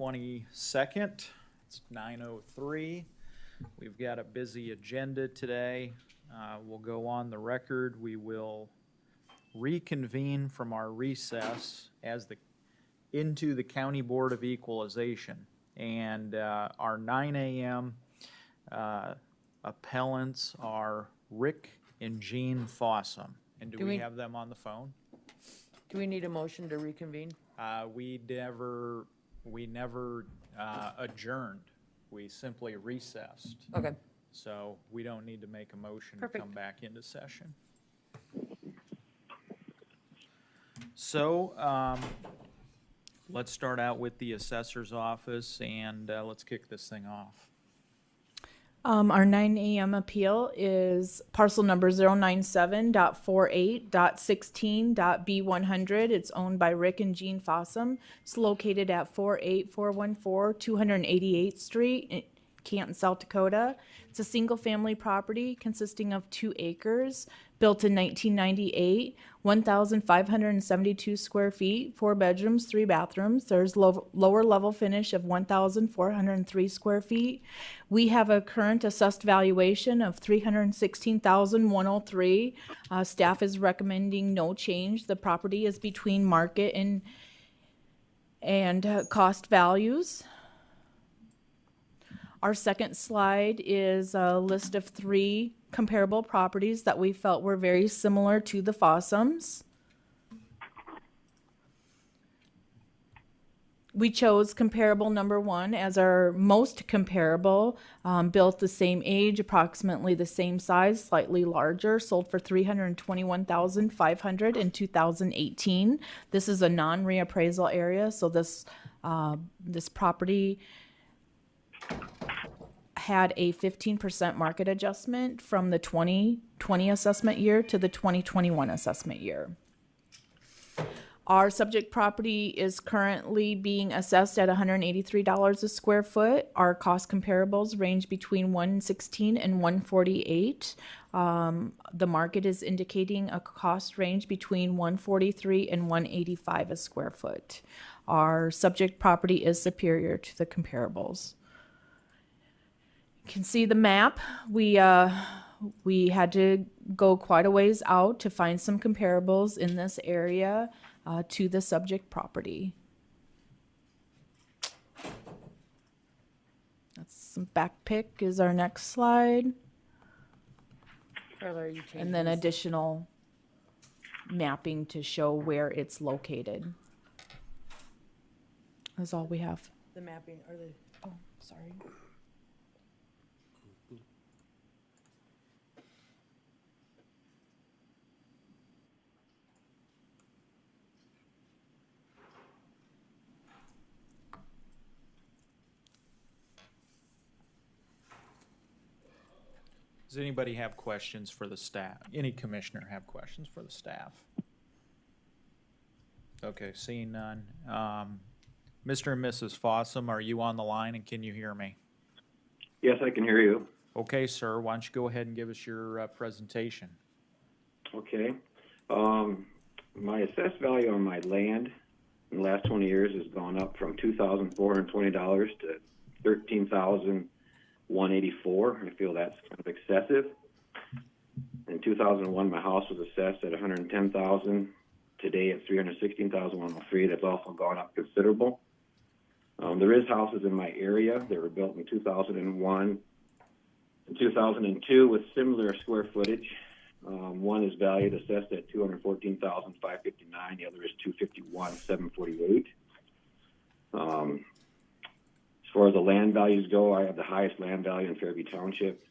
22nd. It's 9:03. We've got a busy agenda today. We'll go on the record. We will reconvene from our recess into the County Board of Equalization. And our 9 a.m. Appellants are Rick and Jean Fossum. And do we have them on the phone? Do we need a motion to reconvene? We never adjourned. We simply recessed. Okay. So we don't need to make a motion to come back into session. So let's start out with the assessor's office, and let's kick this thing off. Our 9 a.m. appeal is parcel number 097.48.16.B100. It's owned by Rick and Jean Fossum. It's located at 48414 288th Street in Canton, South Dakota. It's a single-family property consisting of 2 acres, built in 1998, 1,572 square feet, 4 bedrooms, 3 bathrooms. There's lower level finish of 1,403 square feet. We have a current assessed valuation of $316,103. Staff is recommending no change. The property is between market and cost values. Our second slide is a list of 3 comparable properties that we felt were very similar to the Fossums. We chose comparable number 1 as our most comparable, built the same age, approximately the same size, slightly larger, sold for $321,500 in 2018. This is a non-reappraisal area, so this property had a 15% market adjustment from the 2020 assessment year to the 2021 assessment year. Our subject property is currently being assessed at $183 a square foot. Our cost comparables range between $116 and $148. The market is indicating a cost range between $143 and $185 a square foot. Our subject property is superior to the comparables. You can see the map. We had to go quite a ways out to find some comparables in this area to the subject property. That's some back pick is our next slide. And then additional mapping to show where it's located. That's all we have. The mapping, or the... Oh, sorry. Does anybody have questions for the staff? Any commissioner have questions for the staff? Okay, seeing none. Mr. and Mrs. Fossum, are you on the line and can you hear me? Yes, I can hear you. Okay, sir. Why don't you go ahead and give us your presentation? Okay. My assessed value on my land in the last 20 years has gone up from $2,420 to $13,184. I feel that's kind of excessive. In 2001, my house was assessed at $110,000. Today, it's $316,103. That's also gone up considerable. There is houses in my area that were built in 2001 and 2002 with similar square footage. One is valued assessed at $214,559. The other is $251,748. As far as the land values go, I have the highest land value in Fairview Township.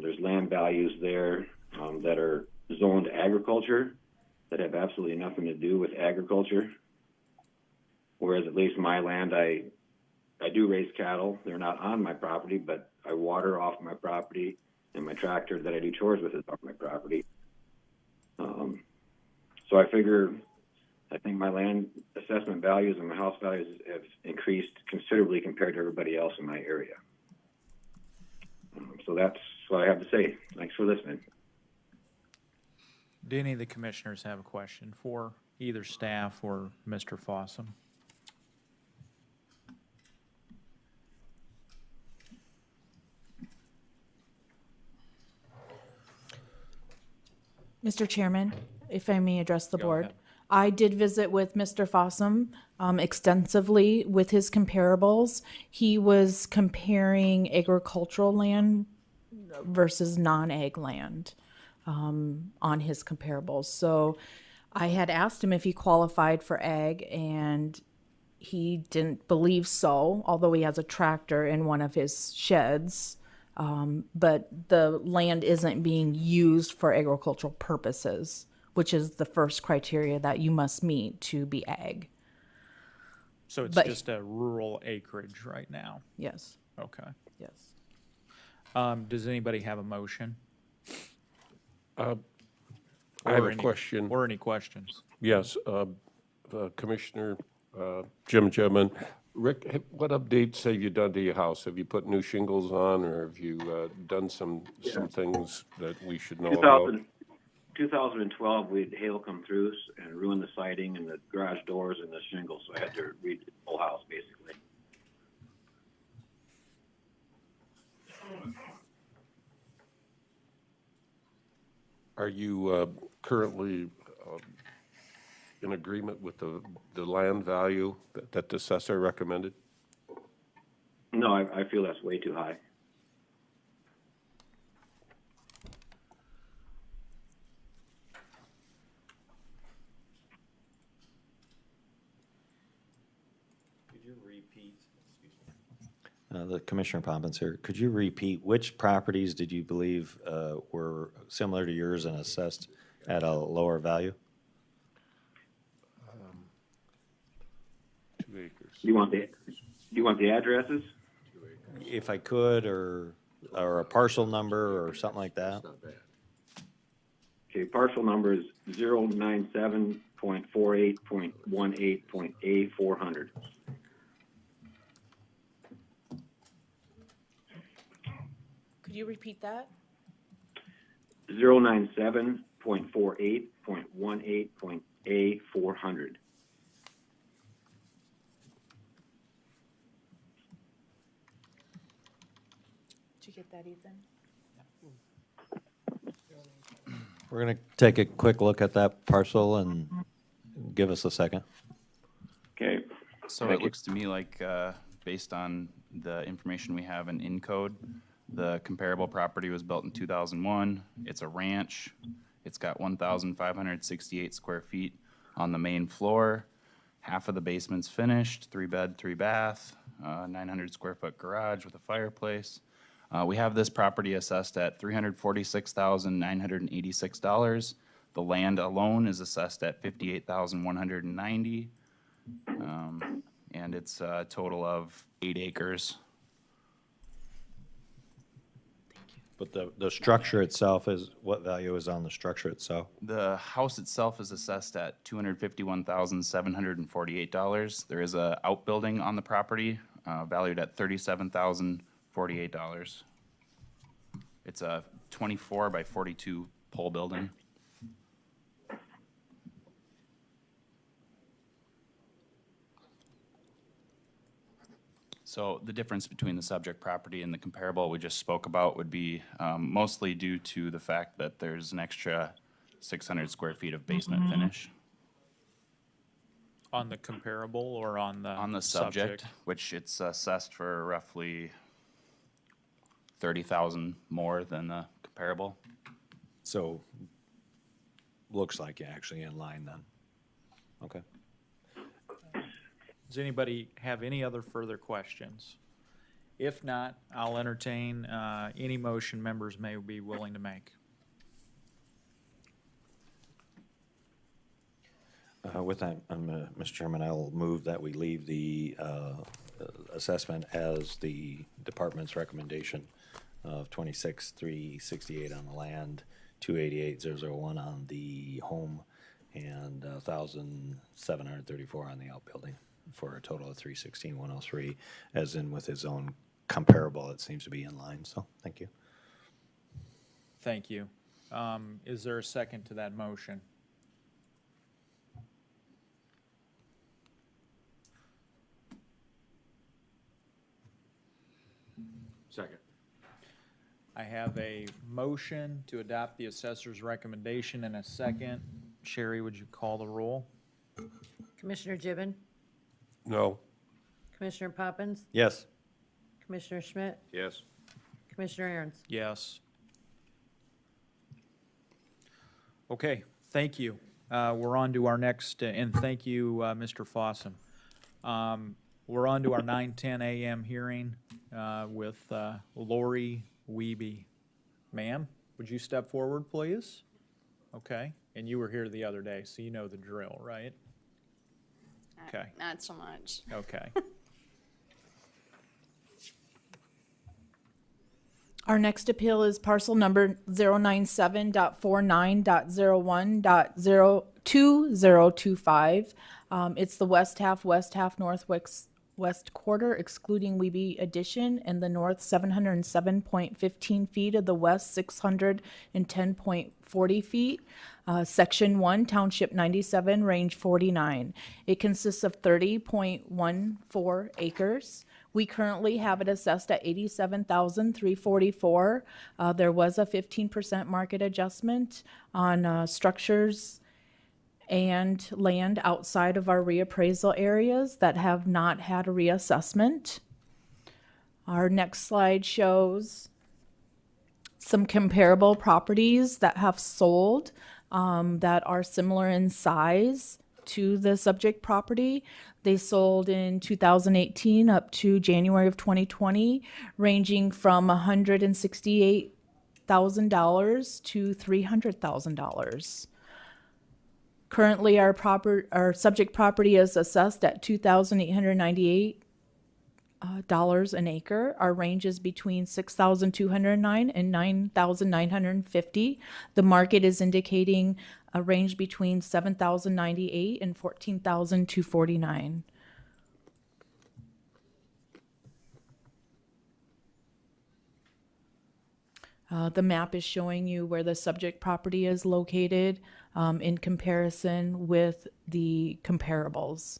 There's land values there that are zoned agriculture that have absolutely nothing to do with agriculture. Whereas at least my land, I do raise cattle. They're not on my property, but I water off my property, and my tractor that I do chores with is off my property. So I think my land assessment values and my house values have increased considerably compared to everybody else in my area. So that's what I have to say. Thanks for listening. Do any of the commissioners have a question for either staff or Mr. Fossum? Mr. Chairman, if I may address the Go board. ahead. I did visit with Mr. Fossum extensively with his comparables. He was comparing agricultural land versus non-ag land on his comparables. So I had asked him if he qualified for ag, and he didn't believe so, although he has a tractor in one of his sheds. But the land isn't being used for agricultural purposes, which is the first criteria that you must meet to be ag. So it's But- just a rural acreage right now? Yes, Okay. yes. Does anybody have a motion? I have Or a any- question. Or any questions? Yes, Commissioner Jim Jimmin. Rick, what updates have you done to your house? Have you put new shingles on, or have you done some things that we should know about? 2012, we had hail come through and ruin the siding and the garage doors and the shingles, so I had to redo the whole house basically. Are you currently in agreement with the land value that the assessor recommended? No, I feel that's way too high. Could you repeat? The Commissioner Poppins here. Could you repeat which properties did you believe were similar to yours and assessed at a lower value? 2 acres. You want the addresses? If I could, or a parcel number or something like that? Okay, parcel number is 097.48.18.A400. Could you repeat that? 097.48.18.A400. Did you get that, Ethan? We're going to take a quick look at that parcel and give us a second. Okay. So Thank it you. looks to me like, based on the information we have in Encode, the comparable property was built in 2001. It's a ranch. It's got 1,568 square feet on the main floor. Half of the basement's finished, 3-bed, 3-bath, 900 square foot garage with a fireplace. We have this property assessed at $346,986. The land alone is assessed at $58,190. And it's a total of 8 acres. But the structure itself is, what value is on the structure itself? The house itself is assessed at $251,748. There is a outbuilding on the property, valued at $37,048. It's a 24 by 42 pole building. So the difference between the subject property and the comparable we just spoke about would be mostly due to the fact that there's an extra 600 square feet of basement finish On the comparable or on the? on the subject, which it's assessed for roughly 30,000 more than the comparable. So, looks like you're actually in line then. Okay. Does anybody have any other further questions? If not, I'll entertain any motion members may be willing to make. With that, Mr. Chairman, I'll move that we leave the assessment as the department's recommendation of 26,368 on the land, 288,001 on the home, and 1,734 on the outbuilding, for a total of 316,103. As in with his own comparable, it seems to be in line. So, thank you. Thank you. Is there a second to that motion? Second. I have a motion to adopt the assessor's recommendation and a second. Sherry, would you call the roll? Commissioner Gibbon, No. Commissioner Poppins, Yes. Commissioner Schmidt, Yes. Commissioner Aaron's. Yes. Okay, thank you. We're on to our next, and thank you, Mr. Fossum. We're on to our 9:10 a.m. hearing with Lori Wiebe. Ma'am, would you step forward, please? Okay, and you were here the other day, so you know the drill, right? Okay. Not so much. Okay. Our next appeal is parcel number 097.49.01.02025. It's the west half, northwest quarter, excluding Weeby Addition, and the north 707.15 feet of the west 610.40 feet. Section 1, Township 97, Range 49. It consists of 30.14 acres. We currently have it assessed at $87,344. There was a 15% market adjustment on structures and land outside of our reappraisal areas that have not had a reassessment. Our next slide shows some comparable properties that have sold that are similar in size to the subject property. They sold in 2018 up to January of 2020, ranging from $168,000 to $300,000. Currently, our subject property is assessed at $2,898 an acre. Our range is between $6,209 and $9,950. The market is indicating a range between $7,098 and $14,249. The map is showing you where the subject property is located in comparison with the comparables.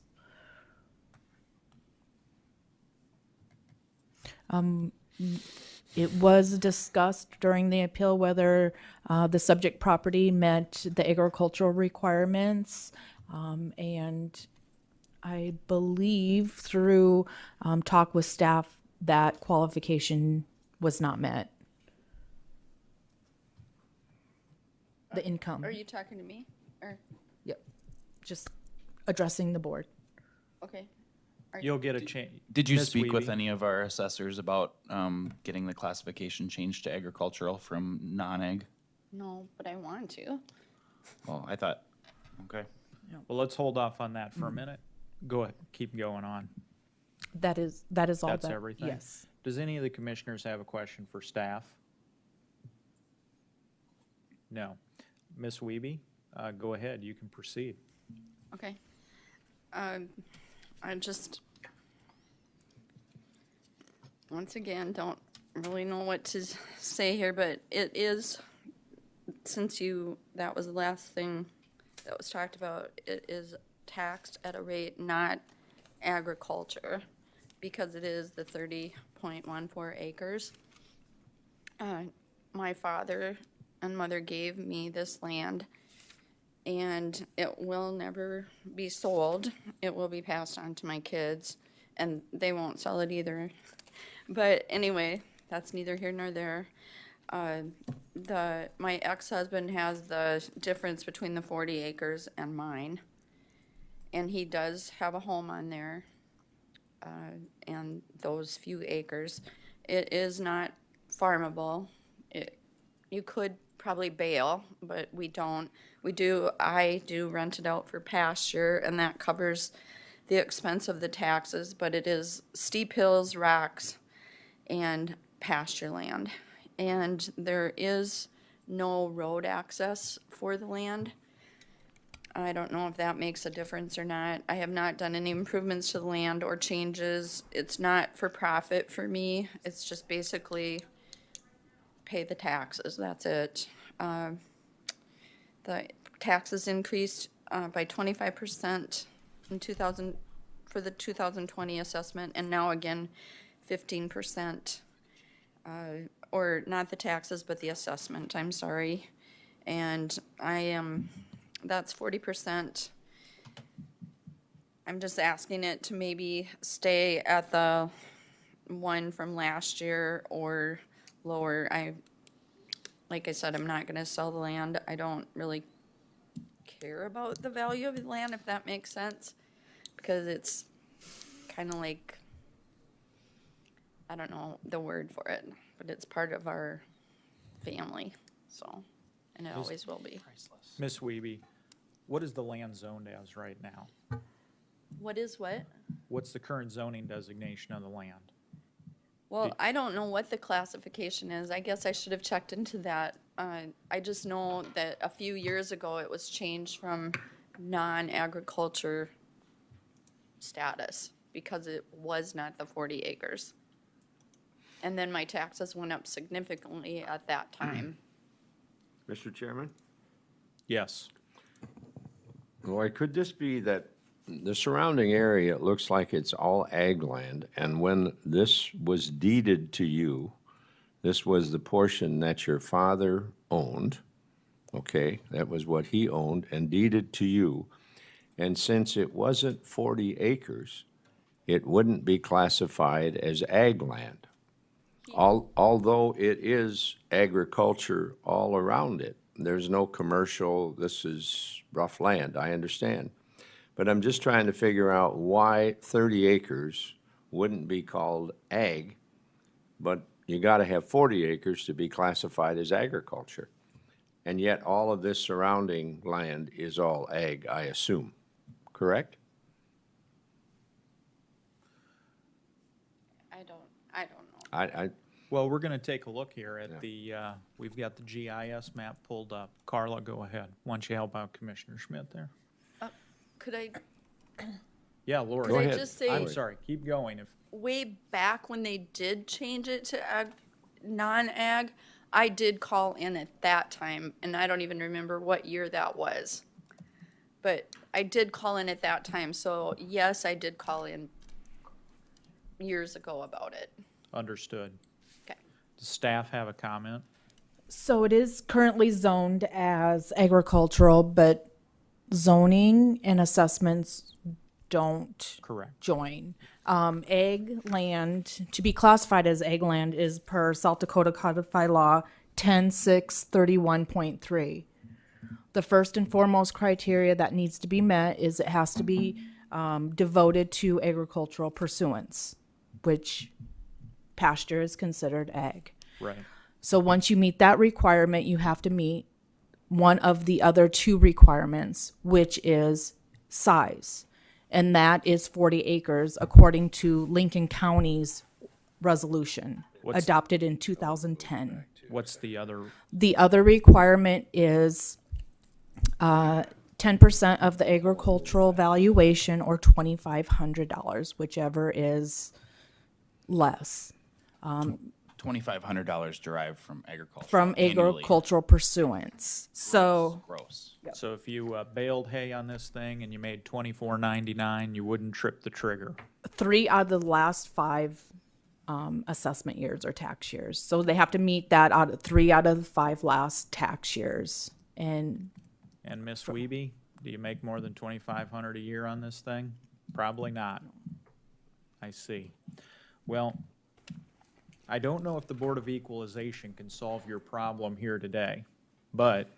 It was discussed during the appeal whether the subject property met the agricultural requirements, and I believe through talk with staff that qualification was not met. The income. Are you talking to me? Or, Yep. Just addressing the board. okay. You'll get a chance. Did you speak with any of our assessors about getting the classification changed to agricultural from non-ag? No, but I want to. Well, I thought, okay. Well, let's hold off on that for a minute. Go ahead, keep going on. That is all. That's everything? Yes. Does any of the commissioners have a question for staff? No. Ms. Wiebe, go ahead, you can proceed. Okay. I just, once again, don't really know what to say here, but it is, since that was the last thing that was talked about, it is taxed at a rate not agriculture, because it is the 30.14 acres. My father and mother gave me this land, and it will never be sold. It will be passed on to my kids, and they won't sell it either. But anyway, that's neither here nor there. My ex-husband has the difference between the 40 acres and mine, and he does have a home on there, and those few acres. It is not farmable. You could probably bale, but we don't. I do rent it out for pasture, and that covers the expense of the taxes, but it is steep hills, rocks, and pasture land. And there is no road access for the land. I don't know if that makes a difference or not. I have not done any improvements to the land or changes. It's not for profit for me. It's just basically pay the taxes, that's it. The taxes increased by 25% in for the 2020 assessment, and now again 15% or not the taxes, but the assessment, I'm sorry. And that's 40%. I'm just asking it to maybe stay at the one from last year or lower. Like I said, I'm not gonna sell the land. I don't really care about the value of the land, if that makes sense. Because it's kind of like, I don't know the word for it, but it's part of our family, so, and it always will be. Ms. Wiebe, what is the land zoned as right now? What is what? What's the current zoning designation of the land? Well, I don't know what the classification is. I guess I should have checked into that. I just know that a few years ago it was changed from non-agriculture status because it was not the 40 acres. And then my taxes went up significantly at that time. Mr. Chairman? Yes. Roy, could this be that the surrounding area, it looks like it's all ag land, and when this was deeded to you, this was the portion that your father owned, okay? That was what he owned and deeded to you. And since it wasn't 40 acres, it wouldn't be classified as ag land. Although it is agriculture all around it. There's no commercial, this is rough land, I understand. But I'm just trying to figure out why 30 acres wouldn't be called ag, but you gotta have 40 acres to be classified as agriculture. And yet all of this surrounding land is all ag, I assume, correct? I don't know. Well, we're gonna take a look here at the, we've got the GIS map pulled up. Carla, go ahead. Why don't you help out Commissioner Schmidt there? Could I, Yeah, Lori. Could I ahead. Just say- I'm sorry, keep going. If way back when they did change it to non-ag, I did call in at that time, and I don't even remember what year that was. But I did call in at that time, so yes, I did call in years ago about it. Understood. Okay. Does staff have a comment? So it is currently zoned as agricultural, but zoning and assessments don't Correct. join. Ag land, to be classified as ag land is per South Dakota Codified Law 10631.3. The first and foremost criteria that needs to be met is it has to be devoted to agricultural pursuance, which pasture is considered ag. Right. So once you meet that requirement, you have to meet one of the other two requirements, which is size. And that is 40 acres according to Lincoln County's resolution adopted in 2010. What's the other? The other requirement is 10% of the agricultural valuation or $2,500, whichever is less. $2,500 derived from agriculture. From annually. agricultural pursuance. So Gross. So if you baled hay on this thing and you made $24.99, you wouldn't trip the trigger. 3 out of the last 5 assessment years or tax years. So they have to meet that out of 3 out of the 5 last tax years. And Ms. Wiebe, do you make more than $2,500 a year on this thing? Probably not. I see. Well, I don't know if the Board of Equalization can solve your problem here today, but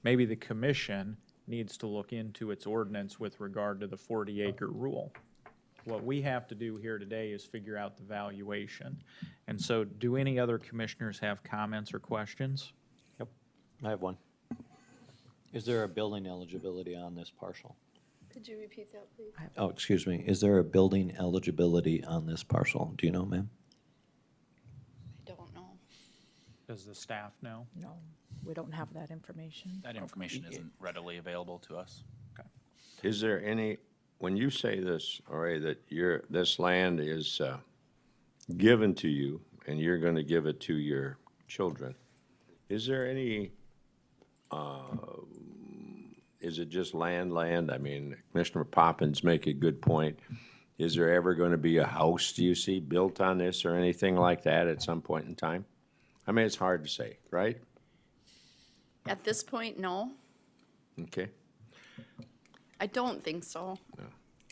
maybe the commission needs to look into its ordinance with regard to the 40-acre rule. What we have to do here today is figure out the valuation. And so do any other commissioners have comments or questions? Yep, I have one. Is there a building eligibility on this parcel? Could you repeat that, please? Oh, excuse me. Is there a building eligibility on this parcel? Do you know, ma'am? I don't know. Does the staff know? no, we don't have that information. That information isn't readily available to us. Is there any, when you say this, Roy, that this land is given to you and you're going to give it to your children, is there any, is it just land? I mean, Commissioner Poppins make a good point. Is there ever going to be a house, do you see, built on this or anything like that at some point in time? I mean, it's hard to say, right? At this point, no. Okay. I don't think so.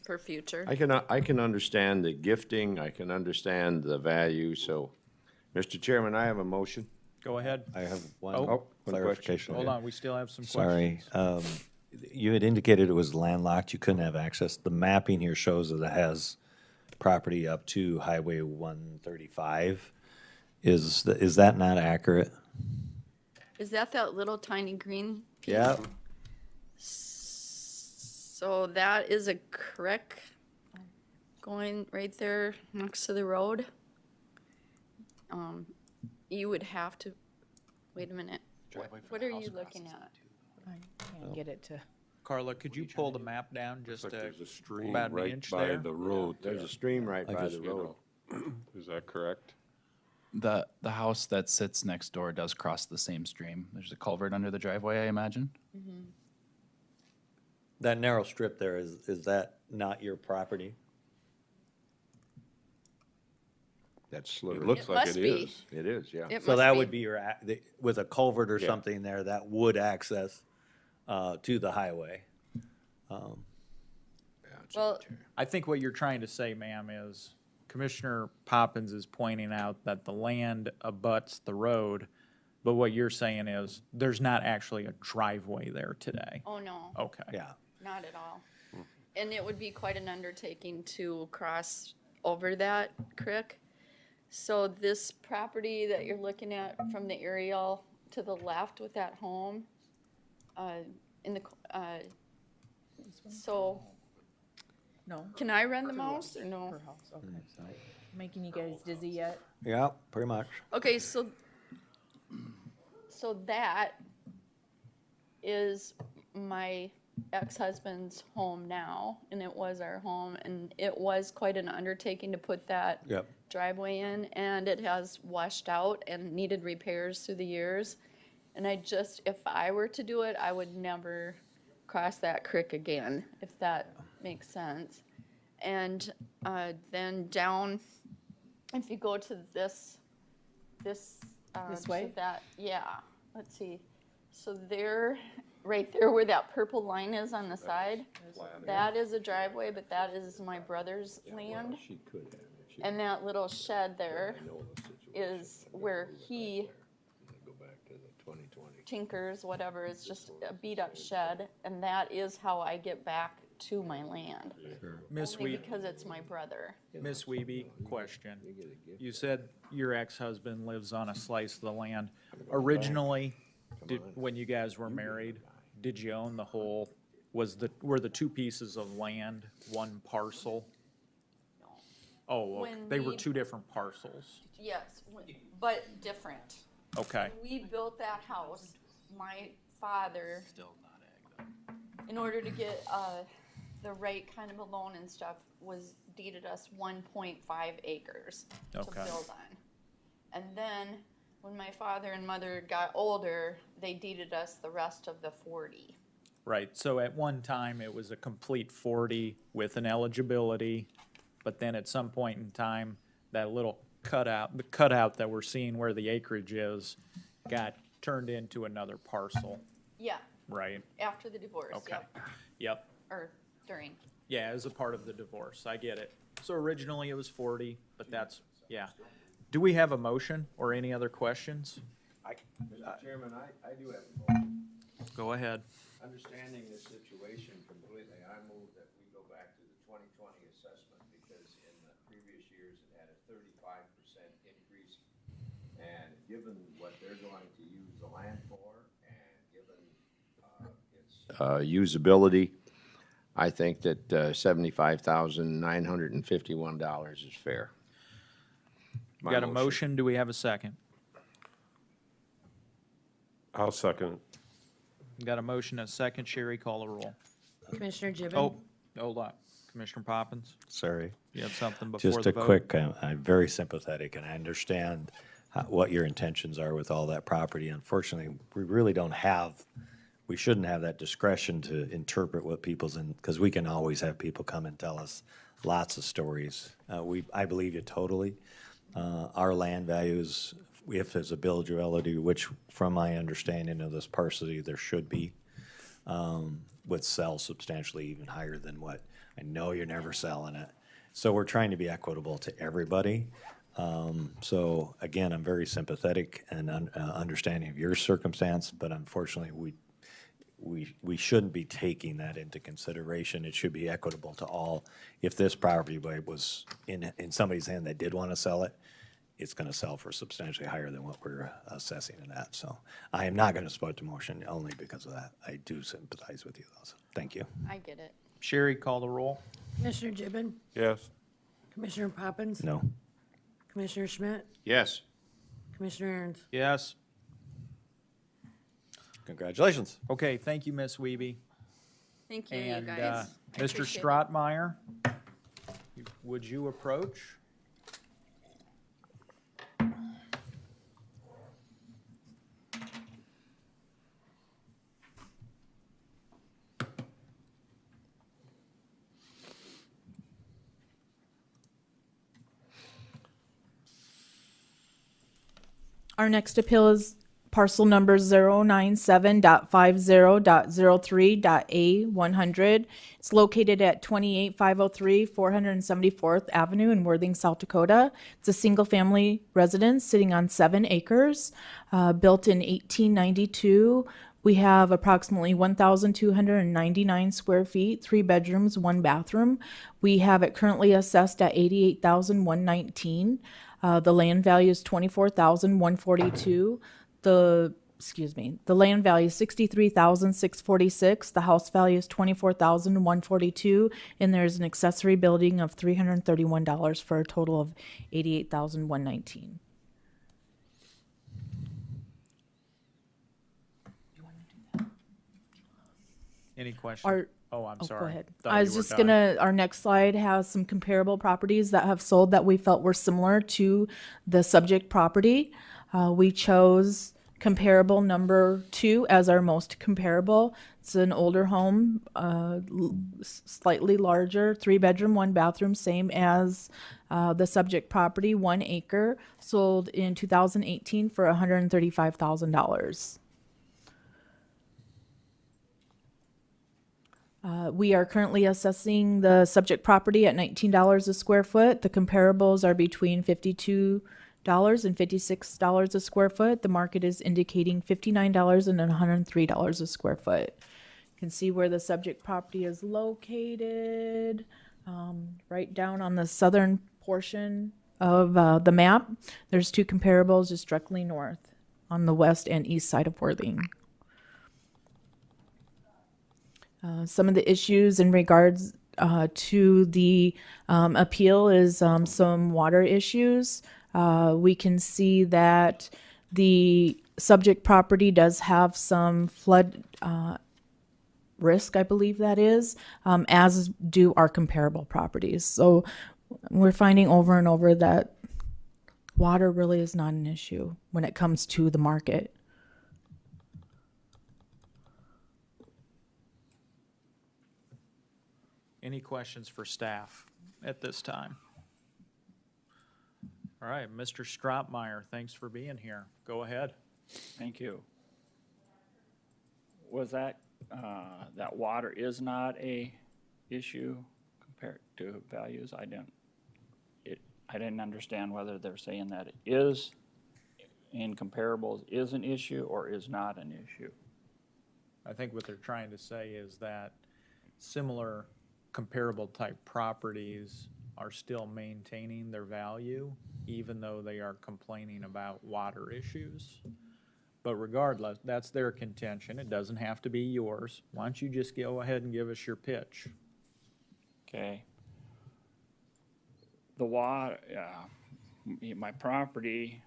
For future. I can understand the gifting, I can understand the value, so, Mr. Chairman, I have a motion. Go ahead. I have one Oh, one clarification. Hold on, we still have some Sorry, questions. you had indicated it was landlocked, you couldn't have access. The mapping here shows that it has property up to Highway 135. Is that not accurate? Is that little tiny green? Yeah. So that is a creek going right there next to the road. You would have to, wait a minute. What are you looking at? Can't get it to. Carla, could you pull the map down just Looks like to there's a stream about an right inch by there? the road. There's a stream right by the You road. know. Is that correct? The house that sits next door does cross the same stream. There's a culvert under the driveway, I imagine. That narrow strip there, is that not your property? That It sliver. looks It like must it be. is. It is, yeah. It So must that be. would be your, with a culvert or Yeah. something there, that would access to the highway. Well, I think what you're trying to say, ma'am, is Commissioner Poppins is pointing out that the land abuts the road, but what you're saying is there's not actually a driveway there today. oh no, Okay. Yeah. not at all. And it would be quite an undertaking to cross over that creek. So this property that you're looking at from the aerial to the left with that home, so No. can I run the mouse or no? Per house, okay. Making you guys dizzy yet? Yeah, pretty much. Okay, so that is my ex-husband's home now, and it was our home, and it was quite an undertaking to put that Yep. driveway in, and it has washed out and needed repairs through the years. And if I were to do it, I would never cross that creek again, if that makes sense. And then down, if you go to this way? to that, yeah, let's see. So there, right there where that purple line is on the side, that is a driveway, but that is my brother's land. She could have. If she And that little shed there know the situation. is where he Go back to the 2020. tinkers, whatever, it's just a beat up shed, and that is how I get back to my land. Miss Only Weeby, because it's my brother. Miss Weeby, question. You said your ex-husband lives on a slice of the land. Originally, when you guys were married, did you own the whole, were the two pieces of land one parcel? Oh, okay. When They were we- two different parcels. Yes, but different. Okay, When we built that house, my father, Still not ag though. in order to get the right kind of a loan and stuff, was deeded us 1.5 acres to Okay. build on. And then, when my father and mother got older, they deeded us the rest of the 40. right. So at one time, it was a complete 40 with an eligibility, but then at some point in time, that little the cutout that we're seeing where the acreage is, got turned into another parcel, Yeah, right? after the divorce, Okay. yep, Yep. or during. Yeah, as a part of the divorce, I get it. So originally it was 40, but that's, yeah. Do we have a motion or any other questions? Mr. Chairman, I do have a motion. Go ahead. Understanding the situation completely, I move that we go back to the 2020 assessment because in the previous years it had a 35% increase. And given what they're going to use the land for and given its usability, I think that $75,951 is fair. My Got a motion, do we have a second? I'll second it. Got a motion, a second, Sherry, call the roll. Commissioner Gibbon? Oh, hold on, Commissioner Poppins, Sorry. you have something before Just the a vote? quick, I'm very sympathetic and I understand what your intentions are with all that property. Unfortunately, we really don't have, we shouldn't have that discretion to interpret what people's, because we can always have people come and tell us lots of stories. I believe you totally. Our land values if there's a buildability, which from my understanding of this parcel, there should be, would sell substantially even higher than what, I know you're never selling it. So we're trying to be equitable to everybody. So again, I'm very sympathetic and understanding of your circumstance, but unfortunately, we shouldn't be taking that into consideration. It should be equitable to all. If this property was in somebody's hand that did want to sell it, it's going to sell for substantially higher than what we're assessing it at. So I am not going to support the motion only because of that. I do sympathize with you, though. So thank you. I get it. Sherry, call the roll. Commissioner Gibbon, Yes. Commissioner Poppins, No. Commissioner Schmidt, Yes. Commissioner Aaron's. Yes. Congratulations. Okay, thank you, Ms. Wiebe. Thank you, you And guys. I Mr. appreciate it. Strottmeyer, would you approach? Our next appeal is parcel number 097.50.03.A100. It's located at 28503 474th Avenue in Worthing, South Dakota. It's a single-family residence sitting on 7 acres, built in 1892. We have approximately 1,299 square feet, 3 bedrooms, 1 bathroom. We have it currently assessed at $88,119. The land value is $24,142. The land value is $63,646. The house value is $24,142, and there's an accessory building of $331 for a total of $88,119. Any questions? Our- Oh, I'm Oh, sorry. go ahead. Thought I you was were just done. our next slide has some comparable properties that have sold that we felt were similar to the subject property. We chose comparable number 2 as our most comparable. It's an older home, slightly larger, 3 bedroom, 1 bathroom, same as the subject property, 1 acre, sold in 2018 for $135,000. We are currently assessing the subject property at $19 a square foot. The comparables are between $52 and $56 a square foot. The market is indicating $59 and $103 a square foot. You can see where the subject property is located, right down on the southern portion of the map. There's 2 comparables just directly north on the west and east side of Worthing. Some of the issues in regards to the appeal is some water issues. We can see that the subject property does have some flood risk, I believe that is, as do our comparable properties. So we're finding over and over that water really is not an issue when it comes to the market. Any questions for staff at this time? All right, Mr. Strottmeyer, thanks for being here. Go ahead. Thank you. Was that, that water is not a issue compared to values? I didn't understand whether they're saying that it is in comparables is an issue or is not an issue. I think what they're trying to say is that similar comparable type properties are still maintaining their value, even though they are complaining about water issues. But regardless, that's their contention. It doesn't have to be yours. Why don't you just go ahead and give us your pitch? Okay. The water, my property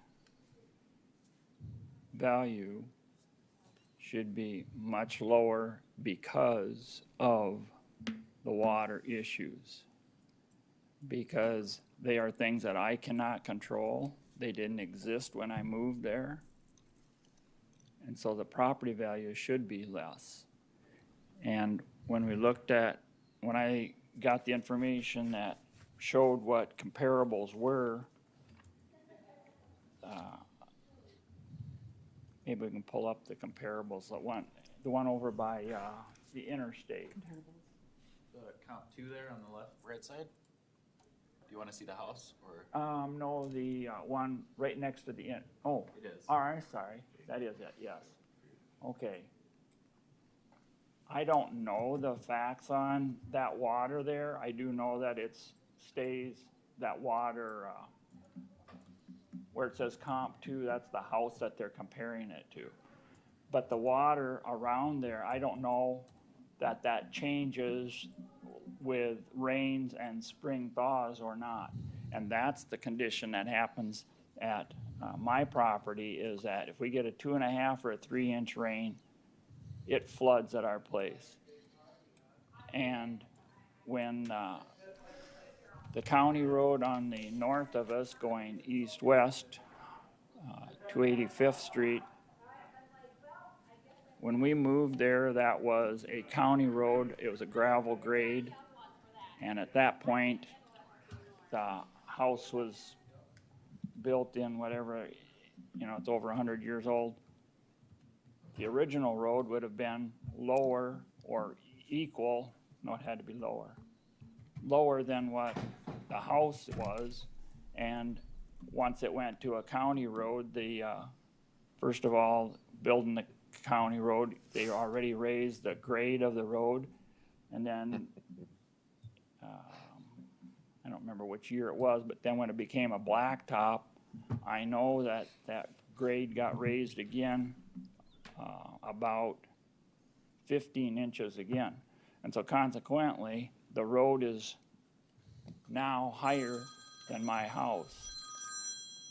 value should be much lower because of the water issues. Because they are things that I cannot control. They didn't exist when I moved there. And so the property value should be less. And when I got the information that showed what comparables were, maybe we can pull up the comparables, the one over by, the interstate. The count two there on the left, right side? Do you want to see the house or? No, the, one right next to the oh. It is. All right, sorry, that is it, yes. Okay. I don't know the facts on that water there. I do know that stays, that water, where it says comp two, that's the house that they're comparing it to. But the water around there, I don't know that changes with rains and spring thaws or not. And that's the condition that happens at my property, is that if we get a 2.5 or a 3-inch rain, it floods at our place. And when the county road on the north of us going east-west, 285th Street, when we moved there, that was a county road. It was a gravel grade. And at that point, the house was built in whatever, it's over 100 years old. The original road would have been lower or equal, no, it had to be lower than what the house was. And once it went to a county road, first of all, building the county road, they already raised the grade of the road. And then, I don't remember which year it was, but then when it became a blacktop, I know that grade got raised again, about 15 inches again. And so consequently, the road is now higher than my house.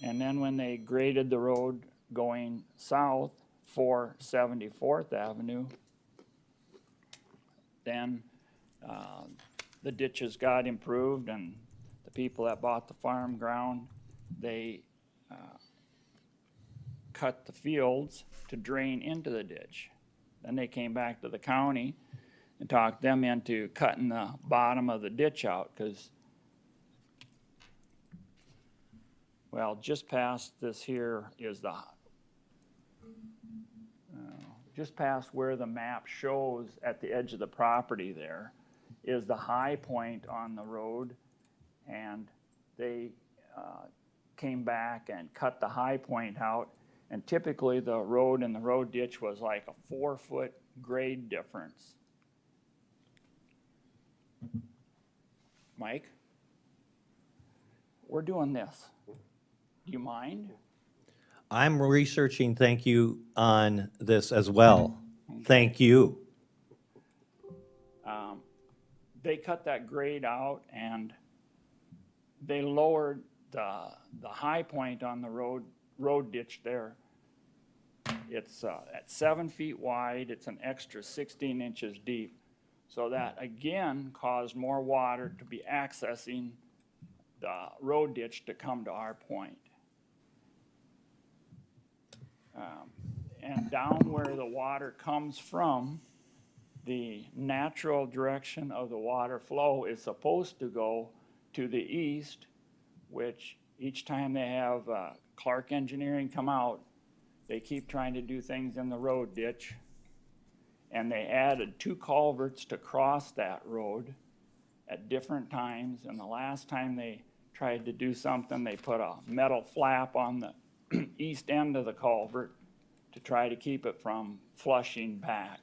And then when they graded the road going south for 74th Avenue, then the ditches got improved, and the people that bought the farm ground, they cut the fields to drain into the ditch. Then they came back to the county and talked them into cutting the bottom of the ditch out, because, well, just past this here is just past where the map shows at the edge of the property there is the high point on the road, and they came back and cut the high point out. And typically the road and the road ditch was like a 4-foot grade difference. Mike, we're doing this. Do you mind? I'm researching, thank you, on this as well. Thank you. They cut that grade out, and they lowered the high point on the road ditch there. It's at 7 feet wide. It's an extra 16 inches deep. So that again caused more water to be accessing the road ditch to come to our point. And down where the water comes from, the natural direction of the water flow is supposed to go to the east, which each time they have Clark Engineering come out, they keep trying to do things in the road ditch. And they added 2 culverts to cross that road at different times. And the last time they tried to do something, they put a metal flap on the east end of the culvert to try to keep it from flushing back.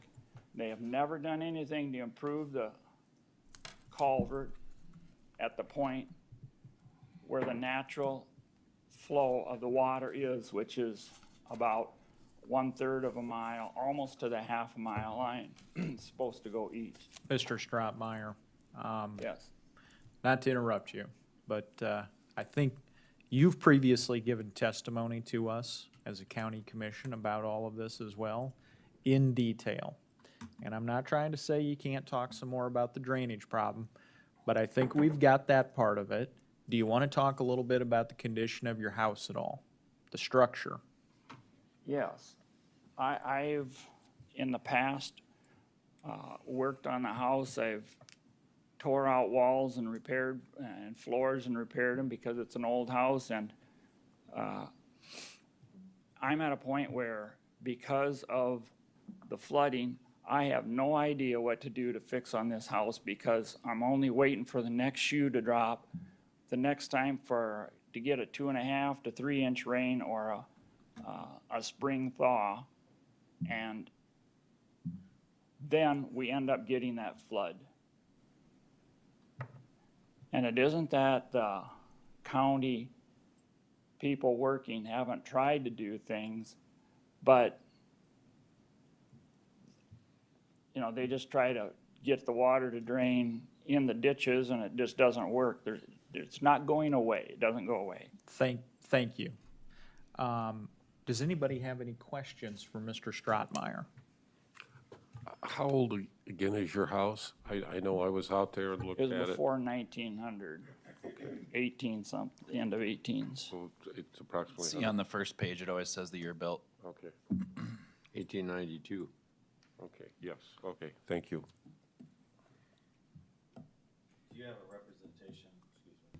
They have never done anything to improve the culvert at the point where the natural flow of the water is, which is about 1/3 of a mile, almost to the half-mile line. It's supposed to go east. Mr. Strottmeyer, Yes. not to interrupt you, but I think you've previously given testimony to us as a county commission about all of this as well, in detail. And I'm not trying to say you can't talk some more about the drainage problem, but I think we've got that part of it. Do you want to talk a little bit about the condition of your house at all? The structure? Yes. I've, in the past, worked on the house. I've tore out walls and repaired, and floors and repaired them because it's an old house. And I'm at a point where because of the flooding, I have no idea what to do to fix on this house because I'm only waiting for the next shoe to drop. The next time to get a 2.5 to 3 inch rain or a spring thaw, and then we end up getting that flood. And it isn't that the county people working haven't tried to do things, but you know, they just try to get the water to drain in the ditches and it just doesn't work. It's not going away. It doesn't go away. Thank you. Does anybody have any questions for Mr. Strottmeyer? How old again is your house? I know I was out there and looked It at was it. before 1900, 18 something, end of 18s. So it's approximately. See on the first page, it always says the year built. Okay, 1892. okay, yes, okay, thank you.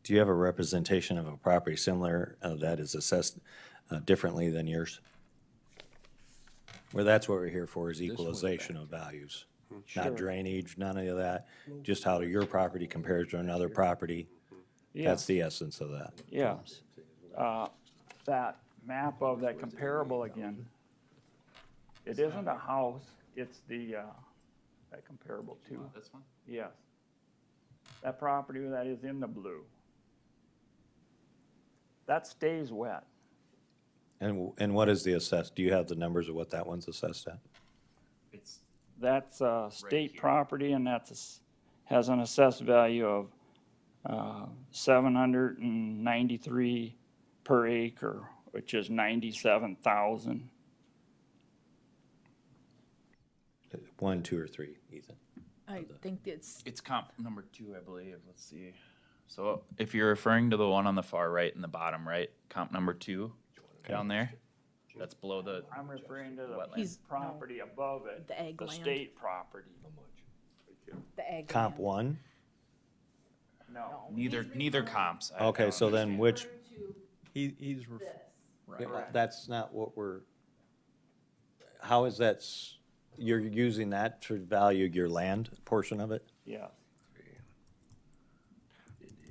Do you have a representation of a property similar that is assessed differently than yours? Well, that's what we're here for, is equalization of values. Not drainage, none of that, just how your property compares to another property. That's the essence of that. Yes. That map of that comparable again, it isn't a house, it's the, that comparable too. This one? Yes. That property that is in the blue. That stays wet. And what is the assessed, do you have the numbers of what that one's assessed at? It's That's state here. property and has an assessed value of 793 per acre, which is 97,000. 1, 2, or 3, Ethan? I think it's, comp number 2, I believe. Let's see. So if you're referring to the one on the far right in the bottom right, comp number 2 down there, that's below the. I'm referring to the He's- property above it, The ag the land. state property. the ag. Comp land. 1? No, Neither comps. I Okay, don't so then which, He's, right. that's not what how is that, you're using that to value your land portion of it? yeah.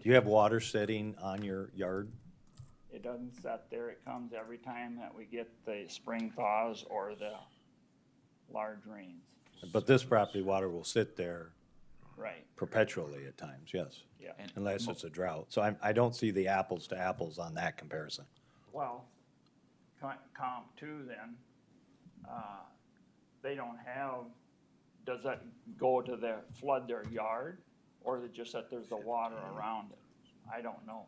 Do you have water sitting on your yard? It doesn't set there. It comes every time that we get the spring thaws or the large rains. But this property water will sit there Right, perpetually at times, yes, yeah. And unless it's a drought. So I don't see the apples to apples on that comparison. Well, comp 2 then, they don't have, does that go to their, flood their yard? Or is it just that there's the water around it? I don't know.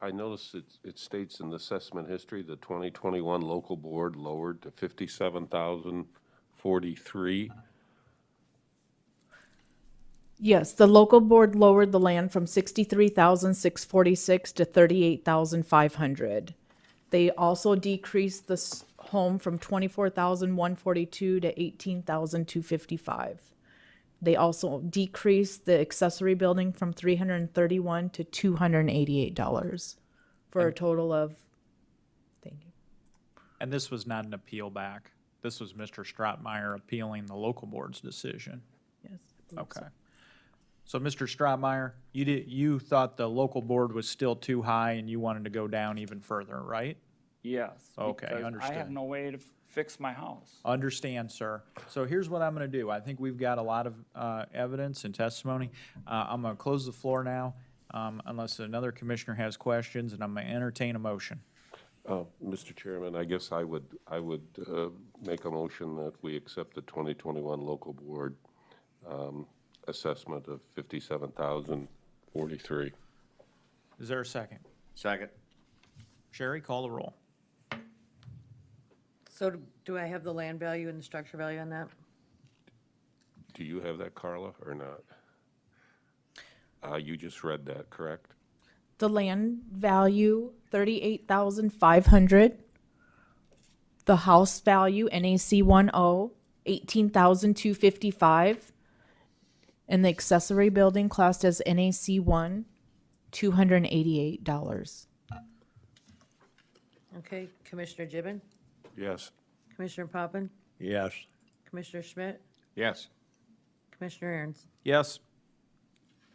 I noticed it states in the assessment history, the 2021 local board lowered to 57,043. Yes, the local board lowered the land from 63,646 to 38,500. They also decreased the home from 24,142 to 18,255. They also decreased the accessory building from $331 to $288 for a total of, thank you. And this was not an appeal back. This was Mr. Strottmeyer appealing the local board's decision. Yes. I believe Okay. So, Mr. Strottmeyer, you thought the local board was still too high and you wanted to go down even further, right? Yes. Okay, because I understood. have no way to fix my house. Understand, sir. So here's what I'm going to do. I think we've got a lot of evidence and testimony. I'm going to close the floor now unless another commissioner has questions, and I'm going to entertain a motion. Mr. Chairman, I guess I would make a motion that we accept the 2021 local board assessment of 57,043. Is there a second? Second. Sherry, call the roll. So do I have the land value and the structure value on that? Do you have that, Carla, or not? You just read that, correct? The land value, 38,500. The house value, NAC 10, 18,255. And the accessory building classed as NAC 1, $288. Okay, Commissioner Gibbon, Yes. Commissioner Poppin, Yes. Commissioner Schmidt, Yes. Commissioner Aaron's. Yes.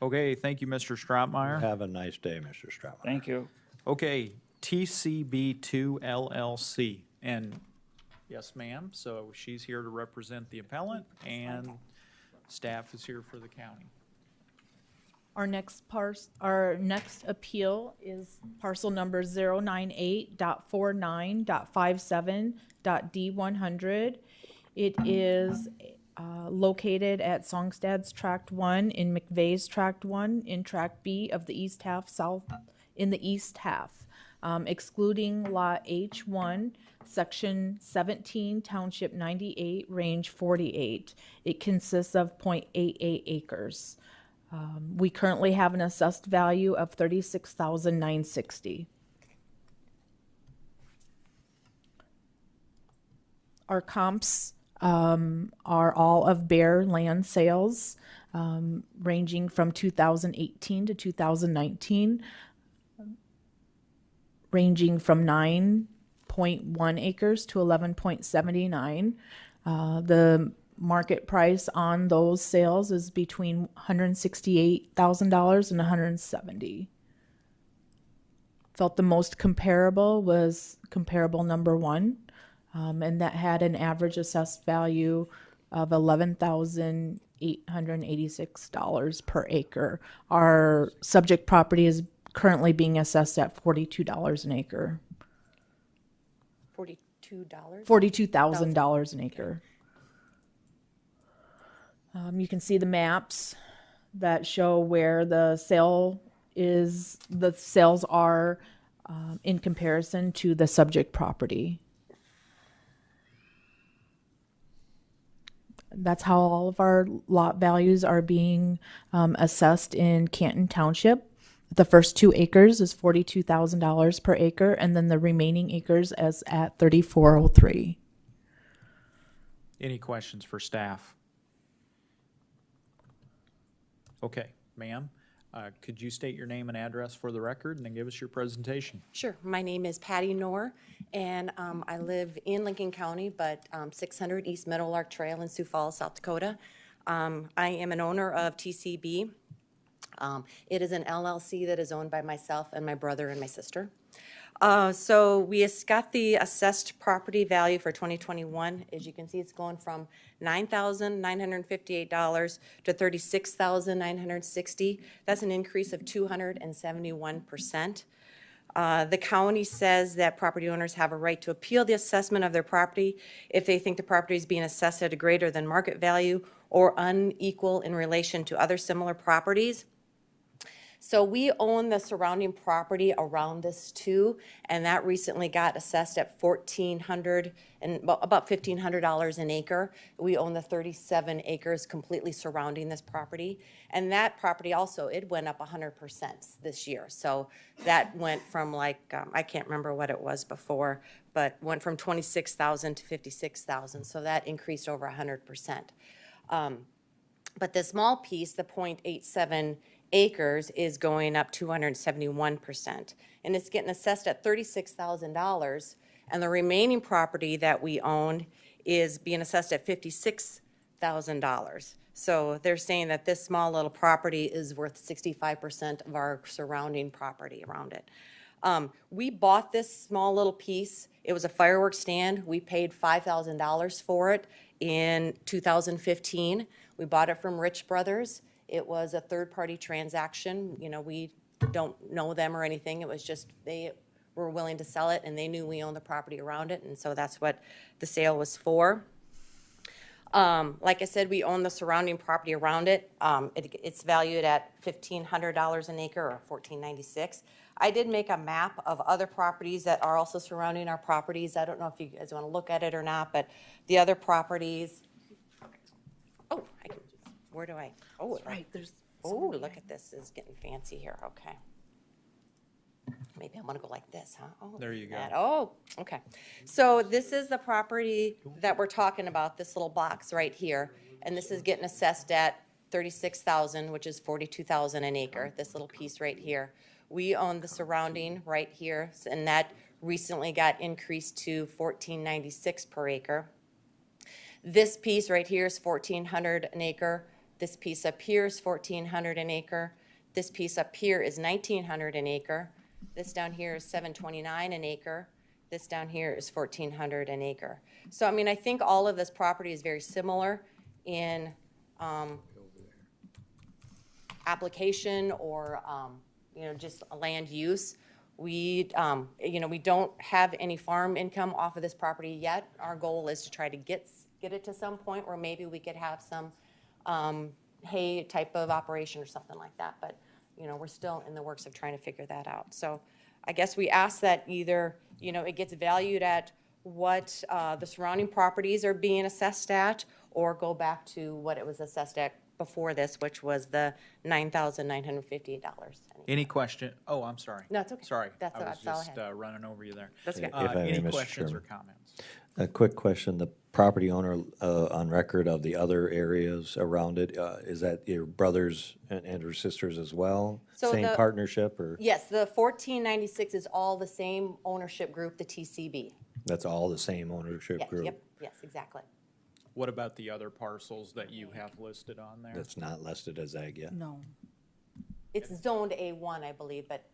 Okay, thank you, Mr. Stroutmeyer. Have a nice day, Mr. Stroutmeyer. Thank you. Okay, TCB2 LLC. And yes, ma'am, so she's here to represent the appellant, and staff is here for the county. Our next appeal is parcel number 098.49.57.D100. It is located at Songstad's Tract 1 in McVeigh's Tract 1 in Tract B of the east half in the east half, excluding Lot H1, Section 17, Township 98, Range 48. It consists of 0.88 acres. We currently have an assessed value of $36,960. Our comps are all of bare land sales, ranging from 2018 to 2019, ranging from 9.1 acres to 11.79. The market price on those sales is between $168,000 and $170,000. Felt the most comparable was comparable number 1, and that had an average assessed value of $11,886 per acre. Our subject property is currently being assessed at $42 an acre. $42? $42,000 an acre. You can see the maps that show where the sales are in comparison to the subject property. That's how all of our lot values are being assessed in Canton Township. The first 2 acres is $42,000 per acre, and then the remaining acres is at $3,403. Any questions for staff? Okay, ma'am, could you state your name and address for the record and then give us your presentation? Sure. My name is Patty Knorr, and I live in Lincoln County, but 600 East Meadowlark Trail in Sioux Falls, South Dakota. I am an owner of TCB. It is an LLC that is owned by myself and my brother and my sister. So we got the assessed property value for 2021. As you can see, it's going from $9,958 to $36,960. That's an increase of 271%. The county says that property owners have a right to appeal the assessment of their property if they think the property is being assessed at a greater than market value or unequal in relation to other similar properties. So we own the surrounding property around this too, and that recently got assessed at $1,400 and about $1,500 an acre. We own the 37 acres completely surrounding this property, and that property also, it went up 100% this year. So that went from like I can't remember what it was before, but went from 26,000 to 56,000. So that increased over 100%. But the small piece, the 0.87 acres, is going up 271%, and it's getting assessed at $36,000, and the remaining property that we own is being assessed at $56,000. So they're saying that this small little property is worth 65% of our surrounding property around it. We bought this small little piece. It was a fireworks stand. We paid $5,000 for it in 2015. We bought it from Rich Brothers. It was a third-party transaction. You know, we don't know them or anything. It was just they were willing to sell it, and they knew we owned the property around it, and so that's what the sale was for. Like I said, we own the surrounding property around it. It's valued at $1,500 an acre, or $1,496. I did make a map of other properties that are also surrounding our properties. I don't know if you guys want to look at it or not, but the other properties. Oh, where do I? Oh, Right, there's. oh, look at this. It's getting fancy here. Okay. Maybe I'm gonna go like this, huh? Oh, There you look at go. that. Oh, okay. So this is the property that we're talking about, this little box right here. And this is getting assessed at $36,000, which is $42,000 an acre, this little piece right here. We own the surrounding right here, and that recently got increased to $14.96 per acre. This piece right here is $1,400 an acre. This piece up here is $1,400 an acre. This piece up here is $1,900 an acre. This down here is $729 an acre. This down here is $1,400 an acre. So, I mean, I think all of this property is very similar in application or, you know, just land use. We, you know, we don't have any farm income off of this property yet. Our goal is to try to get it to some point where maybe we could have some hay type of operation or something like that. But, you know, we're still in the works of trying to figure that out. So I guess we ask that either, you know, it gets valued at what the surrounding properties are being assessed at, or go back to what it was assessed at before this, which was the $9,958. Any question? Oh, I'm sorry. No, it's okay. Sorry. That's I was all I just had. running over you there. That's okay. If I may, Any Mr. questions or Chairman. comments? A quick question, the property owner on record of the other areas around it, is that your brothers and or sisters as well? So Same the- partnership, or Yes, the 1496 is all the same ownership group, the TCB. that's all the same ownership Yep, group? yep, yes, exactly. What about the other parcels that you have listed on there? That's not listed as ag yet? No. It's zoned A1, I believe, but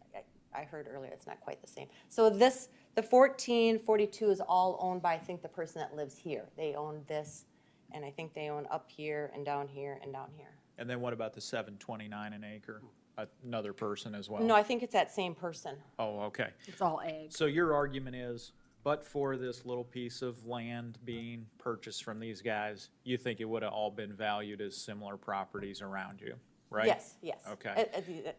I heard earlier it's not quite the same. So this, the 1442 is all owned by, I think, the person that lives here. They own this, and I think they own up here and down here and down here. And then what about the 729 an acre? Another person as well? No, I think it's that same person. Oh, okay. It's all ag. So your argument is, but for this little piece of land being purchased from these guys, you think it would have all been valued as similar properties around you, right? Yes, yes. Okay.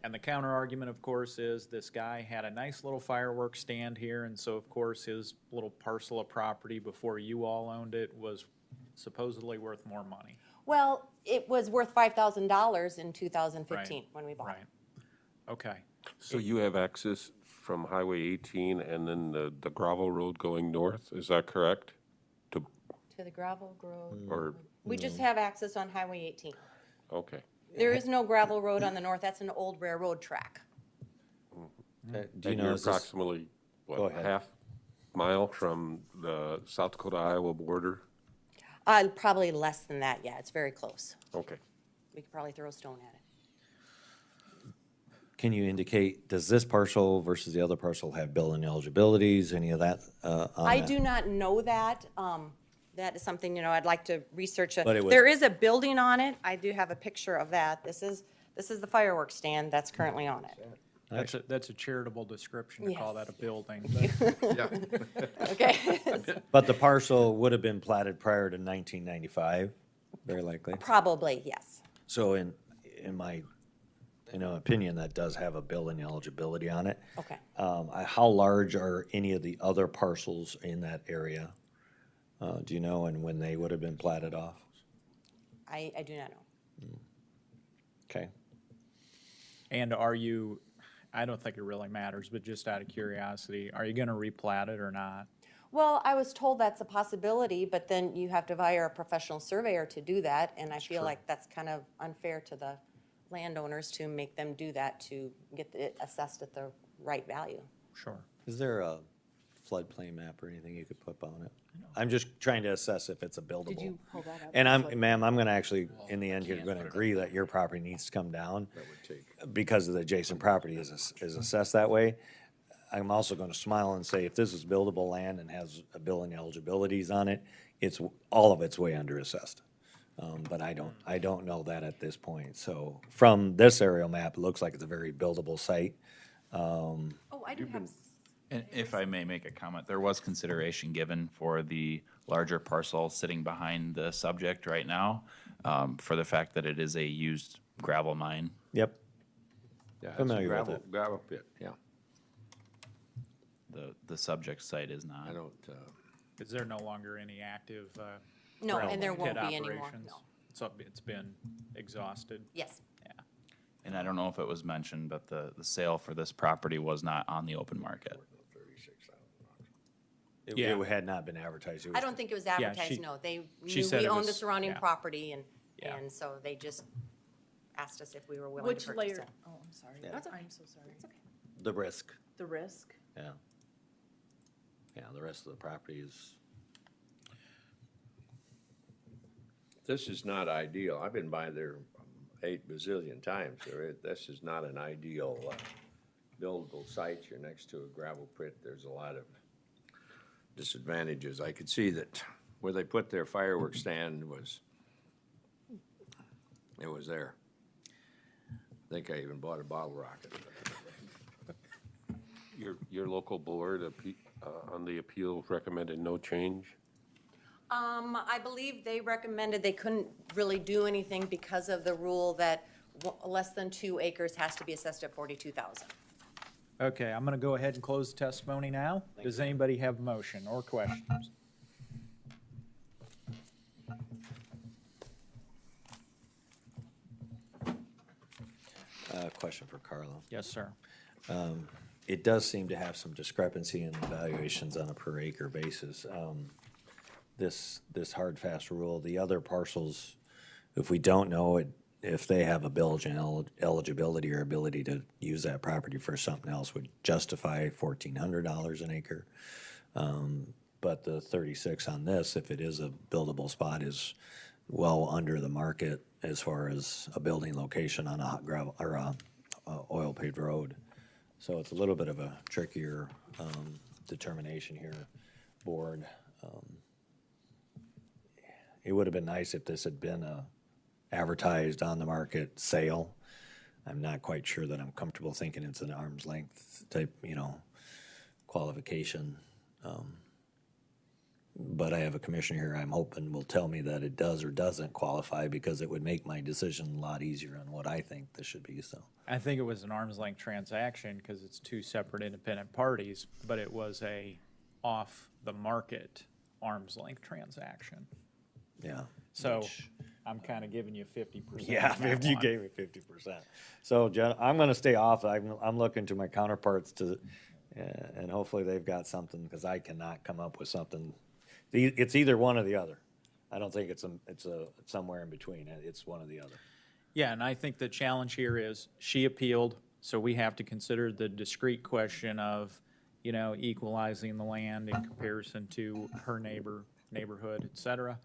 And the counter argument, of course, is this guy had a nice little fireworks stand here, and so of course his little parcel of property before you all owned it was supposedly worth more money. Well, it was worth $5,000 in 2015 Right, when we bought it. Right. Okay. So you have access from Highway 18 and then the gravel road going north, is that correct? To the gravel road. Or, We just have access on Highway 18. okay. There is no gravel road on the north. That's an old railroad track. Do you And know, you're is this, approximately, Go what, ahead. half mile from the South Dakota-Iowa border? Probably less than that, yeah. It's very close. Okay. We could probably throw a stone at it. can you indicate, does this parcel versus the other parcel have building eligibilities, any of that on I that? do not know that. That is something, you know, I'd like to research. But it was- There is a building on it. I do have a picture of that. This is the fireworks stand that's currently on it. That's a charitable description to call Yes. that a building. Okay? But the parcel would have been platted prior to 1995, very likely. Probably, yes. So in my, opinion, that does have a building eligibility on it. Okay. How large are any of the other parcels in that area? Do you know, and when they would have been platted off? I do not know. Okay. And are you, I don't think it really matters, but just out of curiosity, are you gonna replat it or not? Well, I was told that's a possibility, but then you have to hire a professional surveyor to do that, and I feel like that's kind of unfair to the landowners to make them do that to get it assessed at the right value. Sure. Is there a floodplain map or anything you could put on it? I'm just trying to assess if it's a buildable. Did you pull that up? And ma'am, I'm gonna actually, in the end, you're gonna agree that your property needs to come down because of the adjacent property is assessed that way. I'm also gonna smile and say, if this is buildable land and has a building eligibilities on it, all of it's way under assessed. But I don't know that at this point. So from this aerial map, it looks like it's a very buildable site. Oh, I do have. And if I may make a comment, there was consideration given for the larger parcel sitting behind the subject right now, for the fact that it is a used gravel mine. Yep. Yeah, it's a Familiar with it. gravel pit, yeah. The subject site is not. I don't, Is there no longer any active, No, and there pit won't be anymore, operations? no. So it's been exhausted? Yes. Yeah. And I don't know if it was mentioned, but the sale for this property was not on the open market. It Yeah. had not been advertised. It I was- don't think it was she- advertised, no. They she knew said we it owned the was- surrounding yeah. property, Yeah. and so they just asked us if we were willing Which to purchase layer? it. Oh, I'm sorry. That's okay. I'm so sorry. The risk, The risk? yeah. Yeah, the rest of the property is, This is not ideal. I've been by there 8 bazillion times. This is not an ideal buildable site. You're next to a gravel pit. There's a lot of disadvantages. I could see that where they put their fireworks stand it was there. I think I even bought a bottle rocket. Your local board on the appeal recommended no change? I believe they recommended they couldn't really do anything because of the rule that less than 2 acres has to be assessed at 42,000. Okay, I'm going to go ahead and close the testimony now. Does anybody have a motion or questions? question for Carlo. Yes, sir. It does seem to have some discrepancy in valuations on a per acre basis. This hard, fast rule, the other parcels, if we don't know it, if they have a bilge and eligibility or ability to use that property for something else, would justify $1,400 an acre. But the 36 on this, if it is a buildable spot, is well under the market as far as a building location on a hot gravel or a oil paved road. So it's a little bit of a trickier determination here, board. It would have been nice if this had been a advertised on the market sale. I'm not quite sure that I'm comfortable thinking it's an arm's length type, qualification. But I have a commissioner here I'm hoping will tell me that it does or doesn't qualify, because it would make my decision a lot easier on what I think this should be, so. I think it was an arm's length transaction because it's two separate independent parties, but it was a off the market arm's length transaction. Yeah. So which- I'm kind of giving you 50%. Yeah, on that 50, you one. gave me 50%. So, Jen, I'm gonna stay off. I'm looking to my counterparts to, and hopefully they've got something, because I cannot come up with something. It's either one or the other. I don't think it's somewhere in between. It's one or the other. Yeah, and I think the challenge here is she appealed, so we have to consider the discrete question of, equalizing the land in comparison to her neighborhood, et cetera.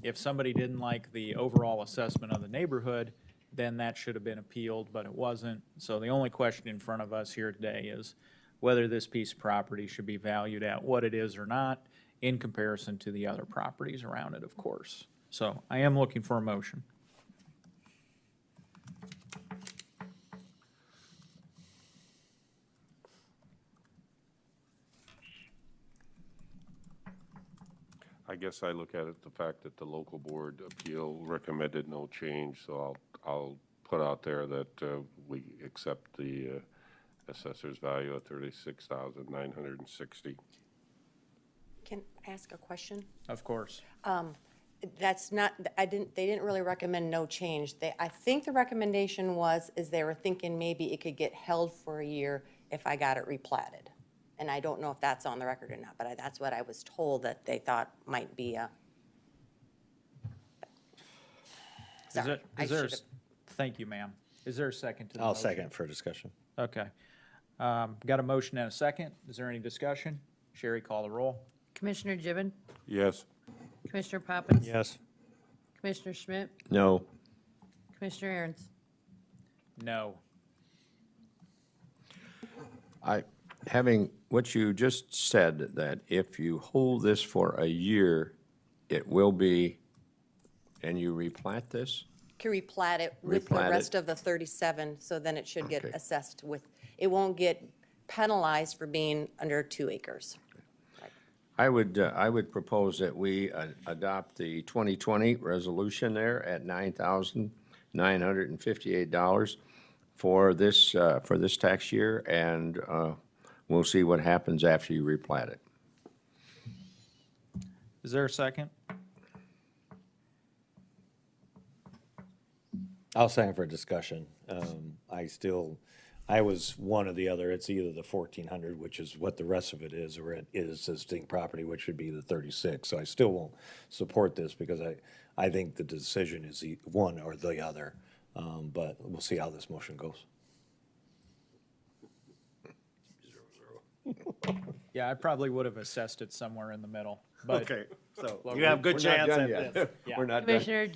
If somebody didn't like the overall assessment of the neighborhood, then that should have been appealed, but it wasn't. So the only question in front of us here today is whether this piece of property should be valued at what it is or not in comparison to the other properties around it, of course. So I am looking for a motion. I guess I look at it, the fact that the local board appeal recommended no change, so I'll put out there that we accept the assessor's value at $36,960. Can I ask a question? Of course. That's not, they didn't really recommend no change. I think the recommendation is they were thinking maybe it could get held for a year if I got it replatted. And I don't know if that's on the record or not, but that's what I was told that they thought might be a. Sorry, I should have. Thank you, ma'am. Is there a second to the I'll motion? second for discussion. Okay. Got a motion and a second. Is there any discussion? Sherry, call the roll. Commissioner Gibbon, Yes. Commissioner Poppins. Yes. Commissioner Schmidt, No. Commissioner Aaron's. No. Having what you just said, that if you hold this for a year, it will be, and you replat this? Can replat it with the Replat it. rest of the 37, so then it should get Okay. assessed with, it won't get penalized for being under 2 acres. I would propose that we adopt the 2020 resolution there at $9,958 for this tax year, and we'll see what happens after you replat it. Is there a second? I'll second for discussion. I was one or the other. It's either the 1,400, which is what the rest of it is, or it is distinct property, which would be the 36. So I still won't support this, because I think the decision is one or the other. But we'll see how this motion goes. Yeah, I probably would have assessed it somewhere in the middle, but Okay, so Well, you have good We're not chance done at yet. this. Yeah. We're not done.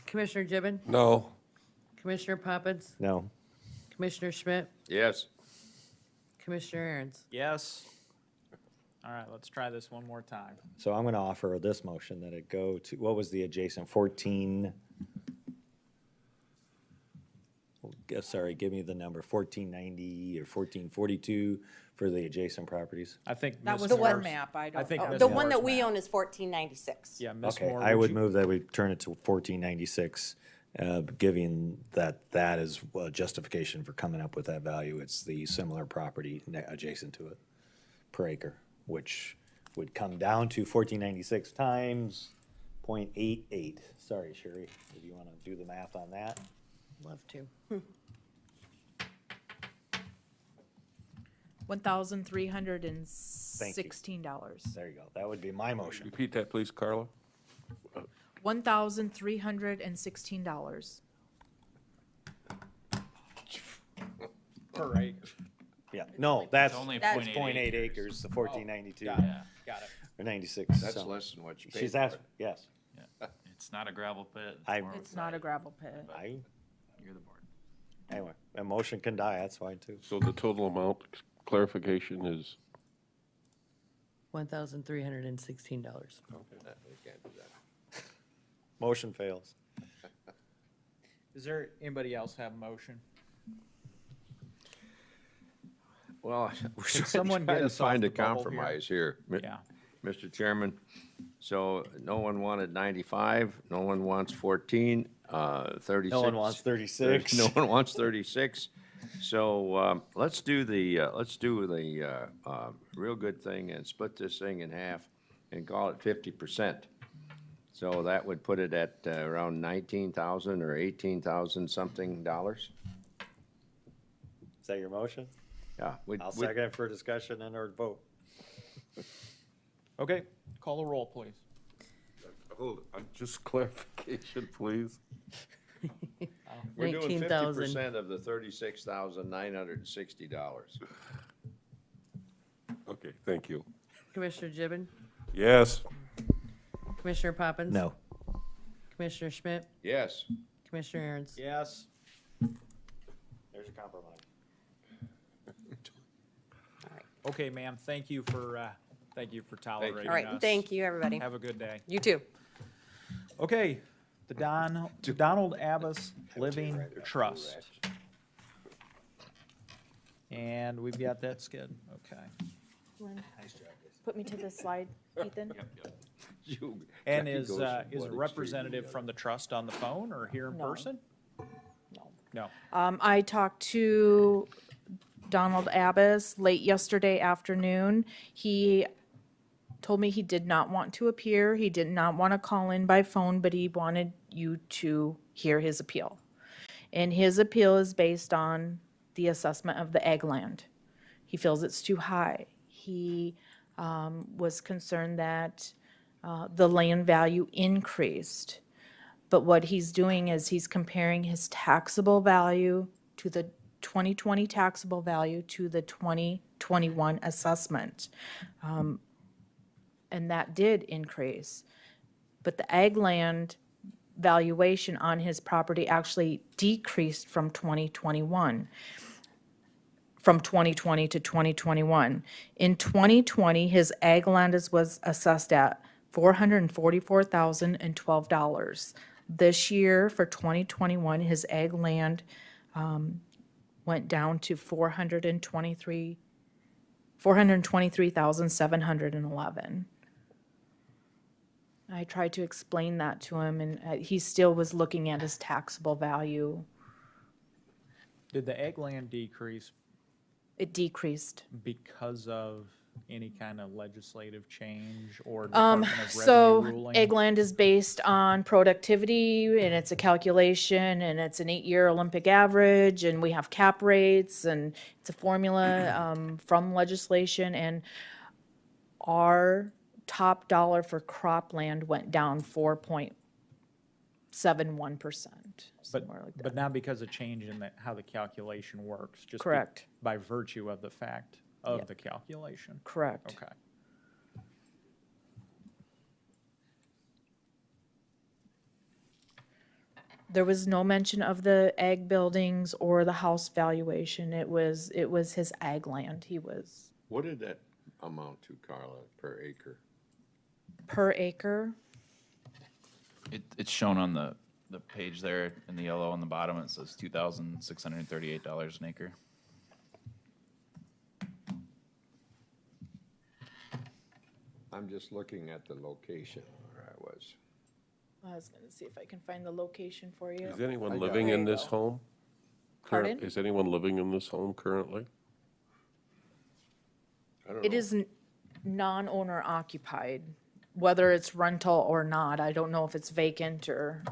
Commissioner Gibbon, No. Commissioner Poppins, No. Commissioner Schmidt, Yes. Commissioner Aaron's. yes. All right, let's try this one more time. So I'm gonna offer this motion that it go to, what was the adjacent, 14? Sorry, give me the number, 1490 or 1442 for the adjacent properties? I think That Ms. was The our one- map, I I don't think know. Ms. The one Moore's that we map. own is 1496. Yeah, Ms. Okay, Moore, I would you- move that we turn it to 1496, giving that is justification for coming up with that value. It's the similar property adjacent to it per acre, which would come down to 1496 times 0.88. Sorry, Sherry, if you want to do the math on that. Love to. $1,316. There you go. That would be my motion. Repeat that, please, Carla. $1,316. Per acre. Yeah, no, that's, only that's 0.8 0.8 acres, the 1492, Got it, got it. or 96. That's so. less than what you paid She's for asked, it. yes. It's not a gravel pit. I- more of It's not a gravel pit. You're the board. Anyway, a motion can die, that's fine too. So the total amount clarification is, $1,316. We can't do that. Motion fails. Does there, anybody else have a motion? Well, we're someone trying get to us off find the a bubble here? compromise here. Yeah. Mr. Chairman, so no one wanted 95, no one wants 14, 36. No one wants 36. No one wants 36. So let's do the real good thing and split this thing in half and call it 50%. So that would put it at around 19,000 or 18,000 something dollars. Is that your motion? Yeah. I'll second it for discussion and or vote. Okay, call the roll, please. hold on, just clarification, please. We're doing 19,000. 50% of the $36,960. Okay, thank you. Commissioner Gibbon, Yes. Commissioner Poppins. No. Commissioner Schmidt, Yes. Commissioner Aaron's. Yes. There's a compromise. Okay, ma'am, thank you for tolerating us. All right, thank you, everybody. Have a good day. You too. Okay, the Donald Abbas Living Trust. And we've got that skid, okay. Put me to this slide, Ethan. And Jackie is goes, a "What did you representative do?" from the trust on the phone or here in No. person? No. I talked to Donald Abbas late yesterday afternoon. He told me he did not want to appear. He did not want to call in by phone, but he wanted you to hear his appeal. And his appeal is based on the assessment of the ag land. He feels it's too high. He was concerned that the land value increased. But what he's doing is he's comparing his taxable value to the 2020 taxable value to the 2021 assessment. And that did increase. But the ag land valuation on his property actually decreased from 2021. From 2020 to 2021. In 2020, his ag land was assessed at $444,012. This year, for 2021, his ag land went down to $423,711. I tried to explain that to him, and he still was looking at his taxable value. Did the ag land decrease It decreased. because of any kind of legislative change or Department of Revenue So ruling? ag land is based on productivity, and it's a calculation, and it's an 8-year Olympic average, and we have cap rates, and it's a formula from legislation, and our top dollar for cropland went down 4.71%, somewhere But not because of change in how the calculation works, just Correct. by virtue of the fact of Yeah. the calculation. Correct. Okay. There was no mention of the ag buildings or the house valuation. It was his ag land. He was What did that amount to, Carla, per acre? per acre. It's shown on the page there in the yellow on the bottom. It says $2,638 an acre. I'm just looking at the location where I was. I was gonna see if I can find the location for you. Is anyone I got living it. in this home? Pardon? Is anyone living in this home currently? I don't It know. is non-owner occupied, whether it's rental or not. I don't know if it's vacant or.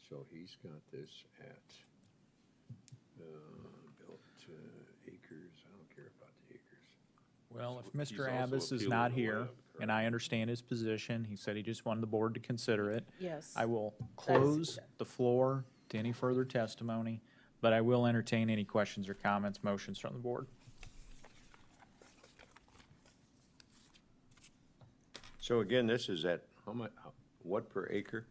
So he's got this at, built acres, I don't care about the acres. Well, if He's Mr. also Abbas is appealing not the here, land, and I understand his position, he said he just wanted the board to consider it. Yes. I will close the floor to any further testimony, but I will entertain any questions or comments, motions from the board. So again, this is at, how much, what per acre?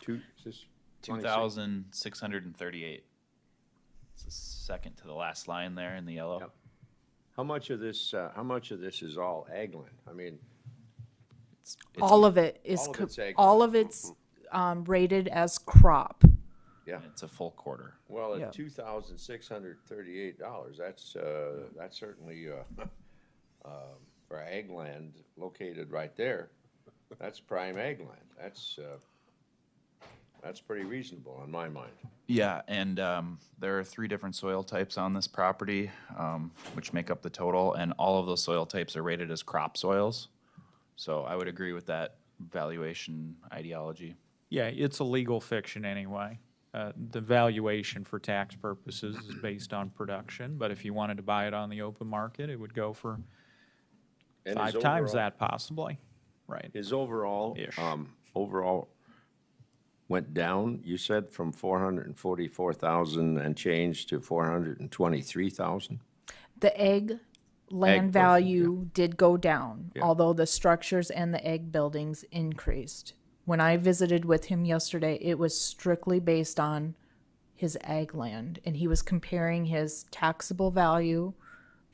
Is this 26? 2,638. It's the second to the last line there in the yellow. Yep. How much of this is all ag land? I mean, All of it is, all of it's ag all land. of it's rated as crop. yeah, And it's a full quarter. well, Yeah. at $2,638, that's certainly, for ag land located right there, that's prime ag land. That's pretty reasonable in my mind. Yeah, and there are 3 different soil types on this property, which make up the total, and all of those soil types are rated as crop soils. So I would agree with that valuation ideology. Yeah, it's a legal fiction anyway. The valuation for tax purposes is based on production, but if you wanted to buy it on the open market, it would go for And 5 his times overall- that possibly, right? His overall, Ish. overall went down, you said, from 444,000 and change to 423,000? The egg land portion, value did go down, Yeah. although the structures and the egg buildings increased. When I visited with him yesterday, it was strictly based on his ag land, and he was comparing his taxable value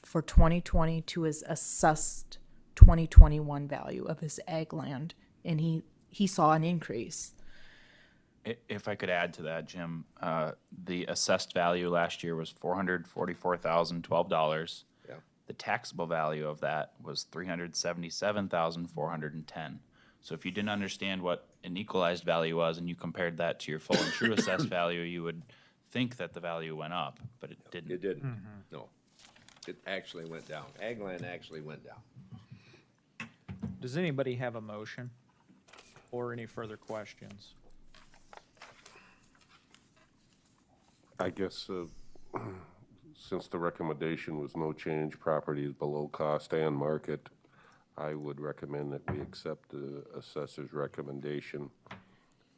for 2020 to his assessed 2021 value of his ag land, and he saw an increase. If I could add to that, Jim, the assessed value last year was $444,012. Yeah. The taxable value of that was $377,410. So if you didn't understand what an equalized value was and you compared that to your full and true assessed value, you would think that the value went up, but it didn't. It didn't, no. It actually went down. Ag land actually went down. Does anybody have a motion or any further questions? I guess, since the recommendation was no change, property is below cost and market, I would recommend that we accept the assessor's recommendation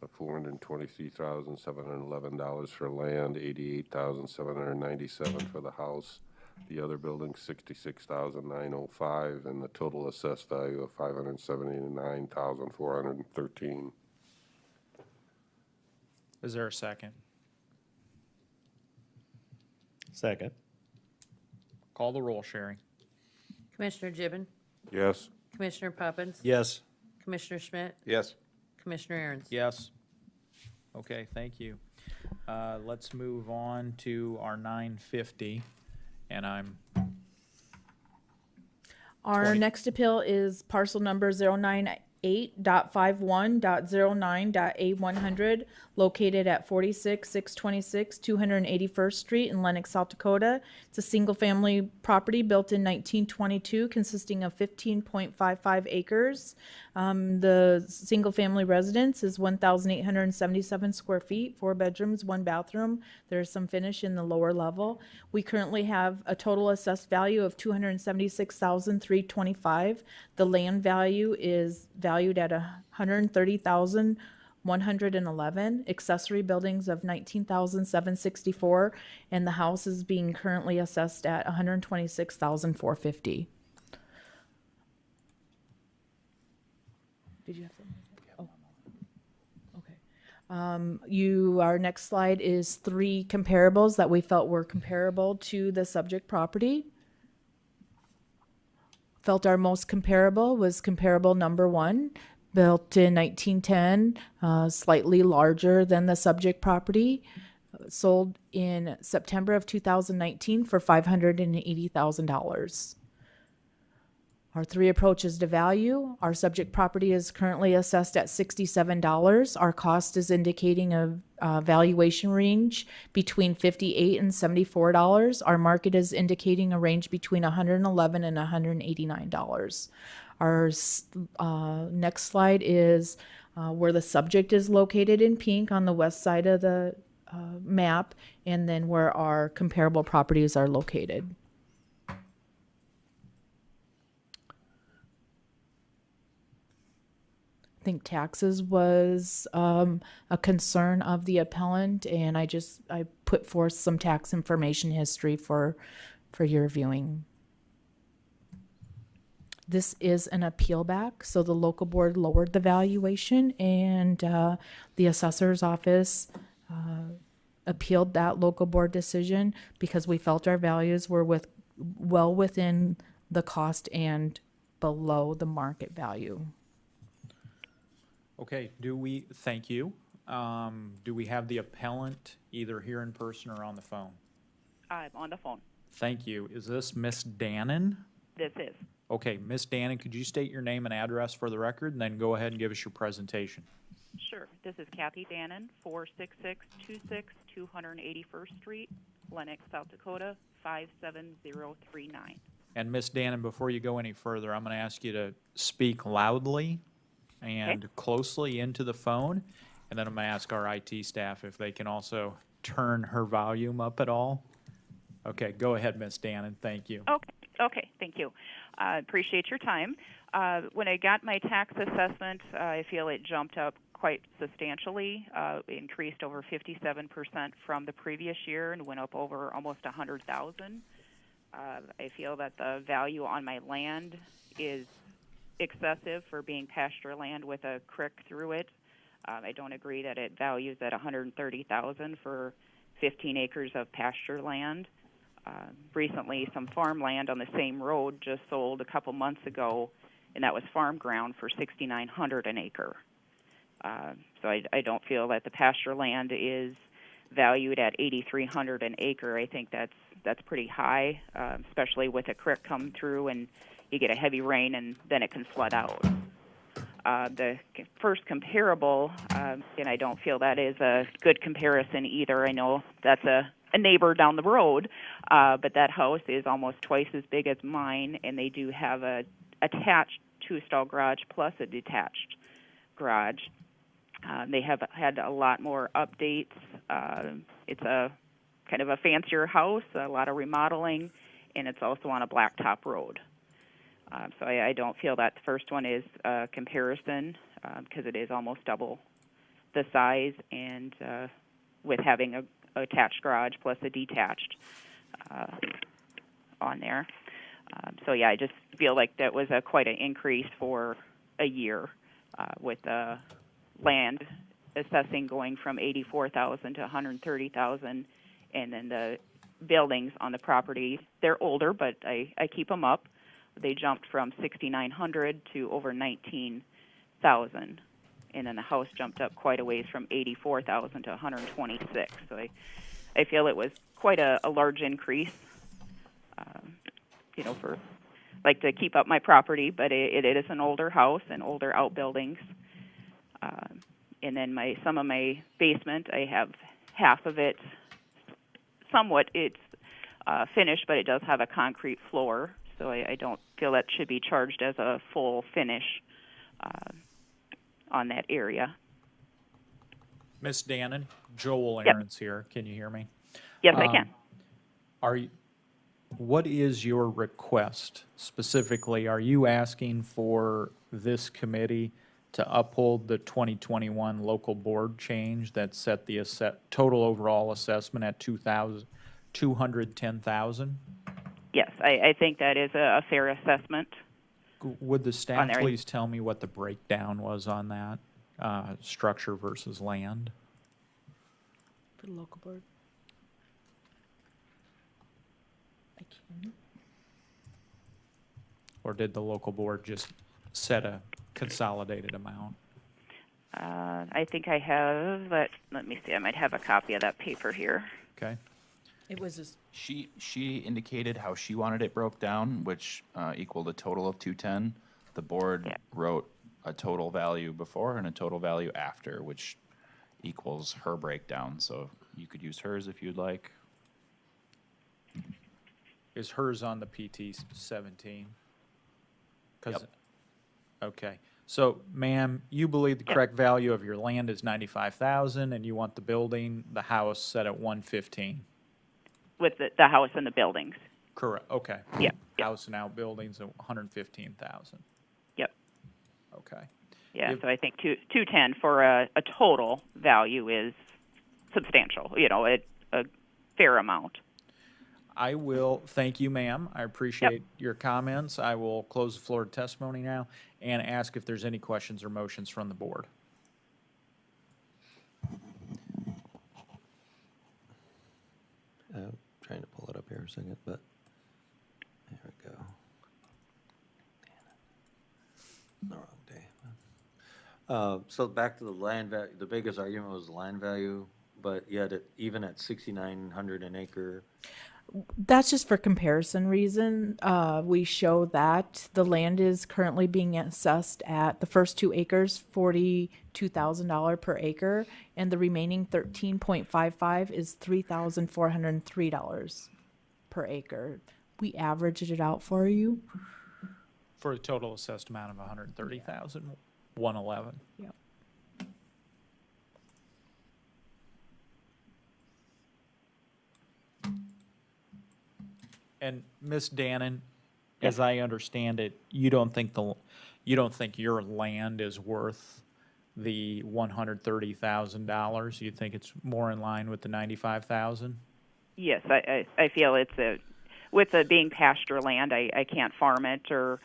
of $423,711 for land, $88,797 for the house. The other building, $66,905, and the total assessed value of $579,413. Is there a second? Second. Call the roll, Sherry. Commissioner Gibbon, Yes? Commissioner Poppins, Yes. Commissioner Schmidt, Yes. Commissioner Aaron's. Yes. Okay, thank you. Let's move on to our 950, and Our 20. next appeal is parcel number 098.51.09.A100, located at 46,626 281st Street in Lenox, South Dakota. It's a single-family property built in 1922, consisting of 15.55 acres. The single-family residence is 1,877 square feet, 4 bedrooms, 1 bathroom. There's some finish in the lower level. We currently have a total assessed value of $276,325. The land value is valued at $130,111. Accessory buildings of $19,764, and the house is being currently assessed at $126,450. Did you have something? Oh, okay. Our next slide is 3 comparables that we felt were comparable to the subject property. Felt our most comparable was comparable number 1, built in 1910, slightly larger than the subject property, sold in September of 2019 for $580,000. Our 3 approaches to value. Our subject property is currently assessed at $67. Our cost is indicating a valuation range between $58 and $74. Our market is indicating a range between $111 and $189. Our next slide is where the subject is located in pink on the west side of the map, and then where our comparable properties are located. I think taxes was a concern of the appellant, and I put forth some tax information history for your viewing. This is an appeal back, so the local board lowered the valuation, and the assessor's office appealed that local board decision because we felt our values were well within the cost and below the market value. Okay, thank you. Do we have the appellant either here in person or on the phone? I'm on the phone. Thank you. Is this Miss Dannon? This is. Okay, Miss Dannon, could you state your name and address for the record, and then go ahead and give us your presentation? Sure. This is Kathy Dannon, 46626 281st Street, Lenox, South Dakota, 57039. And Miss Dannon, before you go any further, I'm going to ask you to speak loudly and closely into the phone, and then I'm going to ask our IT staff if they can also turn her volume up at all. Okay, go ahead, Miss Dannon. Thank you. Okay, thank you. Appreciate your time. When I got my tax assessment, I feel it jumped up quite substantially, increased over 57% from the previous year and went up over almost $100,000. I feel that the value on my land is excessive for being pasture land with a creek through it. I don't agree that it values at $130,000 for 15 acres of pasture land. Recently, some farmland on the same road just sold a couple months ago, and that was farm ground for $6,900 an acre. So I don't feel that the pasture land is valued at $8,300 an acre. I think that's pretty high, especially with a creek come through and you get a heavy rain and then it can flood out. The first comparable, and I don't feel that is a good comparison either. I know that's a neighbor down the road, but that house is almost twice as big as mine, and they do have a attached 2-stall garage plus a detached garage. They have had a lot more updates. It's a kind of a fancier house, a lot of remodeling, and it's also on a blacktop road. So I don't feel that the first one is a comparison because it is almost double the size, and with having a attached garage plus a detached on there. So yeah, I just feel like that was quite an increase for a year with the land assessing going from $84,000 to $130,000, and then the buildings on the property, they're older, but I keep them up. They jumped from $6,900 to over $19,000, and then the house jumped up quite a ways from $84,000 to $126,000. So I feel it was quite a large increase, for like to keep up my property, but it is an older house and older outbuildings. And then some of my basement, I have half of it, somewhat it's finished, but it does have a concrete floor. So I don't feel that should be charged as a full finish. on that area. Miss Dannon, Joel Yep. Aaron's here. Can you hear me? Yes, I can. What is your request specifically? Are you asking for this committee to uphold the 2021 local board change that set the total overall assessment at $210,000? Yes, I think that is a fair assessment. Would the staff there. please tell me what the breakdown was on that, structure versus land? For the local board. I can. Or did the local board just set a consolidated amount? I think I have, let me see, I might have a copy of that paper here. Okay. It was just, She indicated how she wanted it broke down, which equaled a total of 210. The board Yeah. wrote a total value before and a total value after, which equals her breakdown. So you could use hers if you'd like. Is hers on the PT 17? 'Cause- Yep. Okay, so ma'am, you believe the correct value of your land is 95,000 and you want the house set at 115? With the house and the buildings. Correct, okay. Yep, yep. House and outbuildings at 115,000, Yep. okay. Yeah, Yep. so I think 210 for a total value is substantial, a fair amount. I will, thank you, ma'am. I appreciate your comments. I will close the floor to testimony now and ask if there's any questions or motions from the board. Trying to pull it up here a second, but there we go. The wrong day. So back to the land value, the biggest argument was the land value, but yet even at 6,900 an acre, that's just for comparison reason. We show that the land is currently being assessed at the first 2 acres, $42,000 per acre, and the remaining 13.55 is $3,403 per acre. We averaged it out for you. For a total assessed amount of 130,111. Yep. And Ms. Dannon, as I understand it, you don't think your land is worth the $130,000? You think it's more in line with the 95,000? Yes, I feel with it being pasture land, I can't farm it and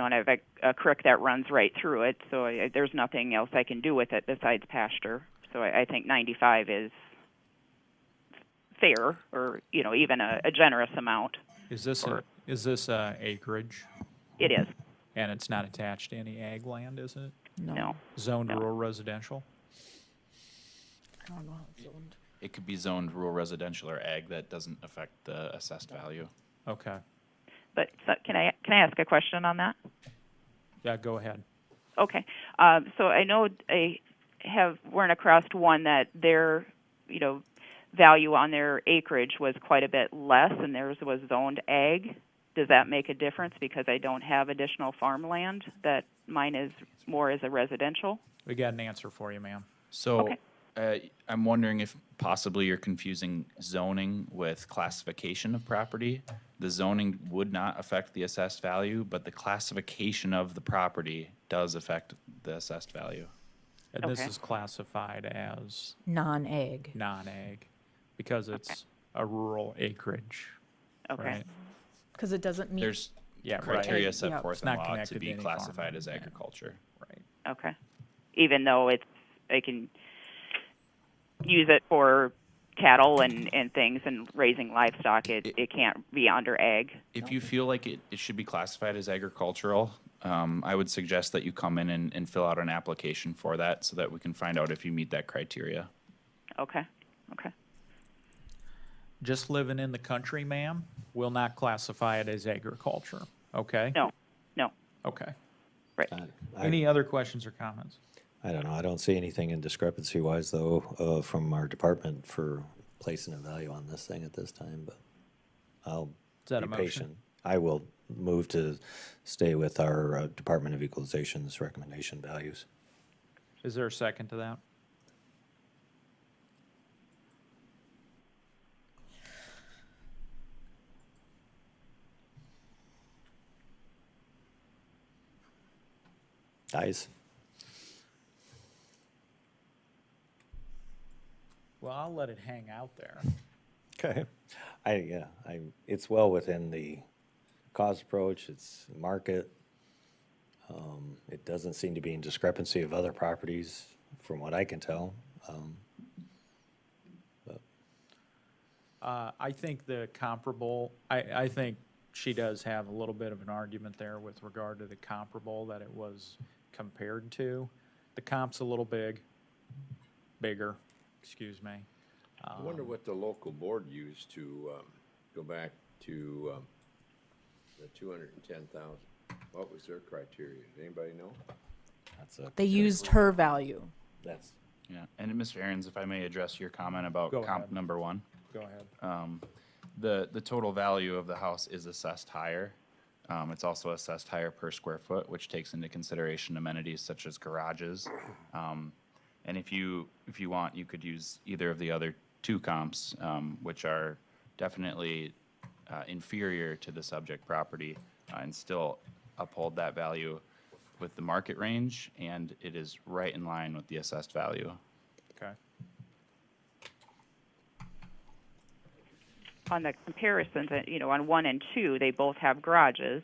I have a creek that runs right through it, so there's nothing else I can do with it besides pasture. So I think 95 is fair, or even a generous amount. Is this acreage? It is. And it's not attached to any ag land, is it? No. Zoned No. rural residential? I don't know how it's zoned. It could be zoned rural residential or ag. That doesn't affect the assessed value. Okay. But can I ask a question on that? Yeah, go ahead. Okay. So I know I have run across one that their value on their acreage was quite a bit less, and theirs was zoned ag. Does that make a difference because I don't have additional farmland, that mine is more as a residential? We got an answer for you, ma'am. So Okay. I'm wondering if possibly you're confusing zoning with classification of property. The zoning would not affect the assessed value, but the classification of the property does affect the assessed value. And this Okay. is classified as Non-ag. non-ag because it's a rural acreage, Okay. right? Because it doesn't meet. There's Yeah, right. criteria set Yeah. forth It's in not law connected to to be any classified farmland, as yeah. agriculture. Right. Okay. Even though I can use it for cattle and things and raising livestock, it can't be under ag. If you feel like it should be classified as agricultural, I would suggest that you come in and fill out an application for that so that we can find out if you meet that criteria. Okay. Okay. Just living in the country, ma'am, will not classify it as agriculture, okay? No. No. Okay. Right. Any other questions or comments? I don't know, I don't see anything in discrepancy-wise, though, from our department for placing a value on this thing at this time, but I'll Is that be a motion? patient. I will move to stay with our Department of Equalization's recommendation values. Is there a second to that? Dies. Well, I'll let it hang out there. Okay. It's well within the cost approach, it's market. It doesn't seem to be in discrepancy of other properties, from what I can tell. I think the comparable, I think she does have a little bit of an argument there with regard to the comparable that it was compared to. The comp's a little bigger, excuse me. I wonder what the local board used to go back to the 210,000. What was their criteria? Anybody know? They used her value. That's Yeah, and Mr. Aaron's, if I may address your comment about Go comp ahead. number one. Go ahead. The total value of the house is assessed higher. It's also assessed higher per square foot, which takes into consideration amenities such as garages. And if you want, you could use either of the other two comps, which are definitely inferior to the subject property, and still uphold that value with the market range, and it is right in line with the assessed value. Okay. On the comparisons, on 1 and 2, they both have garages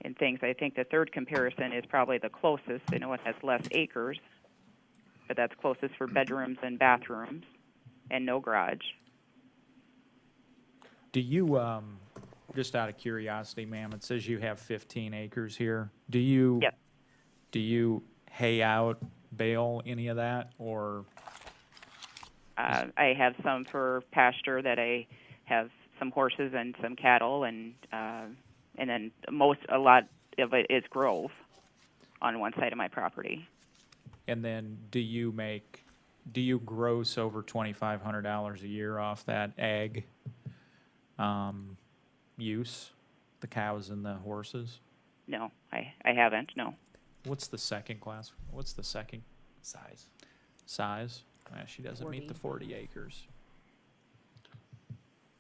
and things. I think the third comparison is probably the closest. I know it has less acres, but that's closest for bedrooms and bathrooms and no garage. Do you, just out of curiosity, ma'am, it says you have 15 acres here. Do you? Yes. Do you hay out, bale any of that, or? I have some for pasture that I have some horses and some cattle, and then a lot of it is grove on one side of my property. And then do you gross over $2,500 a year off that ag use, the cows and the horses? No, I haven't, no. What's the second class? What's the second Size. size? She doesn't meet the 40 acres.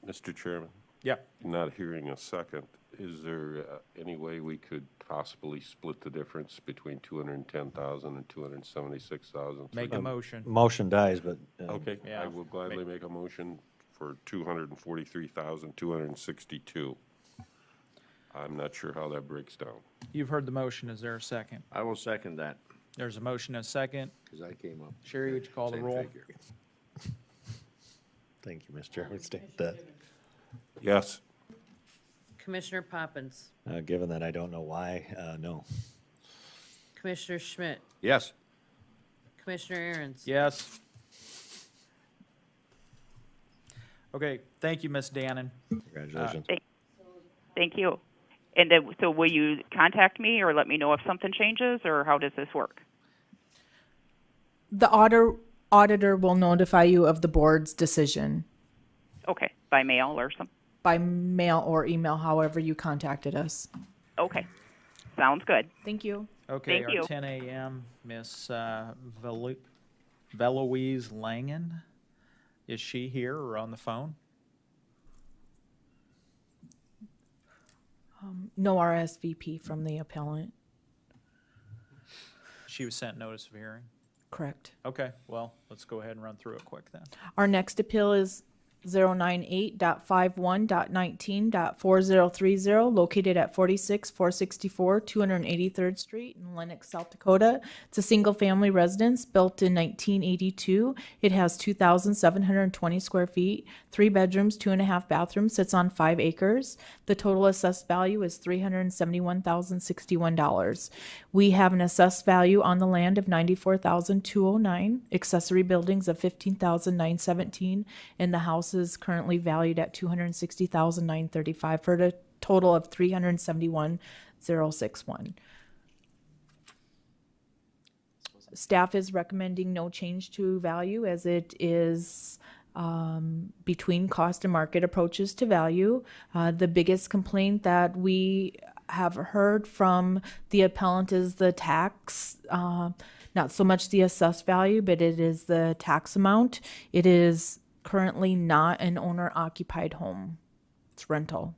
Mr. Chairman, Yep. not hearing a second, is there any way we could possibly split the difference between 210,000 and 276,000? Make a motion. motion dies, but Okay, I Yeah. will gladly make a motion for 243,262. I'm not sure how that breaks down. You've heard the motion. Is there a second? I will second that, There's a motion and a second. because I came up. Sherry, would you call the Same roll? figure. thank you, Mr. Chairman. State that. Yes. Commissioner Poppins, Given that I don't know why, no. Commissioner Schmidt, Yes. Commissioner Aaron's. Yes. Okay, thank you, Ms. Dannon. Congratulations. Thank you. And then, so will you contact me or let me know if something changes, or how does this work? The auditor will notify you of the board's decision Okay, by mail or something? by mail or email, however you contacted us. Okay, sounds good. Thank you. Okay, Thank our you. 10 a.m., Miss Veloise Langen. Is she here or on the phone? No RSVP from the appellant. She was sent notice of hearing. Correct. Okay, well, let's go ahead and run through it quick then. Our next appeal is 098.51.19.4030, located at 46464 283rd Street in Lenox, South Dakota. It's a single-family residence built in 1982. It has 2,720 square feet, 3 bedrooms, 2.5 bathrooms, sits on 5 acres. The total assessed value is $371,061. We have an assessed value on the land of $94,209, accessory buildings of $15,917, and the house is currently valued at $260,935 for a total of $371,061. Staff is recommending no change to value as it is between cost and market approaches to value. The biggest complaint that we have heard from the appellant is the tax not so much the assessed value, but it is the tax amount. It is currently not an owner-occupied home. It's rental.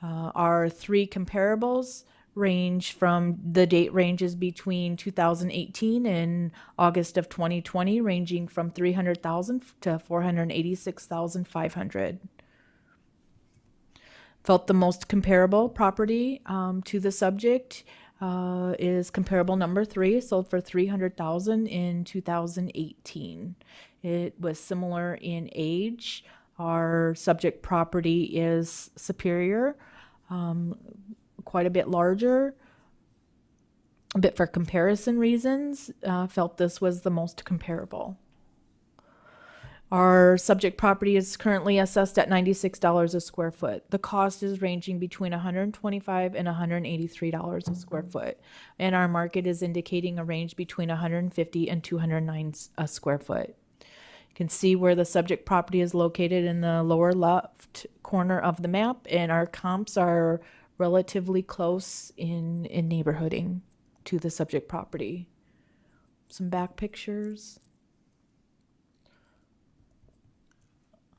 Our three comparables the date ranges between 2018 and August of 2020, ranging from 300,000 to 486,500. Felt the most comparable property to the subject is comparable number 3, sold for 300,000 in 2018. It was similar in age. Our subject property is superior, quite a bit larger. But for comparison reasons, felt this was the most comparable. Our subject property is currently assessed at $96 a square foot. The cost is ranging between $125 and $183 a square foot. And our market is indicating a range between $150 and $209 a square foot. You can see where the subject property is located in the lower left corner of the map, and our comps are relatively close in neighborhooding to the subject property. Some back pictures.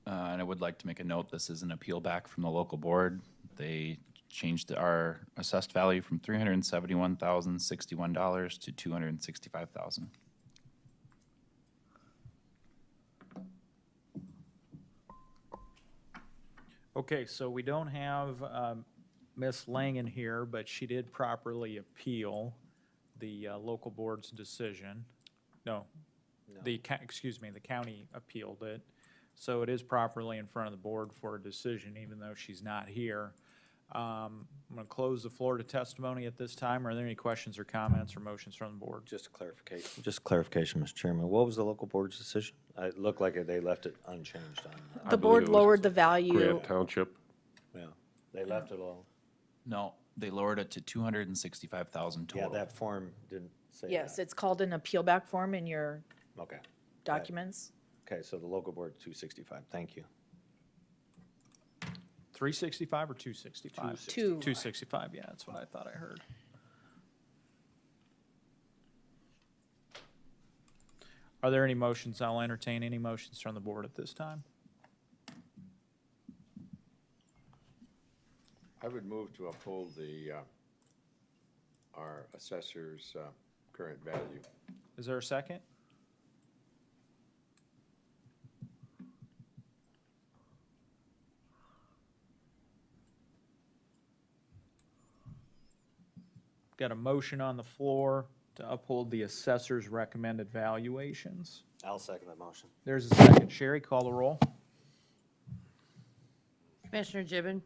And I would like to make a note, this is an appeal back from the local board. They changed our assessed value from $371,061 to $265,000. Okay, so we don't have Ms. Langen here, but she did properly appeal the local board's decision. No, the county appealed it. So it is properly in front of the board for a decision, even though she's not here. I'm going to close the floor to testimony at this time. Are there any questions or comments or motions from the board? Just clarification, Mr. Chairman. What was the local board's decision? It looked like they left it unchanged on. The board lowered the value. Grant Township. Yeah, they left it alone. No, they lowered it to $265,000 total. Yeah, that form didn't say that. Yes, it's called an appeal back form in your Okay. documents. Okay, so the local board, 265. Thank you. 365 or 265? 265, yeah, that's what I thought I heard. Are there any motions? I'll entertain any motions from the board at this time. I would move to uphold our assessor's current value. Is there a second? Got a motion on the floor to uphold the assessor's recommended valuations. I'll second that motion. There's a second. Sherry, call the roll. Commissioner Gibbon,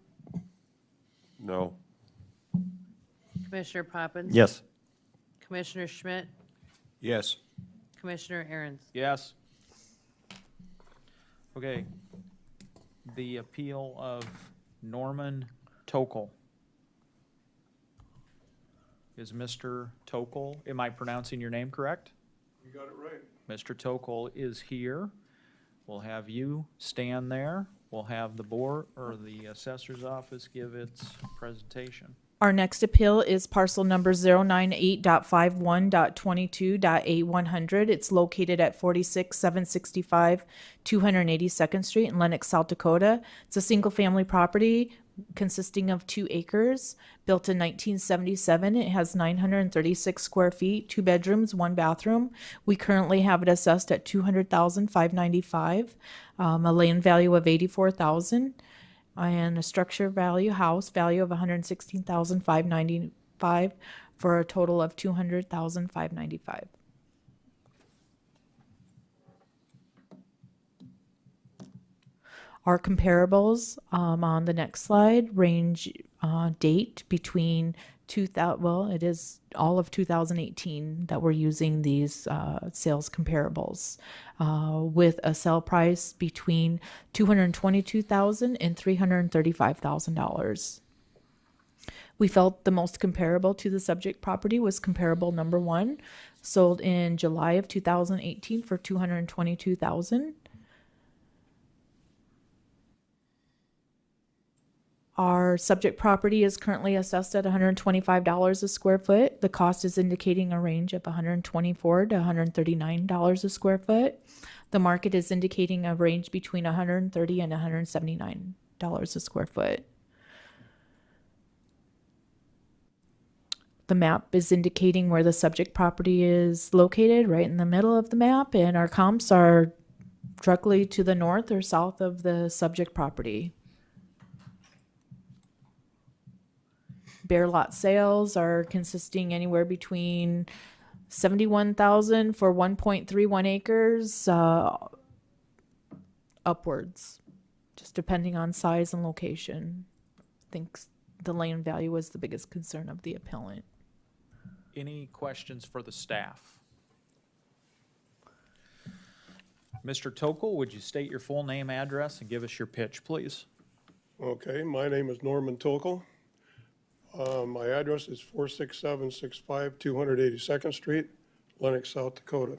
No. Commissioner Poppins. Yes. Commissioner Schmidt, Yes. Commissioner Aaron's. Yes. Okay. The appeal of Norman Tokel. Is Mr. Tokel, am I pronouncing your name correct? You got it right. Mr. Tokel is here. We'll have you stand there. We'll have the board or the assessor's office give its presentation. Our next appeal is parcel number 098.51.22.A100. It's located at 46765 282nd Street in Lenox, South Dakota. It's a single-family property consisting of 2 acres, built in 1977. It has 936 square feet, 2 bedrooms, 1 bathroom. We currently have it assessed at $200,595, a land value of $84,000. And a structure value, house value of $116,595 for a total of $200,595. Our comparables on the next slide range date between 2000. Well, it is all of 2018 that we're using these sales comparables, with a sale price between $222,000 and $335,000. We felt the most comparable to the subject property was comparable number 1, sold in July of 2018 for $222,000. Our subject property is currently assessed at $125 a square foot. The cost is indicating a range of $124 to $139 a square foot. The market is indicating a range between $130 and $179 a square foot. The map is indicating where the subject property is located, right in the middle of the map, and our comps are directly to the north or south of the subject property. Bare lot sales are consisting anywhere between 71,000 for 1.31 acres upwards, just depending on size and location. I think the land value was the biggest concern of the appellant. Any questions for the staff? Mr. Tokel, would you state your full name, address, and give us your pitch, please? Okay, my name is Norman Tokel. My address is 46765 282nd Street, Lenox, South Dakota.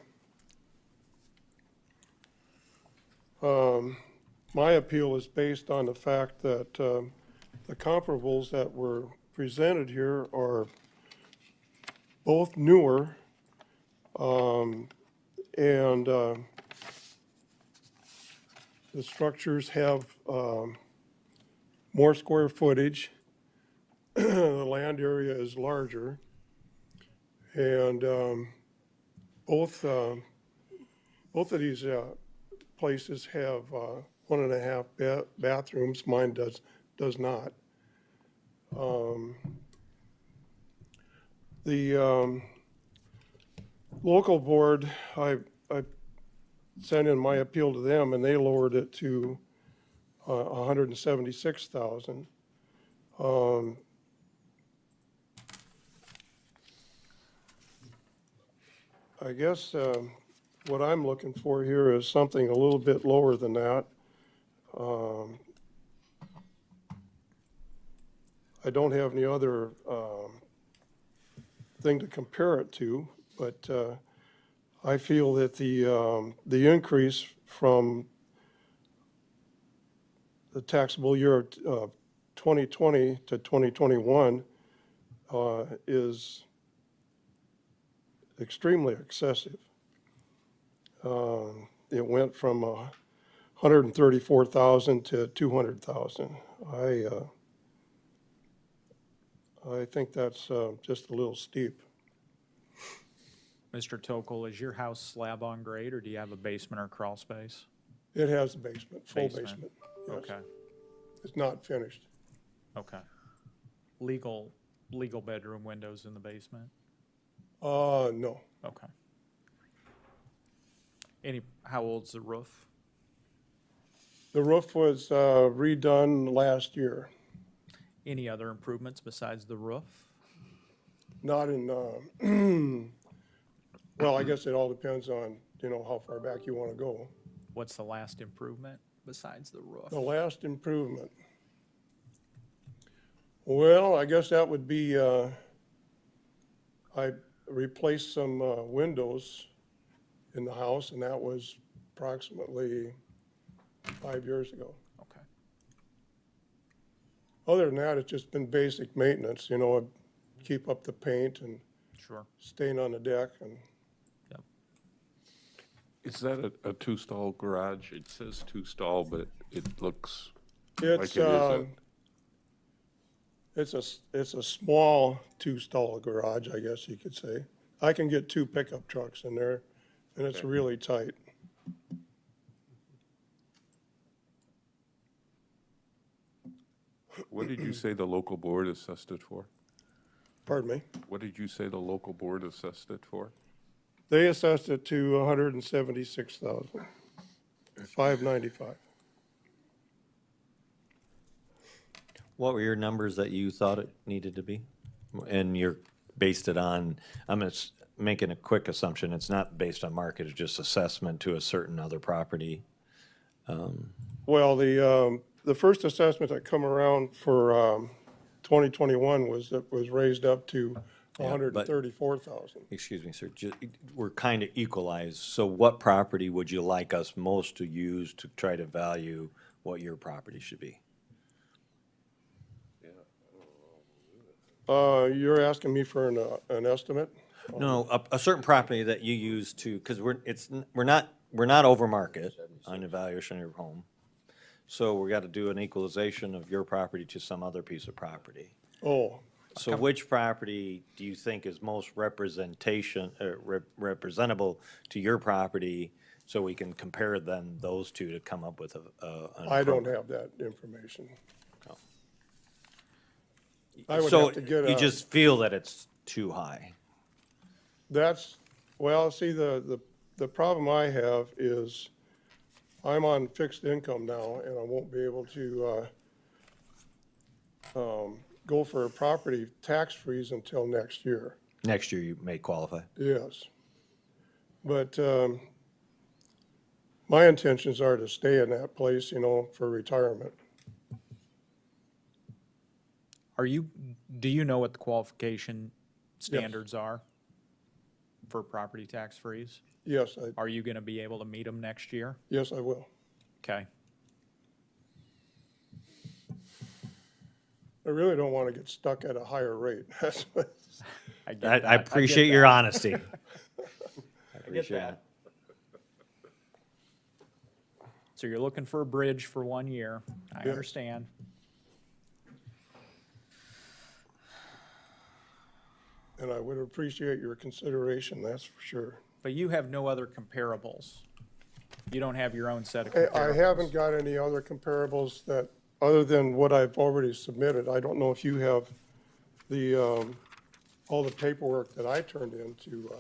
My appeal is based on the fact that the comparables that were presented here are both newer and the structures have more square footage. The land area is larger, and both of these places have 1.5 bathrooms. Mine does not. The local board, I sent in my appeal to them, and they lowered it to $176,000. I guess what I'm looking for here is something a little bit lower than that. I don't have any other thing to compare it to, but I feel that the increase from the taxable year of 2020 to 2021 is extremely excessive. It went from 134,000 to 200,000. I think that's just a little steep. Mr. Tokel, is your house slab on grade, or do you have a basement or crawl space? It has a basement, full basement. Yes. Okay, It's not finished. okay. Legal bedroom windows in the basement? No. Okay. How old's the roof? The roof was redone last year. Any other improvements besides the roof? Not in, well, I guess it all depends on, how far back you want to go. What's the last improvement besides the roof? The last improvement. Well, I guess that would be, I replaced some windows in the house, and that was approximately 5 years ago. Okay. Other than that, it's just been basic maintenance, keep up the paint and Sure. stain on the deck. And Yep. Is that a two-stall garage? It says two-stall, but it looks it's like it isn't. it's a small two-stall garage, I guess you could say. I can get 2 pickup trucks in there, and it's Okay. really tight. What did you say the local board assessed it for? Pardon me? What did you say the local board assessed it for? They assessed it to $176,595. What were your numbers that you thought it needed to be? And you're based it on, I'm just making a quick assumption, it's not based on market, it's just assessment to a certain other property. Well, the first assessment that come around for 2021 was raised up to Yeah, but- 134,000. Excuse me, sir, we're kind of equalized, so what property would you like us most to use to try to value what your property should be? You're asking me for an estimate? No, a certain property that you use to, because we're not over market on evaluation of your home. So we got to do an equalization of your property to some other piece of property. Oh, So which property do you think is most representable to your property, so we can compare then those two to come up with an I don't appropriate- have that information. Oh. I would So have to get you just feel that it's too high? Well, see, the problem I have is I'm on fixed income now, and I won't be able to go for a property tax freeze until next year. Next year you may qualify. Yes. But my intentions are to stay in that place, for retirement. Do you know what the qualification standards are for property tax freeze? Yes, Are you gonna be able to meet them next year? yes, I will. Okay. I really don't want to get stuck at a higher rate. That's what, I get I that. I appreciate get your that. honesty. I I get appreciate that. it. So you're looking for a bridge for 1 year. I Yeah. understand. and I would appreciate your consideration, that's for sure. But you have no other comparables. You don't have your own set of I comparables. haven't got any other comparables that, other than what I've already submitted. I don't know if you have the, all the paperwork that I turned in to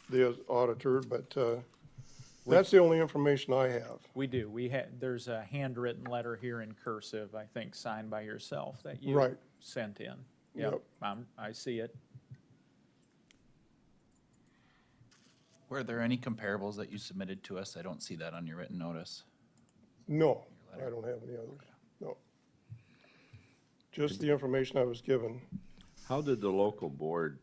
the auditor, but that's the only information I have. We do. There's a handwritten letter here in cursive, I think, signed by yourself that you Right. sent in. Yep. I see it. Were there any comparables that you submitted to us? I don't see that on your written notice. No, I don't have any others, no. Just the information I was given. How did the local board,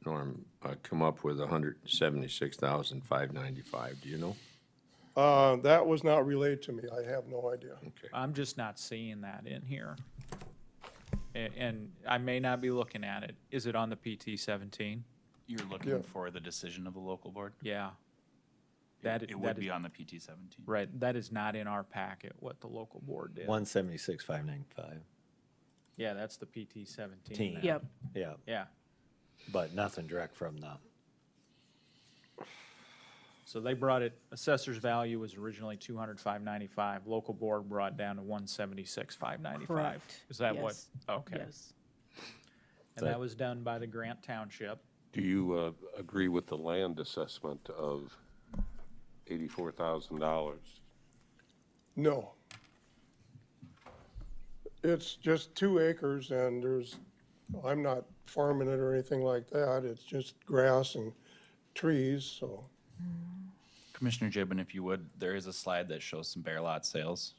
Norm, come up with $176,595? Do you know? That was not relayed to me, I have no idea. Okay. I'm just not seeing that in here. And I may not be looking at it. Is it on the PT 17? You're looking Yeah. for the decision of the local board? Yeah. It would be on the PT 17. Right, that is not in our packet, what the local board did. 176,595. Yeah, that's the PT 17. Team. now. Yep. Yeah, Yeah, but nothing direct from the, so they brought it, assessor's value was originally 205.95. Local board brought down to 176.595. Correct. Is that what? Yes. Okay. Yes. And that was done by the Grant Township. Do you agree with the land assessment of $84,000? No. It's just 2 acres and I'm not farming it or anything like that. It's just grass and trees, so. Commissioner Gibbon, if you would, there is a slide that shows some bare lot sales.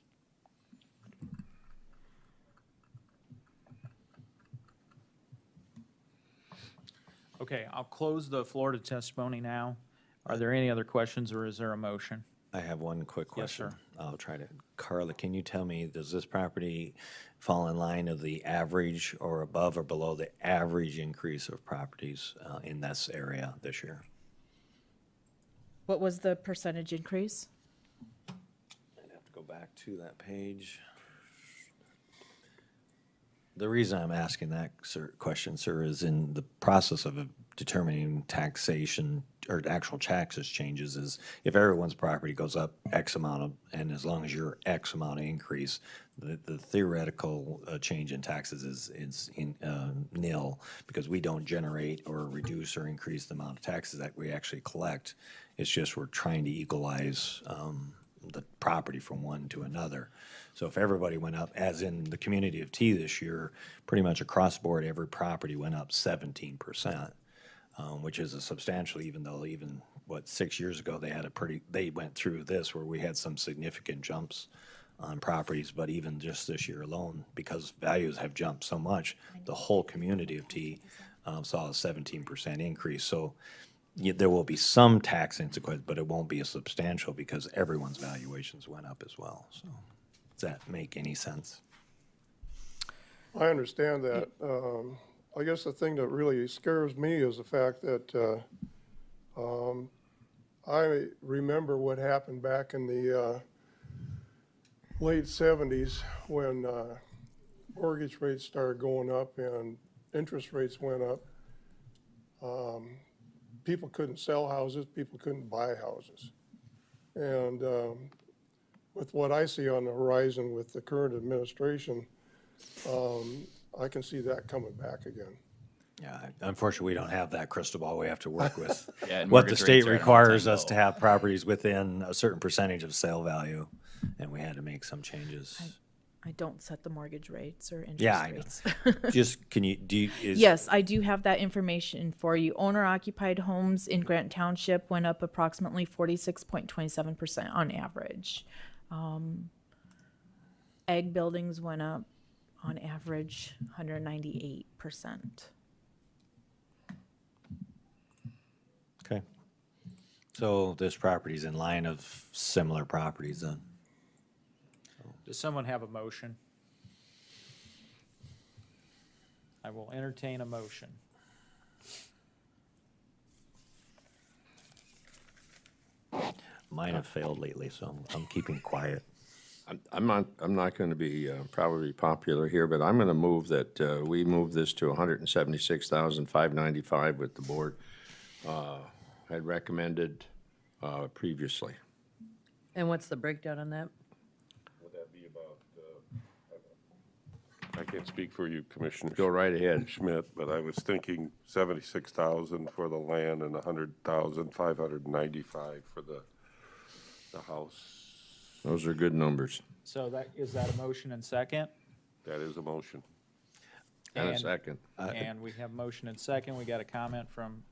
Okay, I'll close the floor to testimony now. Are there any other questions or is there a motion? I have one quick Yes, question. sir. I'll try to, Carla, can you tell me, does this property fall in line of the average or above or below the average increase of properties in this area this year? What was the percentage increase? I'd have to go back to that page. The reason I'm asking that question, sir, is in the process of determining taxation or actual taxes changes is if everyone's property goes up X amount of, and as long as your X amount of increase, the theoretical change in taxes is nil because we don't generate or reduce or increase the amount of taxes that we actually collect. It's just we're trying to equalize the property from one to another. So if everybody went up, as in the community of T this year, pretty much across the board, every property went up 17%, which is a substantial, even though 6 years ago, they went through this where we had some significant jumps on properties, but even just this year alone, because values have jumped so much, the whole community of T saw a 17% increase. So there will be some tax consequence, but it won't be as substantial because everyone's valuations went up as well. So does that make any sense? I understand that. I guess the thing that really scares me is the fact that I remember what happened back in the late 70s when mortgage rates started going up and interest rates went up. People couldn't sell houses, people couldn't buy houses. And with what I see on the horizon with the current administration, I can see that coming back again. Yeah, unfortunately, we don't have that crystal ball. We have to work with Yeah, and what the mortgage state rates are at an requires all-time us to low. have properties within a certain percentage of sale value, and we had to make some changes. I don't set the mortgage rates or interest Yeah, I know. rates. Just, can you, do you, is? Yes, I do have that information for you. Owner-occupied homes in Grant Township went up approximately 46.27% on average. Ag buildings went up on average 198%. Okay. So this property's in line of similar properties then? Does someone have a motion? I will entertain a motion. Mine have failed lately, so I'm keeping quiet. I'm not going to be probably popular here, but I'm going to move that we move this to 176,595 with the board had recommended previously. And what's the breakdown on that? Would that be about, I can't speak for you, Commissioner. Go right ahead. Schmidt, but I was thinking 76,000 for the land and 100,595 for the house. Those are good numbers. So is that a motion and second? That is a motion. And a second. And we have motion and second. We got a comment from,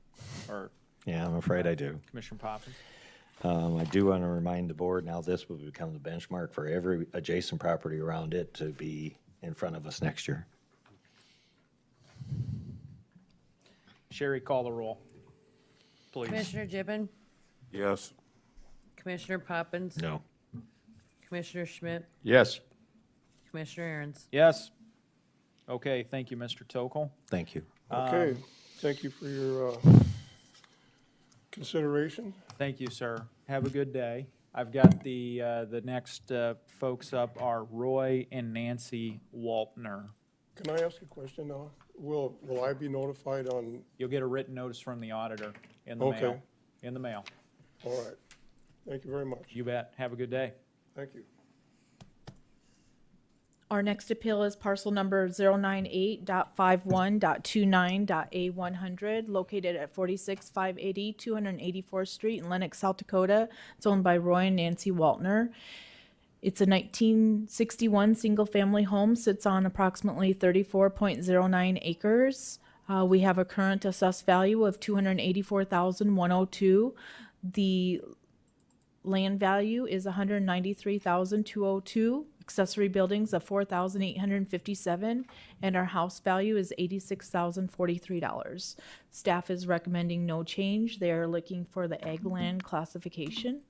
or Yeah, I'm afraid I do. Commissioner Poppins? I do want to remind the board, now this will become the benchmark for every adjacent property around it to be in front of us next year. Sherry, call the roll, please. Commissioner Gibbon, Yes. Commissioner Poppins, No. Commissioner Schmidt, Yes. Commissioner Aaron's. Yes. Okay, thank you, Mr. Tokel. Thank you. Okay, thank you for your consideration. Thank you, sir. Have a good day. I've got the next folks up are Roy and Nancy Waltner. Can I ask a question now? Will I be notified on, You'll get a written notice from the auditor in the Okay. mail. In the mail. all right. Thank you very much. You bet. Have a good day. Thank you. Our next appeal is parcel number 098.51.29.A100, located at 46580 284th Street in Lenox, South Dakota. It's owned by Roy and Nancy Waltner. It's a 1961 single-family home, sits on approximately 34.09 acres. We have a current assessed value of $284,102. The land value is $193,202. Accessory buildings of $4,857, and our house value is $86,043. Staff is recommending no change. They are looking for the ag land classification.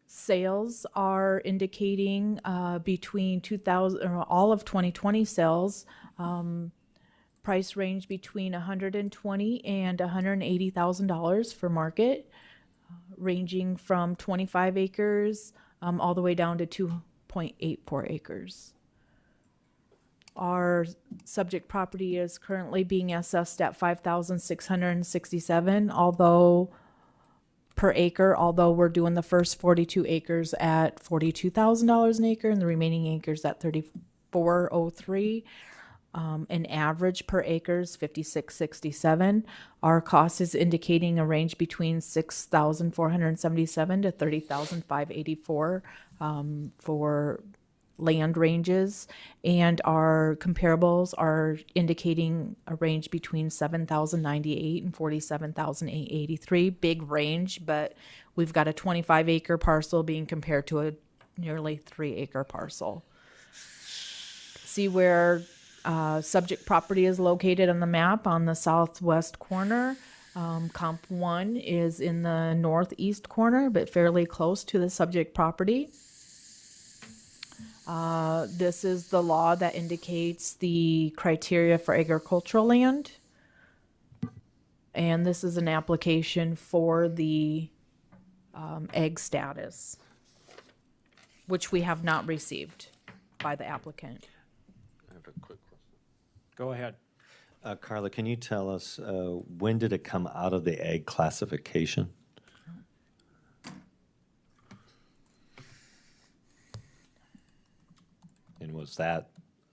Sales are indicating between 2,000 or all of 2020 sales. Price range between $120,000 and $180,000 for market, ranging from 25 acres all the way down to 2.84 acres. Our subject property is currently being assessed at $5,667, although we're doing the first 42 acres at $42,000 an acre and the remaining acres at $3,403. An average per acre is $56.67. Our cost is indicating a range between $6,477 to $30,584 for land ranges, and our comparables are indicating a range between $7,098 and $47,883. Big range, but we've got a 25-acre parcel being compared to a nearly 3-acre parcel. See where subject property is located on the map on the southwest corner. Comp 1 is in the northeast corner, but fairly close to the subject property. This is the law that indicates the criteria for agricultural land. And this is an application for the egg status, which we have not received by the applicant. I have a quick question. Go ahead. Carla, can you tell us, when did it come out of the egg classification? And was that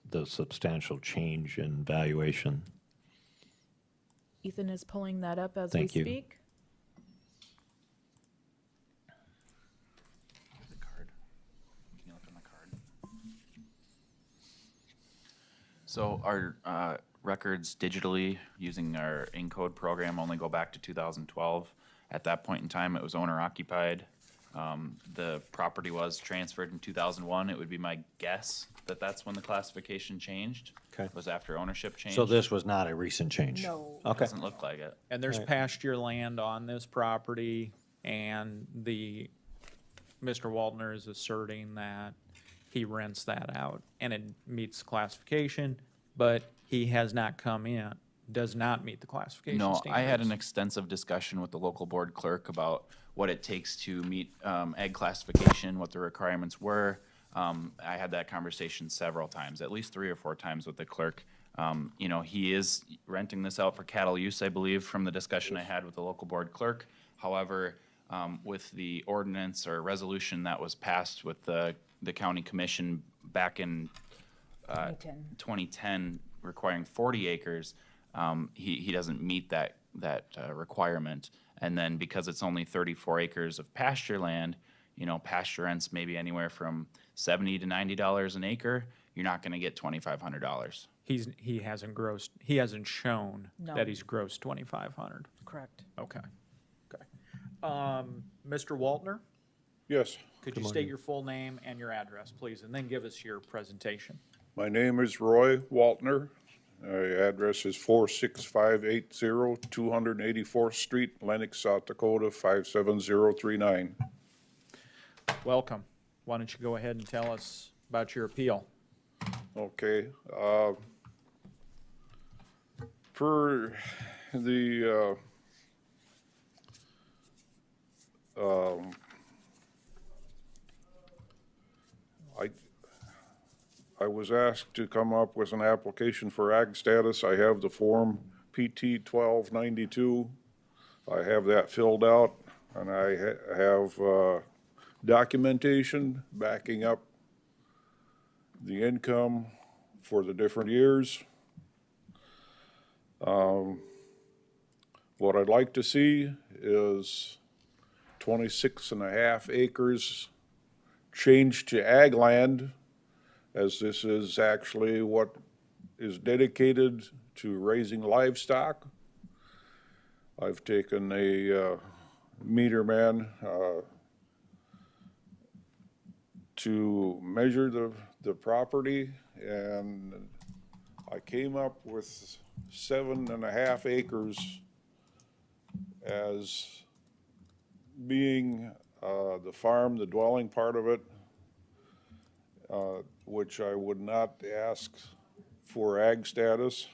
the substantial change in valuation? Ethan is pulling that up as Thank we you. speak. The card. Can you look on the card? So our records digitally using our encode program only go back to 2012. At that point in time, it was owner occupied. The property was transferred in 2001. It would be my guess that that's when the classification changed. Okay. Was after ownership changed. So this was not a recent change? No. Okay. Doesn't look like it. And there's Right. pasture land on this property, and Mr. Waldner is asserting that he rents that out, and it meets classification, but he has not come in, does not meet the classification No, standards. I had an extensive discussion with the local board clerk about what it takes to meet egg classification, what the requirements were. I had that conversation several times, at least 3 or 4 times with the clerk. You know, he is renting this out for cattle use, I believe, from the discussion I had with the local board clerk. However, with the ordinance or resolution that was passed with the county commission back in 2010 requiring 40 acres, he doesn't meet that requirement. And then because it's only 34 acres of pasture land, you know, pasture rents maybe anywhere from $70 to $90 an acre. You're not going to get $2,500. He hasn't shown No. that he's grossed 2,500. Correct. Okay. Okay. Mr. Waltner, Yes, could you state your full name and your address, please, and then give us your presentation? my name is Roy Waltner. My address is 46580 284th Street, Lenox, South Dakota, 57039. Welcome. Why don't you go ahead and tell us about your appeal? Okay, for the, I was asked to come up with an application for ag status. I have the form PT 1292. I have that filled out, and I have documentation backing up the income for the different years. What I'd like to see is 26.5 acres changed to ag land, as this is actually what is dedicated to raising livestock. I've taken a meter man to measure the property, and I came up with 7.5 acres as being the farm, the dwelling part of it, which I would not ask for ag status.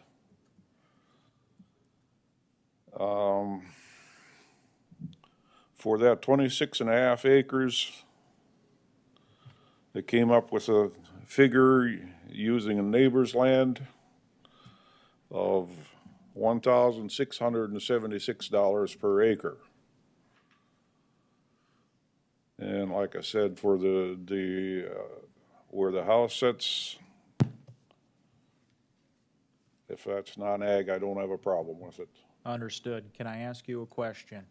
For that 26.5 acres, they came up with a figure using a neighbor's land of $1,676 per acre. And like I said, for where the house sits, if that's non-ag, I don't have a problem with it. Understood. Can I ask you a question?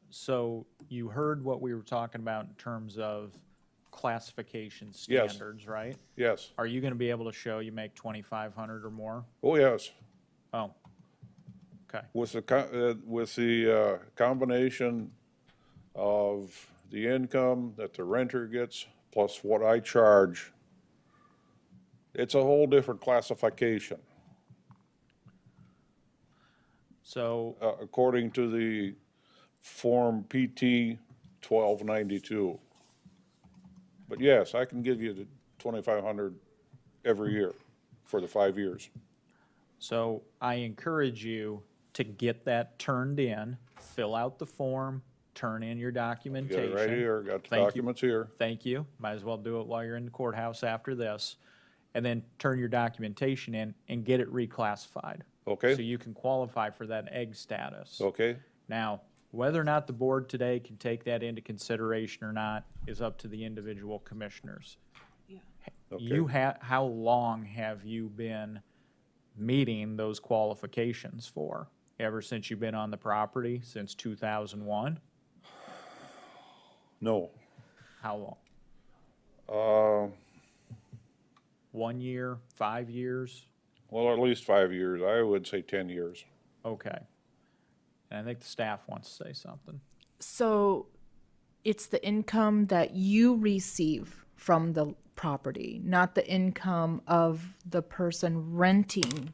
So you heard what we were talking about in terms of classification Yes. standards, right? Yes. Are you going to be able to show you make 2,500 or more? Oh, yes. Oh, okay. With the combination of the income that the renter gets plus what I charge, it's a whole different classification. So, According to the Form PT 1292. But yes, I can give you the 2,500 every year for the 5 years. So I encourage you to get that turned in, fill out the form, turn in your Got documentation. it right here, got the Thank you. documents here. Thank you. Might as well do it while you're in the courthouse after this. And then turn your documentation in and get it reclassified. Okay. So you can qualify for that egg status. Okay, Now, whether or not the board today can take that into consideration or not is up to the individual commissioners. You how long have you been meeting those qualifications for? Ever since you've been on the property, since 2001? no. How long? 1 year, 5 years? Well, at least 5 years. I would say 10 years. Okay. And I think the staff wants to say something. So it's the income that you receive from the property, not the income of the person renting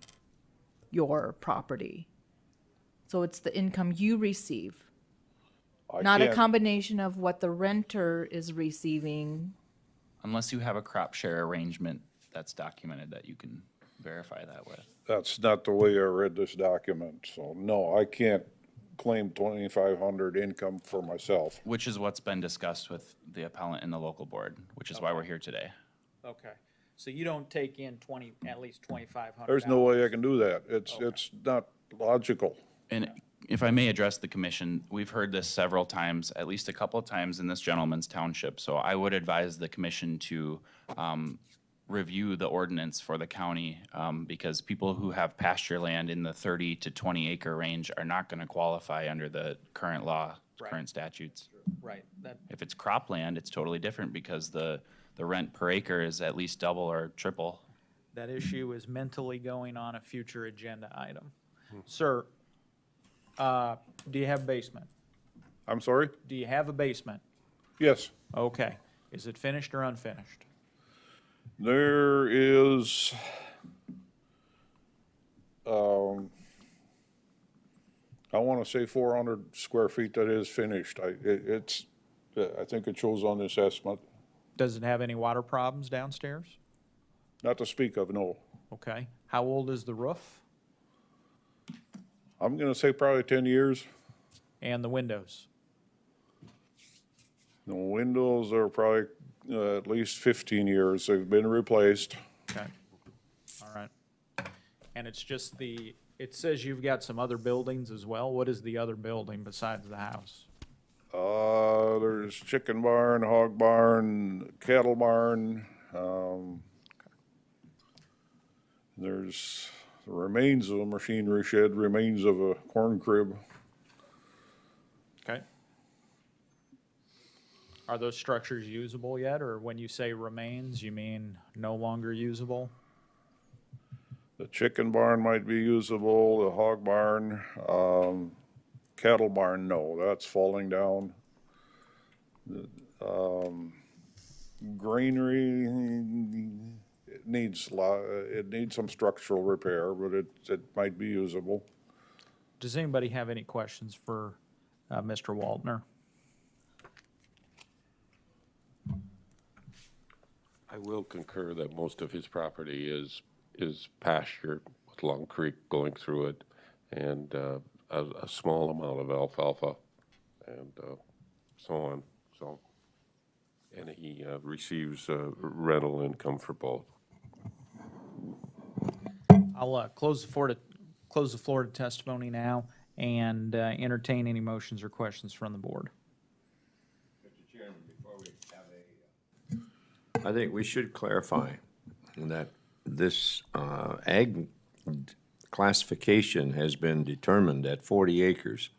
your property. So it's the income you receive, I not a can't- combination of what the renter is receiving. Unless you have a crop share arrangement that's documented that you can verify that with. That's not the way I read this document, so no, I can't claim 2,500 income for myself. Which is what's been discussed with the appellant and the local board, which is why we're here today. Okay. So you don't take in at least $2,500? There's no way I can do that. It's not logical. And if I may address the commission, we've heard this several times, at least a couple of times in this gentleman's township. So I would advise the commission to review the ordinance for the county because people who have pasture land in the 30 to 20 acre range are not going to qualify under the current law, Right. current statutes. Right. If it's cropland, it's totally different because the rent per acre is at least double or triple. That issue is mentally going on a future agenda item. Sir, do you have a basement? I'm sorry? Do you have a basement? Yes. Okay. Is it finished or unfinished? There is, I want to say 400 square feet that is finished. I think it shows on this estimate. Does it have any water problems downstairs? Not to speak of, no. Okay. How old is the roof I'm going to say probably 10 years. and the windows? The windows are probably at least 15 years. They've been replaced. Okay. All right. And it's just it says you've got some other buildings as well. What is the other building besides the house? There's chicken barn, hog barn, cattle barn. There's the remains of a machinery shed, remains of a corn crib. Okay. Are those structures usable yet, or when you say remains, you mean no longer usable? The chicken barn might be usable, the hog barn, cattle barn, no, that's falling down. Granary, it needs some structural repair, but it might be usable. Does anybody have any questions for Mr. Waldner? I will concur that most of his property is pasture with Long Creek going through it and a small amount of alfalfa and so on. So, and he receives rental income for both. I'll close the floor to testimony now and entertain any motions or questions from the board. Mr. Chairman, before we have I think we should clarify that this ag classification has been determined at 40 acres.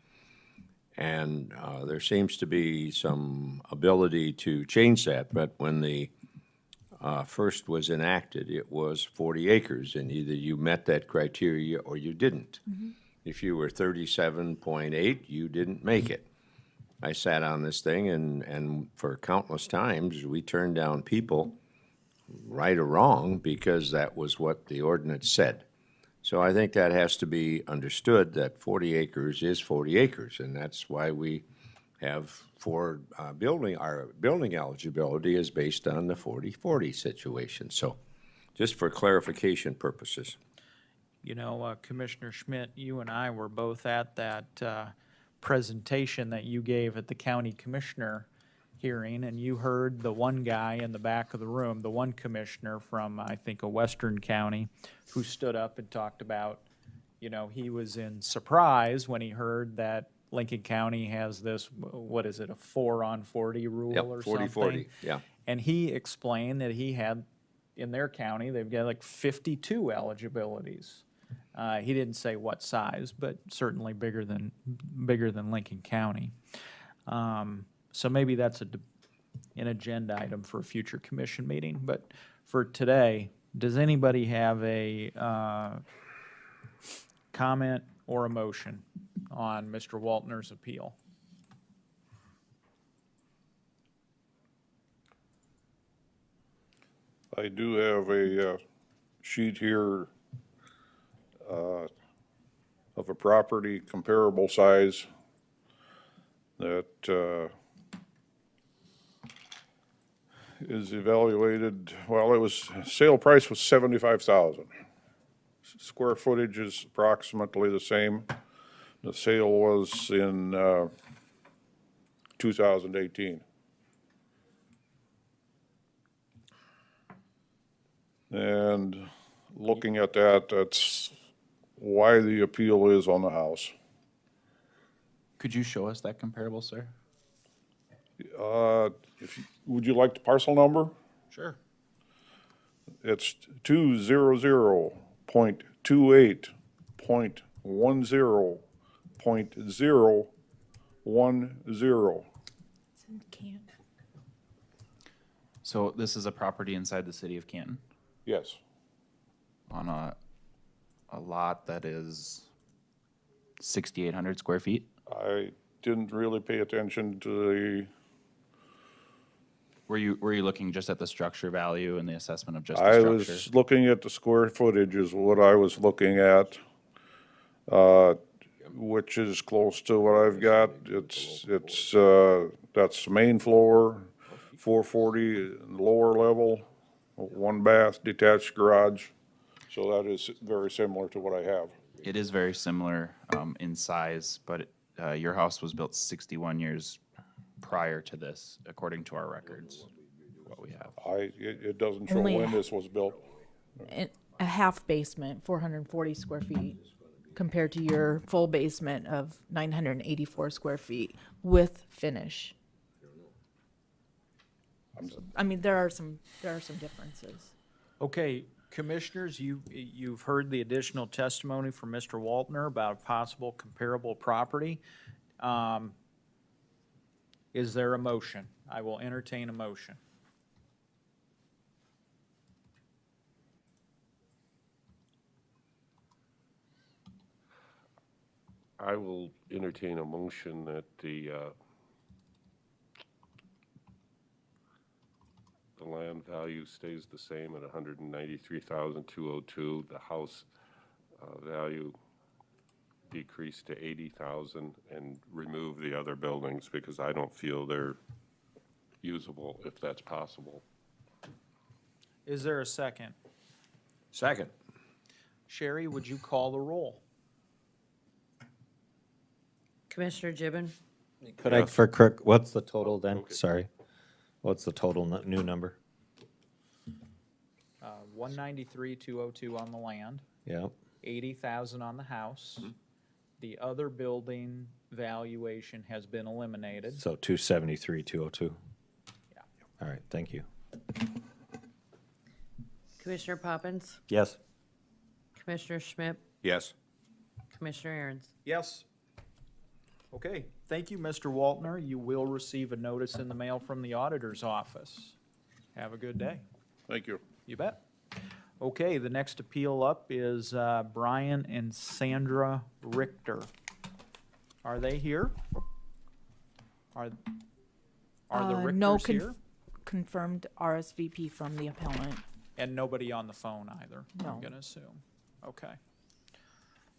And there seems to be some ability to change that, but when the first was enacted, it was 40 acres, and either you met that criteria or you didn't. Mm-hmm. If you were 37.8, you didn't make it. I sat on this thing, and for countless times, we turned down people, right or wrong, because that was what the ordinance said. So I think that has to be understood, that 40 acres is 40 acres, and that's why we have for building, our building eligibility is based on the 40-40 situation. So just for clarification purposes. You know, Commissioner Schmidt, you and I were both at that presentation that you gave at the county commissioner hearing, and you heard the one guy in the back of the room, the one commissioner from, I think, a western county, who stood up and talked about, you know, he was in surprise when he heard that Lincoln County has this, what is it, a 4-on-40 rule Yep, or 40-40, something? yeah. And he explained that he had, in their county, they've got like 52 eligibilities. He didn't say what size, but certainly bigger than Lincoln County. So maybe that's an agenda item for a future commission meeting. But for today, does anybody have a comment or a motion on Mr. Waltner's appeal? I do have a sheet here of a property comparable size that is evaluated, well, sale price was 75,000. Square footage is approximately the same. The sale was in 2018. And looking at that, that's why the appeal is on the house. Could you show us that comparable, sir? Would you like the parcel number? Sure. It's 200.28.10.010. So this is a property inside the city of Canton Yes. on a lot that is 6,800 square feet? I didn't really pay attention to the, Were you looking just at the structure value and the assessment of just the I structure? was looking at the square footage is what I was looking at, which is close to what I've got. It's that's the main floor, 440 lower level, one bath, detached garage. So that is very similar to what I have. It is very similar in size, but your house was built 61 years prior to this, according to our records, what we have. It doesn't show Only when this was built. A half basement, 440 square feet, compared to your full basement of 984 square feet with finish. I mean, there are some differences. Okay, commissioners, you've heard the additional testimony from Mr. Waltner about possible comparable property. Is there a motion? I will entertain a motion. I will entertain a motion that the land value stays the same at $193,202. The house value decreased to $80,000 and remove the other buildings because I don't feel they're usable if that's possible. Is there a second? Second. Sherry, would you call the roll? Commissioner Gibbon, Could I, for Kirk, what's the total then? Sorry. What's the total new number? 193,202 on the land, Yeah. 80,000 on the house. The other building valuation has been eliminated. So 273, 202. Yeah. All right, thank you. Commissioner Poppins, Yes. Commissioner Schmidt, Yes. Commissioner Aaron's. Yes. Okay, thank you, Mr. Waltner. You will receive a notice in the mail from the auditor's office. Have a good day. Thank you. You bet. Okay, the next appeal up is Brian and Sandra Richter. Are they here? Are the No Richters here? confirmed RSVP from the appellant. And nobody on the phone either, No. I'm gonna assume. Okay.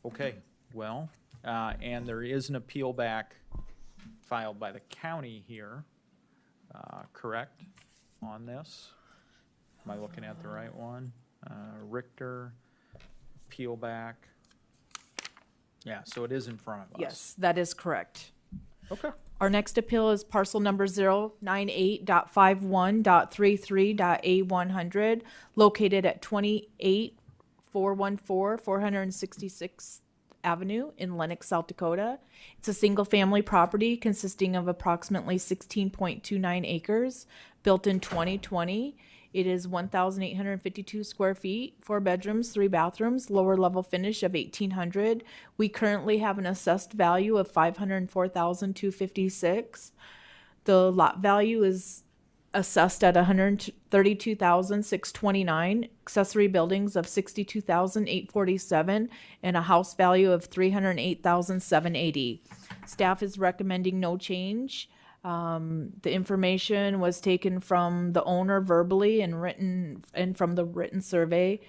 Okay, well, and there is an appeal back filed by the county here, correct, on this? Am I looking at the right one? Richter, peel back. Yeah, so it is in front of us. Yes, that is correct. Okay. Our next appeal is parcel number 098.51.33.A100, located at 28414 466th Avenue in Lenox, South Dakota. It's a single-family property consisting of approximately 16.29 acres, built in 2020. It is 1,852 square feet, 4 bedrooms, 3 bathrooms, lower level finish of 1,800. We currently have an assessed value of $504,256. The lot value is assessed at $132,629, accessory buildings of $62,847, and a house value of $308,780. Staff is recommending no change. The information was taken from the owner verbally and written, and from the written survey.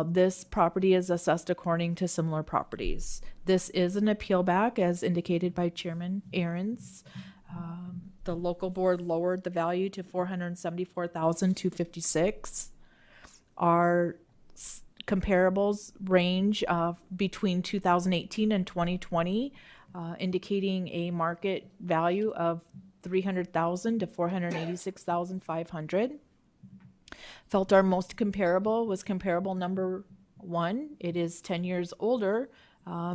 This property is assessed according to similar properties. This is an appeal back as indicated by Chairman Ahrens. The local board lowered the value to $474,256. Our comparables range between 2018 and 2020, indicating a market value of $300,000 to $486,500. Felt our most comparable was comparable number 1. It is 10 years older.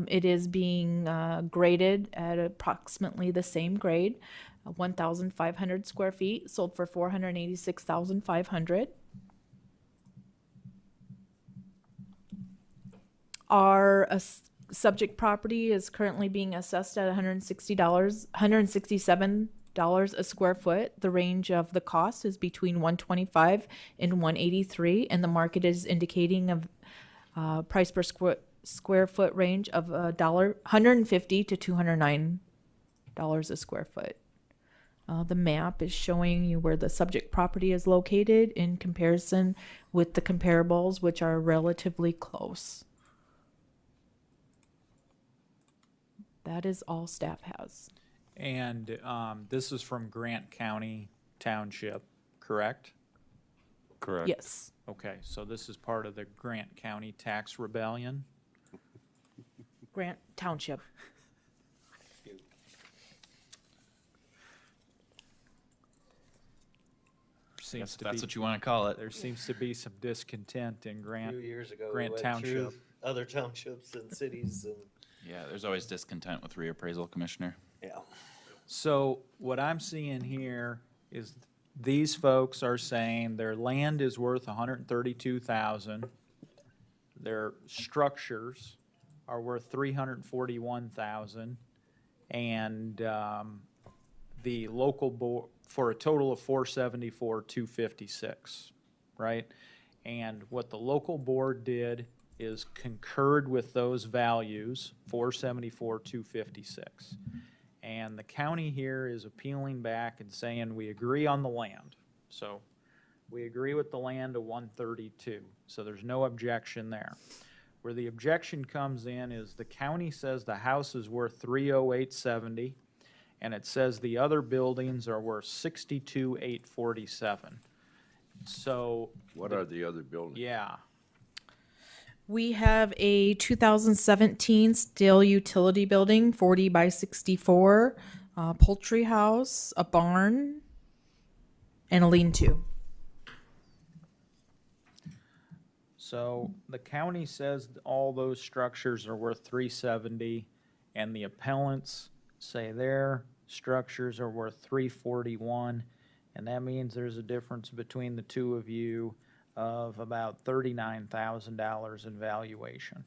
It is being graded at approximately the same grade, 1,500 square feet, sold for $486,500. Our subject property is currently being assessed at $167 a square foot. The range of the cost is between $125 and $183, and the market is indicating a price per square foot range of $150 to $209 a square foot. The map is showing you where the subject property is located in comparison with the comparables, which are relatively close. That is all staff has. And this is from Grant County Township, correct? Correct. Yes. Okay, so this is part of the Grant County Tax Rebellion? Grant Township. Seems to That's be, what you want to call it. there seems to be some discontent in A Grant. few years ago, we Grant went Township. through other townships and cities and, Yeah, there's always discontent with reappraisal, Commissioner. yeah. So what I'm seeing here is these folks are saying their land is worth $132,000. Their structures are worth $341,000, and the local board for a total of $474,256, right? And what the local board did is concurred with those values, $474,256. And the county here is appealing back and saying we agree on the land. So we agree with the land of 132. So there's no objection there. Where the objection comes in is the county says the house is worth $308,770, and it says the other buildings are worth $62,847. So What are the other buildings? yeah. We have a 2017 steel utility building, 40 by 64, poultry house, a barn, and a lean-to. So the county says all those structures are worth $370, and the appellants say their structures are worth $341, and that means there's a difference between the two of you of about $39,000 in valuation.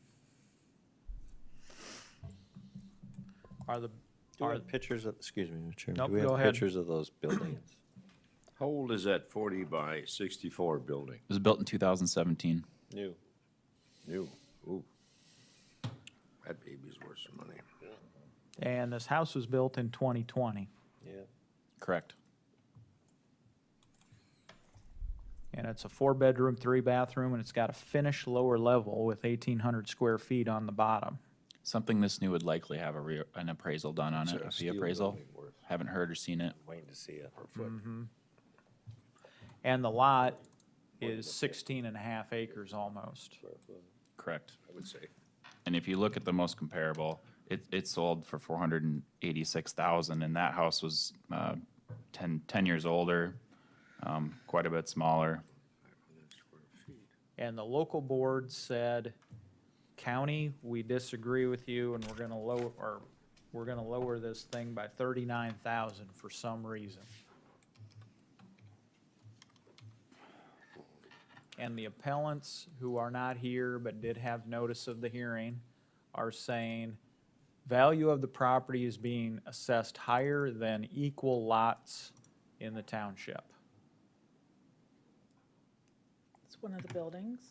Are the Do we are have pictures of, excuse me, Mr. Chairman, Nope, do we go have ahead. pictures of those buildings? How old is that 40 by 64 building? It was built in 2017. New. New. Ooh. That baby's worth some money. and this house was built in 2020. Yeah. Correct. And it's a 4-bedroom, 3-bathroom, and it's got a finished lower level with 1,800 square feet on the bottom. Something this new would likely have an appraisal done on it, a fee appraisal. Haven't heard or seen it. Waiting to see it. And the lot is 16.5 acres almost. Correct. I would say. And if you look at the most comparable, it sold for $486,000, and that house was 10 years older, quite a bit smaller. And the local board said, county, we disagree with you, and we're gonna lower this thing by 39,000 for some reason. And the appellants, who are not here but did have notice of the hearing, are saying value of the property is being assessed higher than equal lots in the township. It's one of the buildings.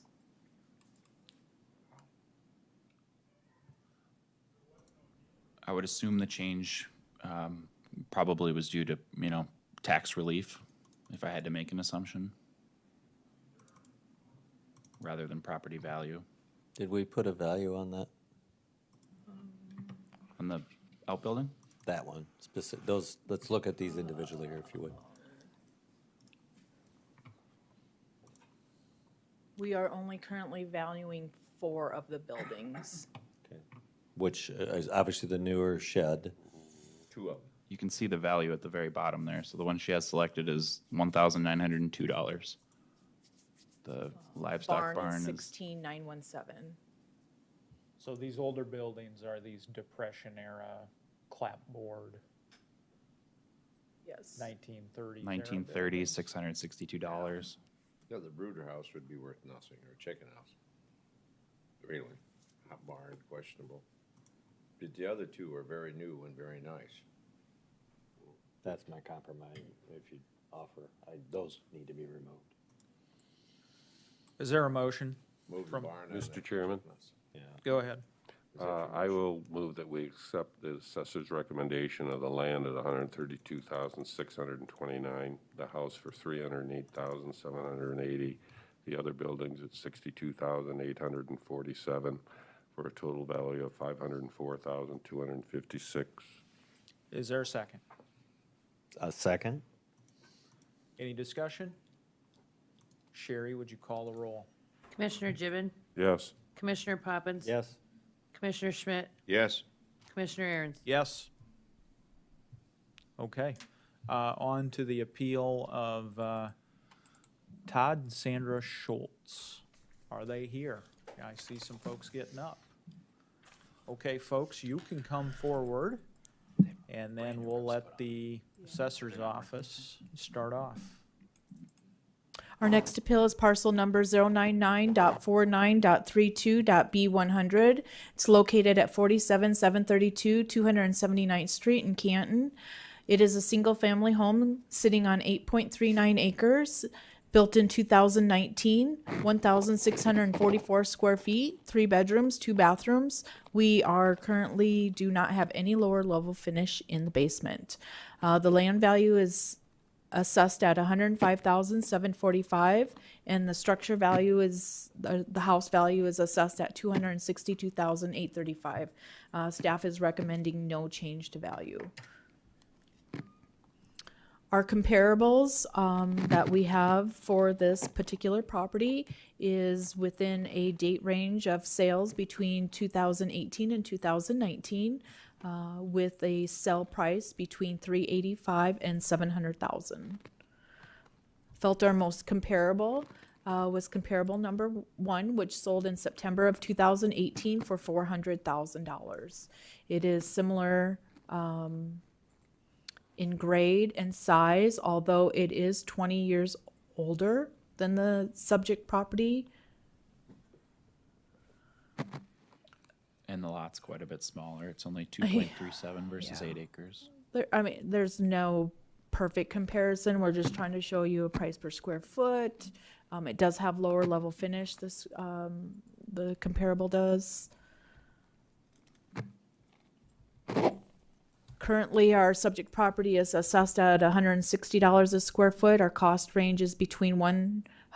I would assume the change probably was due to, tax relief, if I had to make an assumption, rather than property value. Did we put a value on that? On the outbuilding? That one, specific, those, let's look at these individually here, if you would. We are only currently valuing 4 of the buildings. Okay. Which is obviously the newer shed. 2 of them. You can see the value at the very bottom there. So the one she has selected is $1,902. The livestock barn is is 16,917. So these older buildings are these Depression-era clapboard, Yes. 1930s. 1930, $662. No, the brooder house would be worth nothing, or a chicken house. Really. Hot barn, questionable. But the other 2 are very new and very nice. That's my compromise, if you offer. Those need to be removed. Is there a motion? Move the From- barn. Mr. Chairman? Yeah. Go ahead. I will move that we accept the assessor's recommendation of the land at $132,629, the house for $308,780, the other buildings at $62,847, for a total value of $504,256. Is there a second? A second? Any discussion? Sherry, would you call the roll? Commissioner Gibbon, Yes. Commissioner Poppins. Yes. Commissioner Schmidt, Yes. Commissioner Aaron's. Yes. Okay. On to the appeal of Todd and Sandra Schultz. Are they here? I see some folks getting up. Okay, folks, you can come forward, and then we'll let the assessor's office start off. Our next appeal is parcel number 099.49.32.B100. It's located at 47,732 279th Street in Canton. It is a single-family home sitting on 8.39 acres, built in 2019, 1,644 square feet, 3 bedrooms, 2 bathrooms. We are currently do not have any lower level finish in the basement. The land value is assessed at $105,745, and the structure value is the house value is assessed at $262,835. Staff is recommending no change to value. Our comparables that we have for this particular property is within a date range of sales between 2018 and 2019. With a sell price between $385,000 and $700,000. Felt our most comparable was comparable number 1, which sold in September of 2018 for $400,000. It is similar in grade and size, although it is 20 years older than the subject property. And the lot's quite a bit smaller. It's only 2.37 versus 8 acres. There's no perfect comparison. We're just trying to show you a price per square foot. It does have lower level finish. The comparable does. Currently, our subject property is assessed at $160 a square foot. Our cost range is between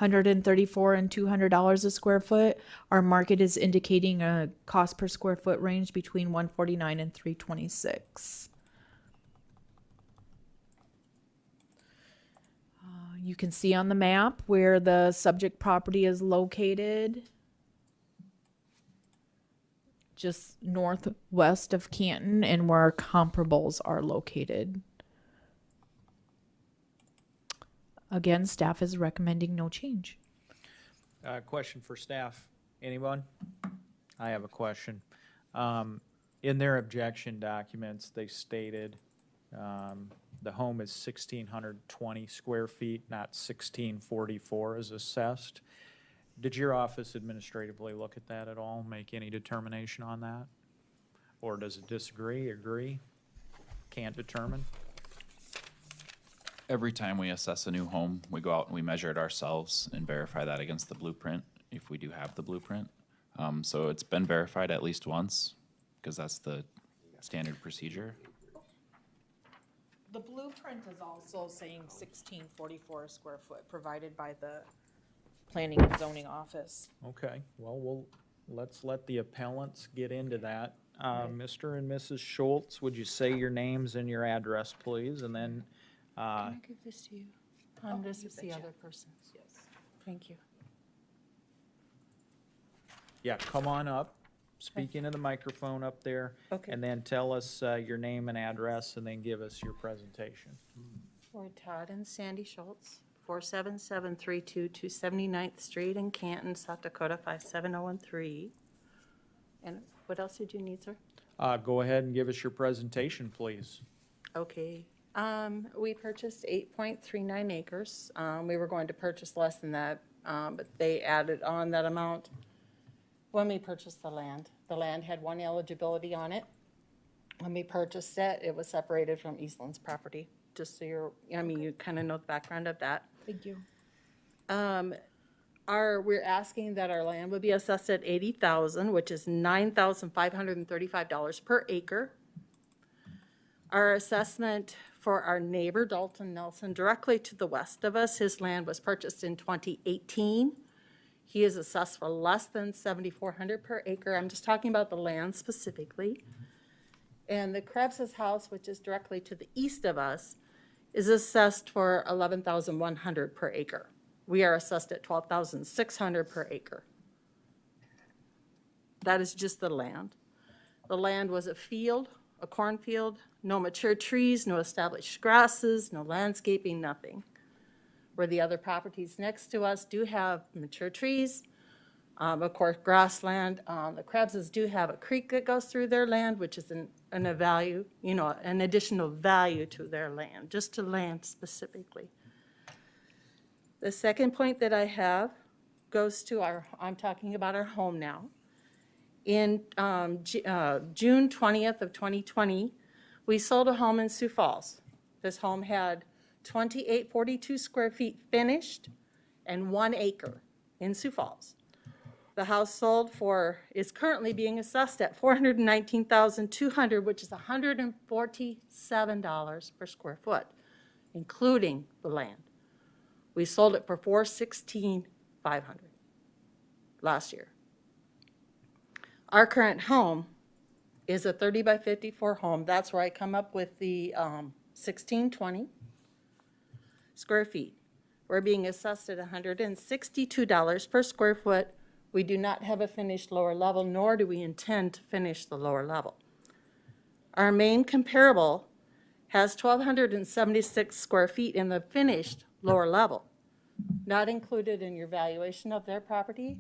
$134 and $200 a square foot. Our market is indicating a cost per square foot range between $149 and $326. You can see on the map where the subject property is located, just northwest of Canton, and where our comparables are located. Again, staff is recommending no change. Question for staff. Anyone? I have a question. In their objection documents, they stated the home is 1,620 square feet, not 1,644 as assessed. Did your office administratively look at that at all, make any determination on that? Or does it disagree, agree, can't determine? Every time we assess a new home, we go out and we measure it ourselves and verify that against the blueprint, if we do have the blueprint. So it's been verified at least once, because that's the standard procedure. The blueprint is also saying 1644 square foot provided by the Planning and Zoning Office. Okay, well, let's let the appellants get into that. Mr. and Mrs. Schultz, would you say your names and your address, please, and then Can I give this to you? This is the other person's. Yes. Thank you. yeah, come on up, speak into the microphone up there. Okay. And then tell us your name and address, and then give us your presentation. For Todd and Sandy Schultz, 47732 279th Street in Canton, South Dakota, 57013. And what else did you need, sir? Go ahead and give us your presentation, please. Okay. We purchased 8.39 acres. We were going to purchase less than that, but they added on that amount when we purchased the land. The land had one eligibility on it. When we purchased it, it was separated from Eastland's property. Just so you're, you kind of know the background of that. Thank you. We're asking that our land would be assessed at $80,000, which is $9,535 per acre. Our assessment for our neighbor, Dalton Nelson, directly to the west of us, his land was purchased in 2018. He is assessed for less than $7,400 per acre. I'm just talking about the land specifically. And the Krebs's house, which is directly to the east of us, is assessed for $11,100 per acre. We are assessed at $12,600 per acre. That is just the land. The land was a field, a cornfield, no mature trees, no established grasses, no landscaping, nothing. Where the other properties next to us do have mature trees, of course, grassland. The Krebses do have a creek that goes through their land, which is an additional value to their land, just to land specifically. The second point that I have goes to I'm talking about our home now. In June 20th of 2020, we sold a home in Sioux Falls. This home had 2842 square feet finished and 1 acre in Sioux Falls. The house sold is currently being assessed at $419,200, which is $147 per square foot, including the land. We sold it for $416,500 last year. Our current home is a 30 by 54 home. That's where I come up with the 1620 square feet. We're being assessed at $162 per square foot. We do not have a finished lower level, nor do we intend to finish the lower level. Our main comparable has 1,276 square feet in the finished lower level, not included in your valuation of their property,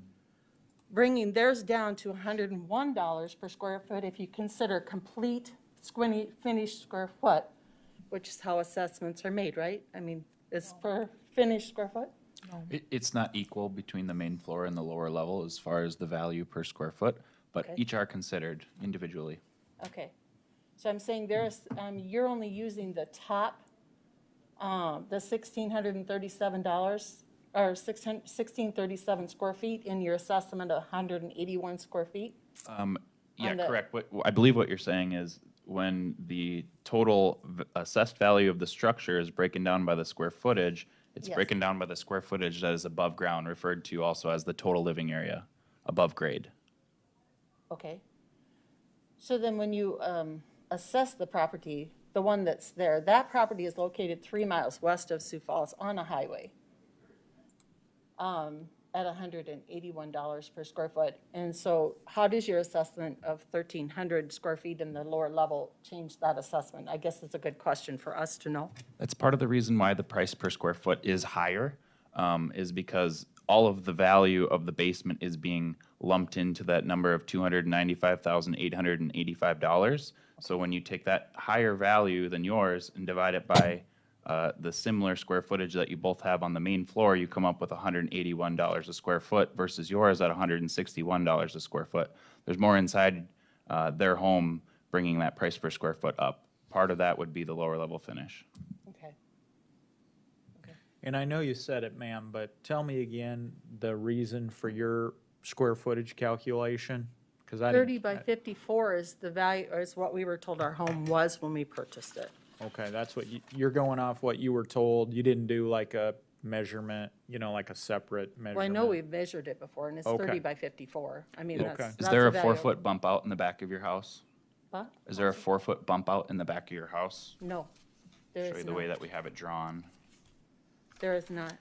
bringing theirs down to $101 per square foot if you consider complete finished square foot, which is how assessments are made, right? I mean, it's per finished square foot? No. It's not equal between the main floor and the lower level as far as the value per square foot, but Okay. each are considered individually. Okay. So I'm saying you're only using the top, the $1,637 or 1,637 square feet in your assessment of 181 square feet? Yeah, correct. I believe what you're saying is when the total assessed value of the structure is broken down by the square footage, It's Yes. breaking down by the square footage that is above ground, referred to also as the total living area, above grade. Okay. So then when you assess the property, the one that's there, that property is located 3 miles west of Sioux Falls on a highway at $181 per square foot. And so how does your assessment of 1,300 square feet in the lower level change that assessment? I guess it's a good question for us to know. That's part of the reason why the price per square foot is higher, is because all of the value of the basement is being lumped into that number of $295,885. So when you take that higher value than yours and divide it by the similar square footage that you both have on the main floor, you come up with $181 a square foot versus yours at $161 a square foot. There's more inside their home bringing that price per square foot up. Part of that would be the lower level finish. Okay. And I know you said it, ma'am, but tell me again the reason for your square footage calculation? 'Cause I 30 didn't- by 54 is the value, or is what we were told our home was when we purchased it. Okay, that's what you're going off what you were told. You didn't do like a measurement, like a separate measurement. Well, I know we've measured it before, and it's Okay. 30 by 54. I mean, Okay. that's Is there the a value. 4-foot bump out in the back of your house? What? Is there a 4-foot bump out in the back of your house? No, there Show is you the way not. that we have it drawn. There is not.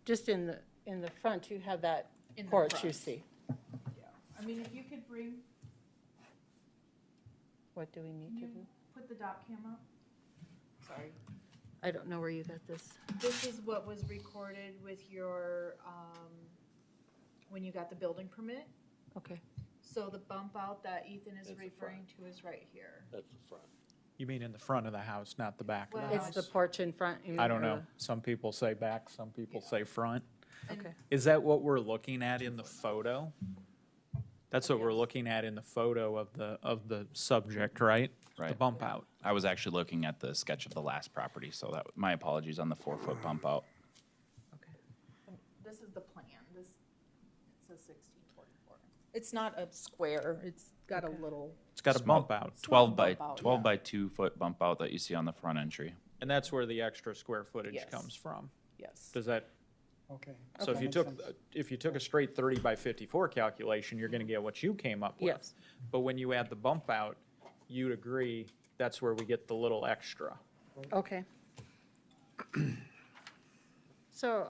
Just in the front, you have that In the porch you front. see. I mean, if you could bring, What do we need to do? put the dot cam up. Sorry. I don't know where you got this. This is what was recorded with your, when you got the building permit. Okay. So the bump out that Ethan is referring to is right here. That's the front. You mean in the front of the house, not the back of the Well, house? It's the porch in front. you mean, I don't or know. Some people say back, some people say front. Okay. Is that what we're looking at in the photo? That's what we're looking at in the photo of the subject, right? The Right. bump out. I was actually looking at the sketch of the last property, so that, my apologies on the 4-foot bump out. This is the plan. This, it says 1644. It's not a square. It's got a little. It's got a Small- bump out. 12 by, bump out, 12 by 2-foot bump out that you see on the front entry. And that's where the extra square footage Yes. comes from. Yes. Does that, Okay. so if you took, if you took a straight 30 by 54 calculation, you're gonna get what you came up with. Yes. But when you add the bump out, you'd agree that's where we get the little extra. Okay. So,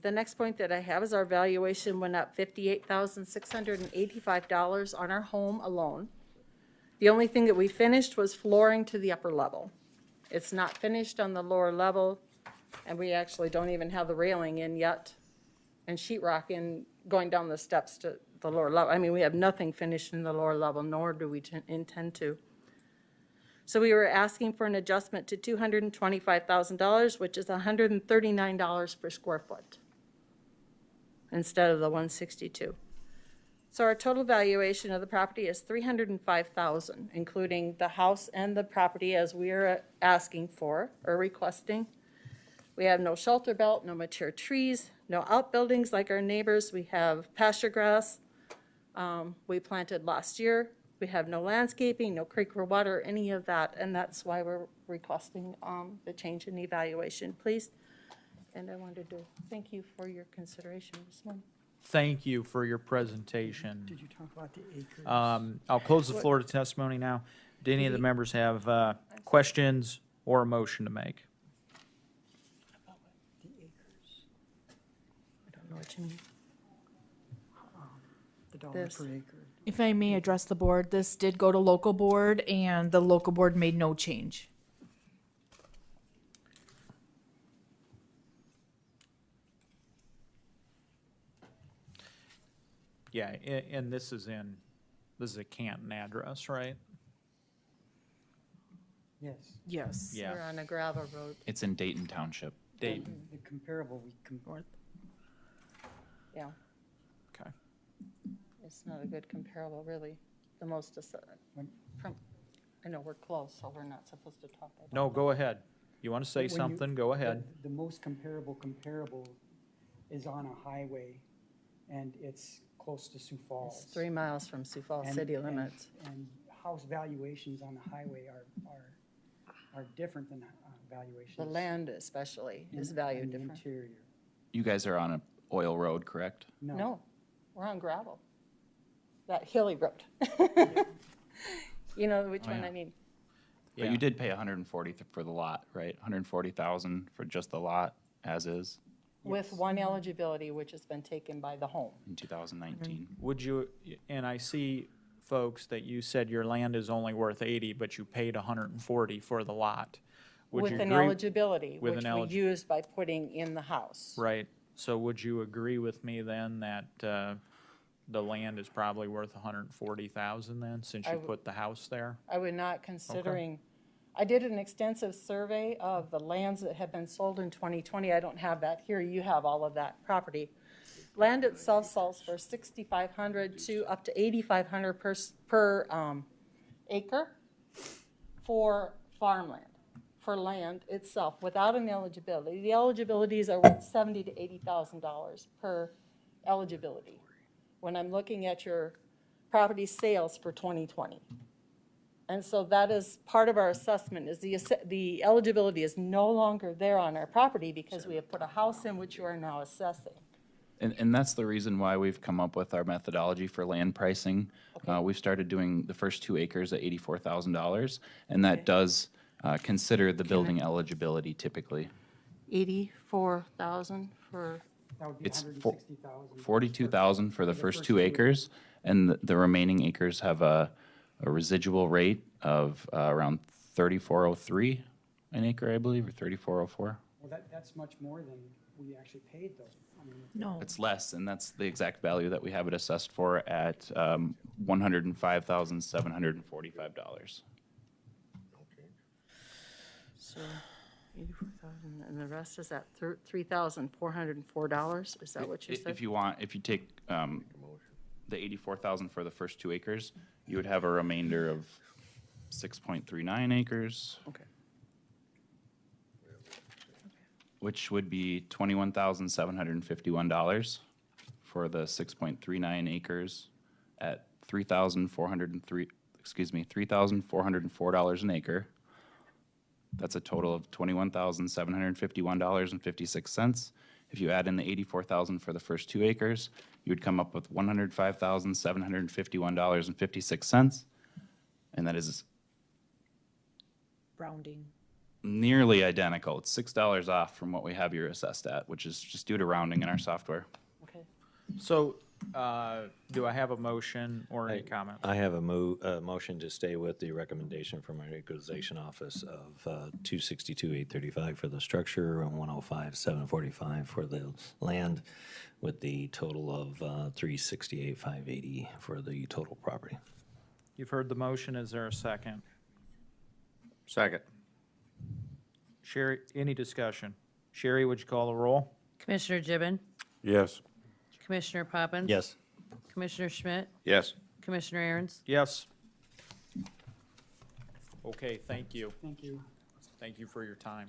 the next point that I have is our valuation went up $58,685 on our home alone. The only thing that we finished was flooring to the upper level. It's not finished on the lower level, and we actually don't even have the railing in yet, and sheetrock in, going down the steps to the lower level. I mean, we have nothing finished in the lower level, nor do we intend to. So we were asking for an adjustment to $225,000, which is $139 per square foot, instead of the $162. So our total valuation of the property is $305,000, including the house and the property as we are asking for or requesting. We have no shelter belt, no mature trees, no outbuildings like our neighbors. We have pasture grass we planted last year. We have no landscaping, no creek or water, any of that, and that's why we're requesting the change in evaluation, please. And I wanted to thank you for your consideration this morning. Thank you for your presentation. Did you talk about the acres? I'll close the floor to testimony now. Do any of the members have questions or a motion to make? The acres, I don't know what you mean. the dollar This. per acre. If I may address the board, this did go to local board and the local board made no change. Yeah, and this is a Canton address, right? Yes. Yes. Yeah. We're on a gravel road. It's in Dayton Township. Dayton, The comparable, Yeah, okay. it's not a good comparable, really. The most, from, I know we're close, so we're not supposed to talk about. No, go ahead. You want to say When you- something, go ahead. The most comparable is on a highway, and it's close to Sioux Falls. It's 3 miles from Sioux Falls And- city and- limits. And house valuations on the highway are are different than valuations. The land especially is in- valued in the different. Interior. You guys are on an oil road, correct? No, we're on gravel. That hilly road. You know which Oh, one yeah. I mean? But Yeah. you did pay 140 for the lot, right? 140,000 for just the lot as is With one eligibility, which has been taken by the home. in 2019. Would you, and I see, folks, that you said your land is only worth 80, but you paid 140 for the lot. Would With you an agree- eligibility, with which an we elig- used by putting in the house. Right, so would you agree with me then that the land is probably worth 140,000 then, since I you w- put the house there? I would not considering, I did an extensive survey of the lands that have been sold in 2020. I don't have that here. You have all of that property. Land itself sells for 6,500 to up to 8,500 per acre for farmland, for land itself, without an eligibility. The eligibilities are worth $70,000 to $80,000 per eligibility when I'm looking at your property sales for 2020. And so that is part of our assessment, is the eligibility is no longer there on our property because we have put a house in which you are now assessing. And that's the reason why we've come up with our methodology for land pricing. We've started doing the first 2 acres at $84,000, and that does consider the building eligibility typically. 84,000 for, That would be It's 160,000. 42,000 for the first 2 acres, and the remaining acres have a residual rate of around 3403 an acre, I believe, or 3404. Well, that's much more than we actually paid though. I mean, No. It's less, and that's the exact value that we have it assessed for at $105,745. so 84,000, and the rest is at $3,404, is that what you said? If you want, if you take the 84,000 for the first 2 acres, you would have a remainder of 6.39 acres. Okay. Which would be $21,751 for the 6.39 acres at $3,404 an acre. That's a total of $21,751.56. If you add in the 84,000 for the first 2 acres, you would come up with $105,751.56, and that is Rounding. nearly identical. It's $6 off from what we have you assessed at, which is just due to rounding in our software. Okay. So, do I have a motion or any comment? I have a motion to stay with the recommendation from our equalization office of 262,835 for the structure and 105,745 for the land, with the total of 368,580 for the total property. You've heard the motion, is there a second? Second. Sherry, any discussion? Sherry, would you call the roll? Commissioner Gibbon, Yes. Commissioner Poppins. Yes. Commissioner Schmidt, Yes. Commissioner Aaron's. Yes. Okay, thank you. Thank you. Thank you for your time.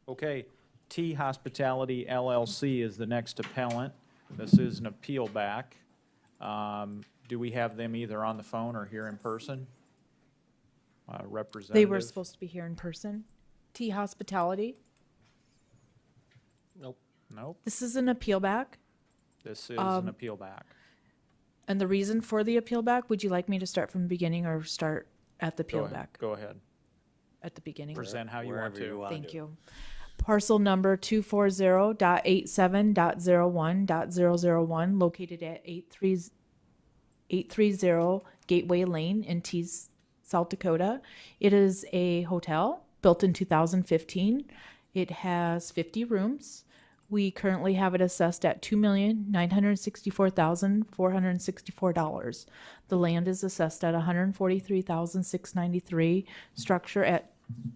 Okay, T Hospitality LLC is the next appellant. This is an appeal back. Do we have them either on the phone or here in person? Representative? They were supposed to be here in person. T Hospitality. Nope, This is an appeal back. this is an appeal back. And the reason for the appeal back, would you like me to start from the beginning or start at the Go appeal ahead. back? Go ahead. At the beginning? Present how you want Wherever you to. want Thank to. you. Parcel number 240.87.01.001, located at 830 Gateway Lane in Tees, South Dakota. It is a hotel built in 2015. It has 50 rooms. We currently have it assessed at $2,964,464. The land is assessed at $143,693. Structure at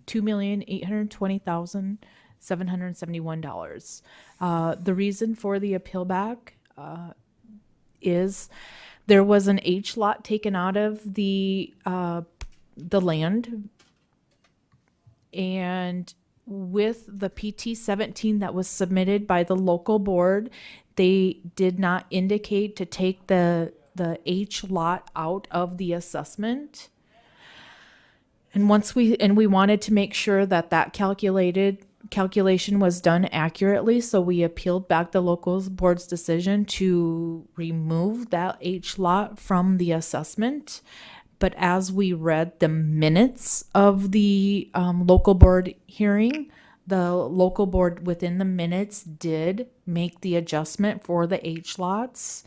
$2,820,771. The reason for the appeal back is there was an H lot taken out of the land, and with the PT 17 that was submitted by the local board, they did not indicate to take the the H lot out of the assessment. And we wanted to make sure that calculation was done accurately, so we appealed back the local board's decision to remove that H lot from the assessment. But as we read the minutes of the local board hearing, the local board within the minutes did make the adjustment for the H lots.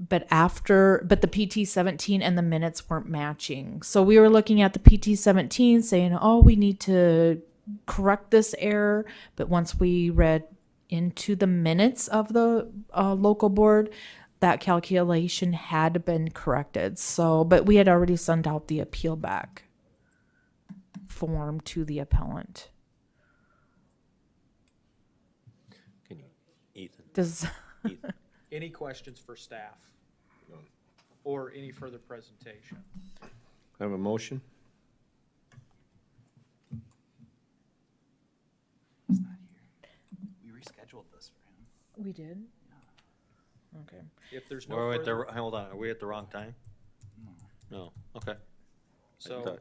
But the PT-17 and the minutes weren't matching. So we were looking at the PT-17 saying, oh, we need to correct this error. But once we read into the minutes of the local board, that calculation had been corrected. So, but we had already sent out the appeal back form to the appellant. Ethan. Ethan. Any questions for staff? Or any further presentation? Have a motion? He's not here. We rescheduled this for him. We did? Okay. If there's no We're further, hold on, are we at the wrong time? No, okay. so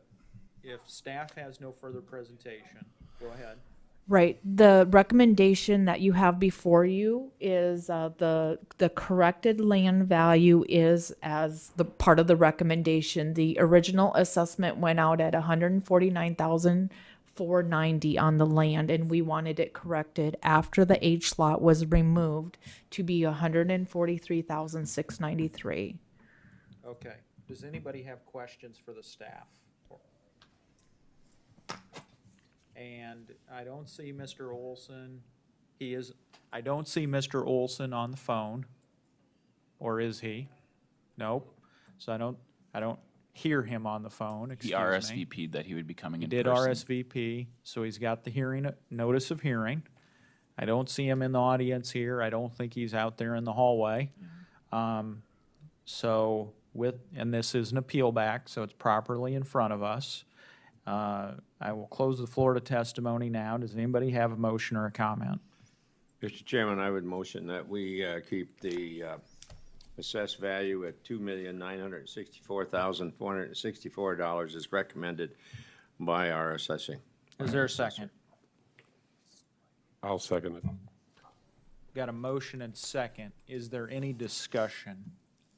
if staff has no further presentation, go ahead. Right. The recommendation that you have before you is the corrected land value is as the part of the recommendation. The original assessment went out at $149,490 on the land, and we wanted it corrected after the H lot was removed to be $143,693. Okay. Does anybody have questions for the staff? And I don't see Mr. Olson. I don't see Mr. Olson on the phone. Or is he? Nope. So I don't hear him on the phone, He excuse me. RSVP'd that he would be coming He in did person. RSVP, so he's got the hearing, notice of hearing. I don't see him in the audience here. I don't think he's out there in the hallway. So and this is an appeal back, so it's properly in front of us. I will close the floor to testimony now. Does anybody have a motion or a comment? Mr. Chairman, I would motion that we keep the assessed value at $2,964,464 as recommended by our assessing. Is there a second? I'll second it. Got a motion and second. Is there any discussion?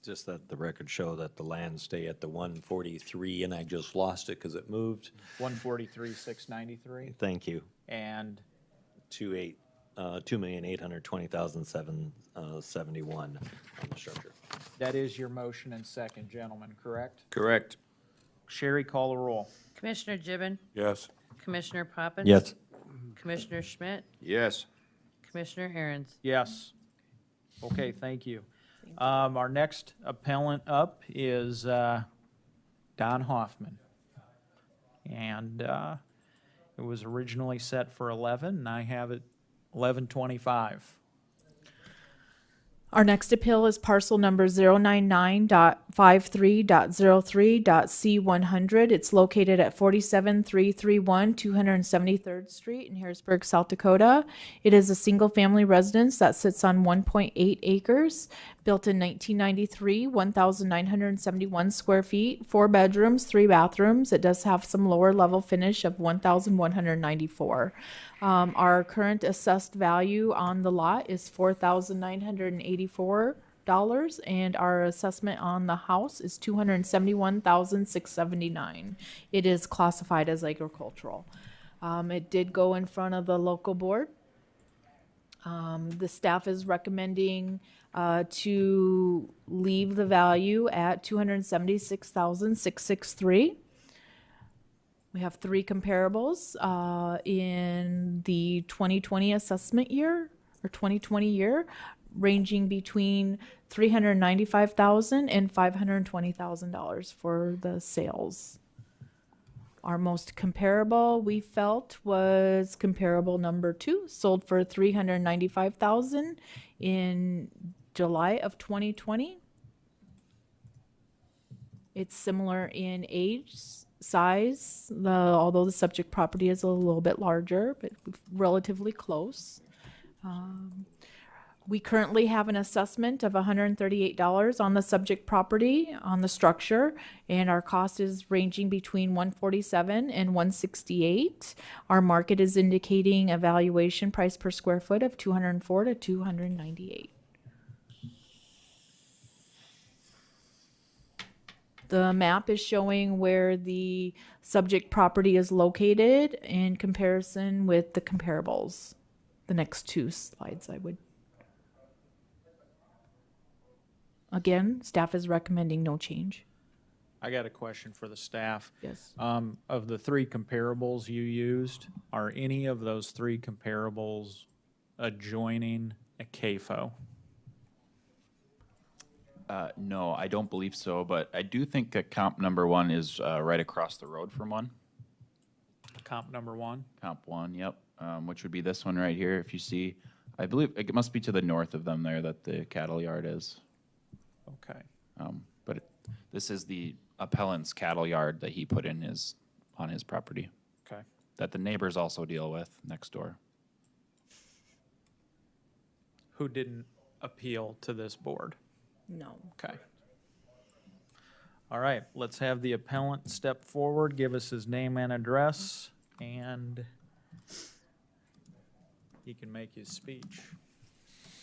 Just that the record show that the land stay at the 143, and I just lost it because it moved. 143,693. Thank you. And 2,820,771 on the structure. that is your motion and second, gentlemen, correct? Correct. Sherry, call the roll. Commissioner Gibbon, Yes. Commissioner Poppins. Yes. Commissioner Schmidt, Yes. Commissioner Aaron's. Yes. Okay, thank you. Our next appellant up is Don Hoffman. And it was originally set for 11, and I have it 11:25. Our next appeal is parcel number 099.53.03.C100. It's located at 47331 273rd Street in Harrisburg, South Dakota. It is a single-family residence that sits on 1.8 acres, built in 1993, 1,971 square feet, 4 bedrooms, 3 bathrooms. It does have some lower-level finish of 1,194. Our current assessed value on the lot is $4,984, and our assessment on the house is $271,679. It is classified as agricultural. It did go in front of the local board. The staff is recommending to leave the value at $276,663. We have 3 comparables in the 2020 assessment year or 2020 year, ranging between $395,000 and $520,000 for the sales. Our most comparable we felt was comparable number 2, sold for $395,000 in July of 2020. It's similar in age, size, although the subject property is a little bit larger, but relatively close. We currently have an assessment of $138 on the subject property, on the structure, and our cost is ranging between $147 and $168. Our market is indicating a valuation price per square foot of $204 to $298. The map is showing where the subject property is located in comparison with the comparables. The next two slides I would. Again, staff is recommending no change. I got a question for the staff. Yes. Of the three comparables you used, are any of those three comparables adjoining a CAFO? No, I don't believe so, but I do think that comp number one is right across the road from one. Comp number one? Comp one, yep, which would be this one right here. If you see, I believe it must be to the north of them there that the cattle yard is. Okay. But this is the appellant's cattle yard that he put in on his property. Okay. That the neighbors also deal with next door. Who didn't appeal to this board? No. Okay. All right, let's have the appellant step forward, give us his name and address, and he can make his speech.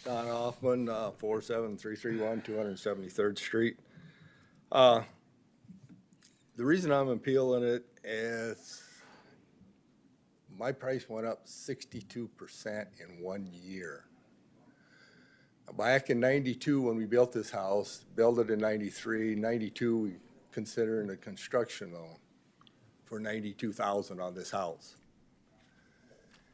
Don Hoffman, 47331 273rd Street. The reason I'm appealing it is my price went up 62% in 1 year. Back in 92, when we built this house, built it in 93, 92, we considered a construction loan for $92,000 on this house.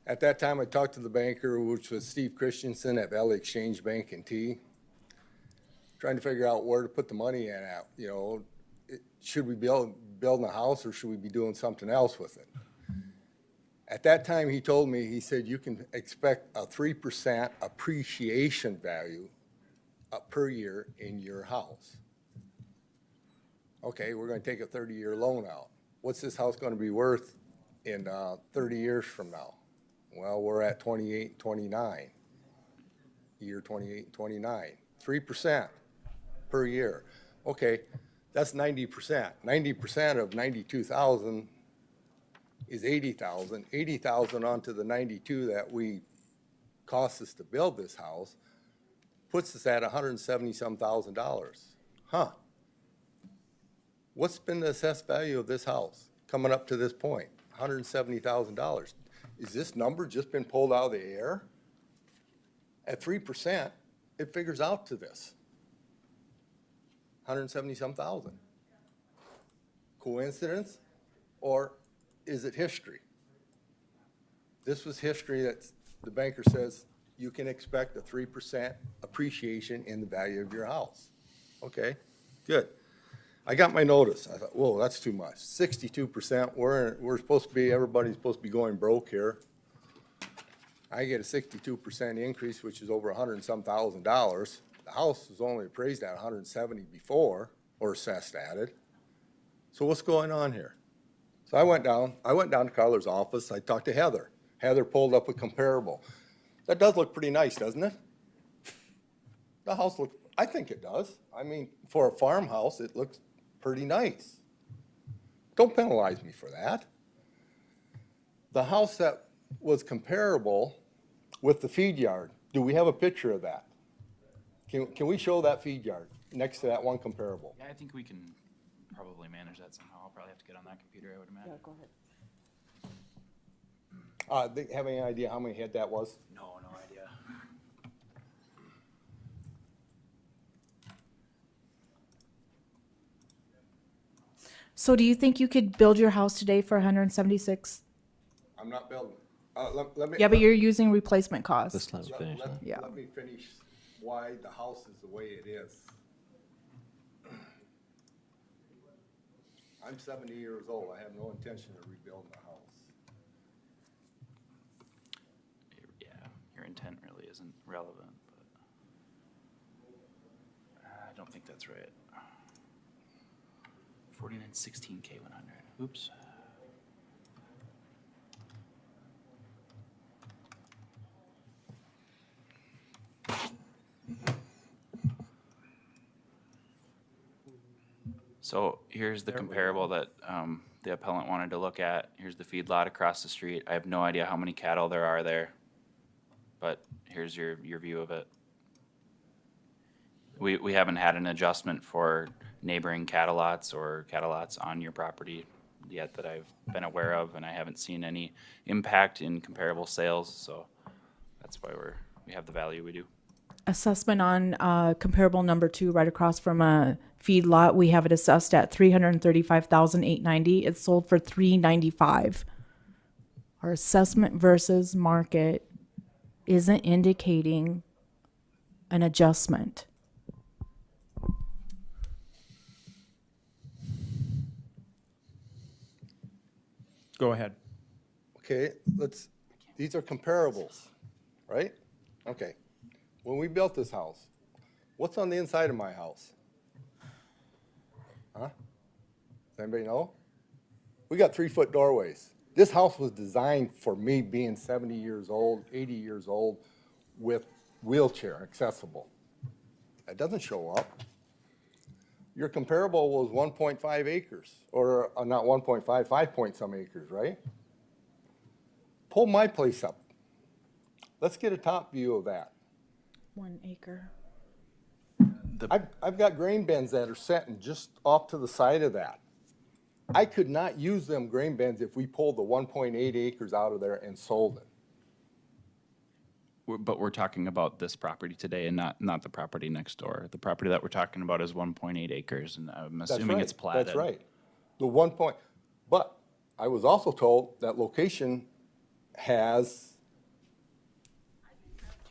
At that time, I talked to the banker, which was Steve Christensen at Valley Exchange Bank in T, trying to figure out where to put the money in at. You know, should we building a house or should we be doing something else with it? At that time, he told me, he said, you can expect a 3% appreciation value per year in your house. Okay, we're going to take a 30-year loan out. What's this house going to be worth in 30 years from now? Well, we're at 28, 29, year 28, 29, 3% per year. Okay, that's 90%. 90% of 92,000 is 80,000. 80,000 onto the 92 that we cost us to build this house puts us at $170-some thousand. Huh. What's been the assessed value of this house coming up to this point? $170,000. Is this number just been pulled out of the air? At 3%, it figures out to this. 170-some thousand. Coincidence? Or is it history? This was history that the banker says you can expect a 3% appreciation in the value of your house. Okay, good. I got my notice. I thought, whoa, that's too much. 62%. We're supposed to be, everybody's supposed to be going broke here. I get a 62% increase, which is over $100-some thousand. The house was only appraised at 170 before, or assessed at it. So what's going on here? So I went down to Carla's office. I talked to Heather. Heather pulled up a comparable. That does look pretty nice, doesn't it? The house looks, I think it does. I mean, for a farmhouse, it looks pretty nice. Don't penalize me for that. The house that was comparable with the feed yard, do we have a picture of that? Can we show that feed yard next to that one comparable? Yeah, I think we can probably manage that somehow. I'll probably have to get on that computer, I would imagine. Yeah, go ahead. They have any idea how many head that was? No idea. So do you think you could build your house today for 176? I'm not building. Let me. Yeah, but you're using replacement costs. This time's finished. Yeah. Let me finish why the house is the way it is. I'm 70 years old. I have no intention of rebuilding the house. Yeah, your intent really isn't relevant, but I don't think that's right. 4916K 100. Oops. So here's the comparable that the appellant wanted to look at. Here's the feedlot across the street. I have no idea how many cattle there are there, but here's your view of it. We haven't had an adjustment for neighboring cattle lots or cattle lots on your property yet that I've been aware of, and I haven't seen any impact in comparable sales, so that's why we have the value we do. Assessment on comparable number 2 right across from a feedlot. We have it assessed at $335,890. It's sold for $395. Our assessment versus market isn't indicating an adjustment. Go ahead. Okay, these are comparables, right? Okay. When we built this house, what's on the inside of my house? Huh? Does anybody know? We got 3-foot doorways. This house was designed for me being 70 years old, 80 years old, with wheelchair accessible. That doesn't show up. Your comparable was 1.5 acres, or not 1.5, 5 point some acres, right? Pull my place up. Let's get a top view of that. 1 acre. I've got grain bins that are sitting just off to the side of that. I could not use them grain bins if we pulled the 1.8 acres out of there and sold it. But we're talking about this property today and not the property next door. The property that we're talking about is 1.8 acres, and I'm assuming it's platted. That's right. But I was also told that location has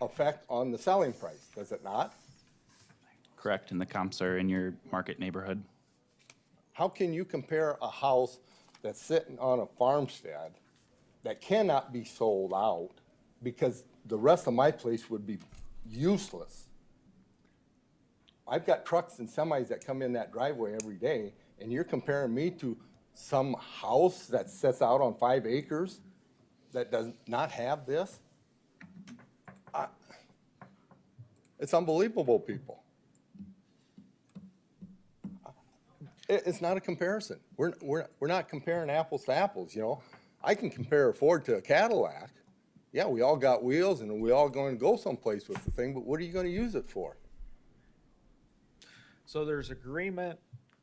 effect on the selling price, does it not? Correct, and the comps are in your market neighborhood. How can you compare a house that's sitting on a farmstead that cannot be sold out because the rest of my place would be useless? I've got trucks and semis that come in that driveway every day, and you're comparing me to some house that sits out on 5 acres that does not have this? It's unbelievable, people. It's not a comparison. We're not comparing apples to apples, you know. I can compare a Ford to a Cadillac. Yeah, we all got wheels and we all going to go someplace with the thing, but what are you going to use it for? So there's agreement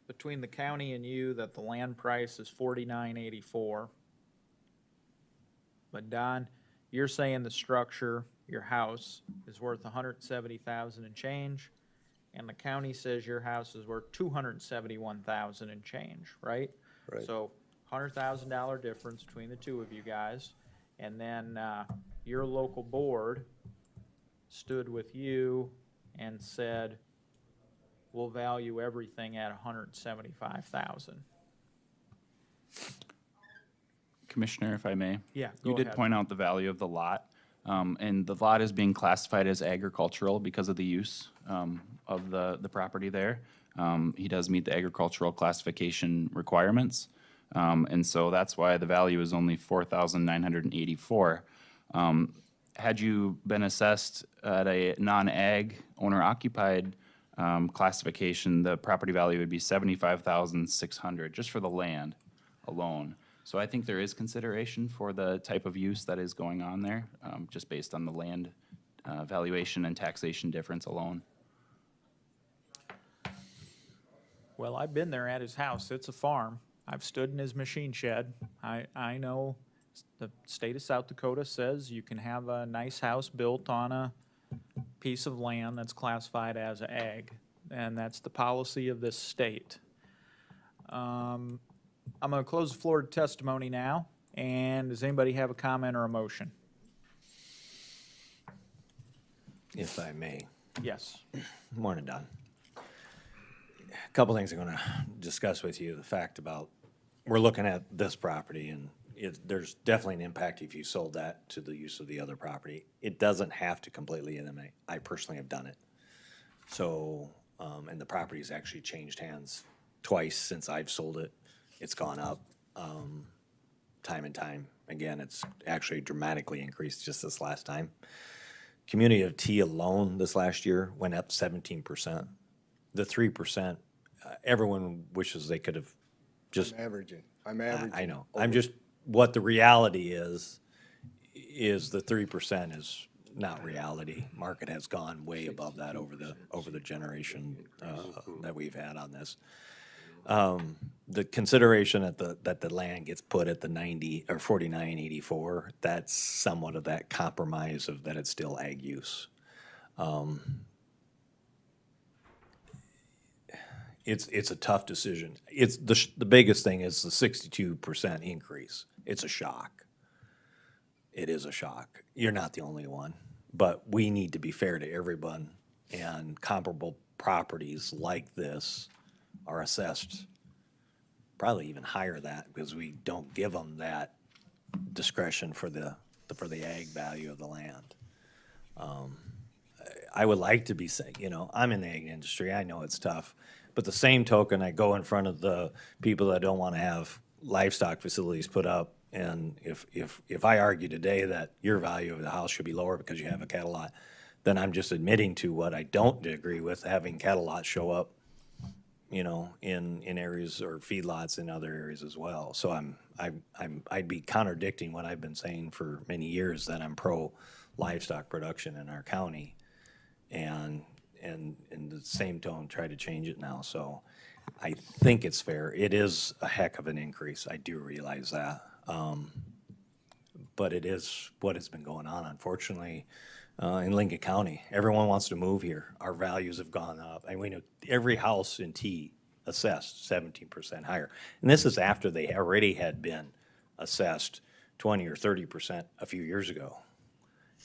between the county and you that the land price is $49.84. But Don, you're saying the structure, your house, is worth $170,000 and change, and the county says your house is worth $271,000 and change, right? Right. So $100,000 difference between the two of you guys, and then your local board stood with you and said, we'll value everything at $175,000. Commissioner, if I may. Yeah, You go did ahead. point out the value of the lot, and the lot is being classified as agricultural because of the use of the property there. He does meet the agricultural classification requirements, and so that's why the value is only $4,984. Had you been assessed at a non-ag owner-occupied classification, the property value would be $75,600 just for the land alone. So I think there is consideration for the type of use that is going on there, just based on the land valuation and taxation difference alone. Well, I've been there at his house. It's a farm. I've stood in his machine shed. I know the state of South Dakota says you can have a nice house built on a piece of land that's classified as ag, and that's the policy of this state. I'm going to close the floor to testimony now, and does anybody have a comment or a motion? If I may. Yes. Morning, Don. A couple things I'm going to discuss with you. The fact about we're looking at this property, and there's definitely an impact if you sold that to the use of the other property. It doesn't have to completely eliminate. I personally have done it. So, and the property's actually changed hands twice since I've sold it. It's gone up time and time. Again, it's actually dramatically increased just this last time. Community of T alone this last year went up 17%. The 3% everyone wishes they could have just. I'm averaging. I know. I'm just, what the reality is the 3% is not reality. Market has gone way above that over the generation that we've had on this. The consideration that the land gets put at the 90 or 49.84, that's somewhat of that compromise of that it's still ag use. It's a tough decision. It's the biggest thing is the 62% increase. It's a shock. It is a shock. You're not the only one, but we need to be fair to everyone, and comparable properties like this are assessed probably even higher than that, because we don't give them that discretion for the ag value of the land. I would like to be saying, I'm in the ag industry, I know it's tough, but the same token, I go in front of the people that don't want to have livestock facilities put up, and if I argue today that your value of the house should be lower because you have a cattle lot, then I'm just admitting to what I don't agree with, having cattle lots show up, in areas or feedlots in other areas as well. So I'd be contradicting what I've been saying for many years, that I'm pro livestock production in our county, and in the same tone try to change it now. So I think it's fair. It is a heck of an increase. I do realize that. But it is what has been going on, unfortunately, in Lincoln County. Everyone wants to move here. Our values have gone up. I mean, every house in T assessed 17% higher. And this is after they already had been assessed 20 or 30% a few years ago.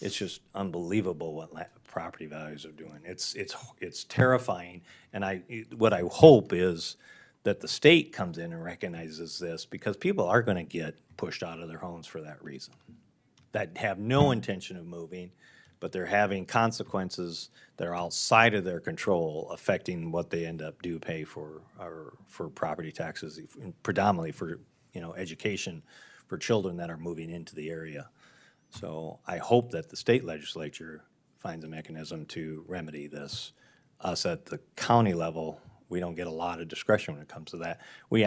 It's just unbelievable what property values are doing. It's terrifying. And what I hope is that the state comes in and recognizes this, because people are going to get pushed out of their homes for that reason, that have no intention of moving, but they're having consequences that are outside of their control, affecting what they end up do pay for property taxes, predominantly for education for children that are moving into the area. So I hope that the state legislature finds a mechanism to remedy this. Us at the county level, we don't get a lot of discretion when it comes to that. We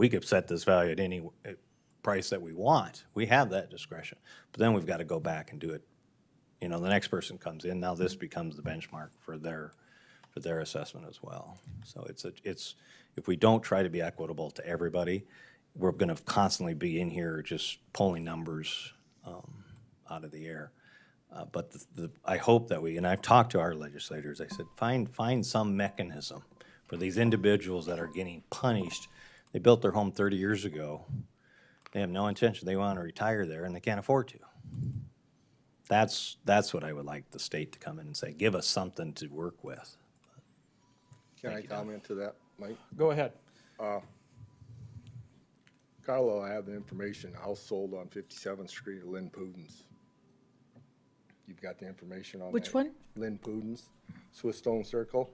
could set this value at any price that we want. We have that discretion, but then we've got to go back and do it. The next person comes in, now this becomes the benchmark for their assessment as well. So it's if we don't try to be equitable to everybody, we're going to constantly be in here just pulling numbers out of the air. But I hope that and I've talked to our legislators, I said, find some mechanism for these individuals that are getting punished. They built their home 30 years ago. They have no intention. They want to retire there, and they can't afford to. That's what I would like the state to come in and say, give us something to work with. Can I comment to that, Mike? Go ahead. Carlo, I have the information. House sold on 57th Street of Lynn Puden's. You've got the information on that? Which one? Lynn Puden's, Swiss Stone Circle,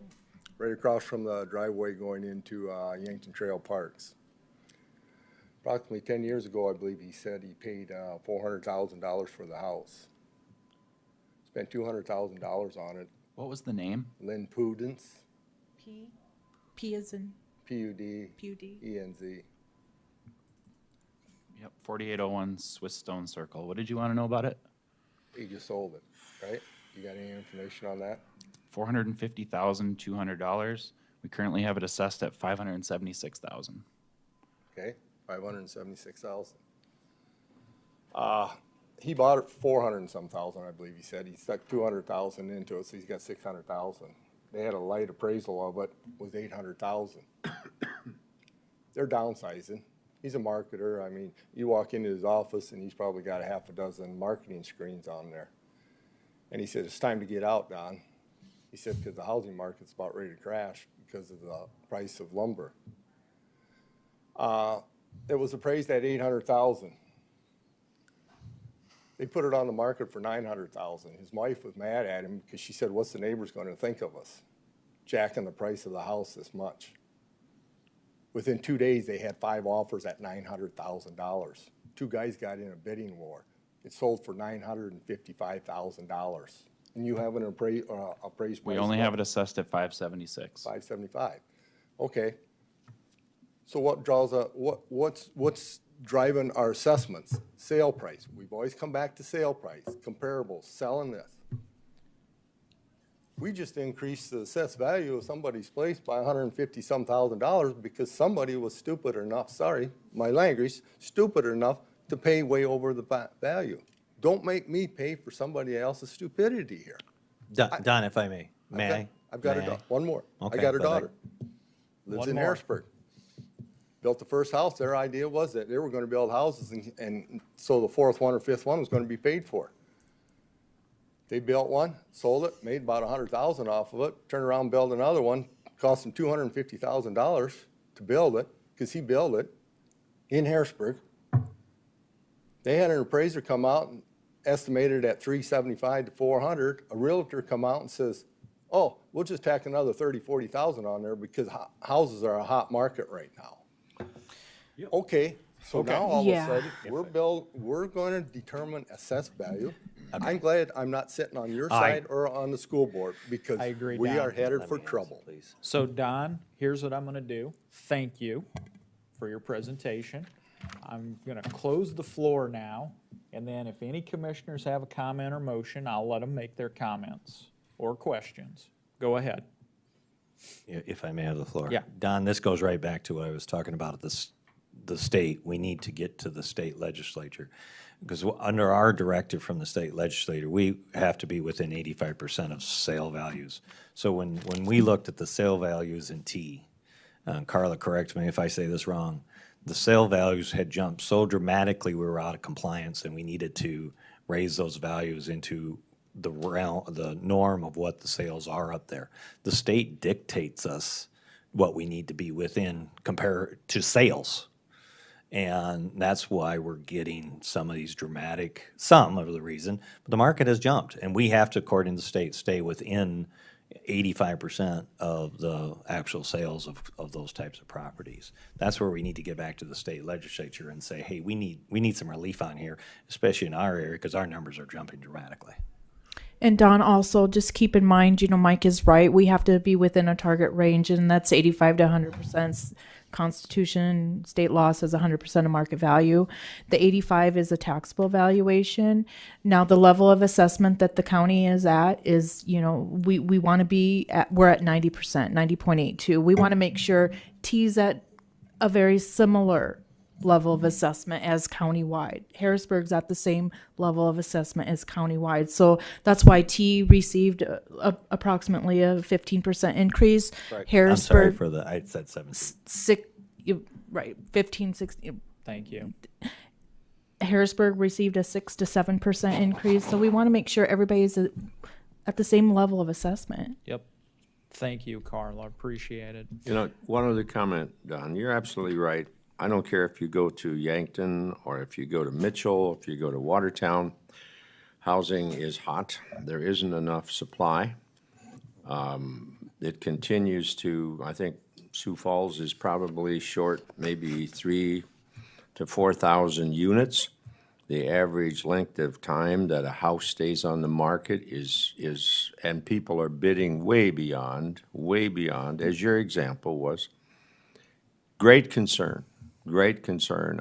right across from the driveway going into Yankton Trail Parks. Approximately 10 years ago, I believe he said he paid $400,000 for the house. Spent $200,000 on it. What was the name? Lynn Puden's. P as in P-U-D. P-U-D. E-N-Z. Yep, 4801 Swiss Stone Circle. What did you want to know about it? He just sold it, right? You got any information on that? $450,200. We currently have it assessed at $576,000. Okay, $576,000. He bought it for $400 and some thousand, I believe he said. He stuck $200,000 into it, so he's got $600,000. They had a light appraisal of it, was $800,000. They're downsizing. He's a marketer. I mean, you walk into his office and he's probably got a half a dozen marketing screens on there. And he said, it's time to get out, Don. He said, because the housing market's about ready to crash because of the price of lumber. It was appraised at $800,000. They put it on the market for $900,000. His wife was mad at him because she said, what's the neighbors going to think of us, jacking the price of the house this much? Within 2 days, they had 5 offers at $900,000. 2 guys got in a bidding war. It sold for $955,000. And you have an appraised price. We only have it assessed at $576. $575. Okay. So what draws a, what's driving our assessments? Sale price. We've always come back to sale price, comparables, selling this. We just increased the assessed value of somebody's place by $150-some thousand because somebody was stupid enough, sorry, my language, stupid enough to pay way over the value. Don't make me pay for somebody else's stupidity here. Don, if I may, I've got a daughter, one more. Okay, I got a but daughter. Lives One in more. Harrisburg. Built the first house. Their idea was that they were going to build houses, and so the fourth one or fifth one was going to be paid for. They built one, sold it, made about $100,000 off of it. Turned around, and built another one. Cost them $250,000 to build it because he built it in Harrisburg. They had an appraiser come out and estimated at $375,000 to $400,000. A realtor come out and says, "Oh, we'll just tack another $30,000, $40,000 on there because houses are a hot market right now." Okay, so now all of a sudden, we're going to determine assessed value. I'm glad I'm not sitting on your side or on the school board because I agree, we Don. are headed for trouble. So Don, here's what I'm going to do. Thank you for your presentation. I'm going to close the floor now, and then if any commissioners have a comment or motion, I'll let them make their comments or questions. Go ahead. If I may have the floor. Yeah. Don, this goes right back to what I was talking about at the state. We need to get to the state legislature. Because under our directive from the state legislature, we have to be within 85% of sale values. So when we looked at the sale values in T, Carla, correct me if I say this wrong, the sale values had jumped so dramatically we were out of compliance and we needed to raise those values into the realm, the norm of what the sales are up there. The state dictates us what we need to be within compared to sales. And that's why we're getting some of these dramatic, some of the reason, but the market has jumped. And we have to, according to the state, stay within 85% of the actual sales of those types of properties. That's where we need to get back to the state legislature and say, hey, we need some relief on here, especially in our area, because our numbers are jumping dramatically. And Don, also just keep in mind, Mike is right. We have to be within a target range, and that's 85 to 100%. Constitution, state law says 100% of market value. The 85 is a taxable valuation. Now, the level of assessment that the county is at is, we want to be at, we're at 90%, 90.82. We want to make sure T's at a very similar level of assessment as countywide. Harrisburg's at the same level of assessment as countywide. So that's why T received approximately a 15% increase. Right. Harrisburg, I'm sorry I said 17. Right, 15, 16. Thank you. Harrisburg received a 6 to 7% increase. So we want to make sure everybody's at the same level of assessment. Yep. Thank you, Carla. Appreciate it. One other comment, Don. You're absolutely right. I don't care if you go to Yankton or if you go to Mitchell, if you go to Watertown, housing is hot. There isn't enough supply. It continues to, I think Sioux Falls is probably short maybe 3,000 to 4,000 units. The average length of time that a house stays on the market is, and people are bidding way beyond, as your example was. Great concern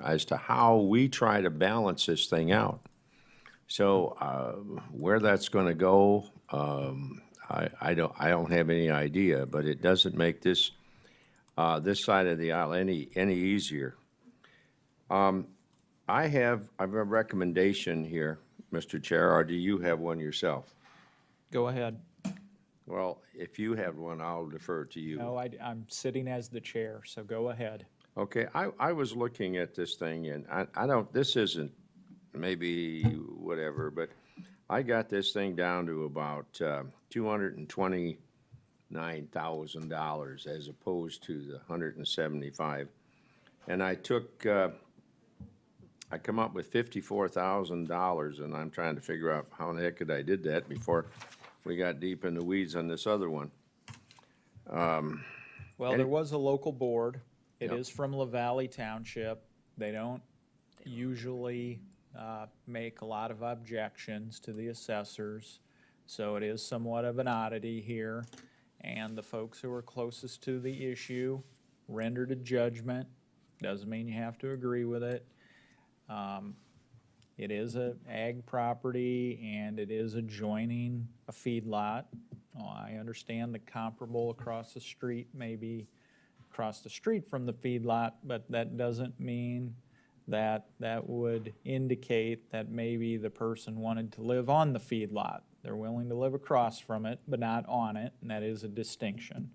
as to how we try to balance this thing out. So where that's going to go, I don't have any idea, but it doesn't make this side of the aisle any easier. I have a recommendation here, Mr. Chair, or do you have one yourself? Go ahead. Well, if you have one, I'll defer to you. No, I'm sitting as the chair, so go ahead. Okay, I was looking at this thing, and this isn't maybe whatever, but I got this thing down to about $229,000 as opposed to the $175,000. And I come up with $54,000, and I'm trying to figure out how in the heck I did that before we got deep in the weeds on this other one. There was a local board. It is from La Valley Township. They don't usually make a lot of objections to the assessors, so it is somewhat of an oddity here. and the folks who are closest to the issue rendered a judgment. Doesn't mean you have to agree with it. It is a ag property and it is adjoining a feedlot. I understand the comparable across the street, maybe across the street from the feedlot, but that doesn't mean that that would indicate that maybe the person wanted to live on the feedlot. They're willing to live across from it, but not on it, and that is a distinction.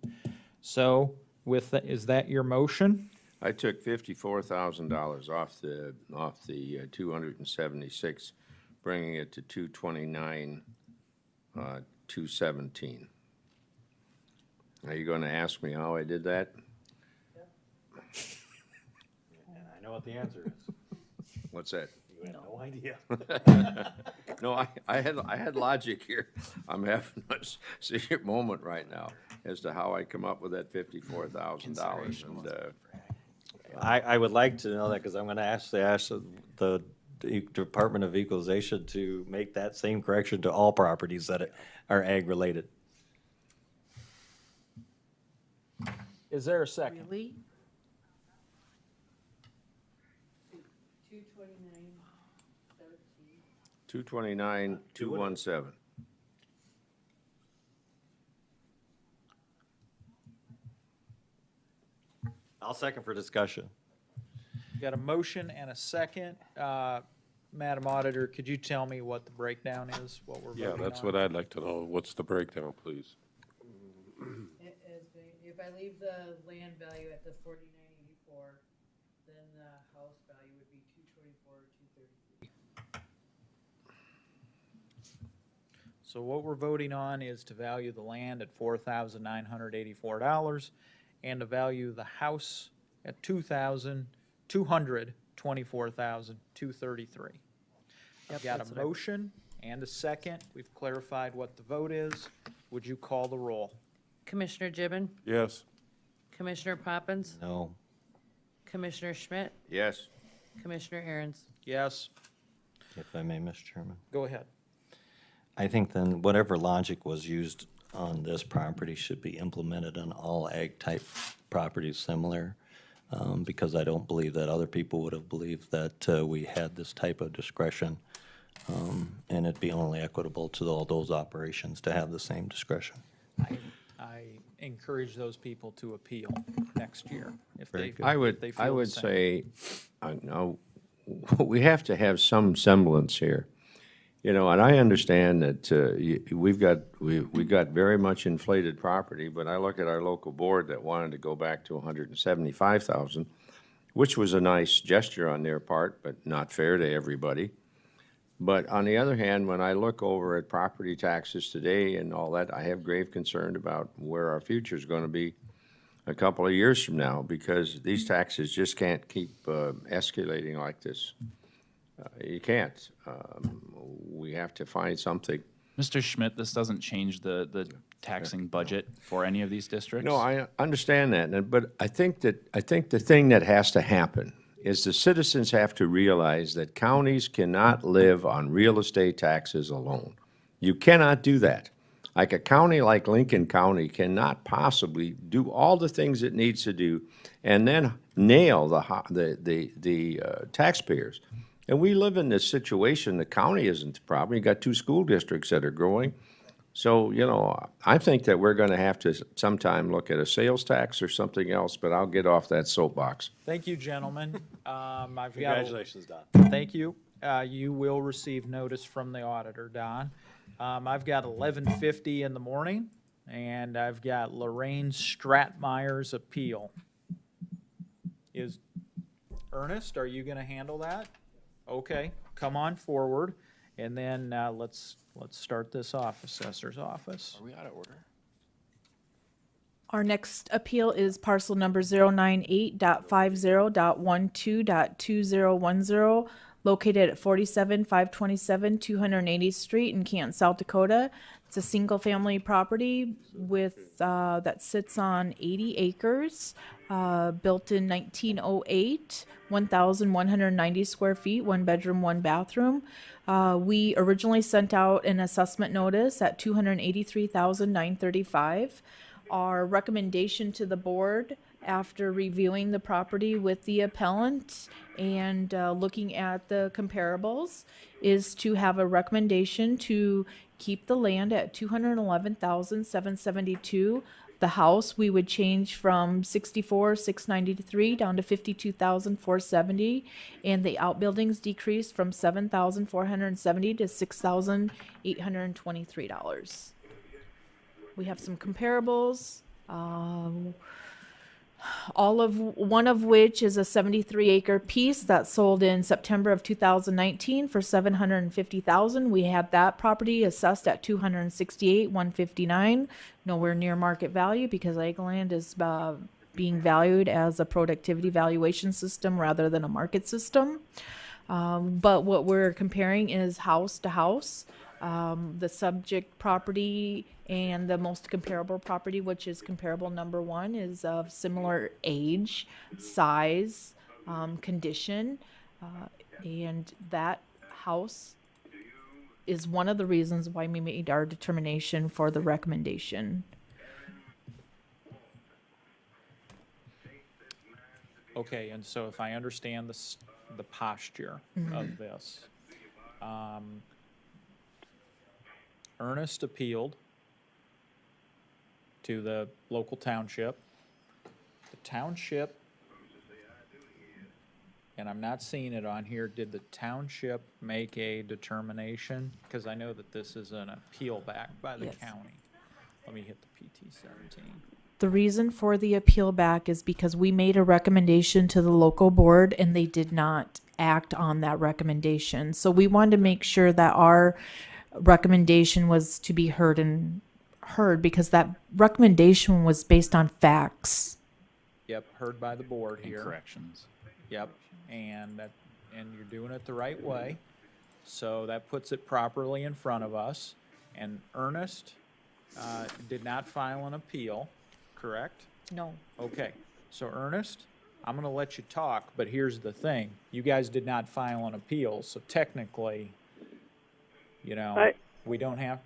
So with the, is that your motion? I took $54,000 off the 276, bringing it to 229, 217. Are you going to ask me how I did that? I know what the answer is. What's that? You have no idea. No, I had logic here. I'm having a serious moment right now as to how I come up with that $54,000. And I would like to know that because I'm going to ask the Department of Equalization to make that same correction to all properties that are ag-related. Is there a second? Really? 229, 217. I'll second for discussion. Got a motion and a second. Madam Auditor, could you tell me what the breakdown is, what we're voting on? Yeah, that's what I'd like to know. What's the breakdown, please? If I leave the land value at the 4984, then the house value would be 224, 233. So what we're voting on is to value the land at $4,984 and to value the house at $224,233. I've got a motion and a second. We've clarified what the vote is. Would you call the roll? Commissioner Gibbon, Yes. Commissioner Poppins, No. Commissioner Schmidt, Yes. Commissioner Aaron's. Yes. If I may, Mr. Chairman. Go ahead. I think then whatever logic was used on this property should be implemented on all ag-type properties similar, because I don't believe that other people would have believed that we had this type of discretion, and it'd be only equitable to all those operations to have the same discretion. I encourage those people to appeal next year if they, I if would, they feel I the would same. say, no, we have to have some semblance here. You know, and I understand that we got very much inflated property, but I look at our local board that wanted to go back to 175,000, which was a nice gesture on their part, but not fair to everybody. But on the other hand, when I look over at property taxes today and all that, I have grave concern about where our future is going to be a couple of years from now, because these taxes just can't keep escalating like this. You can't. We have to find something. Mr. Schmidt, this doesn't change the taxing budget for any of these districts? No, I understand that, but I think the thing that has to happen is the citizens have to realize that counties cannot live on real estate taxes alone. You cannot do that. Like a county like Lincoln County cannot possibly do all the things it needs to do and then nail the taxpayers. And we live in this situation, the county isn't the problem. You got 2 school districts that are growing. So, you know, I think that we're going to have to sometime look at a sales tax or something else, but I'll get off that soapbox. Thank you, gentlemen. Congratulations, Don. Thank you. You will receive notice from the auditor, Don. I've got 11:50 in the morning, and I've got Lorraine Stratmeyer's appeal. Is Ernest, are you going to handle that? Okay, come on forward, and then let's start this off, Assessor's Office. Are we out of order? Our next appeal is parcel number 098.50.12.2010, located at 47,527 280th Street in Canton, South Dakota. It's a single-family property with that sits on 80 acres, built in 1908, 1,190 square feet, 1 bedroom, 1 bathroom. We originally sent out an assessment notice at $283,935. Our recommendation to the board after reviewing the property with the appellant and looking at the comparables is to have a recommendation to keep the land at 211,772. The house, we would change from 64,693 down to 52,470, and the outbuildings decreased from 7,470 to $6,823. We have some comparables. One of which is a 73-acre piece that sold in September of 2019 for $750,000. We had that property assessed at $268,159, nowhere near market value because Eggland is being valued as a productivity valuation system rather than a market system. But what we're comparing is house to house. The subject property and the most comparable property, which is comparable number one, is of similar age, size, condition, and that house is one of the reasons why we made our determination for the recommendation. Okay, and so if I understand the posture of this, Ernest appealed to the local township. The township, and I'm not seeing it on here, did the township make a determination? Because I know that this is an appeal back by the county. Let me hit the PT-17. The reason for the appeal back is because we made a recommendation to the local board and they did not act on that recommendation. So we wanted to make sure that our recommendation was to be heard because that recommendation was based on facts. Yep, heard by the board here. Corrections. Yep, and you're doing it the right way. So that puts it properly in front of us. And Ernest did not file an appeal, correct? No. Okay, so Ernest, I'm going to let you talk, but here's the thing. You guys did not file an appeal, so technically, you know, we don't have,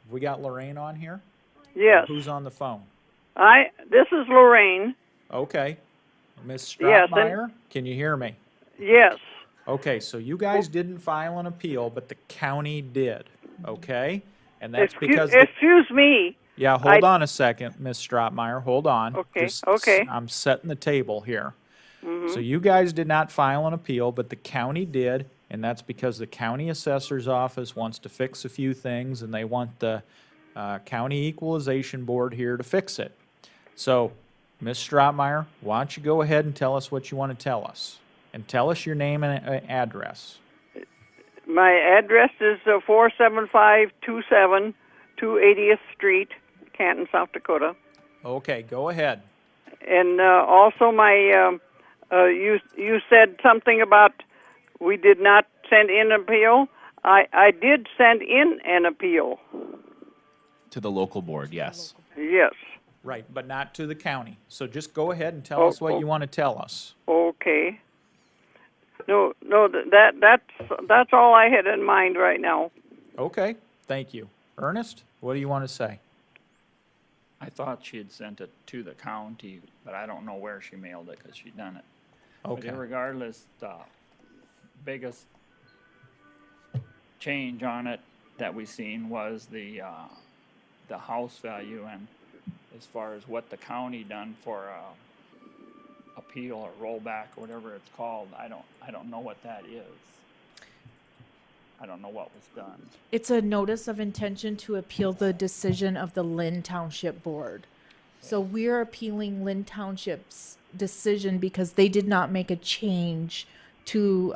we got Lorraine on here? Yes. Who's on the phone? This is Lorraine. Okay. Miss Yes, Strautmeyer, can you hear me? Yes. Okay, so you guys didn't file an appeal, but the county did, okay? And that's because... Excuse me. Yeah, hold on a second, Miss Strautmeyer, hold on. Okay, okay. I'm setting the table here. Mm-hmm. So you guys did not file an appeal, but the county did, and that's because the county assessor's office wants to fix a few things, and they want the county equalization board here to fix it. So, Ms. Strautmeyer, why don't you go ahead and tell us what you want to tell us, and tell us your name and address. My address is 47527 280th Street, Canton, South Dakota. Okay, go ahead. And also my, you said something about we did not send in an appeal. I did send in an appeal. To the local board, yes. Yes. Right, but not to the county. So just go ahead and tell us what you want to tell us. Okay. No, that's all I had in mind right now. Okay, thank you. Ernest, what do you want to say? I thought she had sent it to the county, but I don't know where she mailed it because she done it. Okay. But regardless, the biggest change on it that we seen was the house value, and as far as what the county done for appeal or rollback or whatever it's called, I don't know what that is. I don't know what was done. It's a notice of intention to appeal the decision of the Lynn Township Board. So we're appealing Lynn Township's decision because they did not make a change to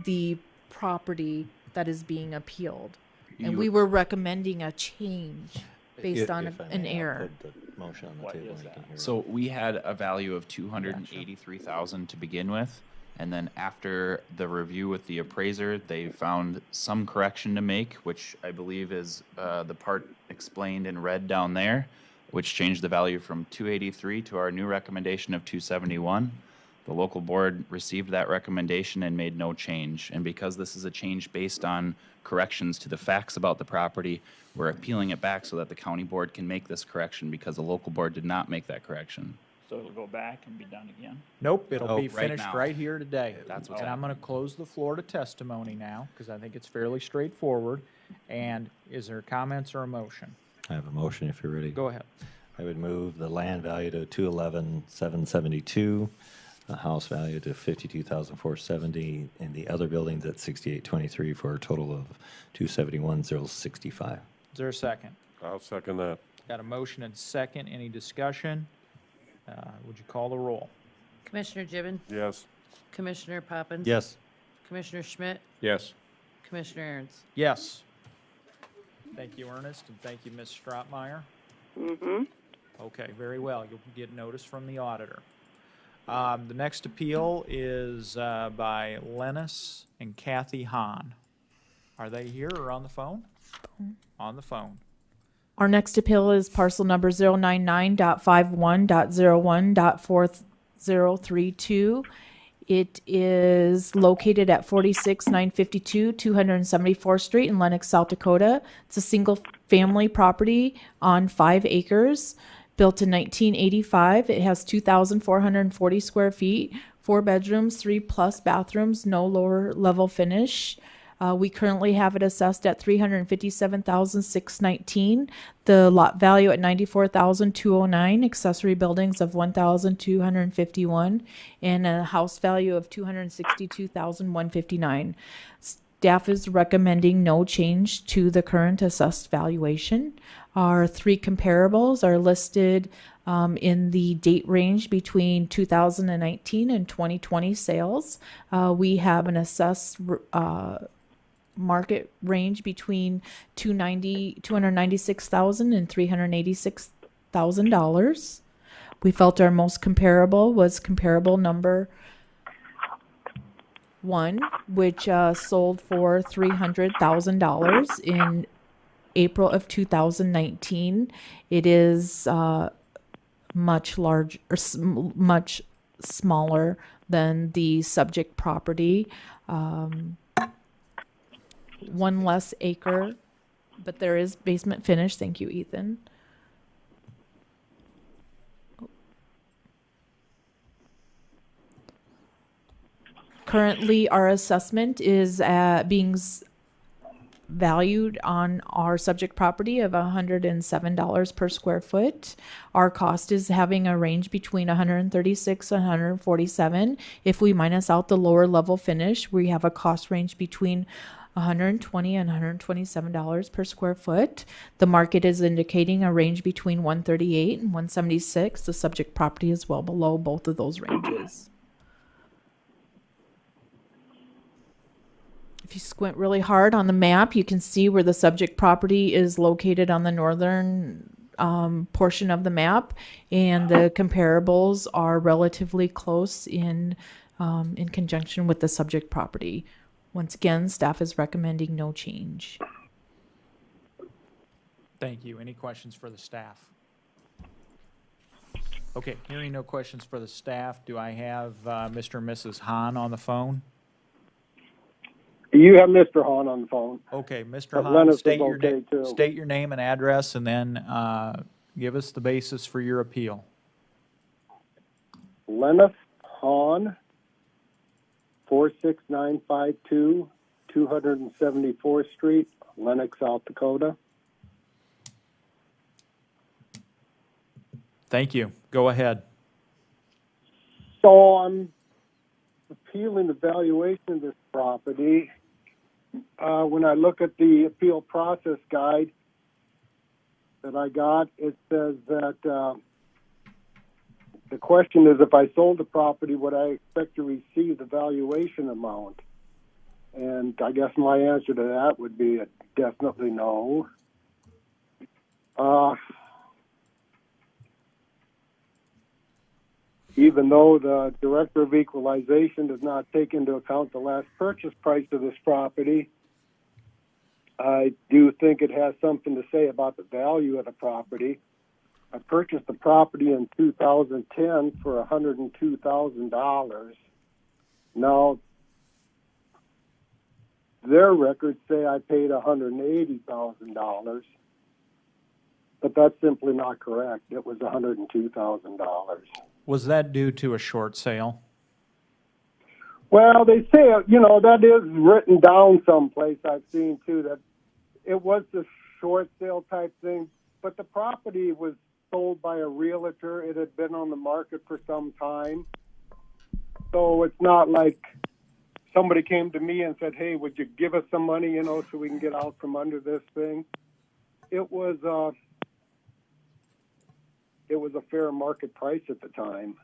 the property that is being appealed. And we were recommending a change based on an error. Put the motion on the table. You can hear So we had a value of $283,000 to begin with, and then after the review with the appraiser, they found some correction to make, which I believe is the part explained in red down there, which changed the value from 283 to our new recommendation of 271. The local board received that recommendation and made no change. And because this is a change based on corrections to the facts about the property, we're appealing it back so that the county board can make this correction because the local board did not make that correction. So it'll go back and be done again? Nope, it'll be Right finished now. right here today. That's what's And I'm gonna close the floor to testimony now, because I think it's fairly straightforward. And is there comments or a motion? I have a motion if you're ready. Go ahead. I would move the land value to 211,772, the house value to 52,470, and the other buildings at 6823 for a total of 271,065. Is there a second? I'll second that. Got a motion and second. Any discussion? Would you call the roll? Commissioner Gibbon, Yes. Commissioner Poppins. Yes. Commissioner Schmidt, Yes. Commissioner Aaron's. Yes. Thank you, Ernest, and thank you, Ms. Stroutmeyer. Mm-hmm. Okay, very well. You'll get notice from the auditor. The next appeal is by Lennis and Kathy Hahn. Are they here or on the phone? On the phone. Our next appeal is parcel number 099.51.01.4032. It is located at 46952 274th Street in Lenox, South Dakota. It's a single-family property on 5 acres, built in 1985. It has 2,440 square feet, 4 bedrooms, 3+ bathrooms, no lower level finish. We currently have it assessed at $357,619. The lot value at $94,209. Accessory buildings of 1,251, and a house value of $262,159. Staff is recommending no change to the current assessed valuation. Our 3 comparables are listed in the date range between 2019 and 2020 sales. We have an assessed market range between $296,000 and $386,000. We felt our most comparable was comparable number 1, which sold for $300,000 in April of 2019. It is much larger, much smaller than the subject property. 1 less acre, but there is basement finish. Thank you, Ethan. Currently, our assessment is being valued on our subject property of $107 per square foot. Our cost is having a range between $136 and $147. If we minus out the lower level finish, we have a cost range between $120 and $127 per square foot. The market is indicating a range between $138 and $176. The subject property is well below both of those ranges. If you squint really hard on the map, you can see where the subject property is located on the northern portion of the map, and the comparables are relatively close in conjunction with the subject property. Once again, staff is recommending no change. Thank you. Any questions for the staff? Okay, hearing no questions for the staff, do I have Mr. and Mrs. Hahn on the phone? You have Mr. Hahn on the phone. Okay, Mr. But Hahn, Lennis state is your, okay, too. state your name and address, and then give us the basis for your appeal. Lennis Hahn, 46952 274th Street, Lenox, South Dakota. Thank you. Go ahead. So I'm appealing the valuation of this property. When I look at the appeal process guide that I got, it says that the question is, if I sold the property, would I expect to receive the valuation amount? And I guess my answer to that would be a definitely no. Even though the Director of Equalization does not take into account the last purchase price of this property, I do think it has something to say about the value of the property. I purchased the property in 2010 for $102,000. Now, their records say I paid $180,000, but that's simply not correct. It was $102,000. Was that due to a short sale? Well, they say, that is written down someplace I've seen too, that it was the short sale type thing, but the property was sold by a realtor. It had been on the market for some time. So it's not like somebody came to me and said, hey, would you give us some money, so we can get out from under this thing. It was a fair market price at the time.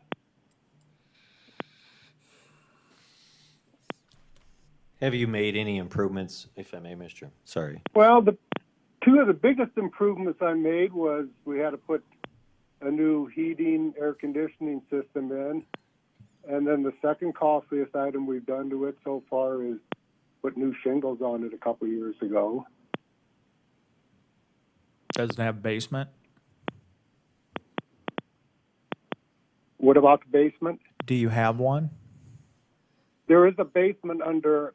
Have you made any improvements, if I may, Mr. Sorry. Well, two of the biggest improvements I made was we had to put a new heating, air conditioning system in. And then the second costliest item we've done to it so far is put new shingles on it a couple years ago. Doesn't have basement? What about the basement? Do you have one? There is a basement under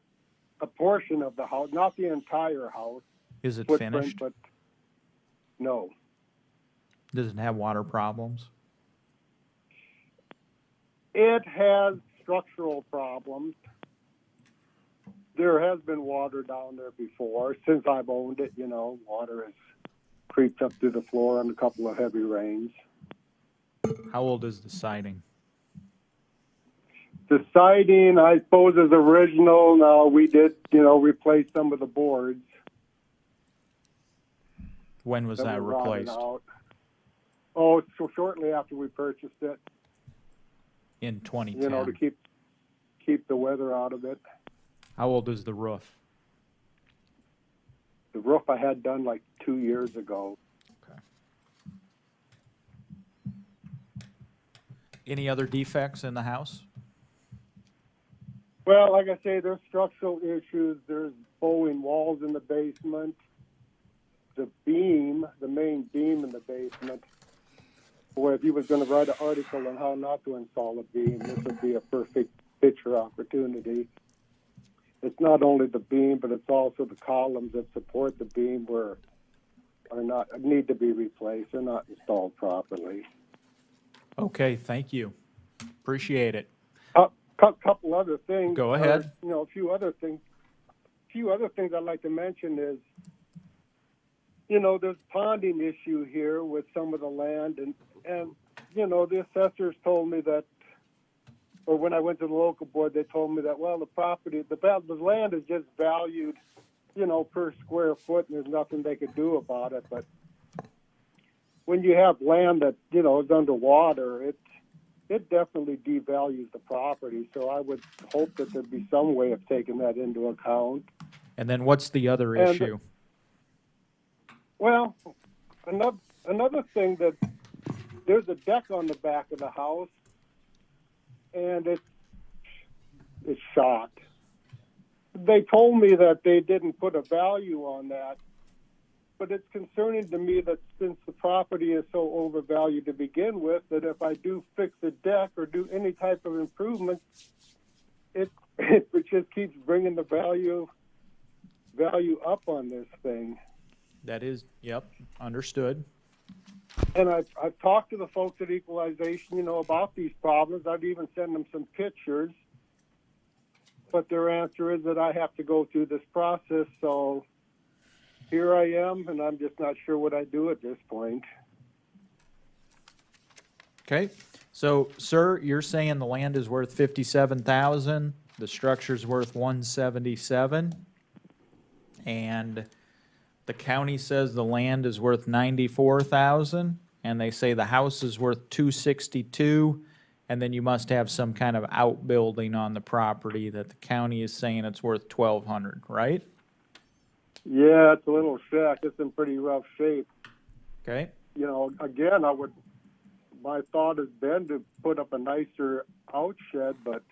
a portion of the house, not the entire house. Is it footprint, finished? But no. Does it have water problems? It has structural problems. There has been water down there before. Since I've owned it, water has creeped up through the floor on a couple of heavy rains. How old is the siding? The siding, I suppose, is original. Now, we did, replace some of the boards. When was that were rotted replaced? out. Oh, so shortly after we purchased it. In 2010. To keep the weather out of it. How old is the roof? The roof I had done like 2 years ago. Okay. Any other defects in the house? Well, like I say, there's structural issues. There's bowing walls in the basement. The beam, the main beam in the basement. Boy, if you was going to write an article on how not to install a beam, this would be a perfect picture opportunity. It's not only the beam, but it's also the columns that support the beam need to be replaced. They're not installed properly. Okay, thank you. Appreciate it. Couple other things. Go ahead. A few other things I'd like to mention is, there's ponding issue here with some of the land, and the assessors told me that, or when I went to the local board, they told me that, well, the land is just valued, per square foot, and there's nothing they could do about it. But when you have land that, is underwater, it definitely devalues the property. So I would hope that there'd be some way of taking that into account. And then what's the other issue? Well, another thing that there's a deck on the back of the house, and it's shot. They told me that they didn't put a value on that, but it's concerning to me that since the property is so overvalued to begin with, that if I do fix the deck or do any type of improvement, it just keeps bringing the value up on this thing. That is, yep, understood. And I've talked to the folks at Equalization, about these problems. I've even sent them some pictures. But their answer is that I have to go through this process. So here I am, and I'm just not sure what I do at this point. Okay. So, sir, you're saying the land is worth $57,000, the structure's worth $177,000, and the county says the land is worth $94,000, and they say the house is worth $262,000, and then you must have some kind of outbuilding on the property that the county is saying it's worth $1,200, right? Yeah, it's a little shack. It's in pretty rough shape. Okay. Again, my thought has been to put up a nicer outshed, but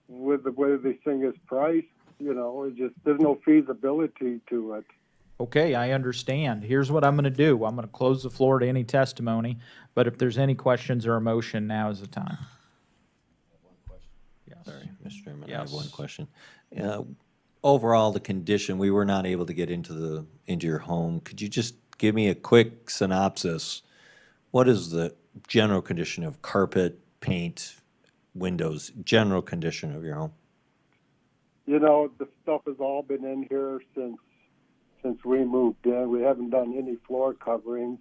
with the way this thing is priced, there's no feasibility to it. Okay, I understand. Here's what I'm going to do. I'm going to close the floor to any testimony, but if there's any questions or a motion, now is the time. Sorry, Mr. Chairman, I Yes. have one question. Overall, the condition, we were not able to get into your home. Could you just give me a quick synopsis? What is the general condition of carpet, paint, windows, general condition of your home? You know, the stuff has all been in here since we moved in. We haven't done any floor coverings.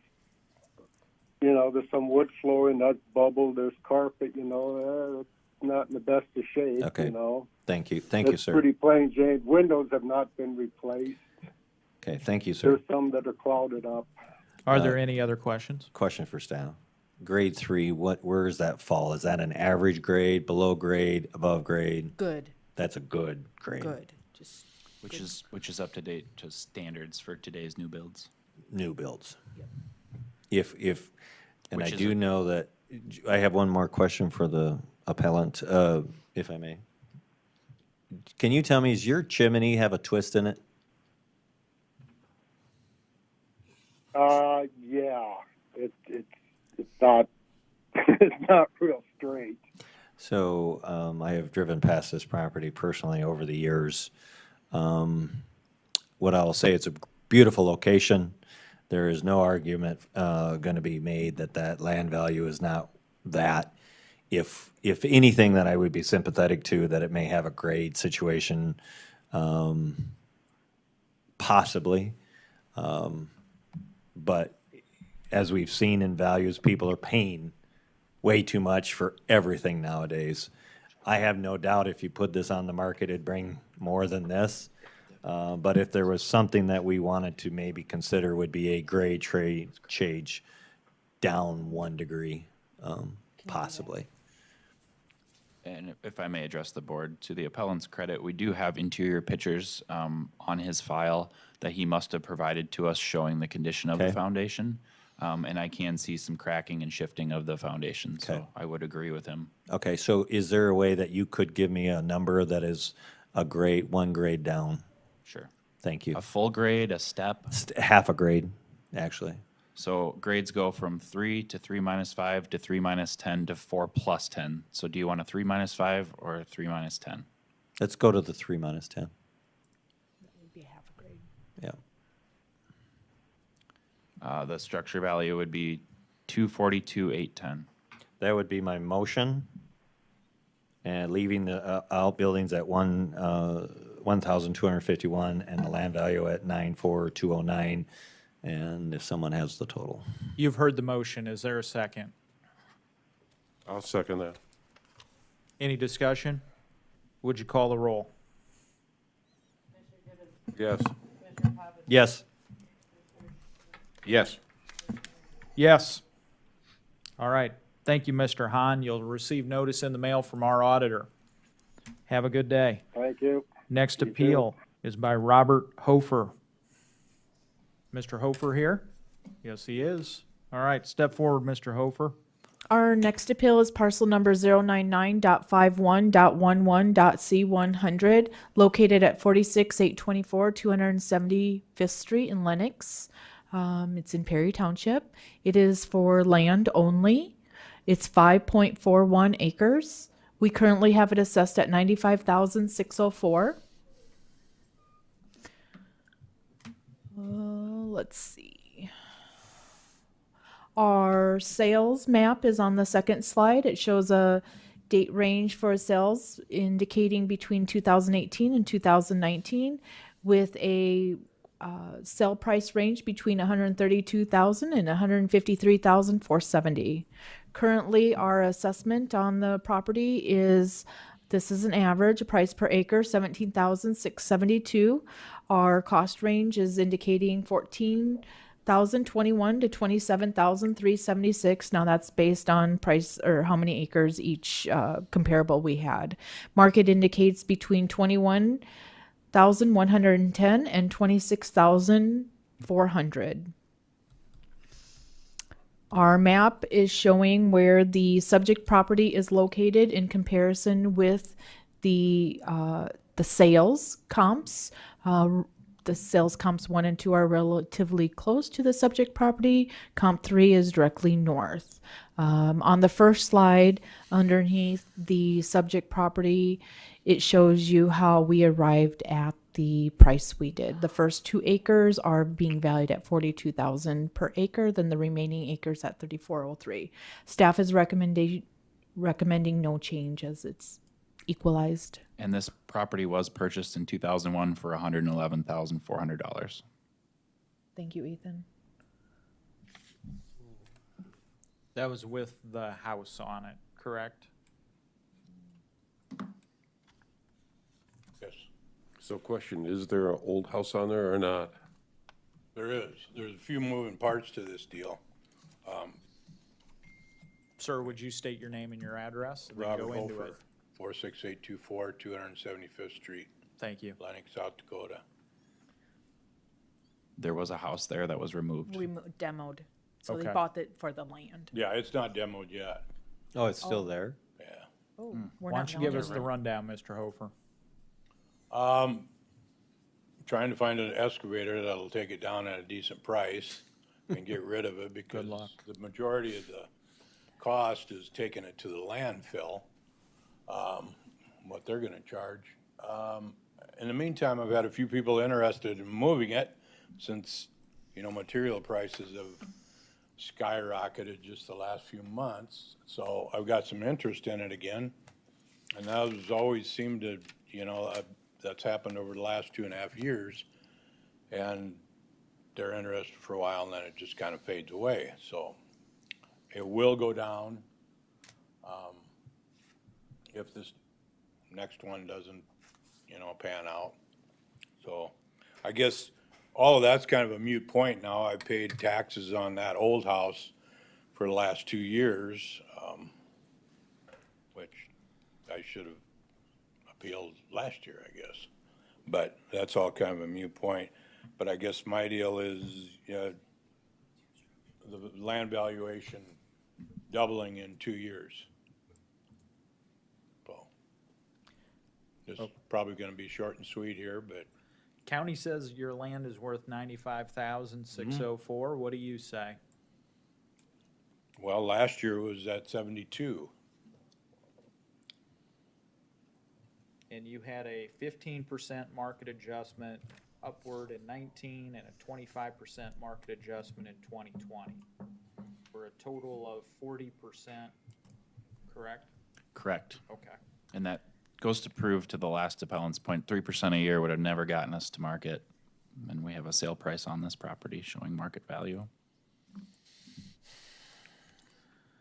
You know, there's some wood flooring that's bubbled. There's carpet, you know, it's not in the best of shape, Okay. you know. Thank you. Thank you, It's sir. pretty plain Jane. Windows have not been replaced. Okay, thank you, sir. There's some that are clouded up. Are there any other questions? Question for staff. Grade 3, where does that fall? Is that an average grade, below grade, above grade? Good. That's a good grade. Good. Just Which is up to date to standards for today's new builds. New builds. Yep. And Which I is do know that, I have one more question for the appellant, if I may. Can you tell me, does your chimney have a twist in it? Yeah, it's not it's not real straight. So I have driven past this property personally over the years. What I'll say, it's a beautiful location. There is no argument going to be made that land value is not that. If anything, that I would be sympathetic to, that it may have a grade situation, possibly. But as we've seen in values, people are paying way too much for everything nowadays. I have no doubt if you put this on the market, it'd bring more than this. But if there was something that we wanted to maybe consider, would be a grade change down 1 degree, possibly. And if I may address the board, to the appellant's credit, we do have interior pictures on his file that he must have provided to us showing the condition of the Okay. foundation. And I can see some cracking and shifting of the foundation, so I would agree with him. Okay, so is there a way that you could give me a number that is a grade, 1 grade down? Sure. Thank you. A full grade, a step? Half a grade, actually. So grades go from 3 to 3 minus 5 to 3 minus 10 to 4 plus 10. So do you want a 3 minus 5 or a 3 minus 10? Let's go to the 3 minus 10. That would be half a grade. Yeah. The structure value would be 242,810. That would be my motion. And leaving the outbuildings at 1,251 and the land value at 9,420,9. And if someone has the total. You've heard the motion. Is there a second? I'll second that. Any discussion? Would you call the roll? Yes. Yes. Yes. Yes. All right. Thank you, Mr. Hahn. You'll receive notice in the mail from our auditor. Have a good day. Thank you. Next You appeal is by Robert Hofer. Mr. Hofer here? Yes, he is. All right, step forward, Mr. Hofer. Our next appeal is parcel number 099.51.11.C100, located at 46824 275th Street in Lenox. It's in Perry Township. It is for land only. It's 5.41 acres. We currently have it assessed at $95,604. Let's see. Our sales map is on the second slide. It shows a date range for sales indicating between 2018 and 2019 with a sale price range between $132,000 and $153,470. Currently, our assessment on the property is, this is an average, a price per acre, $17,672. Our cost range is indicating $14,021 to $27,376. Now that's based on price or how many acres each comparable we had. Market indicates between 21,110 and 26,400. Our map is showing where the subject property is located in comparison with the sales comps. The sales comps 1 and 2 are relatively close to the subject property. Comp 3 is directly north. On the first slide, underneath the subject property, it shows you how we arrived at the price we did. The first 2 acres are being valued at $42,000 per acre, then the remaining acres at $34,03. Staff is recommending no change as it's equalized. And this property was purchased in 2001 for $111,400. Thank you, Ethan. That was with the house on it, correct? Yes. So question, is there an old house on there or not? There is. There's a few moving parts to this deal. Sir, would you state your name and your address? And then Robert go into Hofer, it? 46824, 275th Street. Thank you. Atlantic, South Dakota. There was a house there that was removed. Demoed. So they Okay. bought it for the land. Yeah, it's not demoed yet. Oh, it's still there? Yeah. Oh, we're Why not don't you give knowing us it. the rundown, Mr. Hofer? Trying to find an excavator that'll take it down at a decent price and get rid of it because the majority of the cost is taking it to the landfill, what they're gonna charge. In the meantime, I've had a few people interested in moving it since, you know, material prices have skyrocketed just the last few months. So I've got some interest in it again. And that has always seemed to, you know, that's happened over the last 2.5 years. And they're interested for a while and then it just kind of fades away. So it will go down if this next one doesn't, you know, pan out. So I guess all of that's kind of a moot point now. I paid taxes on that old house for the last 2 years, which I should have appealed last year, I guess. But that's all kind of a moot point. But I guess my deal is, the land valuation doubling in 2 years. So, this is probably gonna be short and sweet here, but County says your land is worth $95,604. What do you say? well, last year was at 72. And you had a 15% market adjustment upward in 19 and a 25% market adjustment in 2020 for a total of 40%, correct? Correct. Okay. And that goes to prove to the last appellant's point, 3% a year would have never gotten us to market. And we have a sale price on this property showing market value.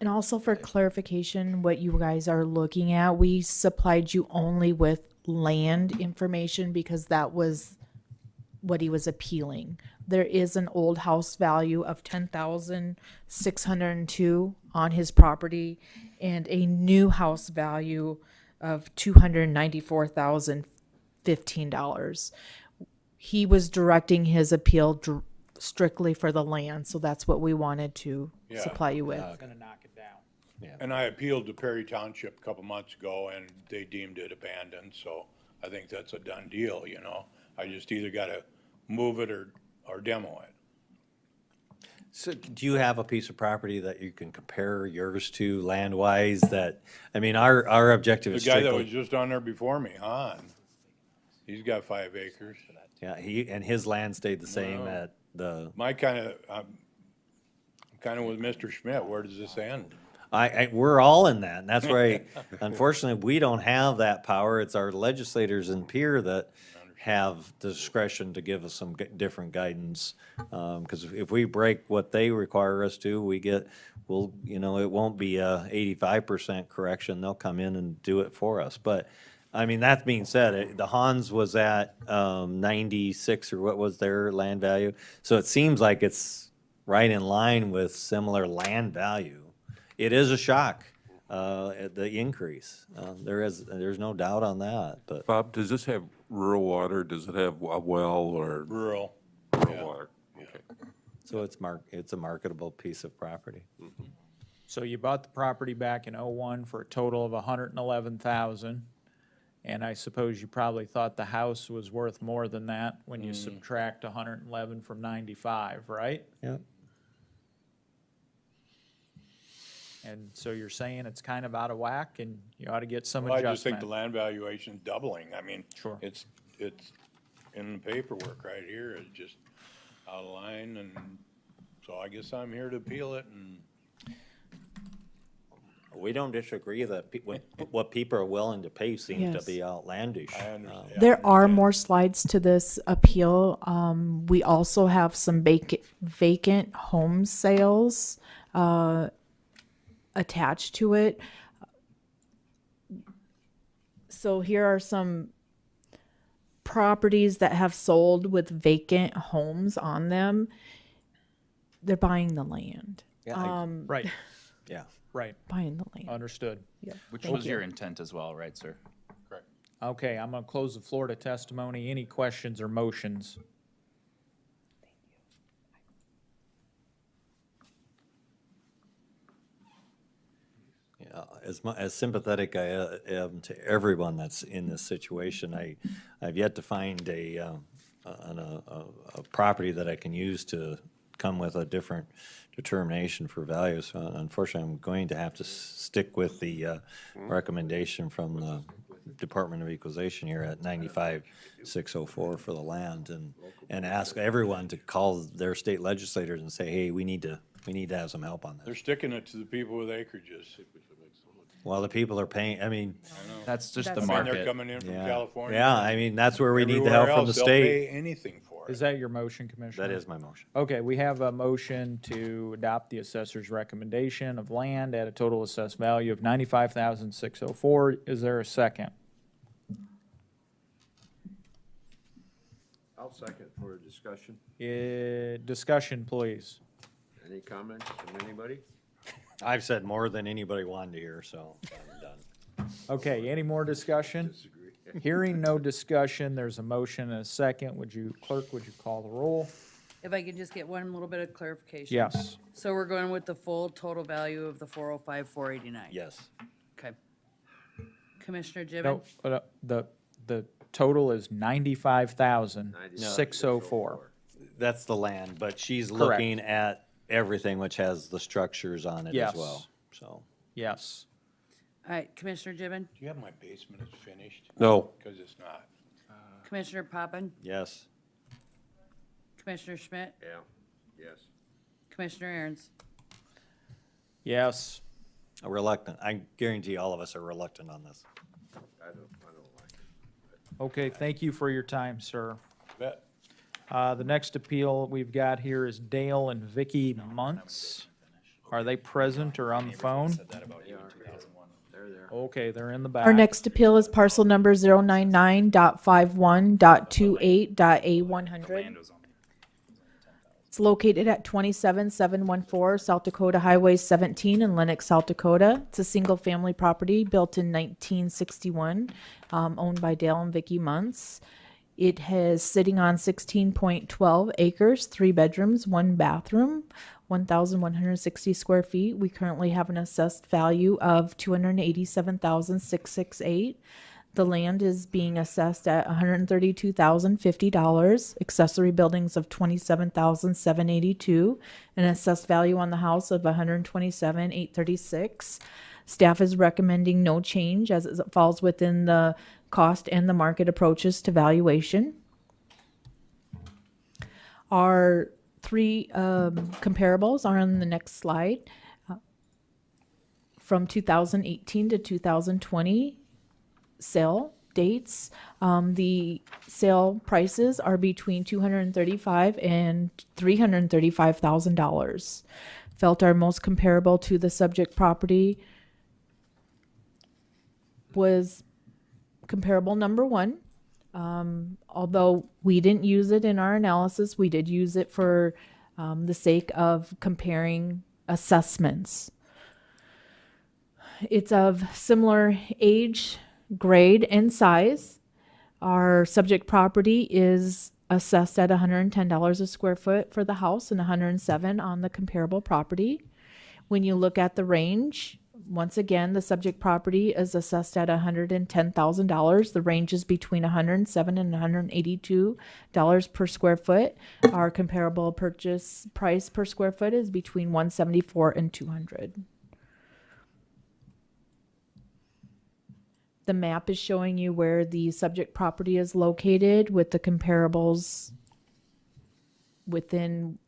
And also for clarification, what you guys are looking at, we supplied you only with land information because that was what he was appealing. There is an old house value of $10,602 on his property and a new house value of $294,015. He was directing his appeal strictly for the land, so that's what we wanted to supply you with. It's gonna knock it down. And I appealed to Perry Township a couple months ago and they deemed it abandoned, so I think that's a done deal, you know? I just either gotta move it or demo it. So do you have a piece of property that you can compare yours to land-wise that, I mean, our objective The is guy that strictly. was just on there before me, Han, he's got 5 acres. Yeah, and his land stayed the same Well, at the. I'm kinda with Mr. Schmidt, where does this end? We're all in that, and that's why, unfortunately, we don't have that power. It's our legislators in Pier that have the discretion to give us some different guidance. Because if we break what they require us to, it won't be a 85% correction. They'll come in and do it for us. But, I mean, that being said, the Hans was at 96, or what was their land value? So it seems like it's right in line with similar land value. It is a shock, the increase. There's no doubt on that, but. Bob, does this have rural water? Does it have a well or? Rural. Rural water, okay. So it's a marketable piece of property. So you bought the property back in '01 for a total of $111,000. And I suppose you probably thought the house was worth more than that when you subtract 111 from 95, right? Yeah. And so you're saying it's kind of out of whack and you ought to get some Well, I just think adjustment. the land valuation's doubling. I mean, Sure. it's in the paperwork right here. It's just out of line, and so I guess I'm here to appeal it, and We don't disagree that what people are willing to pay seems Yes. to be outlandish. There are more slides to this appeal. We also have some vacant home sales attached to it. So here are some properties that have sold with vacant homes on them. They're buying the land. Yeah, Right. Yeah. Right. Buying the land. Understood. Yeah. Which Thank was you. your intent as well, right, sir? correct. Okay, I'm gonna close the floor to testimony. Any questions or motions? Yeah, as sympathetic I am to everyone that's in this situation, I've yet to find a property that I can use to come with a different determination for value. So unfortunately, I'm going to have to stick with the recommendation from the Department of Equalization here at 95,604 for the land, and ask everyone to call their state legislators and say, hey, we need to have some help on this. They're sticking it to the people with acreages. Well, the people are paying, I mean. That's just I the mean, market. they're coming in from Yeah. California. Yeah, I mean, that's where we need the help Everywhere from the else, they'll state. pay anything for it. Is that your motion, Commissioner? That is my motion. Okay, we have a motion to adopt the assessor's recommendation of land at a total assessed value of 95,604. Is there a second? I'll second for discussion. Discussion, please. Any comments from anybody? I've said more than anybody wanted to hear, so I'm done. Okay, any more discussion? Hearing no discussion, there's a motion and a second. Clerk, would you call the roll? If I could just get one little bit of clarification. Yes. So we're going with the full total value of the 405, 489? Yes. Okay. Commissioner Gibbon? No, the total is 95,604. That's the land, but she's Correct. looking at everything which has the structures on it Yes. as well, so. Yes. All right, Commissioner Gibbon? Do you have my basement is finished? No. Because it's not. Commissioner Poppin? Yes. Commissioner Schmidt? Yeah, yes. Commissioner Aaron's? Yes. Reluctant, I guarantee all of us are reluctant on this. I don't like it. Okay, thank you for your time, sir. Bet. The next appeal we've got here is Dale and Vicky Muntz. Are they present or on the phone? They're there. Okay, they're in the back. Our next appeal is parcel number 099.51.28.A100. It's located at 27714 South Dakota Highway 17 in Lenox, South Dakota. It's a single-family property built in 1961, owned by Dale and Vicky Muntz. It has sitting on 16.12 acres, 3 bedrooms, 1 bathroom, 1,160 square feet. We currently have an assessed value of $287,668. The land is being assessed at $132,050, accessory buildings of $27,782, an assessed value on the house of $127,836. Staff is recommending no change as it falls within the cost and the market approaches to valuation. Our 3 comparables are on the next slide. From 2018 to 2020 sale dates, the sale prices are between $235,000 and $335,000. Felt our most comparable to the subject property was comparable number 1. Although we didn't use it in our analysis, we did use it for the sake of comparing assessments. It's of similar age, grade, and size. Our subject property is assessed at $110 a square foot for the house and $107 on the comparable property. When you look at the range, Once again, the subject property is assessed at $110,000. The range is between $107 and $182 per square foot. Our comparable purchase price per square foot is between $174 and $200. The map is showing you where the subject property is located with the comparables within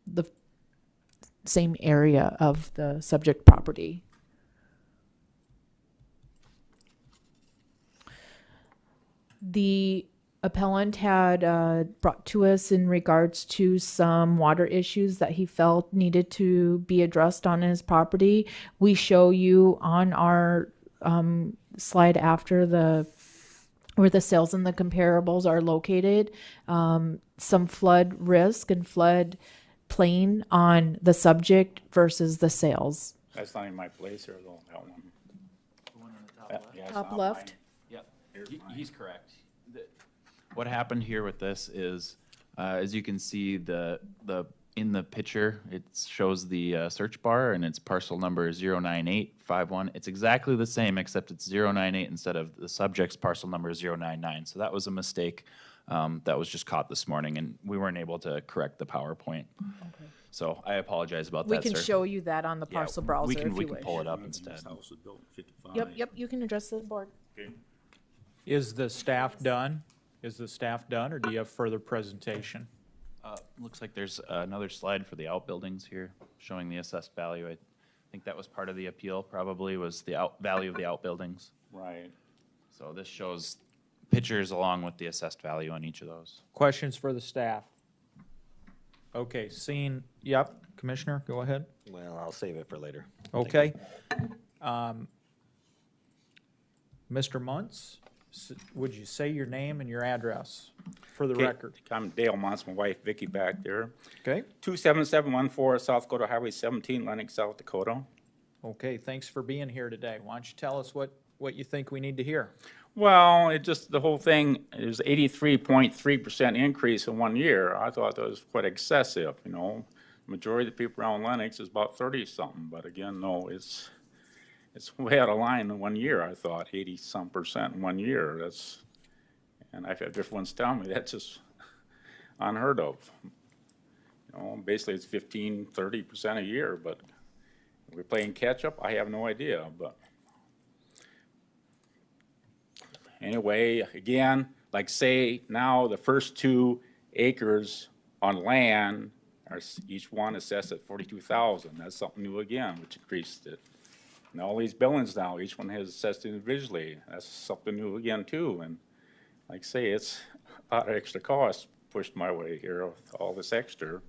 the same area of the subject property. The appellant had brought to us in regards to some water issues that he felt needed to be addressed on his property. We show you on our slide after where the sales and the comparables are located, some flood risk and flood plain on the subject versus the sales. That's not in my place here, though, that one. The one on the top left? Yeah, it's Top not left. mine. Yep, he's correct. What happened here with this is, as you can see, in the picture, it shows the search bar and its parcel number is 09851. It's exactly the same, except it's 098 instead of the subject's parcel number is 099. So that was a mistake that was just caught this morning, and we weren't able to correct the PowerPoint. Okay. So I apologize about We that, can sir. show you that on the parcel browser if you we can wish. pull it up instead. Yep, you can address the board. Is the staff done? Is the staff done, or do you have further presentation? Looks like there's another slide for the outbuildings here, showing the assessed value. I think that was part of the appeal, probably, was the value of the outbuildings. Right. So this shows pictures along with the assessed value on each of those. Questions for the staff? Okay, yep, Commissioner, go ahead. Well, I'll save it for later. Okay. Mr. Muntz, would you say your name and your address for the record? I'm Dale Montz, my wife Vicky back there. Okay. 27714 South Dakota Highway 17, Lennox, South Dakota. Okay, thanks for being here today. Why don't you tell us what you think we need to hear? Well, the whole thing is 83.3% increase in 1 year. I thought that was quite excessive, you know. Majority of the people around Lennox is about 30-something, but again, no, it's way out of line in 1 year, I thought, 80-some% in 1 year. And I've had different ones tell me that's just unheard of. You know, basically it's 15, 30% a year, but we're playing catch up, I have no idea, but. Anyway, again, like say now the first 2 acres on land are each one assessed at $42,000. That's something new again, which increased it. And all these buildings now, each one has assessed individually. That's something new again too. And like say, it's a lot of extra cost pushed my way here with all this extra. And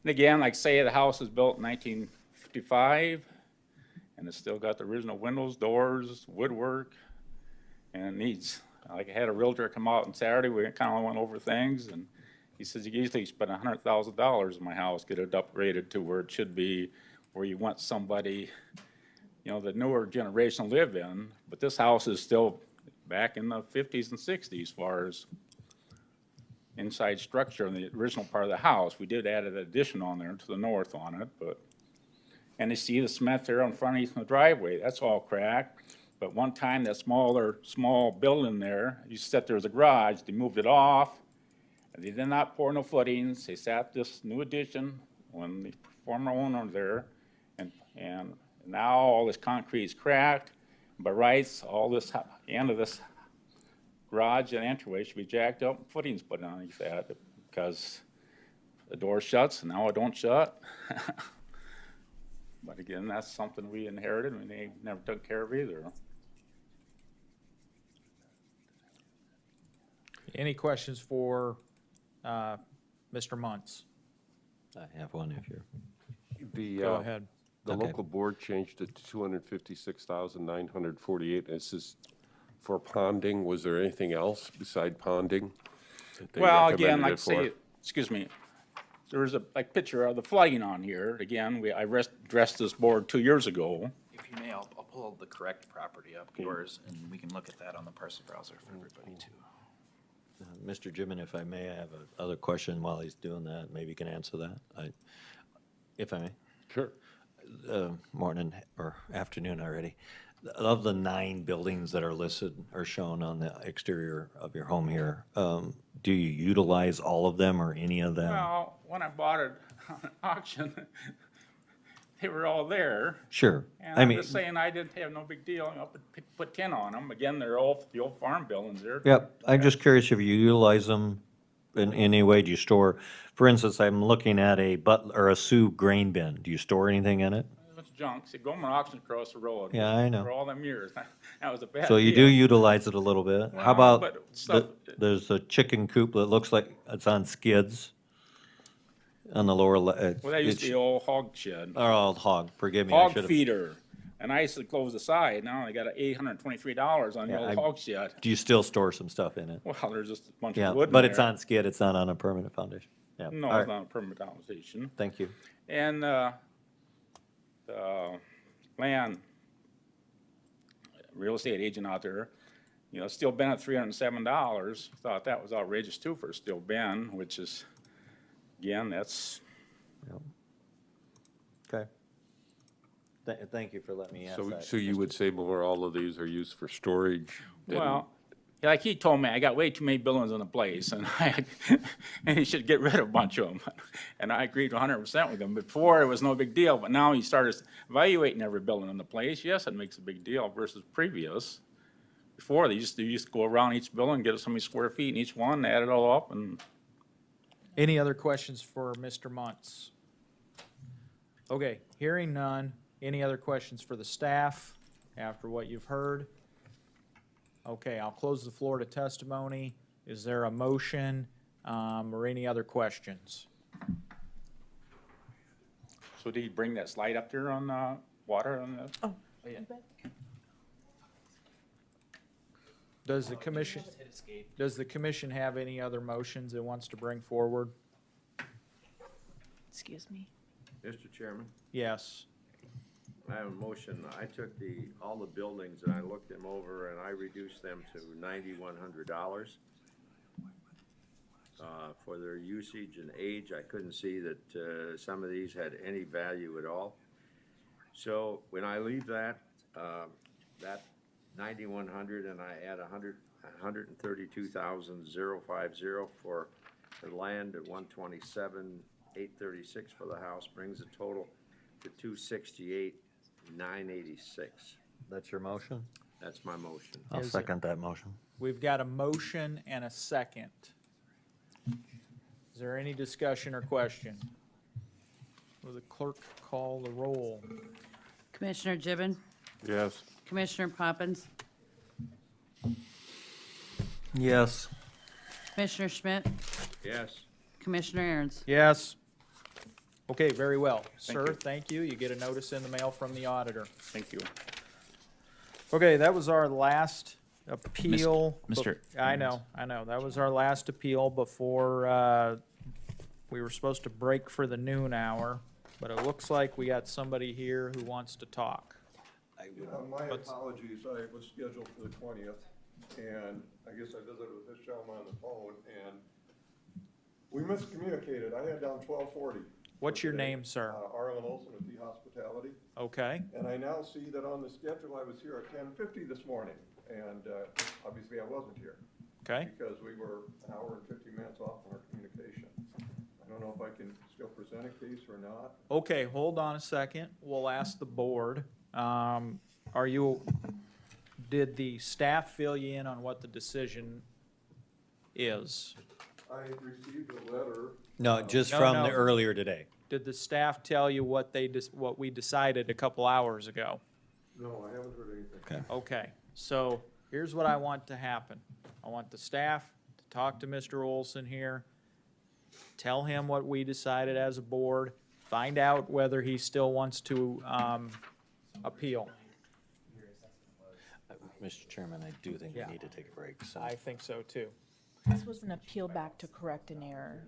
again, like say the house was built in 1955, and it's still got the original windows, doors, woodwork. And it needs, like I had a realtor come out on Saturday, we kind of went over things, and he says you usually spend $100,000 in my house, get it upgraded to where it should be, where you want somebody, you know, the newer generation to live in, but this house is still back in the 50s and 60s as far as inside structure in the original part of the house. We did add an addition on there to the north on it, but, and you see the cement there in front of the driveway, that's all cracked. But one time, that small building there, you said there was a garage, they moved it off, and they did not pour no footings. They sat this new addition when the former owner was there, and now all this concrete is cracked. By rights, all this end of this garage and entryway should be jacked up and footings put underneath that because the door shuts and now it don't shut. But again, that's something we inherited and they never took care of either. Any questions for Mr. Muntz? I have one if you're. Go ahead. The Okay. local board changed it to 256,948. This is for ponding. Was there anything else beside ponding that they Well, again, recommended like it for? say, excuse me, there's a picture of the flooding on here. Again, I addressed this board 2 years ago. If you may, I'll pull the correct property up, yours, and we can look at that on the parcel browser for everybody too. Mr. Jimin, if I may, I have another question while he's doing that. Maybe you can answer that, if I may. Sure. morning or afternoon already. Of the 9 buildings that are listed or shown on the exterior of your home here, do you utilize all of them or any of them? Well, when I bought it on auction, they were all there. Sure. And I'm just saying I didn't have no big deal. I'll put 10 on them. Again, they're all the old farm buildings there. Yep. I'm just curious if you utilize them in any way. Do you store, for instance, I'm looking at a a Sioux grain bin. Do you store anything in it? It's junk. See, Gomer auction across the road. Yeah, I know. For all them years. That was a bad So you deal. do utilize it a little bit. How Well, about, but stuff- there's a chicken coop that looks like it's on skids on the lower left. Well, that used to be old hog shed. Or old hog, forgive me. I Hog should've- feeder. And I used to close the side. Now I got $823 on the Yeah, old hog shed. Do you still store some stuff in it? Well, there's just a bunch Yeah, of wood in but it's there. on skid, it's not on a permanent foundation. Yeah. No, All it's right. not a permanent foundation. Thank you. And the land real estate agent out there, you know, steel bin at $307. Thought that was outrageous too for a steel bin, which is, again, that's. Okay. Thank you for letting me ask So, that. so you would say more all of these are used for storage? than- Well, like he told me, I got way too many buildings in the place, and and he should get rid of a bunch of them. And I agreed 100% with him. Before, it was no big deal, but now he started evaluating every building in the place. Yes, it makes a big deal versus previous. Before, they used to go around each building, get so many square feet in each one, add it all up, and Any other questions for Mr. Muntz? Okay, hearing none. Any other questions for the staff after what you've heard? Okay, I'll close the floor to testimony. Is there a motion or any other questions? so did he bring that slide up there on water on the? Oh. Yeah. Does the commission have any other motions it wants to bring forward? Excuse me. Mr. Chairman, Yes. I have a motion. I took all the buildings and I looked them over and I reduced them to $9,100. For their usage and age, I couldn't see that some of these had any value at all. So when I leave that 9,100 and I add 132,050 for the land at 127,836 for the house, brings the total to 268,986. That's your motion? That's my motion. I'll second that motion. We've got a motion and a second. Is there any discussion or question? Will the clerk call the roll? Commissioner Gibbon, Yes. Commissioner Poppins, Yes. Commissioner Schmidt, Yes. Commissioner Aaron's. Yes. Okay, very well. Thank Sir, you. thank you. You get a notice in the mail from the auditor. Thank you. Okay, that was our last appeal. Mr. I know. That was our last appeal before we were supposed to break for the noon hour, but it looks like we got somebody here who wants to talk. My apologies, I was scheduled for the 20th, and I guess I visited with this gentleman on the phone, and we miscommunicated. I had down 12:40. What's your name, sir? Arlen Olson with The Hospitality. Okay. And I now see that on the schedule, I was here at 10:50 this morning, and obviously I wasn't here. Okay. Because we were an hour and 50 minutes off on our communication. I don't know if I can still present a case or not. Okay, hold on a second. We'll ask the board. Did the staff fill you in on what the decision is? I received a letter. No, just No, from no. the earlier today. Did the staff tell you what what we decided a couple hours ago? No, I haven't heard anything. Okay. Okay, so here's what I want to happen. I want the staff to talk to Mr. Olson here, tell him what we decided as a board, find out whether he still wants to appeal. Mr. Chairman, I do think we Yeah. need to take a break. So. I think so too. This was an appeal back to correct an error.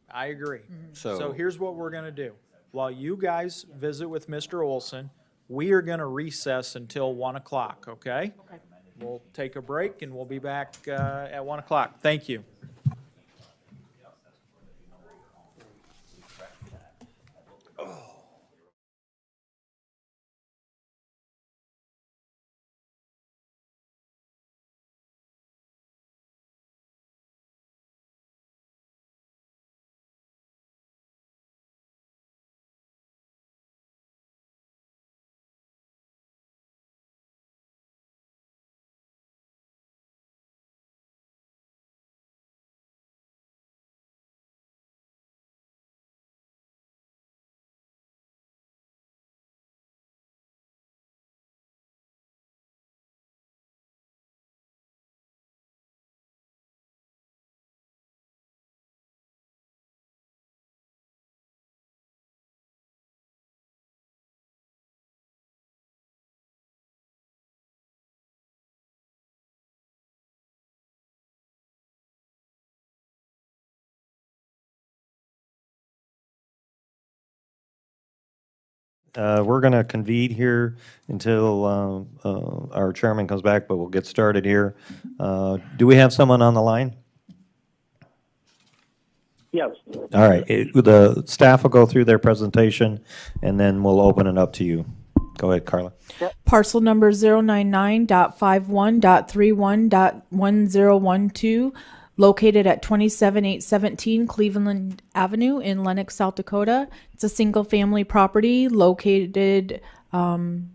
I agree. So- So here's what we're gonna do. While you guys visit with Mr. Olson, we are gonna recess until 1 o'clock, okay? Okay. We'll take a break and we'll be back at 1 o'clock. Thank you. we're going to convene here until our chairman comes back, but we'll get started here. Do we have someone on the line? Yes. All right. The staff will go through their presentation, and then we'll open it up to you. Go ahead, Carla. Parcel number 099.51.31.1012, located at 27817 Cleveland Avenue in Lenox, South Dakota. It's a single-family property located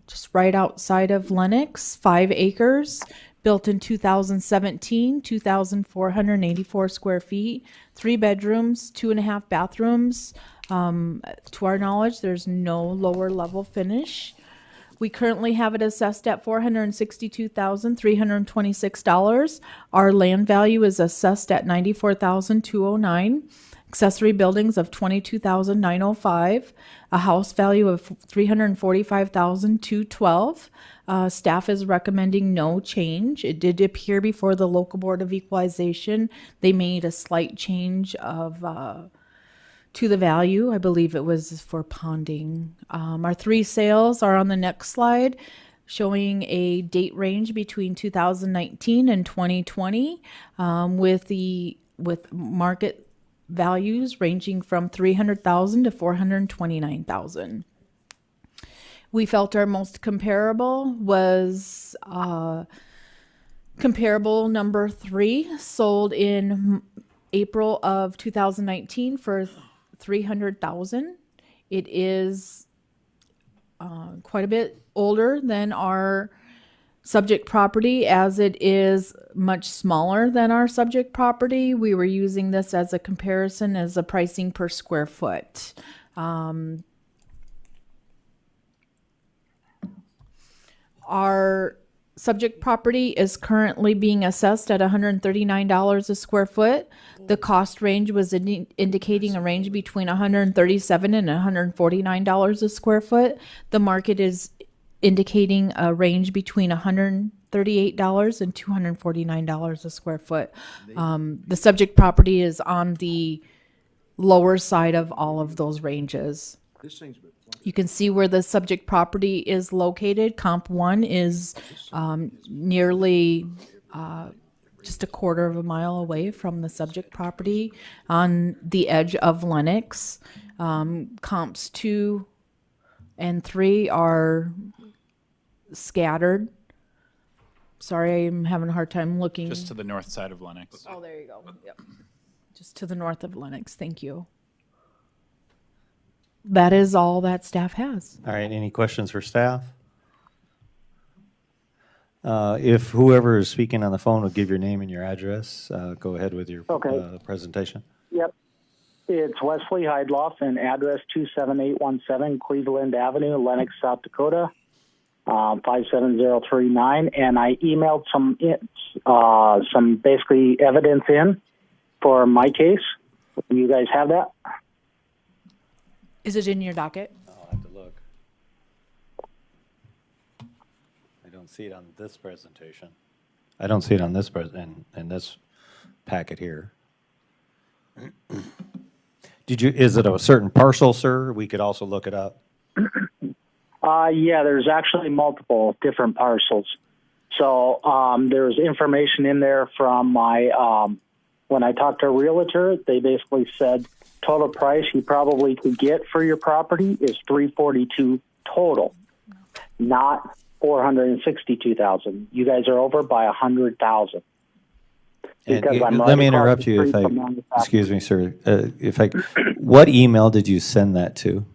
just right outside of Lenox, 5 acres, built in 2017, 2,484 square feet, 3 bedrooms, 2.5 bathrooms. To our knowledge, there's no lower level finish. We currently have it assessed at $462,326. Our land value is assessed at $94,209. Accessory buildings of $22,905. A house value of $345,212. Staff is recommending no change. It did appear before the local board of equalization. They made a slight change of to the value. I believe it was for ponding. Our 3 sales are on the next slide, showing a date range between 2019 and 2020, with market values ranging from $300,000 to $429,000. We felt our most comparable was comparable number 3, sold in April of 2019 for $300,000. It is quite a bit older than our subject property, as it is much smaller than our subject property. We were using this as a comparison as a pricing per square foot. Our subject property is currently being assessed at $139 a square foot. The cost range was indicating a range between $137 and $149 a square foot. The market is indicating a range between $138 and $249 a square foot. The subject property is on the lower side of all of those ranges. You can see where the subject property is located. Comp 1 is nearly just a quarter of a mile away from the subject property on the edge of Lenox. Comps 2 and 3 are scattered. Sorry, I'm having a hard time looking. Just to the north side of Lenox. Oh, there you go. Yep. Just to the north of Lenox. Thank you. That is all that staff has. All right, any questions for staff? If whoever is speaking on the phone will give your name and your address, go ahead with your presentation. Yep. It's Wesley Heidloff, and address 27817 Cleveland Avenue, Lenox, South Dakota, 57039. And I emailed some basically evidence in for my case. You guys have that? Is it in your docket? I'll have to look. I don't see it on this presentation. I don't see it on this in this packet here. Is it a certain parcel, sir? We could also look it up. Yeah, there's actually multiple different parcels. So there's information in there from my, when I talked to a realtor, they basically said total price you probably could get for your property is $342 total, not $462,000. You guys are over by $100,000. Let me interrupt you if excuse me, sir. What email did you send that to?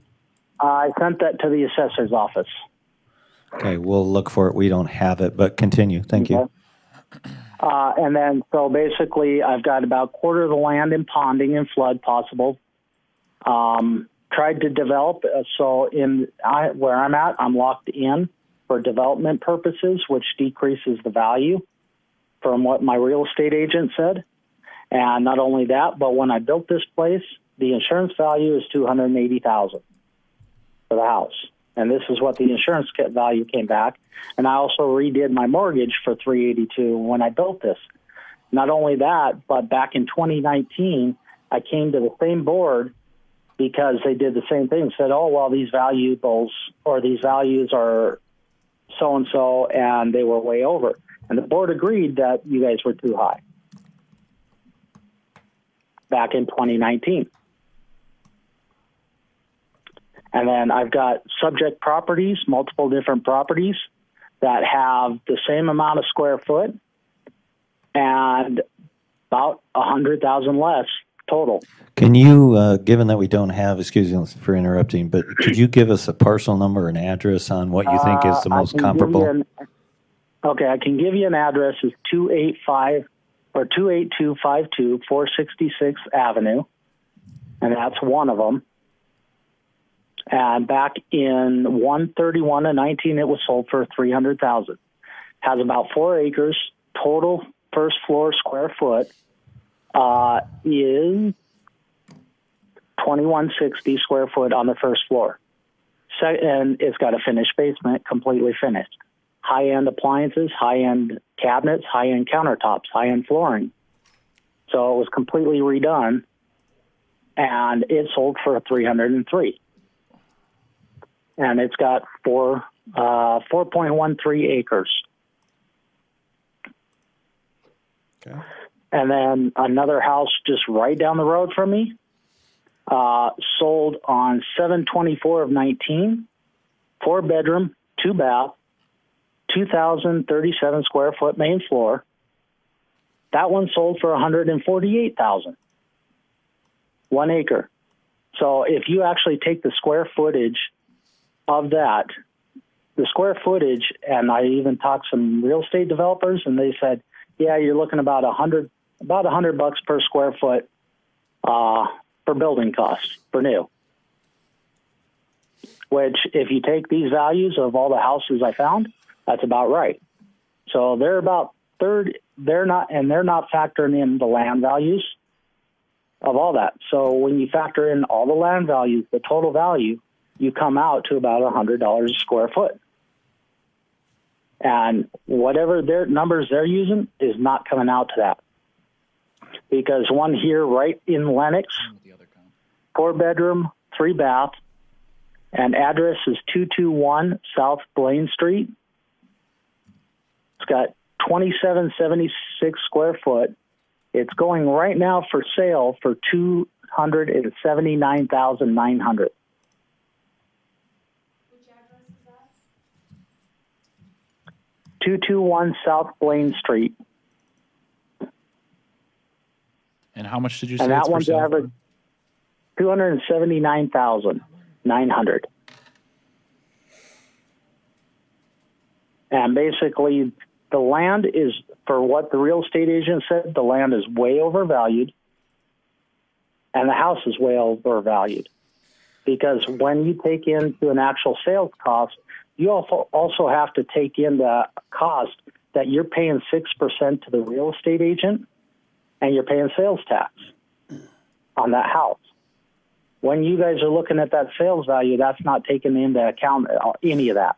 I sent that to the assessor's office. Okay, we'll look for it. We don't have it, but continue. Thank you. And then, so basically, I've got about a quarter of the land in ponding and flood possible. Tried to develop, so where I'm at, I'm locked in for development purposes, which decreases the value from what my real estate agent said. And not only that, but when I built this place, the insurance value is $280,000 for the house. And this is what the insurance value came back. And I also redid my mortgage for $382 when I built this. Not only that, but back in 2019, I came to the same board because they did the same thing, said, oh, well, these valuables or these values are so-and-so, and they were way over. And the board agreed that you guys were too high back in 2019. And then I've got subject properties, multiple different properties that have the same amount of square foot and about 100,000 less total. Can you, given that we don't have, excuse me for interrupting, but could you give us a parcel number and address on what you think is the most comparable? Okay, I can give you an address. It's 28252 466 Avenue, and that's one of them. And back in 131 of 19, it was sold for $300,000. Has about 4 acres. Total first floor square foot is 2160 square foot on the first floor. And it's got a finished basement, completely finished. High-end appliances, high-end cabinets, high-end countertops, high-end flooring. So it was completely redone, and it sold for $303,000. And it's got 4.13 acres. Okay. And then another house just right down the road from me, sold on 7/24 of 19, 4 bedroom, 2 bath, 2,037 square foot main floor. That one sold for $148,000. 1 acre. So if you actually take the square footage of that, the square footage, and I even talked to some real estate developers, and they said, yeah, you're looking about $100 per square foot for building costs for new. Which, if you take these values of all the houses I found, that's about right. So they're about third. They're not factoring in the land values of all that. So when you factor in all the land values, the total value, you come out to about $100 a square foot. And whatever their numbers they're using is not coming out to that. Because one here right in Lenox, 4 bedroom, 3 bath, and address is 221 South Blaine Street. It's got 2776 square foot. It's going right now for sale for $279,900. 221 South Blaine Street. And how much did you say? And that it's for one's sale average $279,900. And basically, the land is, for what the real estate agent said, the land is way overvalued, and the house is way overvalued. Because when you take into an actual sales cost, you also have to take in the cost that you're paying 6% to the real estate agent, and you're paying sales tax on that house. When you guys are looking at that sales value, that's not taking into account any of that.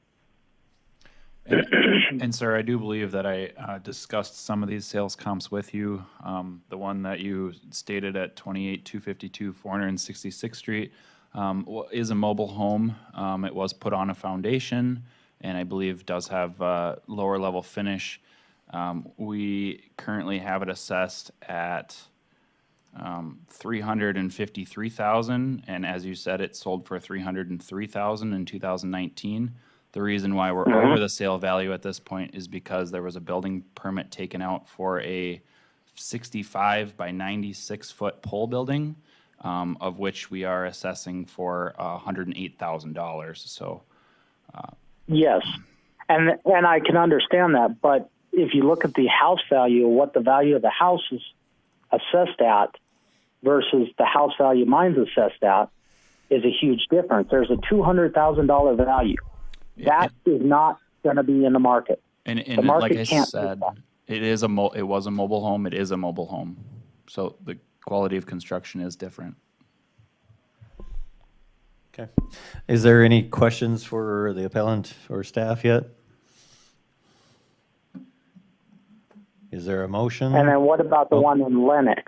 And sir, I do believe that I discussed some of these sales comps with you. The one that you stated at 28252 466th Street is a mobile home. It was put on a foundation, and I believe does have lower level finish. We currently have it assessed at $353,000, and as you said, it sold for $303,000 in 2019. The reason why we're over the sale value at this point is because there was a building permit taken out for a 65 by 96 foot pole building, of which we are assessing for $108,000. So, yes, and I can understand that, but if you look at the house value, what the value of the house is assessed at versus the house value mine's assessed at is a huge difference. There's a $200,000 value. That is not going to be in the market. And the market like I can't said, it was a mobile home. It is a mobile home. So the quality of construction is different. Okay. Is there any questions for the appellant or staff yet? Is there a motion? And then what about the one in Lenox?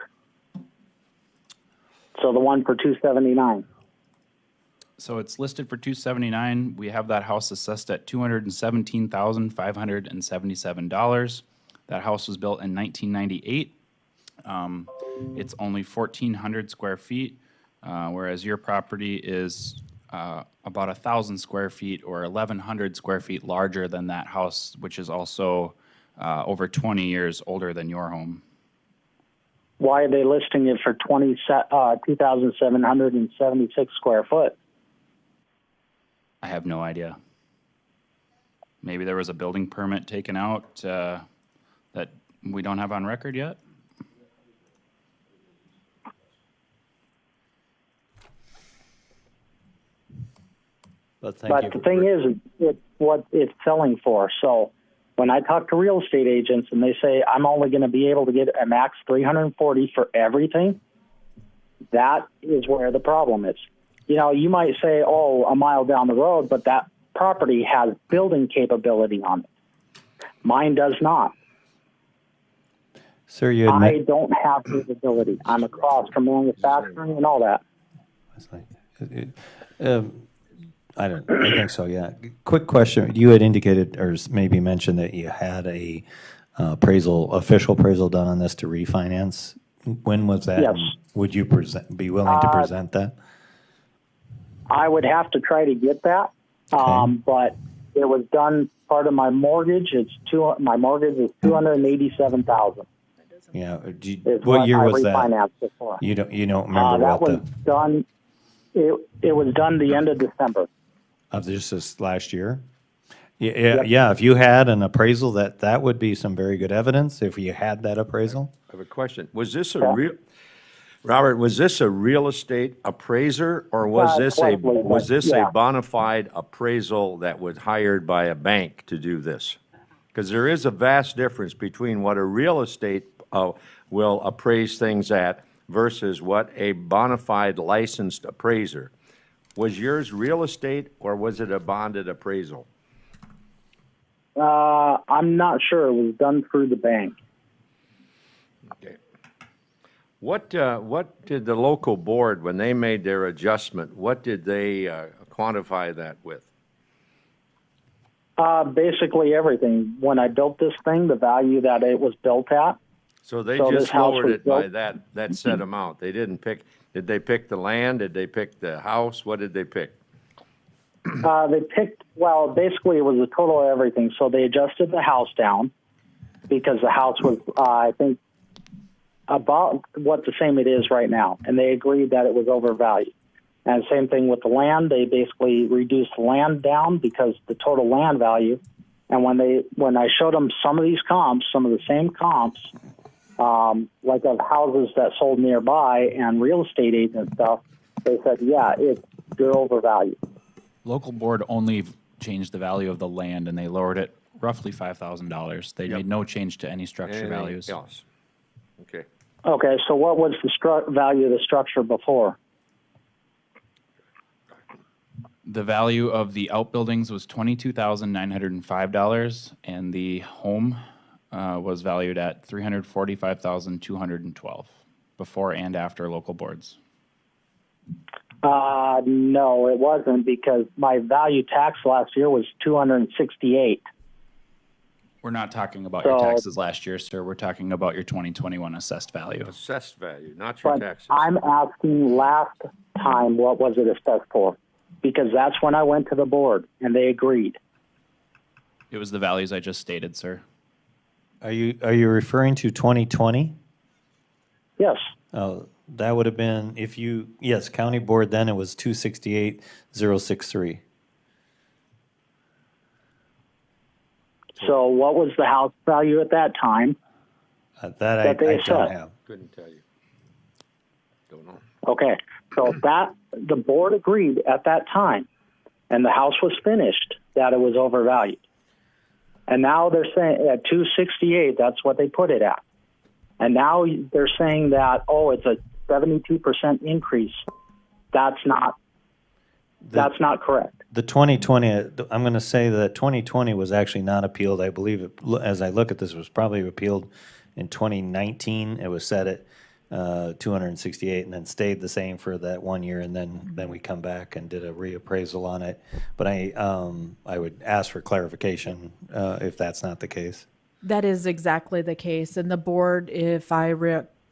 So the one for $279,000. So it's listed for $279. We have that house assessed at $217,577. That house was built in 1998. It's only 1,400 square feet, whereas your property is about 1,000 square feet or 1,100 square feet larger than that house, which is also over 20 years older than your home. Why are they listing it for 2,776 square foot? I have no idea. Maybe there was a building permit taken out that we don't have on record yet. But the thing is, it's what it's selling for. So when I talk to real estate agents and they say I'm only going to be able to get a max 340 for everything, that is where the problem is. You know, you might say, oh, a mile down the road, but that property has building capability on it. Mine does not. Sir, you I don't have capability. I'm across from manufacturing and all that. I think so, yeah. Quick question. You had indicated or maybe mentioned that you had a official appraisal done on this to refinance. When was that? Yes. Would you be willing to present that? I would have to try to get that, but it was done part of my mortgage. My mortgage is $287,000. Yeah. What year was that? Refinanced it for. You don't remember that was done. It was done the end of December. Of this last year? Yeah. If you had an appraisal, that would be some very good evidence. If you had that appraisal. I have a question. Was this Robert, was this a real estate appraiser, or was this a bona fide appraisal that was hired by a bank to do this? Because there is a vast difference between what a real estate will appraise things at versus what a bona fide licensed appraiser. Was yours real estate, or was it a bonded appraisal? I'm not sure. It was done through the bank. Okay. What did the local board, when they made their adjustment, what did they quantify that with? Basically everything. When I built this thing, the value that it was built at. So they just lowered it by that set amount. They didn't pick. Did they pick the land? Did they pick the house? What did they pick? They picked, well, basically it was a total of everything. So they adjusted the house down because the house was, I think, about what the same it is right now. And they agreed that it was overvalued. And same thing with the land. They basically reduced the land down because the total land value. And when I showed them some of these comps, some of the same comps, like of houses that sold nearby and real estate agent stuff, they said, yeah, they're overvalued. Local board only changed the value of the land, and they lowered it roughly $5,000. They made no change to any structure values. Else? Okay. Okay, so what was the value of the structure before? The value of the outbuildings was $22,905, and the home was valued at $345,212 before and after local boards. No, it wasn't, because my value tax last year was $268. We're not talking about your taxes last year, sir. We're talking about your 2021 assessed value. Assessed value, not your taxes. I'm asking last time, what was it assessed for? Because that's when I went to the board, and they agreed. It was the values I just stated, sir. Are you referring to 2020? Yes. That would have been, yes, county board then it was 268,063. So what was the house value at that time? That I don't have. Couldn't tell you. Don't know. Okay, so the board agreed at that time, and the house was finished, that it was overvalued. And now they're saying at 268, that's what they put it at. And now they're saying that, it's a 72% increase. That's not correct. The 2020, I'm going to say that 2020 was actually not appealed. I believe, as I look at this, it was probably appealed in 2019. It was set at 268, and then stayed the same for that 1 year, and then we come back and did a reappraisal on it. But I would ask for clarification if that's not the case. That is exactly the case. And the board, if I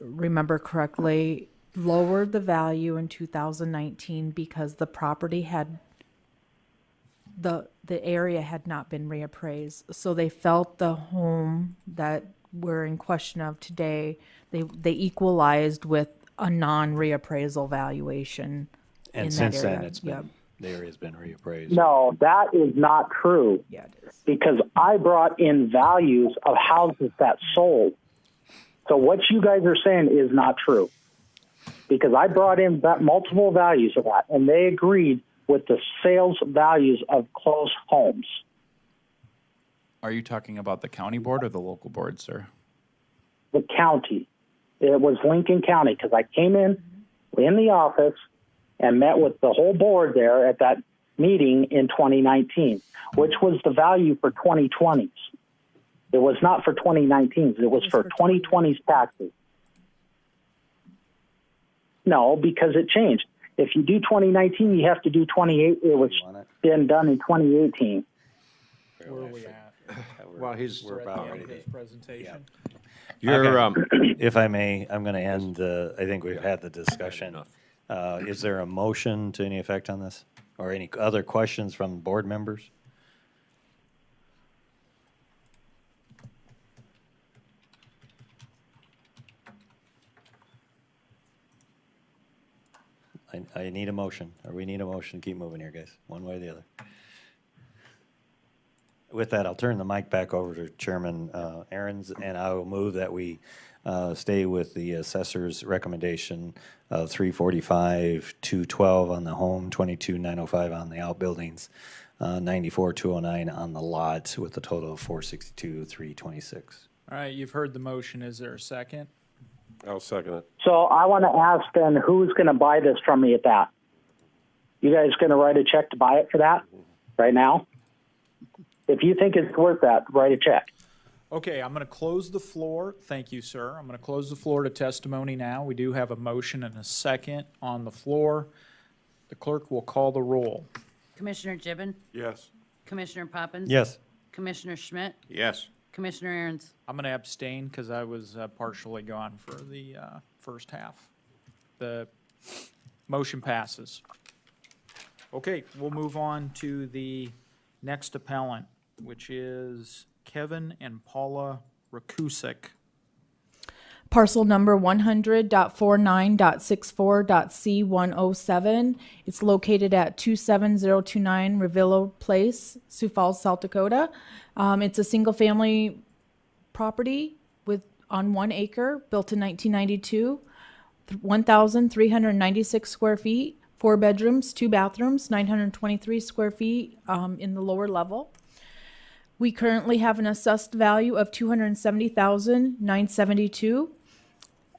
remember correctly, lowered the value in 2019 because the property had, the area had not been reappraised. So they felt the home that we're in question of today, they equalized with a non-reappraisal valuation. And in since that area. then, it's been, the area's been reappraised. No, that is not true. Yeah, it is. Because I brought in values of houses that sold. So what you guys are saying is not true. Because I brought in multiple values of that, and they agreed with the sales values of closed homes. Are you talking about the county board or the local board, sir? The county. It was Lincoln County, because I came in the office and met with the whole board there at that meeting in 2019, which was the value for 2020s. It was not for 2019s. It was for 2020's taxes. No, because it changed. If you do 2019, you have to do 28. It was been done in 2018. Where are we at? Well, We're about at the end ready. of his presentation. If I may, I'm going to end the, I think we've had the discussion. Is there a motion to any effect on this? Or any other questions from board members? I need a motion, or we need a motion to keep moving here, guys, one way or the other. With that, I'll turn the mic back over to Chairman Aaron's, and I will move that we stay with the assessor's recommendation of 345, 212 on the home, 22,905 on the outbuildings, 94,209 on the lot, with a total of 462, 326. All right, you've heard the motion. Is there a second? I'll second it. So I want to ask then, who's going to buy this from me at that? You guys going to write a check to buy it for that right now? If you think it's worth that, write a check. Okay, I'm going to close the floor. Thank you, sir. I'm going to close the floor to testimony now. We do have a motion and a second on the floor. The clerk will call the roll. Commissioner Gibbon, Yes. Commissioner Poppins. Yes. Commissioner Schmidt, Yes. Commissioner Aaron's. I'm going to abstain because I was partially gone for the first half. The motion passes. Okay, we'll move on to the next appellant, which is Kevin and Paula Rakusik. Parcel number 100.49.64.C107. It's located at 27029 Revillo Place, Sioux Falls, South Dakota. It's a single-family property on 1 acre, built in 1992, 1,396 square feet, 4 bedrooms, 2 bathrooms, 923 square feet in the lower level. We currently have an assessed value of $270,972.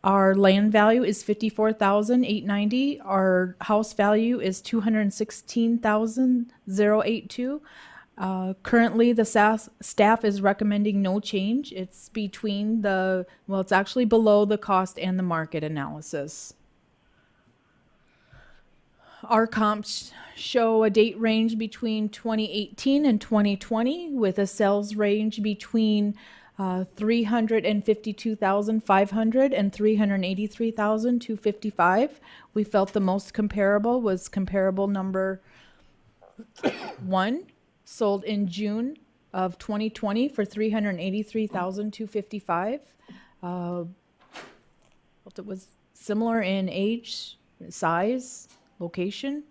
Our land value is $54,890. Our house value is $216,082. Currently, the staff is recommending no change. It's between it's actually below the cost and the market analysis. Our comps show a date range between 2018 and 2020, with a sales range between $352,500 and $383,255. We felt the most comparable was comparable number 1, sold in June of 2020 for $383,255. It was similar in age, size, location.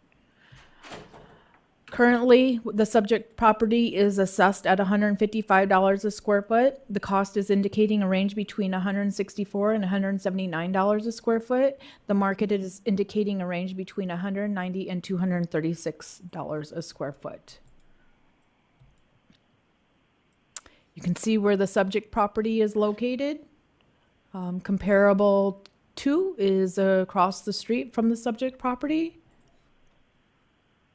Currently, the subject property is assessed at $155 a square foot. The cost is indicating a range between $164 and $179 a square foot. The market is indicating a range between $190 and $236 a square foot. You can see where the subject property is located. Comparable 2 is across the street from the subject property.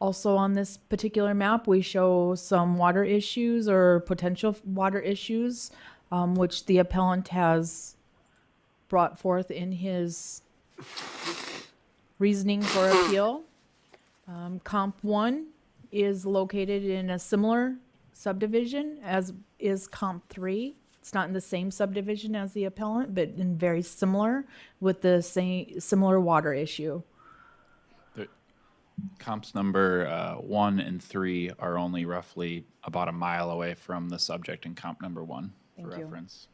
Also on this particular map, we show some water issues or potential water issues, which the appellant has brought forth in his reasoning for appeal. Comp 1 is located in a similar subdivision as is Comp 3. It's not in the same subdivision as the appellant, but in very similar with the same similar water issue. Comps number 1 and 3 are only roughly about a mile away from the subject in comp number 1 for Thank you. reference.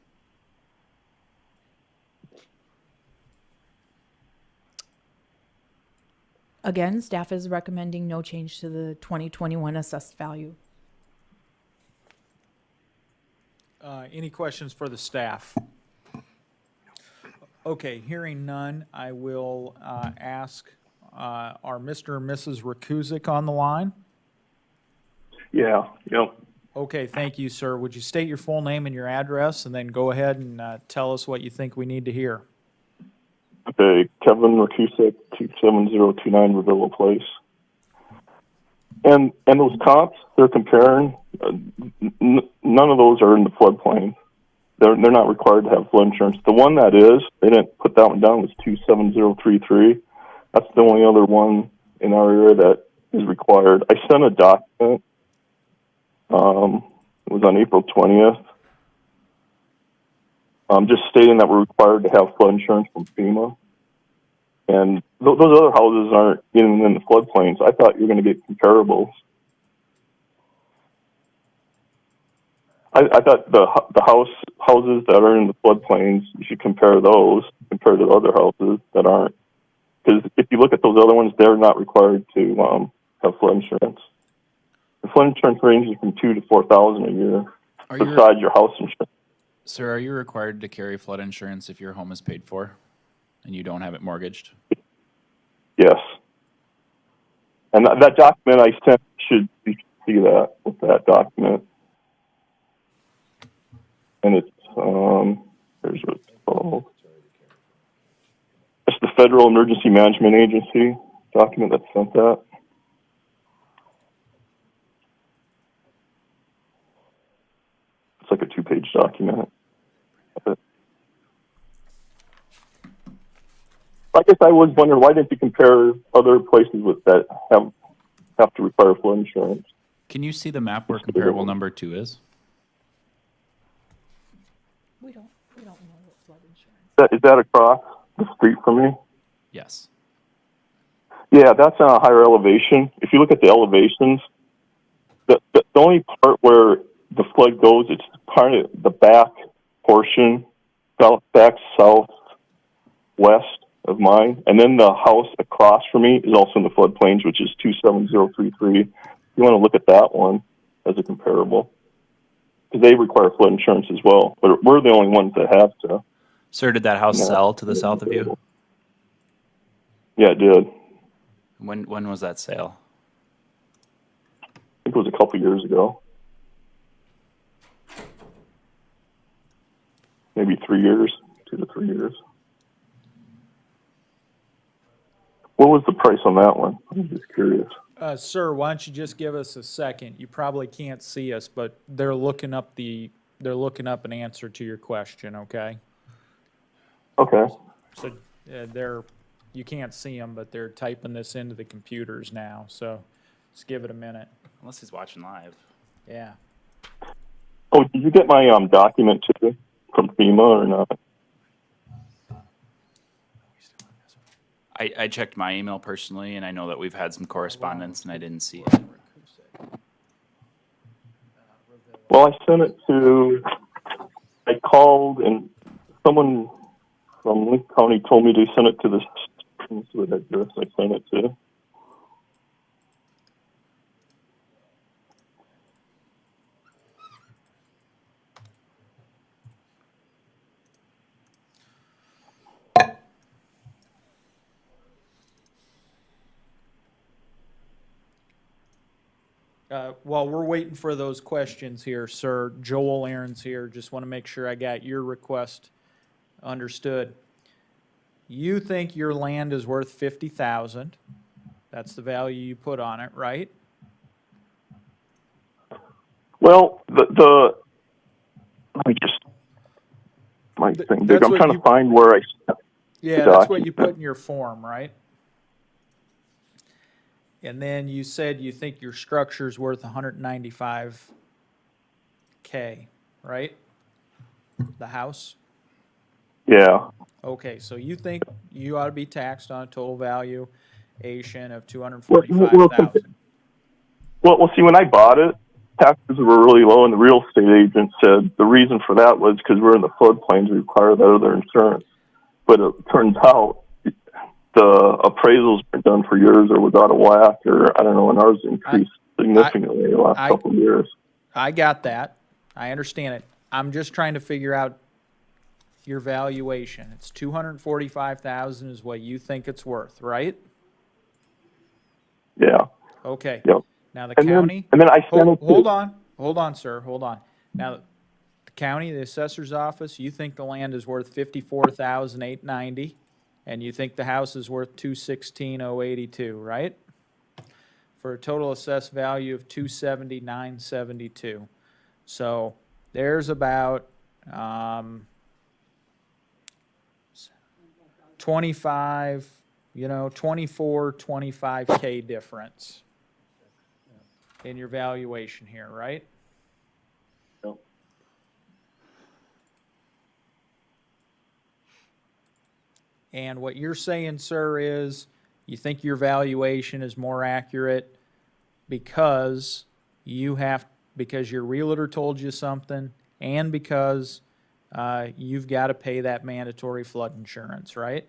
Again, staff is recommending no change to the 2021 assessed value. Any questions for the staff? Okay, hearing none, I will ask, are Mr. and Mrs. Rakuzik on the line? Yeah, yep. Okay, thank you, sir. Would you state your full name and your address, and then go ahead and tell us what you think we need to hear? Okay, Kevin Rakusik, 27029 Revillo Place. And those comps they're comparing, none of those are in the floodplain. They're not required to have flood insurance. The one that is, they didn't put that one down, was 27033. That's the only other one in our area that is required. I sent a document. It was on April 20th. Just stating that we're required to have flood insurance from FEMA. And those other houses aren't even in the floodplains. I thought you were going to get comparables. I thought the houses that are in the floodplains, you should compare those compared to the other houses that aren't. Because if you look at those other ones, they're not required to have flood insurance. The flood insurance ranges from $2,000 to $4,000 a year, besides your house insurance. Sir, are you required to carry flood insurance if your home is paid for and you don't have it mortgaged? Yes. And that document I sent, you should see that with that document. And it's, here's what it's called. It's the Federal Emergency Management Agency document that sent that. It's like a 2-page document. I guess I was wondering, why didn't you compare other places with that have to require flood insurance? Can you see the map where comparable number 2 is? We don't know what flood insurance. Is that across the street from me? Yes. Yeah, that's on a higher elevation. If you look at the elevations, the only part where the flood goes, it's part of the back portion, back southwest of mine. And then the house across from me is also in the floodplains, which is 27033. You want to look at that one as a comparable, because they require flood insurance as well. But we're the only ones that have to. Sir, did that house sell to the south of you? Yeah, it did. When was that sale? I think it was a couple years ago. Maybe 3 years, 2 to 3 years. What was the price on that one? I'm just curious. Sir, why don't you just give us a second? You probably can't see us, but they're looking up an answer to your question. Okay. Okay. So you can't see them, but they're typing this into the computers now. So just give it a minute. Unless he's watching live. Yeah. Oh, did you get my document too from FEMA or not? I checked my email personally, and I know that we've had some correspondence, and I didn't see it. Well, I sent it to, I called, and someone from Link County told me to send it to this, let's see what address I sent it to. While we're waiting for those questions here, sir, Joel Aaron's here. Just want to make sure I got your request understood. You think your land is worth $50,000. That's the value you put on it, right? Well, let me just my thing. I'm that's what trying you- to find where I. Yeah, that's what you put in your form, right? And then you said you think your structure's worth 195K, right? The house? Yeah. Okay, so you think you ought to be taxed on a total valuation of Well, $245,000. see, when I bought it, taxes were really low, and the real estate agent said the reason for that was because we're in the floodplains, we require that other insurance. But it turns out the appraisals were done for years or was out of whack, or I don't know, and ours increased significantly in the last couple of years. I got that. I understand it. I'm just trying to figure out your valuation. It's $245,000 is what you think it's worth, right? Yeah. Okay. Yep. Now the And then- county. and then I sent it to- hold on, sir. Hold on. Now, the county, the assessor's office, you think the land is worth $54,890, and you think the house is worth $216,082, right? For a total assessed value of $270,972. So there's about 25K difference in your valuation here, right? Yep. And what you're saying, sir, is you think your valuation is more accurate because because your realtor told you something, and because you've got to pay that mandatory flood insurance, right?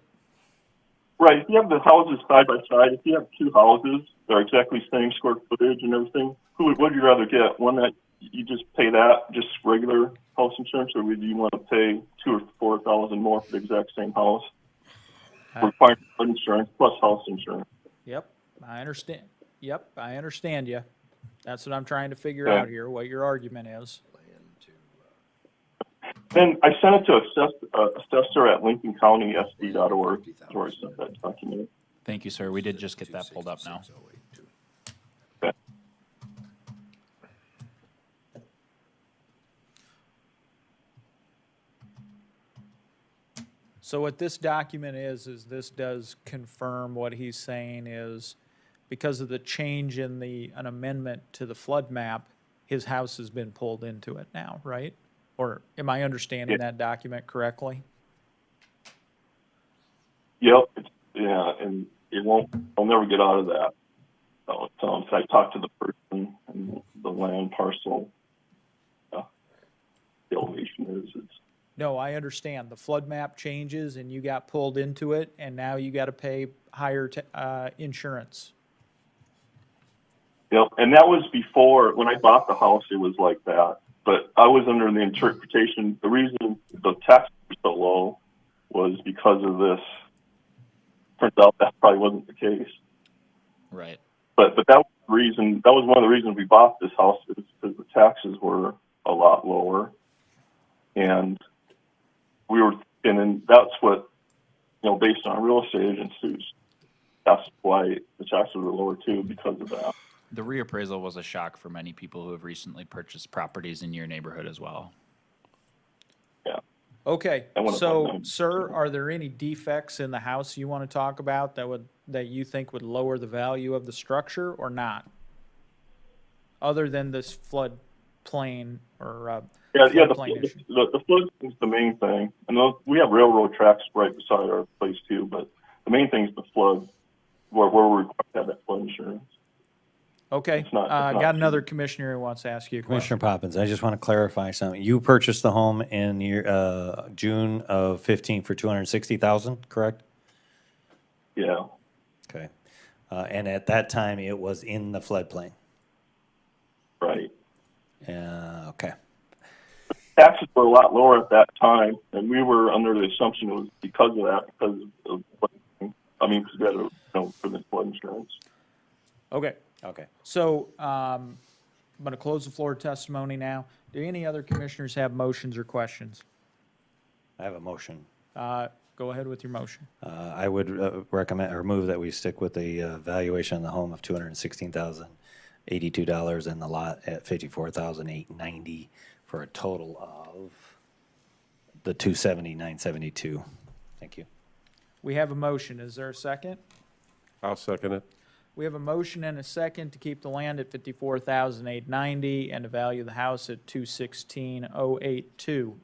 Right. If you have the houses side by side, if you have two houses that are exactly same square footage and everything, what would you rather get? One that you just pay that, just regular house insurance, or would you want to pay $2,000 or $4,000 more for the exact same house? Requiring flood insurance plus house insurance. Yep, I understand. Yep, I understand you. That's what I'm trying to figure Yeah. out here, what your argument is. Then I sent it to assessor at LincolnCountySD.org. That's where I sent that document. Thank you, sir. We did just get that pulled up now. Okay. So what this document is this does confirm what he's saying is because of the change in an amendment to the flood map, his house has been pulled into it now, right? Or am I understanding that document correctly? Yep. Yeah, and I'll never get out of that. So I talked to the person and the land parcel. The elevation is No, I understand. The flood map changes and you got pulled into it, and now you got to pay higher insurance. Yep, and that was before, when I bought the house, it was like that. But I was under the interpretation, the reason the tax was so low was because of this. Turns out that probably wasn't the case. Right. But that was the reason, that was one of the reasons we bought this house, is because the taxes were a lot lower. And and that's what, based on real estate agents, that's why the taxes were lower too, because of that. The reappraisal was a shock for many people who have recently purchased properties in your neighborhood as well. Yeah. Okay, so, sir, are there any defects in the house you want to talk about that you think would lower the value of the structure or not? Other than this flood plain or the flood is the main thing. And we have railroad tracks right beside our place too, but the main thing is the flood, where we're required to have that flood insurance. Okay, got another commissioner who wants to ask you a question. Commissioner Poppins, I just want to clarify something. You purchased the home in June of 15 for $260,000, correct? Yeah. Okay. And at that time, it was in the floodplain. Right. Okay. Taxes were a lot lower at that time, and we were under the assumption it was because of that, because we had for the flood insurance. Okay. Okay. So I'm going to close the floor testimony now. Do any other commissioners have motions or questions? I have a motion. Go ahead with your motion. I would recommend or move that we stick with the valuation on the home of $216,082 and the lot at $54,890 for a total of the 270, 972. Thank you. We have a motion. Is there a second? I'll second it. We have a motion and a second to keep the land at $54,890 and to value the house at $216,082.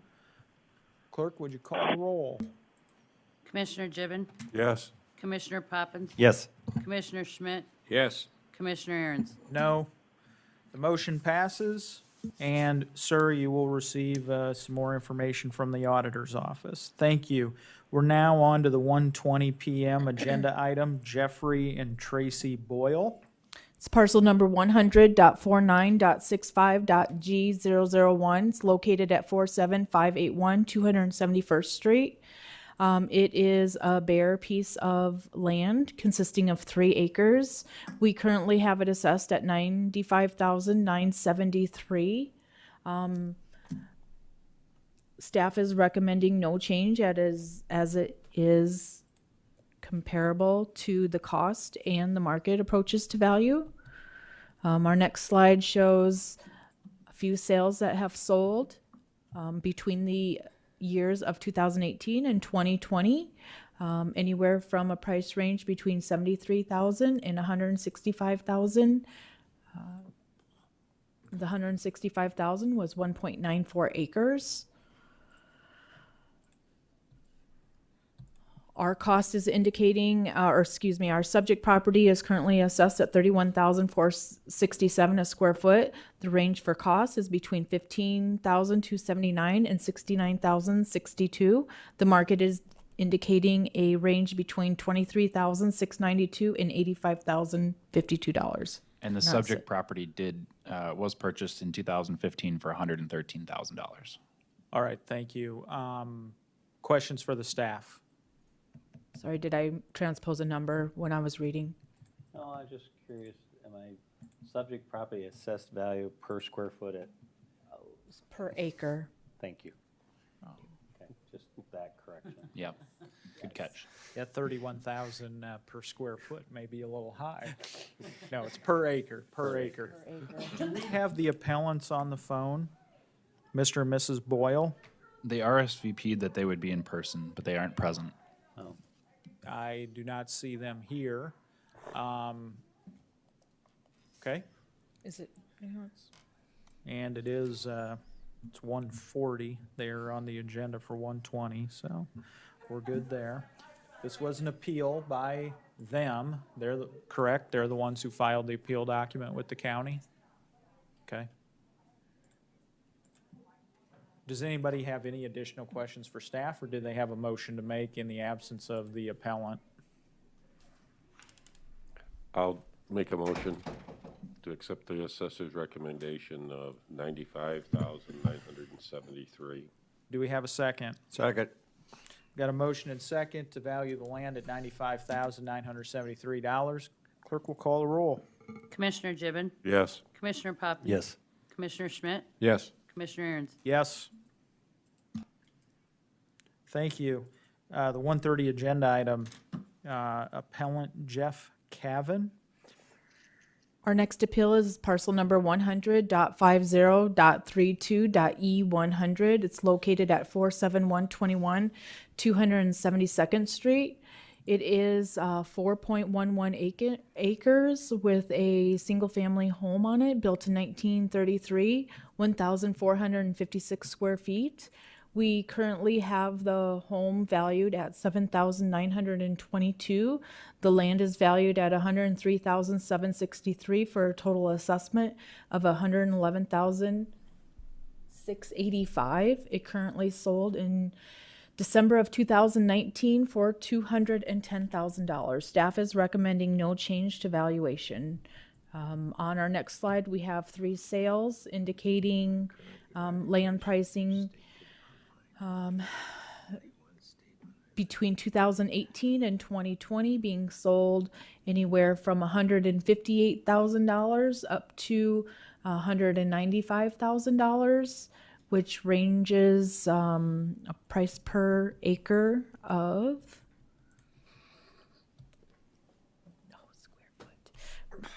Clerk, would you call the roll? Commissioner Gibbon, Yes. Commissioner Poppins, Yes. Commissioner Schmidt, Yes. Commissioner Aaron's. No. The motion passes, and sir, you will receive some more information from the auditor's office. Thank you. We're now on to the 1:20 p.m. agenda item, Jeffrey and Tracy Boyle. It's parcel number 100.49.65.G001. It's located at 47581 271st Street. It is a bare piece of land consisting of 3 acres. We currently have it assessed at $95,973. Staff is recommending no change as it is comparable to the cost and the market approaches to value. Our next slide shows a few sales that have sold between the years of 2018 and 2020, anywhere from a price range between $73,000 and $165,000. The $165,000 was 1.94 acres. Our cost is indicating, our subject property is currently assessed at $31,467 a square foot. The range for cost is between $15,279 and $69,062. The market is indicating a range between $23,692 and $85,052. And the subject property was purchased in 2015 for $113,000. All right, thank you. Questions for the staff? Sorry, did I transpose a number when I was reading? No, I'm just curious, am I subject property assessed value per square foot at? Per acre. Thank you. Okay, just that correction. Yep, good catch. Yeah, 31,000 per square foot may be a little high. No, it's per acre, per acre. Do we have the appellants on the phone? Mr. and Mrs. Boyle? They RSVP'd that they would be in person, but they aren't present. Oh. I do not see them here. Okay. Is it? And it is, it's 1:40. They're on the agenda for 1:20, so we're good there. This was an appeal by them. They're correct? They're the ones who filed the appeal document with the county? Okay. Does anybody have any additional questions for staff, or do they have a motion to make in the absence of the appellant? I'll make a motion to accept the assessor's recommendation of $95,973. Do we have a second? Second. Got a motion and second to value the land at $95,973. Clerk will call the roll. Commissioner Gibbon, Yes. Commissioner Poppins. Yes. Commissioner Schmidt, Yes. Commissioner Aaron's. Yes. Thank you. The 1:30 agenda item, appellant Jeff Cavan. Our next appeal is parcel number 100.50.32.E100. It's located at 47121 272nd Street. It is 4.11 acres with a single-family home on it, built in 1933, 1,456 square feet. We currently have the home valued at $7,922. The land is valued at $103,763 for a total assessment of $111,685. It currently sold in December of 2019 for $210,000. Staff is recommending no change to valuation. On our next slide, we have 3 sales indicating land pricing between 2018 and 2020 being sold anywhere from $158,000 up to $195,000, which ranges a price per acre of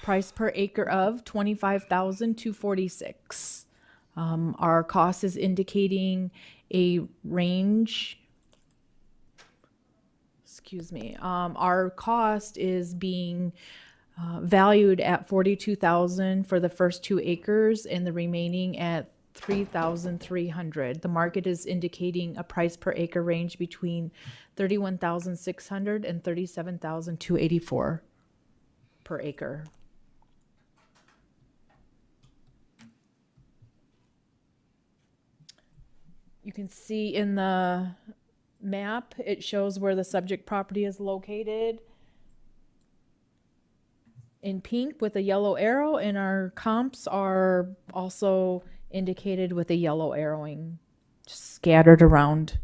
$25,246. Our cost is indicating a range. Excuse me. Our cost is being valued at $42,000 for the first 2 acres and the remaining at $3,300. The market is indicating a price per acre range between $31,600 and $37,284 per acre. You can see in the map, it shows where the subject property is located in pink with a yellow arrow, and our comps are also indicated with a yellow arrowing, just scattered around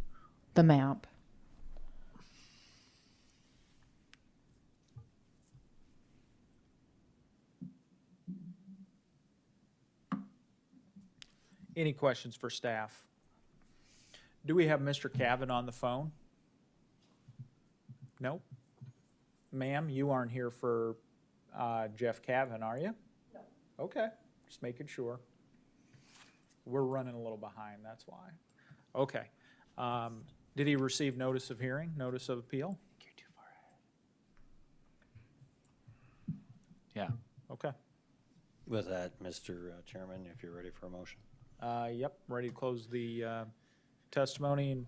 the map. Any questions for staff? Do we have Mr. Cavan on the phone? Nope. Ma'am, you aren't here for Jeff Cavan, are you? No. Okay, just making sure. We're running a little behind, that's why. Okay. Did he receive notice of hearing, notice of appeal? You're too far ahead. Yeah, okay. With that, Mr. Chairman, if you're ready for a motion. Yep, ready to close the testimony and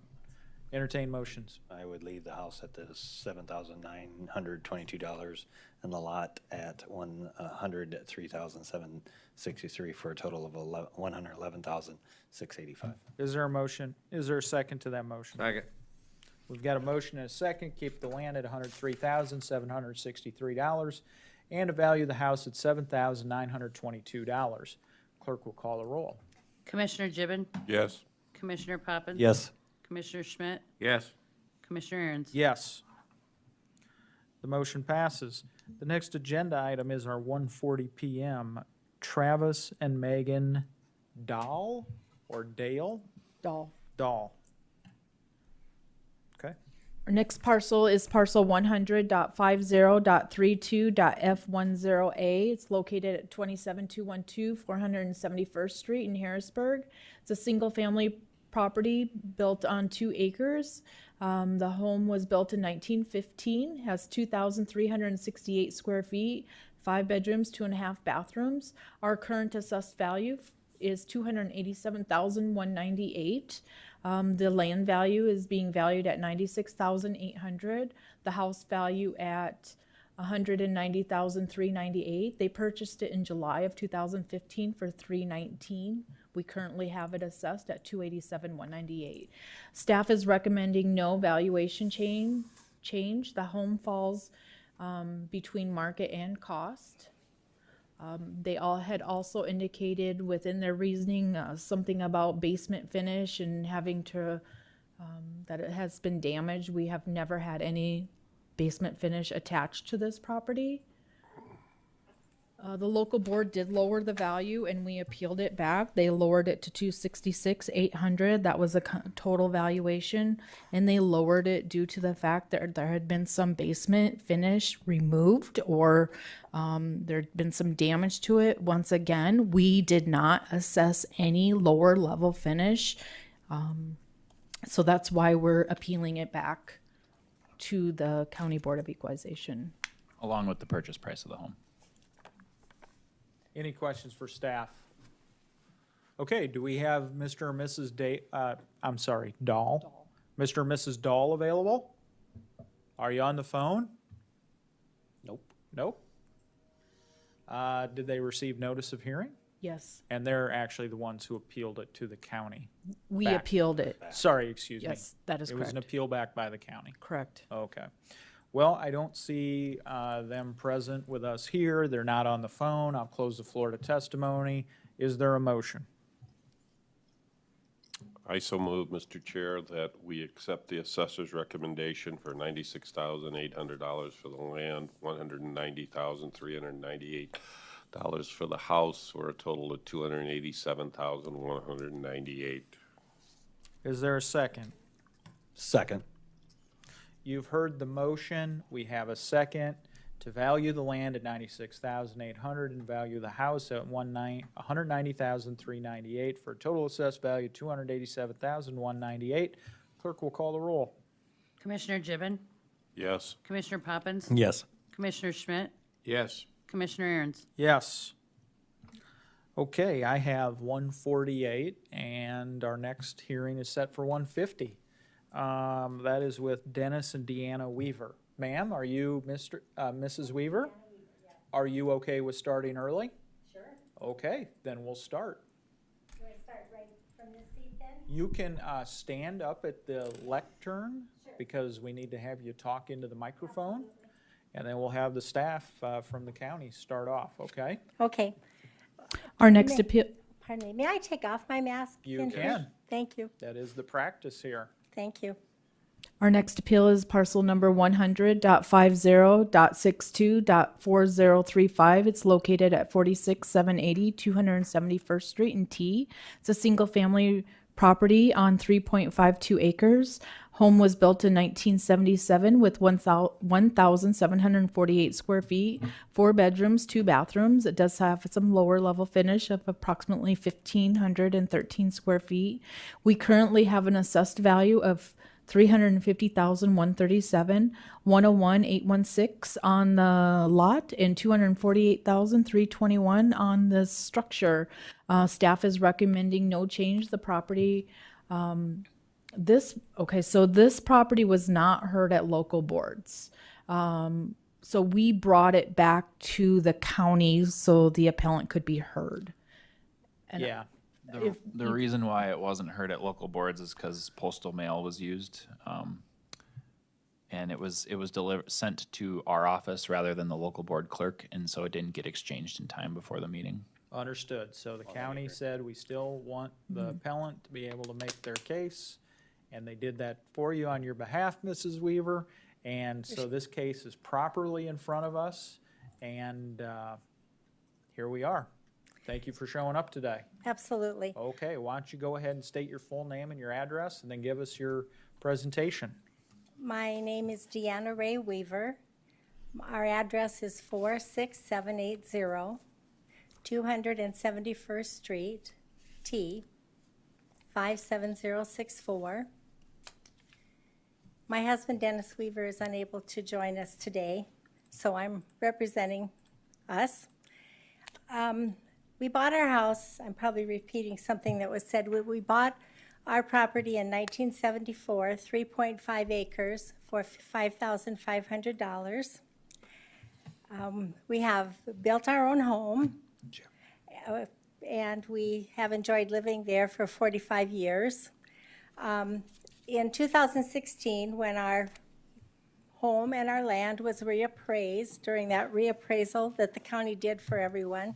entertain motions. I would leave the house at the $7,922 and the lot at $103,763 for a total of $111,685. Is there a motion? Is there a second to that motion? Second. We've got a motion and a second. Keep the land at $103,763 and to value the house at $7,922. Clerk will call the roll. Commissioner Gibbon, Yes. Commissioner Poppins. Yes. Commissioner Schmidt, Yes. Commissioner Aaron's. Yes. The motion passes. The next agenda item is our 1:40 p.m. Travis and Megan Dahl or Dale? Dahl. Dahl. Okay. Our next parcel is parcel 100.50.32.f10A. It's located at 27212 471st Street in Harrisburg. It's a single-family property built on 2 acres. The home was built in 1915, has 2,368 square feet, 5 bedrooms, 2.5 bathrooms. Our current assessed value is $287,198. The land value is being valued at $96,800. The house value at $190,398. They purchased it in July of 2015 for $319. We currently have it assessed at $287,198. Staff is recommending no valuation change. The home falls between market and cost. They all had also indicated within their reasoning something about basement finish and having to, that it has been damaged. We have never had any basement finish attached to this property. The local board did lower the value and we appealed it back. They lowered it to $266,800. That was a total valuation, and they lowered it due to the fact that there had been some basement finish removed or there had been some damage to it. Once again, we did not assess any lower level finish. So that's why we're appealing it back to the County Board of Equalization. Along with the purchase price of the home. Any questions for staff? Okay, do we have Mr. or Mrs. Dahl? Mr. or Mrs. Dahl available? Are you on the phone? Nope. Nope. Did they receive notice of hearing? Yes. And they're actually the ones who appealed it to the county. We back. appealed it. Sorry, excuse me. Yes, that is It was an correct. appeal back by the county. Correct. Okay. Well, I don't see them present with us here. They're not on the phone. I'll close the floor to testimony. Is there a motion? I so move, Mr. Chair, that we accept the assessor's recommendation for $96,800 for the land, $190,398 for the house, for a total of $287,198. Is there a second? Second. You've heard the motion. We have a second. to value the land at $96,800 and value the house at $190,398 for a total assessed value of $287,198. Clerk will call the roll. Commissioner Gibbon, Yes. Commissioner Poppins. Yes. Commissioner Schmidt, Yes. Commissioner Aaron's. Yes. Okay, I have 148, and our next hearing is set for 150. That is with Dennis and Deanna Weaver. Ma'am, are you Mrs. Weaver? Are you okay with starting early? Sure. Okay, then we'll start. Do I start right from this seat then? You can stand up at the lectern because we need to have you talk into the microphone. And then we'll have the staff from the county start off, okay? Okay. Our next appeal. Pardon me. May I take off my mask? You in can. here? Thank you. That is the practice here. Thank you. Our next appeal is parcel number 100.50.62.4035. It's located at 46780 271st Street in T. It's a single-family property on 3.52 acres. Home was built in 1977 with 1,748 square feet, 4 bedrooms, 2 bathrooms. It does have some lower level finish of approximately 1,513 square feet. We currently have an assessed value of $350,137, $101,816 on the lot, and $248,321 on the structure. Staff is recommending no change. The property, so this property was not heard at local boards. So we brought it back to the county so the appellant could be heard. And yeah. The reason why it wasn't heard at local boards is because postal mail was used, and it was sent to our office rather than the local board clerk, and so it didn't get exchanged in time before the meeting. Understood. So the county said we still want the appellant to be able to make their case, and they did that for you on your behalf, Mrs. Weaver. And so this case is properly in front of us, and here we are. Thank you for showing up today. Absolutely. Okay, why don't you go ahead and state your full name and your address, and then give us your presentation. My name is Deanna Ray Weaver. Our address is 46780 271st Street, T, 57064. My husband, Dennis Weaver, is unable to join us today, so I'm representing us. We bought our house, I'm probably repeating something that was said, we bought our property in 1974, 3.5 acres for $5,500. We have built our own home, and we have enjoyed living there for 45 years. In 2016, when our home and our land was reappraised, during that reappraisal that the county did for everyone,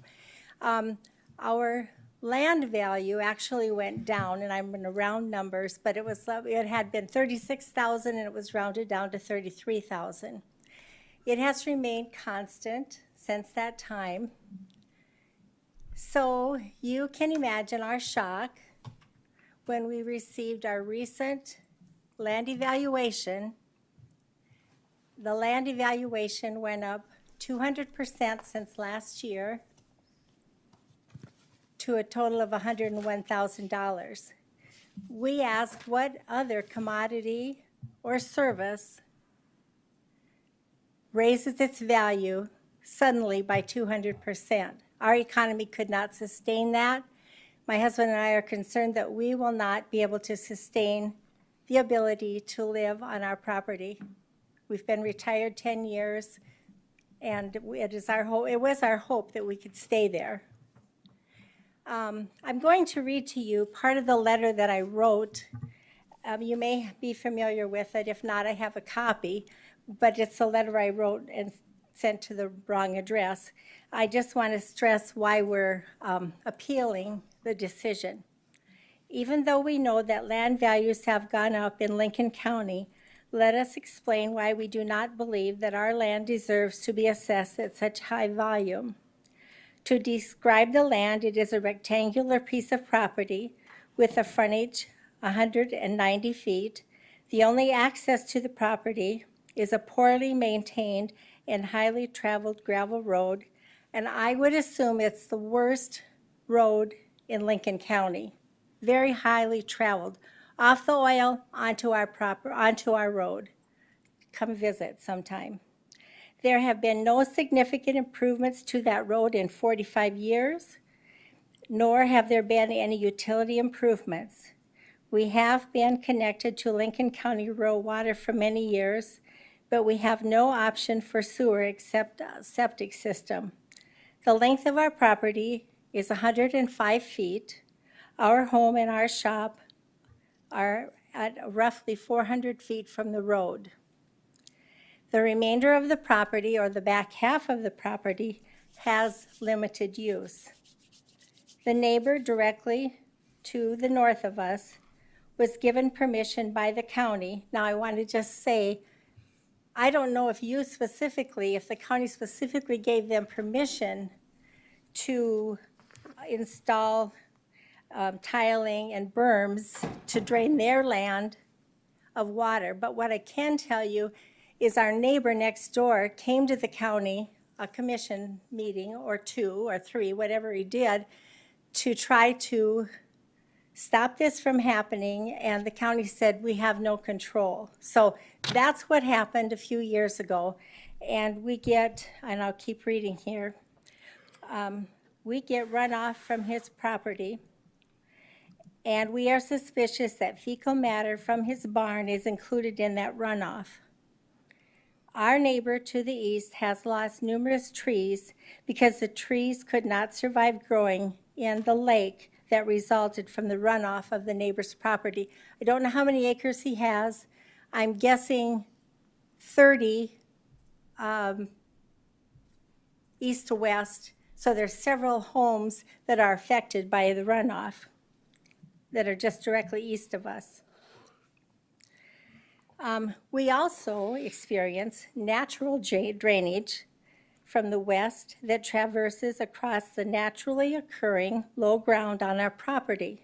our land value actually went down, and I'm going to round numbers, but it had been $36,000 and it was rounded down to $33,000. It has remained constant since that time. So you can imagine our shock when we received our recent land evaluation. The land evaluation went up 200% since last year to a total of $101,000. We asked what other commodity or service raises its value suddenly by 200%. Our economy could not sustain that. My husband and I are concerned that we will not be able to sustain the ability to live on our property. We've been retired 10 years, and it was our hope that we could stay there. I'm going to read to you part of the letter that I wrote. You may be familiar with it. If not, I have a copy, but it's a letter I wrote and sent to the wrong address. I just want to stress why we're appealing the decision. Even though we know that land values have gone up in Lincoln County, let us explain why we do not believe that our land deserves to be assessed at such high volume. To describe the land, it is a rectangular piece of property with a frontage 190 feet. The only access to the property is a poorly maintained and highly traveled gravel road, and I would assume it's the worst road in Lincoln County. Very highly traveled, off the oil onto our road. Come visit sometime. There have been no significant improvements to that road in 45 years, nor have there been any utility improvements. We have been connected to Lincoln County rural water for many years, but we have no option for sewer except a septic system. The length of our property is 105 feet. Our home and our shop are at roughly 400 feet from the road. The remainder of the property, or the back half of the property, has limited use. The neighbor directly to the north of us was given permission by the county. Now, I want to just say, I don't know if the county specifically gave them permission to install tiling and berms to drain their land of water. But what I can tell you is our neighbor next door came to the county, a commission meeting or 2 or 3, whatever he did, to try to stop this from happening, and the county said, we have no control. So that's what happened a few years ago, and we get, and I'll keep reading here, we get runoff from his property, and we are suspicious that fecal matter from his barn is included in that runoff. Our neighbor to the east has lost numerous trees because the trees could not survive growing in the lake that resulted from the runoff of the neighbor's property. I don't know how many acres he has. I'm guessing 30 east to west. So there's several homes that are affected by the runoff that are just directly east of us. We also experience natural drainage from the west that traverses across the naturally occurring low ground on our property.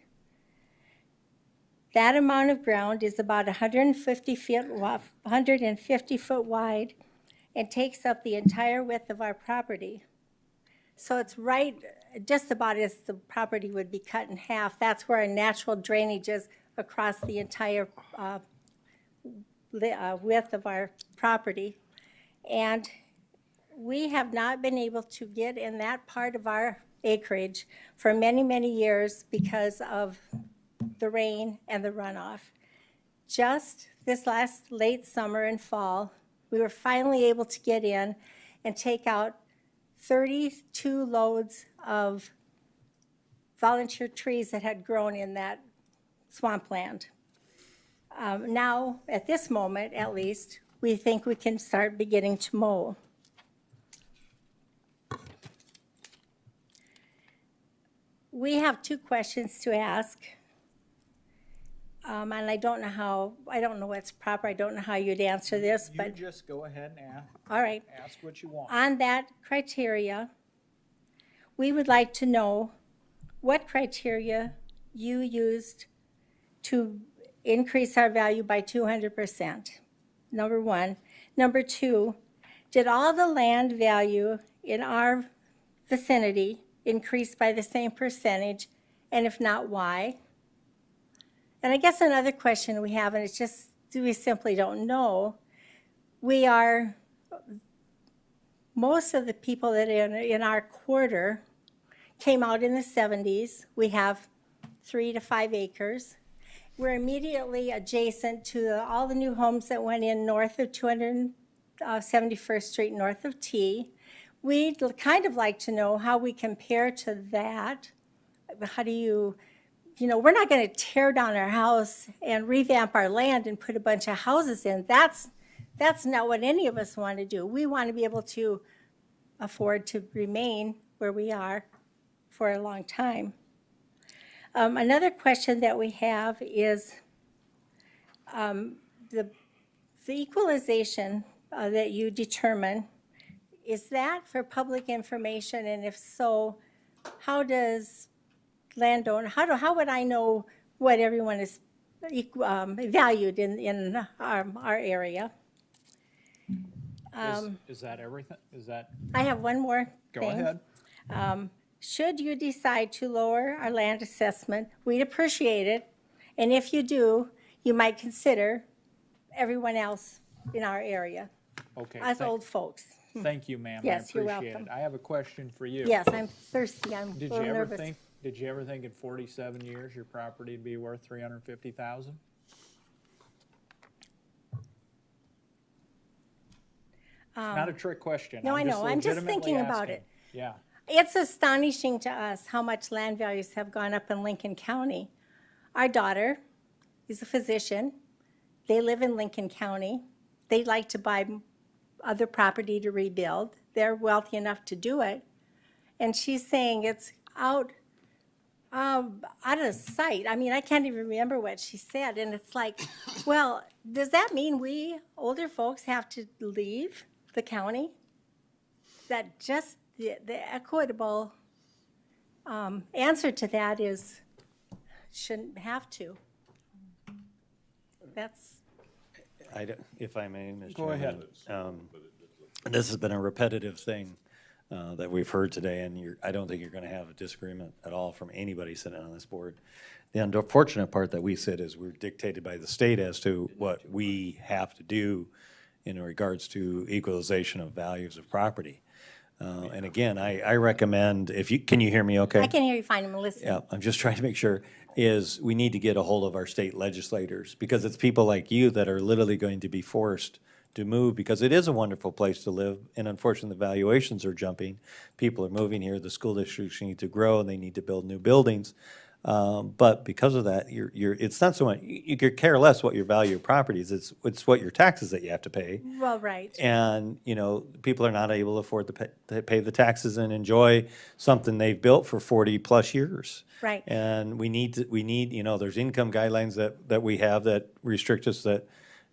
That amount of ground is about 150 foot wide and takes up the entire width of our property. So it's right just about as the property would be cut in half. That's where our natural drainage is across the entire width of our property. And we have not been able to get in that part of our acreage for many, many years because of the rain and the runoff. Just this last late summer and fall, we were finally able to get in and take out 32 loads of volunteer trees that had grown in that swampland. Now, at this moment, at least, we think we can start beginning to mow. We have 2 questions to ask. And I don't know what's proper. I don't know how you'd answer this, but. You just go ahead and ask. All right. Ask what you want. On that criteria, we would like to know what criteria you used to increase our value by 200%, number 1. Number 2, did all the land value in our vicinity increase by the same percentage, and if not, why? And I guess another question we have, and it's just, we simply don't know, most of the people that are in our quarter came out in the 70s. We have 3 to 5 acres. We're immediately adjacent to all the new homes that went in north of 271st Street, north of T. We'd kind of like to know how we compare to that. How do you we're not going to tear down our house and revamp our land and put a bunch of houses in. That's not what any of us want to do. We want to be able to afford to remain where we are for a long time. Another question that we have is the equalization that you determine, is that for public information? And if so, how does landowner, how would I know what everyone is valued in our area? Is that everything? Is that? I have one more Go thing. ahead. Should you decide to lower our land assessment, we'd appreciate it. And if you do, you might consider everyone else in our area, Okay. us old folks. Thank you, ma'am. Yes, I you're appreciate welcome. it. I have a question for you. Yes, I'm thirsty. I'm a Did little you ever nervous. think? Did you ever think in 47 years your property would be worth $350,000? Not a trick question. No, I know. I'm just thinking legitimately about asking. it. Yeah. It's astonishing to us how much land values have gone up in Lincoln County. Our daughter is a physician. They live in Lincoln County. They'd like to buy other property to rebuild. They're wealthy enough to do it. And she's saying it's out of sight. I mean, I can't even remember what she said. And it's like, well, does that mean we older folks have to leave the county? That just the equitable answer to that is shouldn't have to. That's. If I may, Mr. Go ahead. This has been a repetitive thing that we've heard today, and I don't think you're going to have a disagreement at all from anybody sitting on this board. The unfortunate part that we sit is we're dictated by the state as to what we have to do in regards to equalization of values of property. And again, I recommend, can you hear me okay? I can hear you fine. I'm listening. Yeah, I'm just trying to make sure, is we need to get a hold of our state legislators, because it's people like you that are literally going to be forced to move, because it is a wonderful place to live, and unfortunately the valuations are jumping. People are moving here, the school districts need to grow, and they need to build new buildings. But because of that, it's not so much, you could care less what your value of property is, it's what your taxes that you have to pay. Well, right. And, people are not able to afford to pay the taxes and enjoy something they've built for 40-plus years. Right. And we need, there's income guidelines that we have that restrict us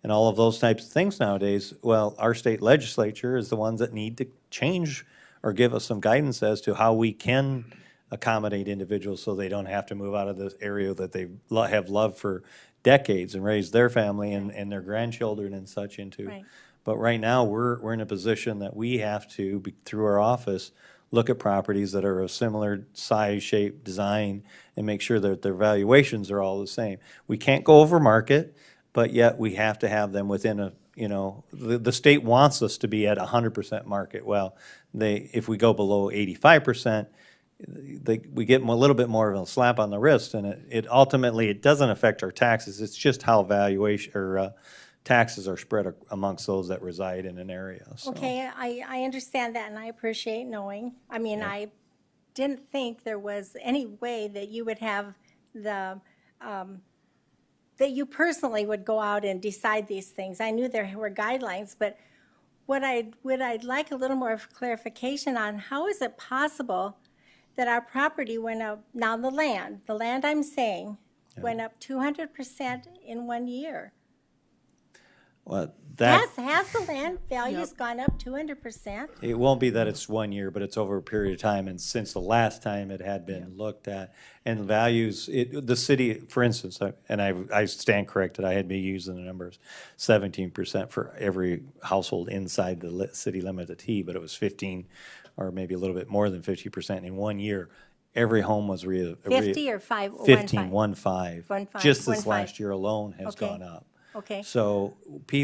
and all of those types of things nowadays. Well, our state legislature is the ones that need to change or give us some guidance as to how we can accommodate individuals so they don't have to move out of this area that they have loved for decades and raised their family and their grandchildren and such into. Right. But right now, we're in a position that we have to, through our office, look at properties that are of similar size, shape, design, and make sure that their valuations are all the same. We can't go over market, but yet we have to have them within the state wants us to be at 100% market. Well, if we go below 85%, we get a little bit more of a slap on the wrist, and it ultimately doesn't affect our taxes. It's just how valuation or taxes are spread amongst those that reside in an area. So. Okay, I understand that, and I appreciate knowing. I mean, Yeah. I didn't think there was any way that you would have that you personally would go out and decide these things. I knew there were guidelines, but what I'd like a little more clarification on, how is it possible that our property went up, now the land I'm saying, went up 200% in 1 year? Well, Has the land values gone up 200%? it won't be that it's 1 year, but it's over a period of time, and since the last time it had been looked at. And values, the city, for instance, and I stand corrected, I had been using the numbers, 17% for every household inside the city limit of T, but it was 15 or maybe a little bit more than 50% in 1 year. Every home was 50 or 5? 15, 1 5. 1 5. Just this 1 5. last year alone has Okay. gone up. Okay. So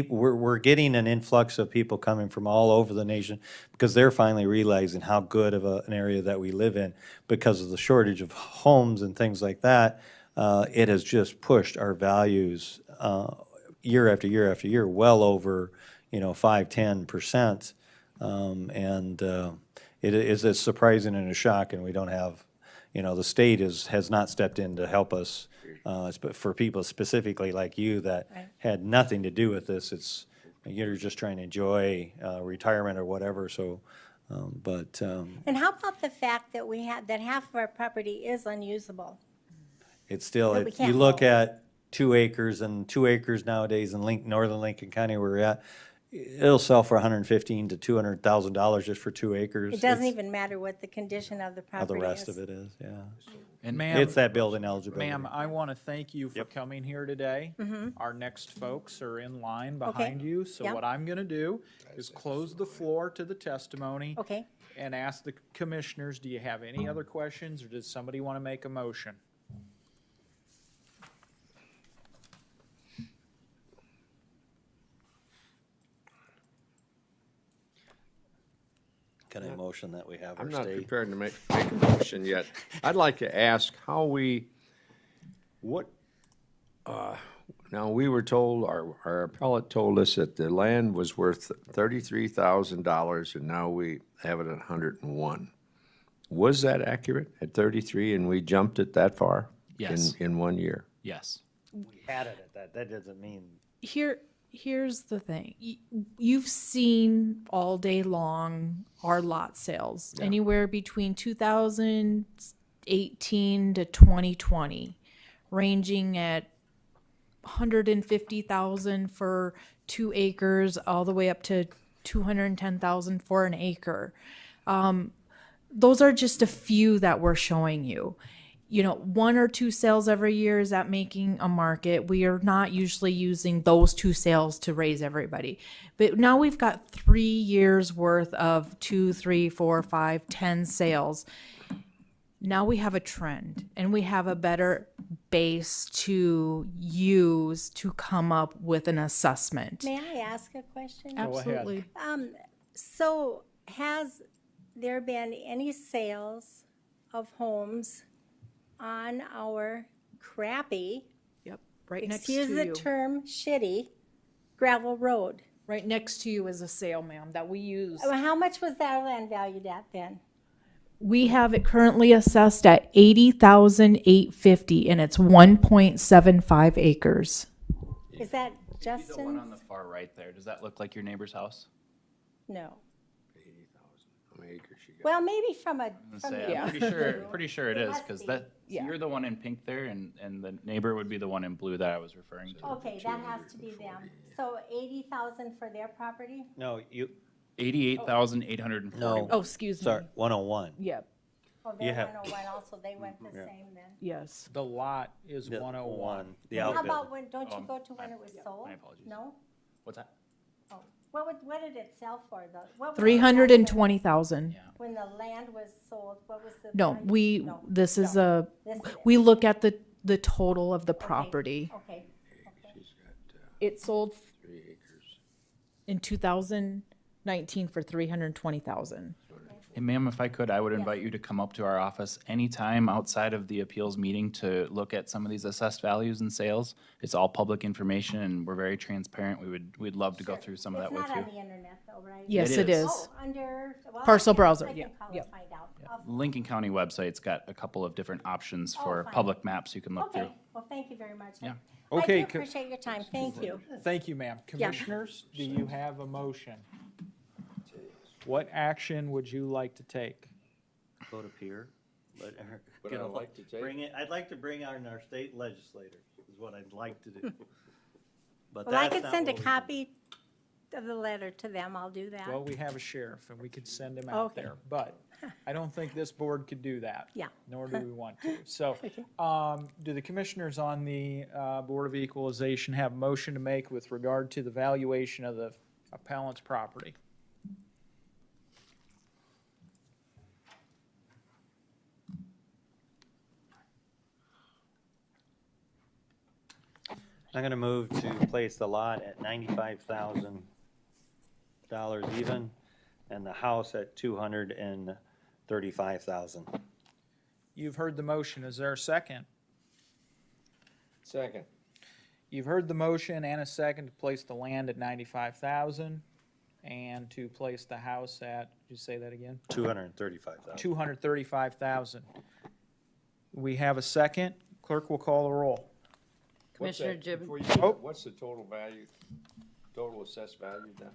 we're getting an influx of people coming from all over the nation because they're finally realizing how good of an area that we live in because of the shortage of homes and things like that. It has just pushed our values year after year after year, well over 5-10%, and it is a surprising and a shock, and we don't have. The state has not stepped in to help us, but for people specifically like you that had nothing to do with this, you're just trying to enjoy retirement or whatever. So, And how about the fact that that half of our property is unusable? it's still That we you can't look at 2 acres, and 2 acres nowadays in northern Lincoln County where we're at. it'll sell for $115,000 to $200,000 just for 2 acres. It doesn't It's even matter what the condition of the how property the is. rest of it is, yeah. And ma'am. It's that building eligibility. Ma'am, I want to thank you for coming here today. Our next folks are in line behind you, so Yeah. what I'm going to do is close the floor to the testimony. Okay. And ask the commissioners, do you have any other questions, or does somebody want to make a motion? Can I motion that we have our I'm not stay? prepared to make a motion yet. I'd like to ask how now we were told, our appellate told us that the land was worth $33,000 and now we have it at 101. Was that accurate at 33 and we jumped it that far? Yes. In 1 year? Yes. We had it at that. That doesn't mean. Here's the thing. You've seen all day long our lot sales, anywhere between 2018 to 2020, ranging at 150,000 for 2 acres, all the way up to 210,000 for an acre. Those are just a few that we're showing you. 1 or 2 sales every year, is that making a market? We are not usually using those 2 sales to raise everybody. But now we've got 3 years worth of 2, 3, 4, 5, 10 sales. Now we have a trend and we have a better base to use to come up with an assessment. May I ask a question? Absolutely. So has there been any sales of homes on our crappy, Right next to excuse the you. term, shitty gravel road? Right next to you is a sale, ma'am, that we use. How much was that land valued at then? We have it currently assessed at $80,850, and it's 1.75 acres. Is that The one Justin's? on the far right there, does that look like your neighbor's house? No. 80,000. How many acres you got? Well, maybe from a, I'm gonna from say, the. I'm pretty sure it is, must because be. that, you're the one in pink there, and the neighbor would be the one in blue that I was referring to. Okay, that has to be them. So 80,000 for their property? No, you. 88,840. No. Oh, excuse me. Sorry, 101. Yep. Oh, You they're have- 101 also, they went the Yeah. same then? Yes. The lot is The 101. The How outbuilding. about when, don't you go to when it was sold? my apologies. No? What's that? Oh, what did it sell for though? What was the 320,000. When the land was sold, what was the? No, price? No. this is This is it. we look at the total of the property. Okay, It sold 3 acres. in 2019 for 320,000. Hey, ma'am, if I could, I would invite you to come up to our office anytime outside of the appeals meeting to look at some of these assessed values and sales. It's all public information, and we're very transparent. We'd love to go through some of that with It's not you. on the internet though, right? Yes, it is. Oh, under. well, Parcel I can- browser, I can yeah, call and yep. find out. Lincoln County website's got a couple of different options Oh, for fine. public maps you can look through. Okay, well, thank you very much. Yeah. Okay, I do appreciate your time, thank you. Thank you, ma'am. Yeah. Commissioners, do you have a motion? What action would you like to take? Go to Pier. Let her, What get I'd a- like to take? Bring it, I'd like to bring on our state legislators, is what I'd like to do. But Well, I that's could not send a what we- copy of the letter to them, I'll do that. Well, we have a sheriff, and we could send him out Okay. there, but I don't think this board could do that. Yeah. Nor do we want to. So, do the commissioners on the Board of Equalization have a motion to make with regard to the valuation of the appellant's property? I'm gonna move to place the lot at $95,000 even, and the house at $235,000. You've heard the motion. Is there a second? Second. You've heard the motion and a second to place the land at 95,000 and to place the house at, did you say that again? 235,000. 235,000. We have a second. Clerk will call the roll. What's Commissioner that- Gibbon. before you do that, What's the total value, total assessed value then?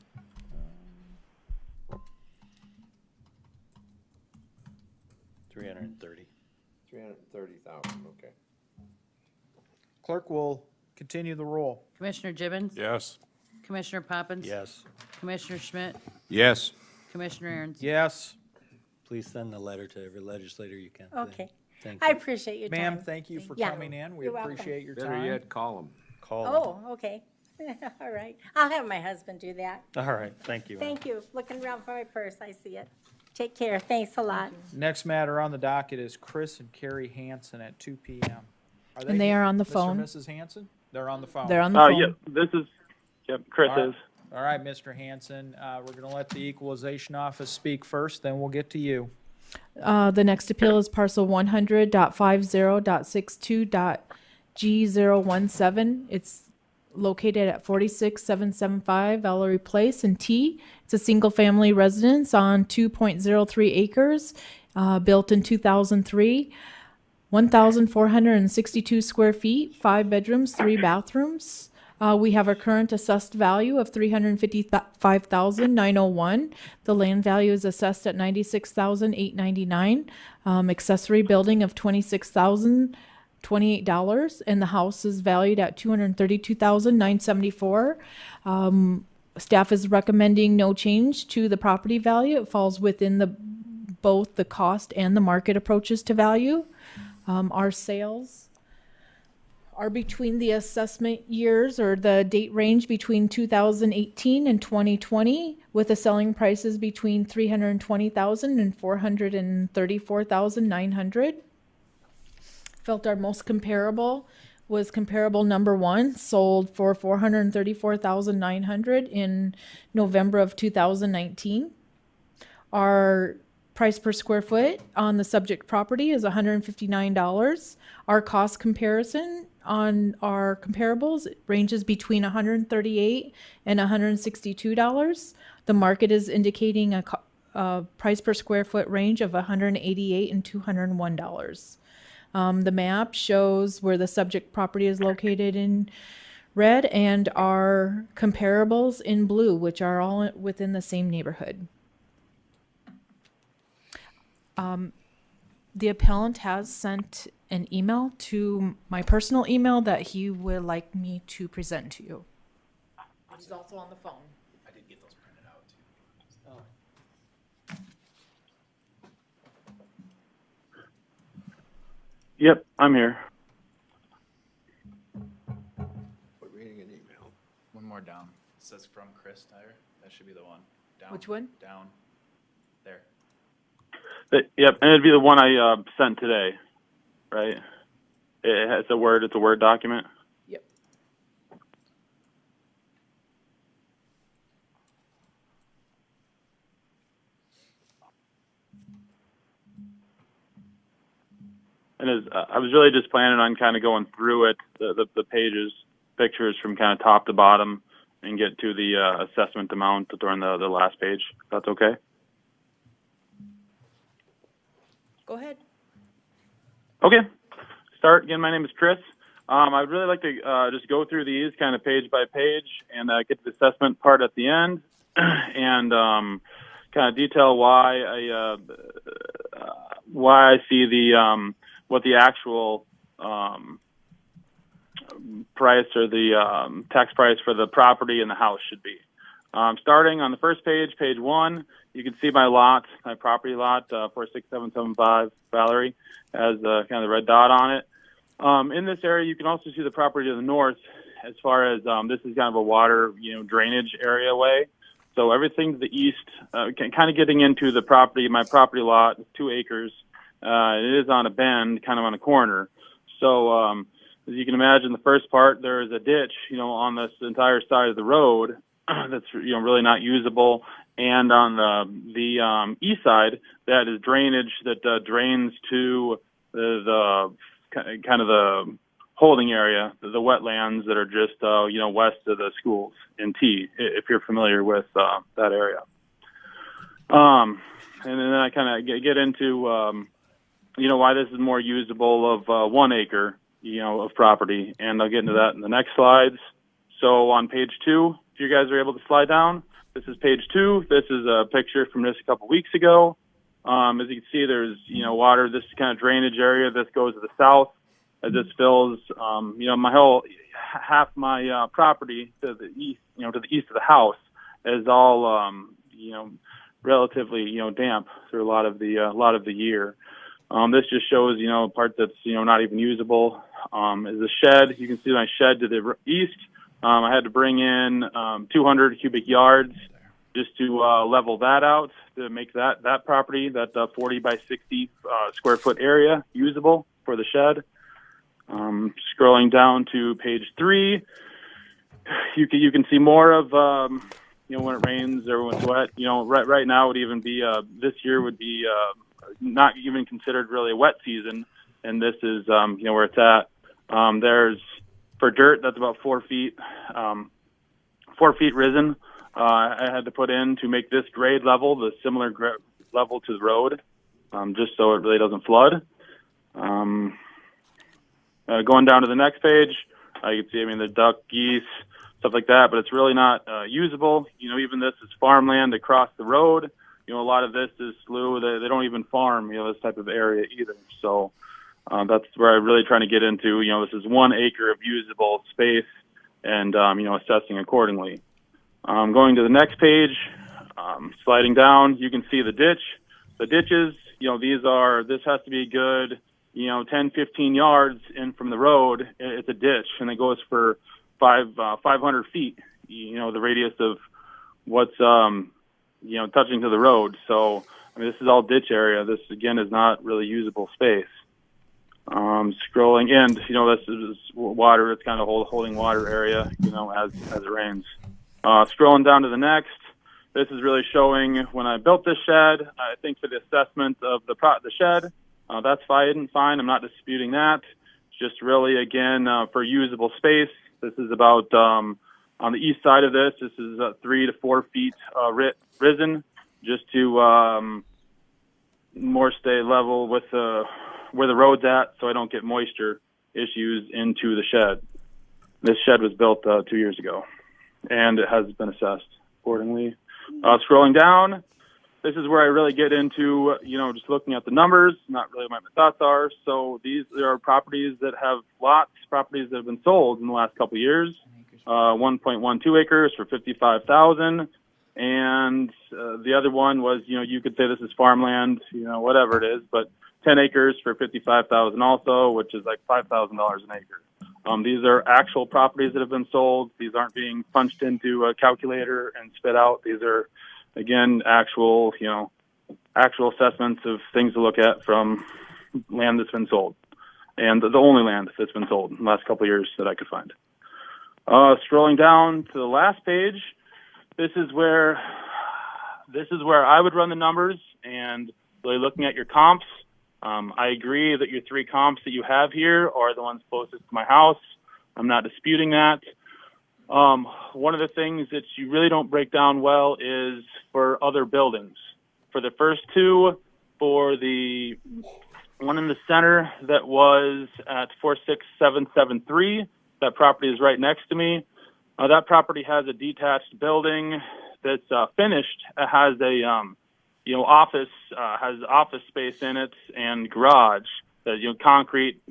$330,000. 330,000, okay. Clerk will continue the roll. Commissioner Gibbons, Yes. Commissioner Poppins? Yes. Commissioner Schmidt? Yes. Commissioner Aaron's? Yes. Please send a letter to every legislator you can. Okay. Thank I you. appreciate your time. Ma'am, thank you for Yeah. coming in. We You're welcome. appreciate your Better time. yet, call them. Call. Oh, okay. All right. I'll have my husband do that. All right, thank you. Thank you. Looking around for my purse, I see it. Take care. Thanks a lot. Next matter on the docket is Chris and Carrie Hansen at 2 p.m. And they are on the Mr. phone. and Mrs. Hansen? They're on the phone. They're on the phone. Yeah, this is, yep, Chris All right. is. All right, Mr. Hansen, we're going to let the Equalization Office speak first, then we'll get to you. The next appeal is parcel 100.50.62.G017. It's located at 46775 Valerie Place in T. It's a single-family residence on 2.03 acres, built in 2003. 1,462 square feet, 5 bedrooms, 3 bathrooms. We have a current assessed value of $355,901. The land value is assessed at $96,899. Accessory building of $26,028, and the house is valued at $232,974. Staff is recommending no change to the property value. It falls within both the cost and the market approaches to value. Our sales are between the assessment years, or the date range between 2018 and 2020, with the selling prices between $320,000 and $434,900. Felt our most comparable was comparable number 1, sold for $434,900 in November of 2019. Our price per square foot on the subject property is $159. Our cost comparison on our comparables ranges between $138 and $162. The market is indicating a price per square foot range of $188 and $201. The map shows where the subject property is located in red, and our comparables in blue, which are all within the same neighborhood. The appellant has sent an email to my personal email that he would like me to present to you. He's also on the phone. I did get those printed out too. Yep, I'm here. We're reading an email. One more down. It says from Chris Tyler. That should be the one. Down. Which one? Down. There. Yep, and it'd be the one I sent today, right? It's a Word document. Yep. And I was really just planning on kind of going through it, the pages, pictures from kind of top to bottom, and get to the assessment amount during the last page. If that's okay. Go ahead. Okay. Start again. My name is Chris. I'd really like to just go through these kind of page by page and get to the assessment part at the end, and kind of detail why I see the what the actual price or the tax price for the property and the house should be. Starting on the first page, page 1, you can see my lot, my property lot, 46775 Valerie, has kind of the red dot on it. In this area, you can also see the property to the north, as far as this is kind of a water, drainage area way. So everything to the east, kind of getting into the property, my property lot, 2 acres. It is on a bend, kind of on a corner. So as you can imagine, the first part, there is a ditch, on this entire side of the road that's really not usable. And on the east side, that is drainage that drains to the kind of the holding area, the wetlands that are just west of the schools in T, if you're familiar with that area. And then I kind of get into why this is more usable of 1 acre of property, and I'll get into that in the next slides. So on page 2, if you guys are able to slide down, this is page 2. This is a picture from just a couple weeks ago. As you can see, there's water. This is kind of drainage area. This goes to the south. as this fills, my whole half my property to the east, to the east of the house is all, relatively, damp through a lot of the year. This just shows, a part that's, not even usable. Is the shed. You can see my shed to the east. I had to bring in 200 cubic yards just to level that out to make that property, that 40 by 60 square foot area usable for the shed. Scrolling down to page 3, you can see more of when it rains or when it's wet. Right now would even be this year would be not even considered really a wet season, and this is where it's at. There's for dirt that's about 4 feet, 4 feet risen. I had to put in to make this grade level the similar level to the road, just so it really doesn't flood. Going down to the next page, you can see, the duck, geese, stuff like that, but it's really not usable. Even this is farmland across the road. A lot of this is slough. They don't even farm, this type of area either. So that's where I'm really trying to get into. This is 1 acre of usable space and, assessing accordingly. Going to the next page, sliding down, you can see the ditch. The ditches, this has to be good, 10, 15 yards in from the road. It's a ditch, and it goes for 500 feet, the radius of what's, touching to the road. So, this is all ditch area. This, again, is not really usable space. Scrolling in, this is water. It's kind of holding water area, as it rains. Scrolling down to the next, this is really showing when I built this shed. I think for the assessment of the shed, that's fine. I'm not disputing that. It's just really, again, for usable space. This is about on the east side of this. This is 3 to 4 feet risen, just to more stay level with where the road's at, so I don't get moisture issues into the shed. This shed was built 2 years ago, and it has been assessed accordingly. Scrolling down, this is where I really get into, just looking at the numbers, not really what my thoughts are. So there are properties that have properties that have been sold in the last couple of years. 1.12 acres for $55,000, and the other one was, you could say this is farmland, whatever it is, but 10 acres for $55,000 also, which is like $5,000 an acre. These are actual properties that have been sold. These aren't being punched into a calculator and spit out. These are, again, actual assessments of things to look at from land that's been sold, and the only land that's been sold in the last couple of years that I could find. Scrolling down to the last page, this is where I would run the numbers and really looking at your comps. I agree that your 3 comps that you have here are the ones closest to my house. I'm not disputing that. One of the things that you really don't break down well is for other buildings. For the first 2, for the one in the center that was at 46773, that property is right next to me. That property has a detached building that's finished. It has a has office space in it and garage, concrete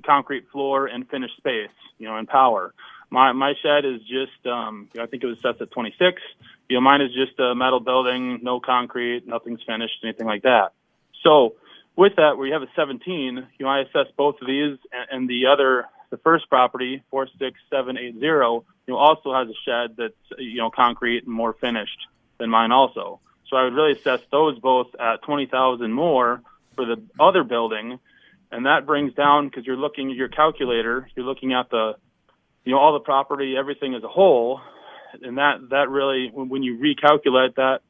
floor and finished space, and power. My shed is just, I think it was set at 26. Mine is just a metal building, no concrete, nothing's finished, anything like that. So with that, where you have a 17, I assess both of these, and the first property, 46780, also has a shed that's, concrete and more finished than mine also. So I would really assess those both at $20,000 more for the other building, and that brings down, because you're looking at your calculator, you're looking at all the property, everything as a whole, and that really, when you recalculate that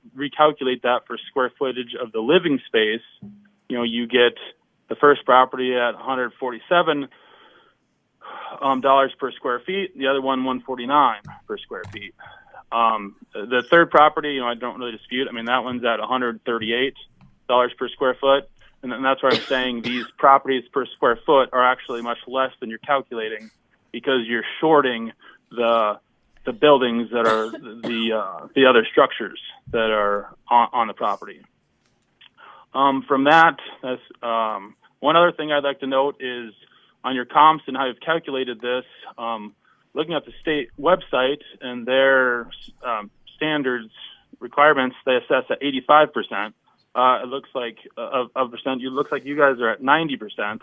for square footage of the living space, you get the first property at $147 per square feet, the other one $149 per square feet. The third property, I don't really dispute. That one's at $138 per square foot, and that's where I'm saying these properties per square foot are actually much less than you're calculating, because you're shorting the buildings that are the other structures that are on the property. From that, one other thing I'd like to note is on your comps and how you've calculated this, looking at the state website and their standards requirements, they assess at 85%. It looks like of percent. You looks like you guys are at 90%.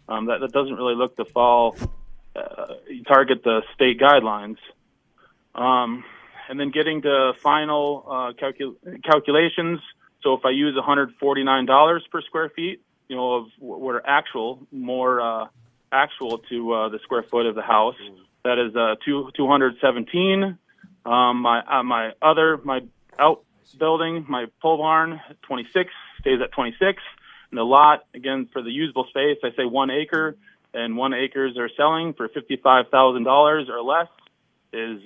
That doesn't really look to fall target the state guidelines. And then getting to final calculations. So if I use $149 per square feet, you know, of what are more actual to the square foot of the house, that is 217. My outbuilding, my pole barn, 26 stays at 26. And the lot, again, for the usable space, I say 1 acre, and 1 acres are selling for $55,000 or less. Is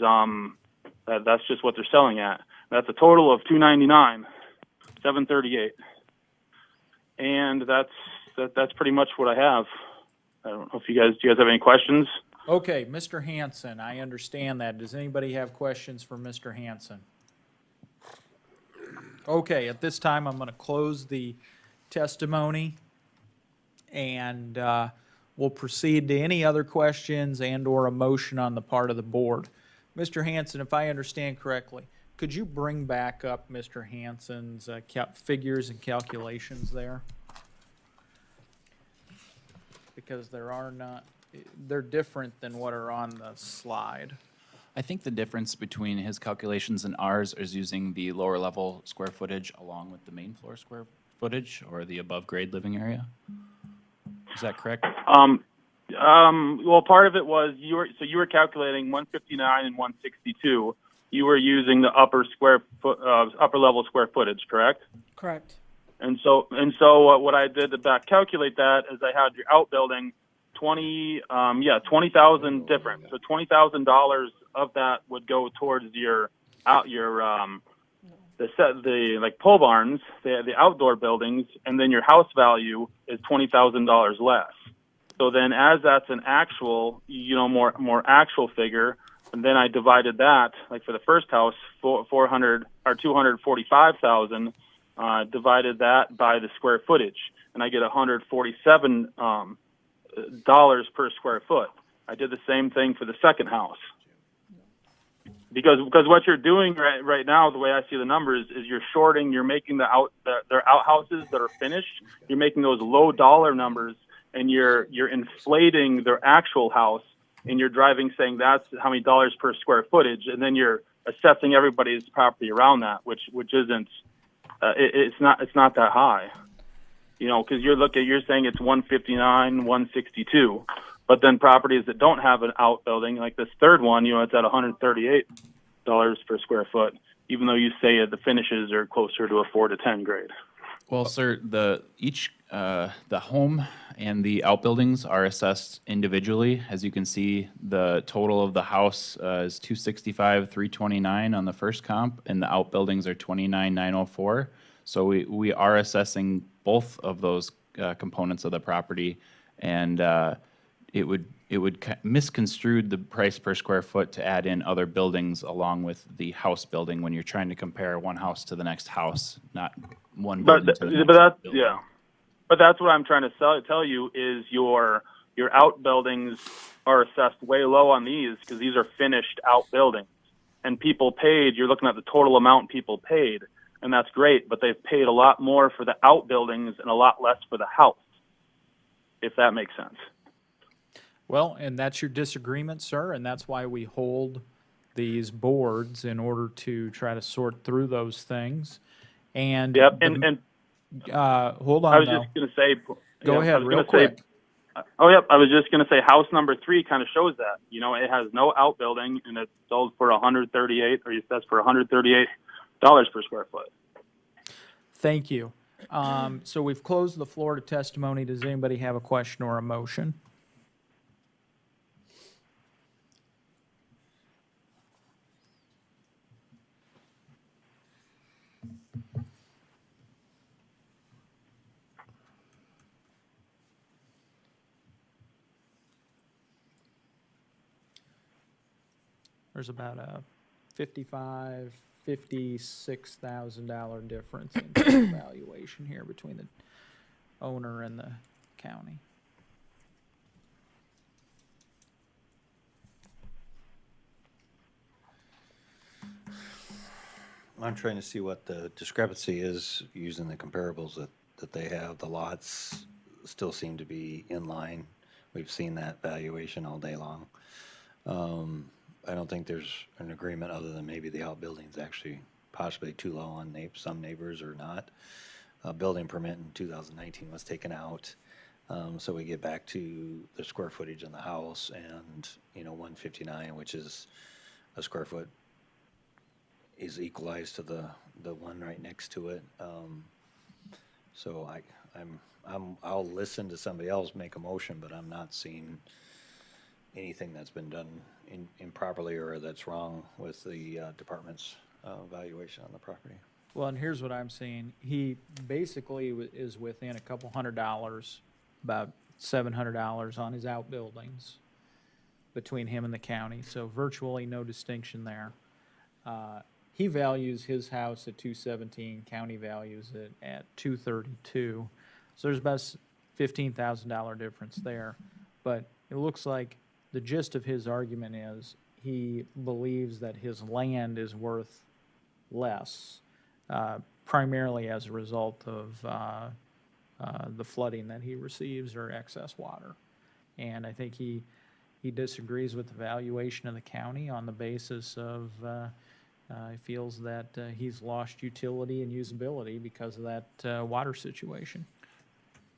that's just what they're selling at. That's a total of $299, $738, and that's pretty much what I have. I don't know if do you guys have any questions? Okay, Mr. Hanson, I understand that. Does anybody have questions for Mr. Hanson? Okay, at this time, I'm going to close the testimony, and we'll proceed to any other questions and or a motion on the part of the board. Mr. Hanson, if I understand correctly, could you bring back up Mr. Hanson's figures and calculations there? Because they're different than what are on the slide. I think the difference between his calculations and ours is using the lower level square footage along with the main floor square footage or the above grade living area. Is that correct? Well, part of it was you were calculating 159 and 162. You were using the upper level square footage, correct? Correct. And so what I did to back calculate that is I had your outbuilding 20,000 different. So $20,000 of that would go towards the pole barns, the outdoor buildings, and then your house value is $20,000 less. So then, as that's an actual, more actual figure, and then I divided that, like for the first house, 245,000, divided that by the square footage, and I get $147 per square foot. I did the same thing for the second house. Because what you're doing right now, the way I see the numbers, is you're shorting. You're making their outhouses that are finished. You're making those low dollar numbers, and you're inflating their actual house, and you're saying that's how many dollars per square footage, and then you're assessing everybody's property around that, which isn't. It's not that high, because you're saying it's 159, 162. But then properties that don't have an outbuilding, like this third one, it's at $138 per square foot, even though you say the finishes are closer to a 4 to 10 grade. Well, sir, the home and the outbuildings are assessed individually. As you can see, the total of the house is $265,329 on the first comp, and the outbuildings are $29,904. So we are assessing both of those components of the property, and it would misconstrue the price per square foot to add in other buildings along with the house building when you're trying to compare one house to the next house, not one building to the next building. Yeah. But that's what I'm trying to tell you is your outbuildings are assessed way low on these because these are finished outbuildings. And people paid, you're looking at the total amount people paid, and that's great, but they've paid a lot more for the outbuildings and a lot less for the house, if that makes sense. Well, and that's your disagreement, sir, and that's why we hold these boards in order to try to sort through those things. And yep, hold on. I was just going to say. Go ahead, real quick. Yep. I was just going to say house number 3 kind of shows that. It has no outbuilding, and it's sold for $138, or it says for $138 per square foot. Thank you. So we've closed the floor to testimony. Does anybody have a question or a motion? There's about a $56,000 difference in valuation here between the owner and the county. I'm trying to see what the discrepancy is using the comparables that they have. The lots still seem to be in line. We've seen that valuation all day long. I don't think there's an agreement other than maybe the outbuilding's actually possibly too low on some neighbors or not. A building permit in 2019 was taken out. So we get back to the square footage in the house and, 159, which is a square foot, is equalized to the one right next to it. So I'll listen to somebody else make a motion, but I'm not seeing anything that's been done improperly or that's wrong with the department's valuation on the property. Well, and here's what I'm seeing. He basically is within a couple $100, about $700 on his outbuildings between him and the county. So virtually no distinction there. He values his house at $217. County values it at $232. So there's about $15,000 difference there. But it looks like the gist of his argument is he believes that his land is worth less, primarily as a result of the flooding that he receives or excess water. And I think he disagrees with the valuation of the county on the basis of he feels that he's lost utility and usability because of that water situation.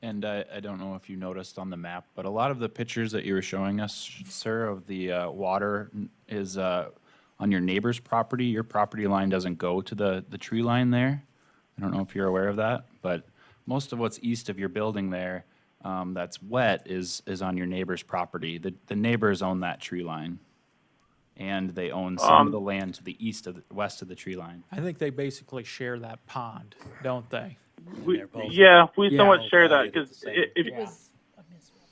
And I don't know if you noticed on the map, but a lot of the pictures that you were showing us, sir, of the water is on your neighbor's property. Your property line doesn't go to the tree line there. I don't know if you're aware of that, but most of what's east of your building there that's wet is on your neighbor's property. The neighbors own that tree line, and they own some of the land to the west of the tree line. I think they basically share that pond, don't they? We somewhat share that because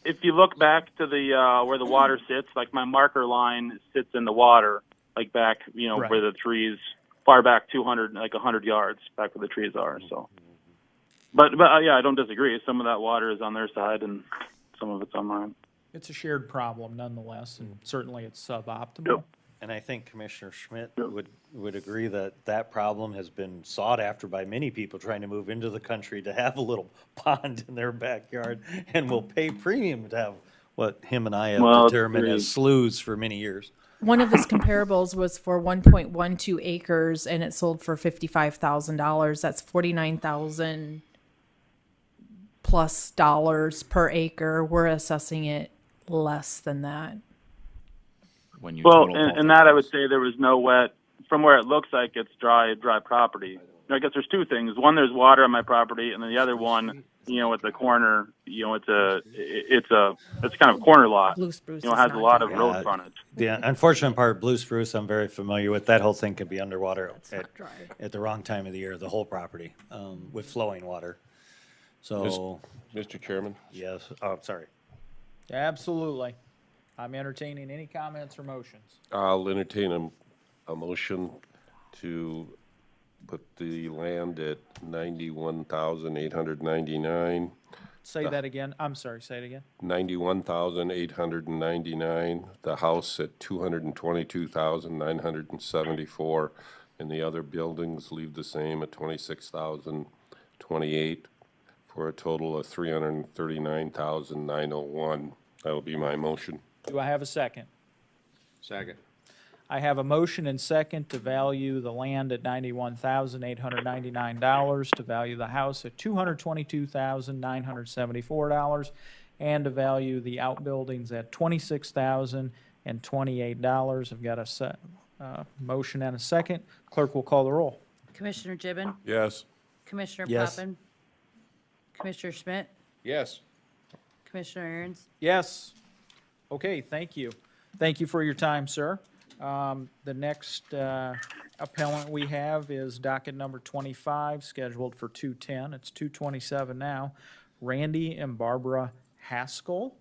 if you look back to the where the water sits, like my marker line sits in the water, like back, Right. where the trees, far back 100 yards back where the trees are. So, but yeah, I don't disagree. Some of that water is on their side and some of it's on mine. It's a shared problem nonetheless, and certainly it's suboptimal. Yep. And I think Commissioner Schmidt would agree that problem has been sought after by many people trying to move into the country to have a little pond in their backyard and will pay premium to have what him and I have determined as sloughs for many years. One of his comparables was for 1.12 acres and it sold for $55,000. That's $49,000 plus dollars per acre. We're assessing it less than that. When you and that I would say there was no wet. From where it looks like it's dry property. I guess there's two things. One, there's water on my property, and then the other one, at the corner, it's kind of a corner lot. Blue Spruce has a lot of road frontage. The unfortunate part, Blue Spruce, I'm very familiar with. That whole thing could be underwater at the wrong time of the year, the whole property, with flowing water. So, Mr. Chairman? Yes. Oh, sorry. Absolutely. I'm entertaining any comments or motions. I'll entertain a motion to put the land at 91,899. Say that again. I'm sorry, say it again. 91,899. The house at 222,974, and the other buildings leave the same at 26,028 for a total of 339,901. That'll be my motion. Do I have a second? Second. I have a motion and second to value the land at $91,899, to value the house at $222,974, and to value the outbuildings at $26,028. I've got a motion and a second. Clerk will call the roll. Commissioner Gibbon, Yes. Commissioner Yes. Poppin, Commissioner Schmidt, Yes. Commissioner Aaron's. Yes. Okay, thank you. Thank you for your time, sir. The next appellant we have is docket number 25, scheduled for 2:10. It's 2:27 now. Randy and Barbara Haskell,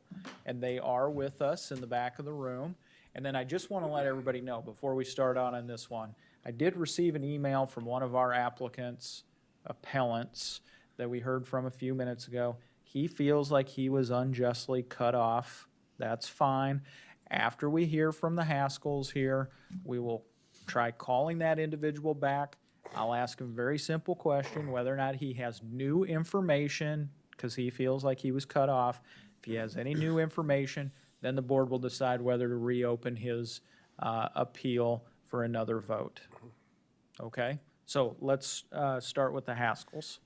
and they are with us in the back of the room. And then I just want to let everybody know before we start on this one, I did receive an email from one of our applicants, appellants, that we heard from a few minutes ago. He feels like he was unjustly cut off. That's fine. After we hear from the Haskells here, we will try calling that individual back, I'll ask him a very simple question, whether or not he has new information, because he feels like he was cut off. If he has any new information, then the board will decide whether to reopen his appeal for another vote. Okay? So let's start with the Haskells.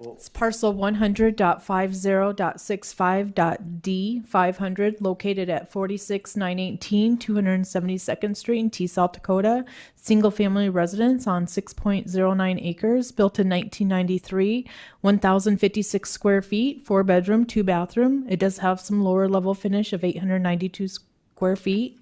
It's parcel 100.50.65.D 500, located at 46918 272nd Street in T, South Dakota. Single-family residence on 6.09 acres, built in 1993, 1,056 square feet, 4-bedroom, 2-bathroom. It does have some lower-level finish of 892 square feet.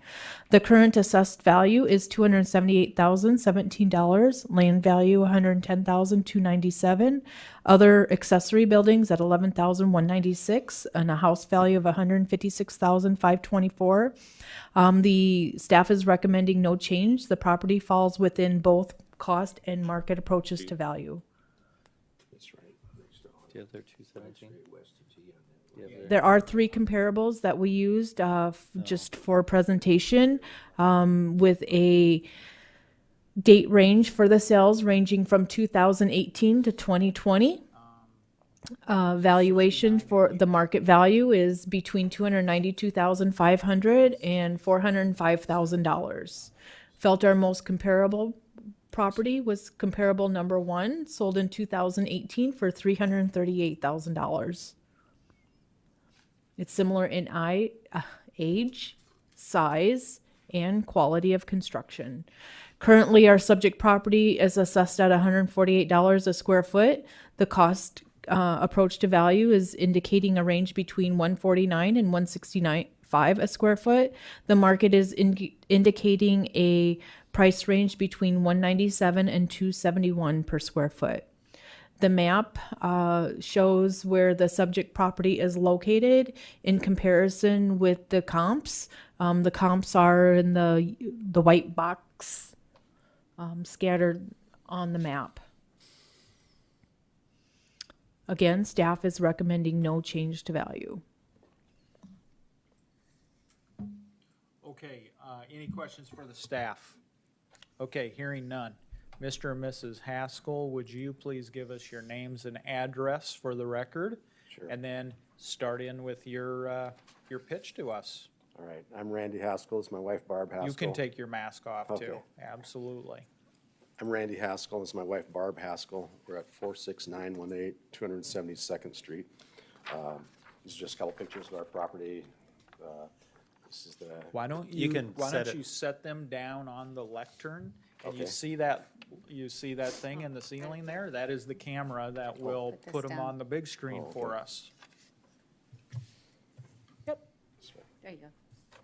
The current assessed value is $278,017. Land value $110,297. Other accessory buildings at $11,196, and a house value of $156,524. The staff is recommending no change. The property falls within both cost and market approaches to value. That's right. The other 217. There are 3 comparables that we used just for presentation, with a date range for the sales ranging from 2018 to 2020. Valuation for the market value is between $292,500 and $405,000. Felt our most comparable property was comparable number 1, sold in 2018 for $338,000. It's similar in age, size, and quality of construction. Currently, our subject property is assessed at $148 a square foot. The cost approach to value is indicating a range between $149 and $169.5 a square foot. The market is indicating a price range between $197 and $271 per square foot. The map shows where the subject property is located in comparison with the comps. The comps are in the white box scattered on the map. Again, staff is recommending no change to value. Okay, any questions for the staff? Okay, hearing none. Mr. and Mrs. Haskell, would you please give us your names and address for the record? Sure. And then start in with your pitch to us. All right, I'm Randy Haskell. It's my wife Barb Haskell. You can take your mask off too. Okay. Absolutely. I'm Randy Haskell. This is my wife Barb Haskell. We're at 46918 272nd Street. This is just a couple pictures of our property. This is the. Why don't you set them down on the lectern? And you see that thing in the ceiling there? That is the camera that will put them on the big screen for us. There you go.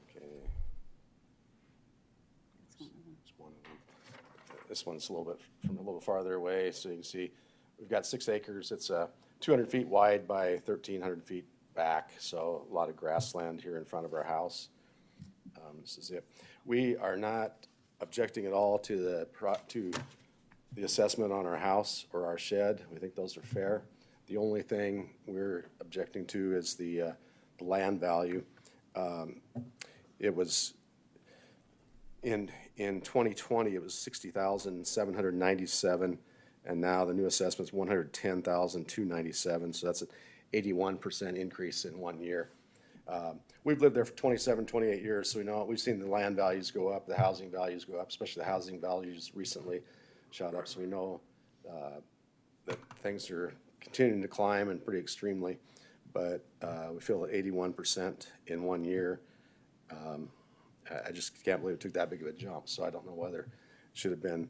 Okay. This one's a little bit farther away, so you can see we've got 6 acres. It's 200 feet wide by 1,300 feet back, so a lot of grassland here in front of our house. This is it. We are not objecting at all to the assessment on our house or our shed. We think those are fair. The only thing we're objecting to is the land value. It was in 2020 it was $60,797, and now the new assessment is $110,297. So that's an 81% increase in 1 year. We've lived there for 27, 28 years, so we've seen the land values go up, the housing values go up, especially the housing values recently shot up. So we know that things are continuing to climb and pretty extremely, but we feel at 81% in 1 year. I just can't believe it took that big of a jump. So I don't know whether it should have been,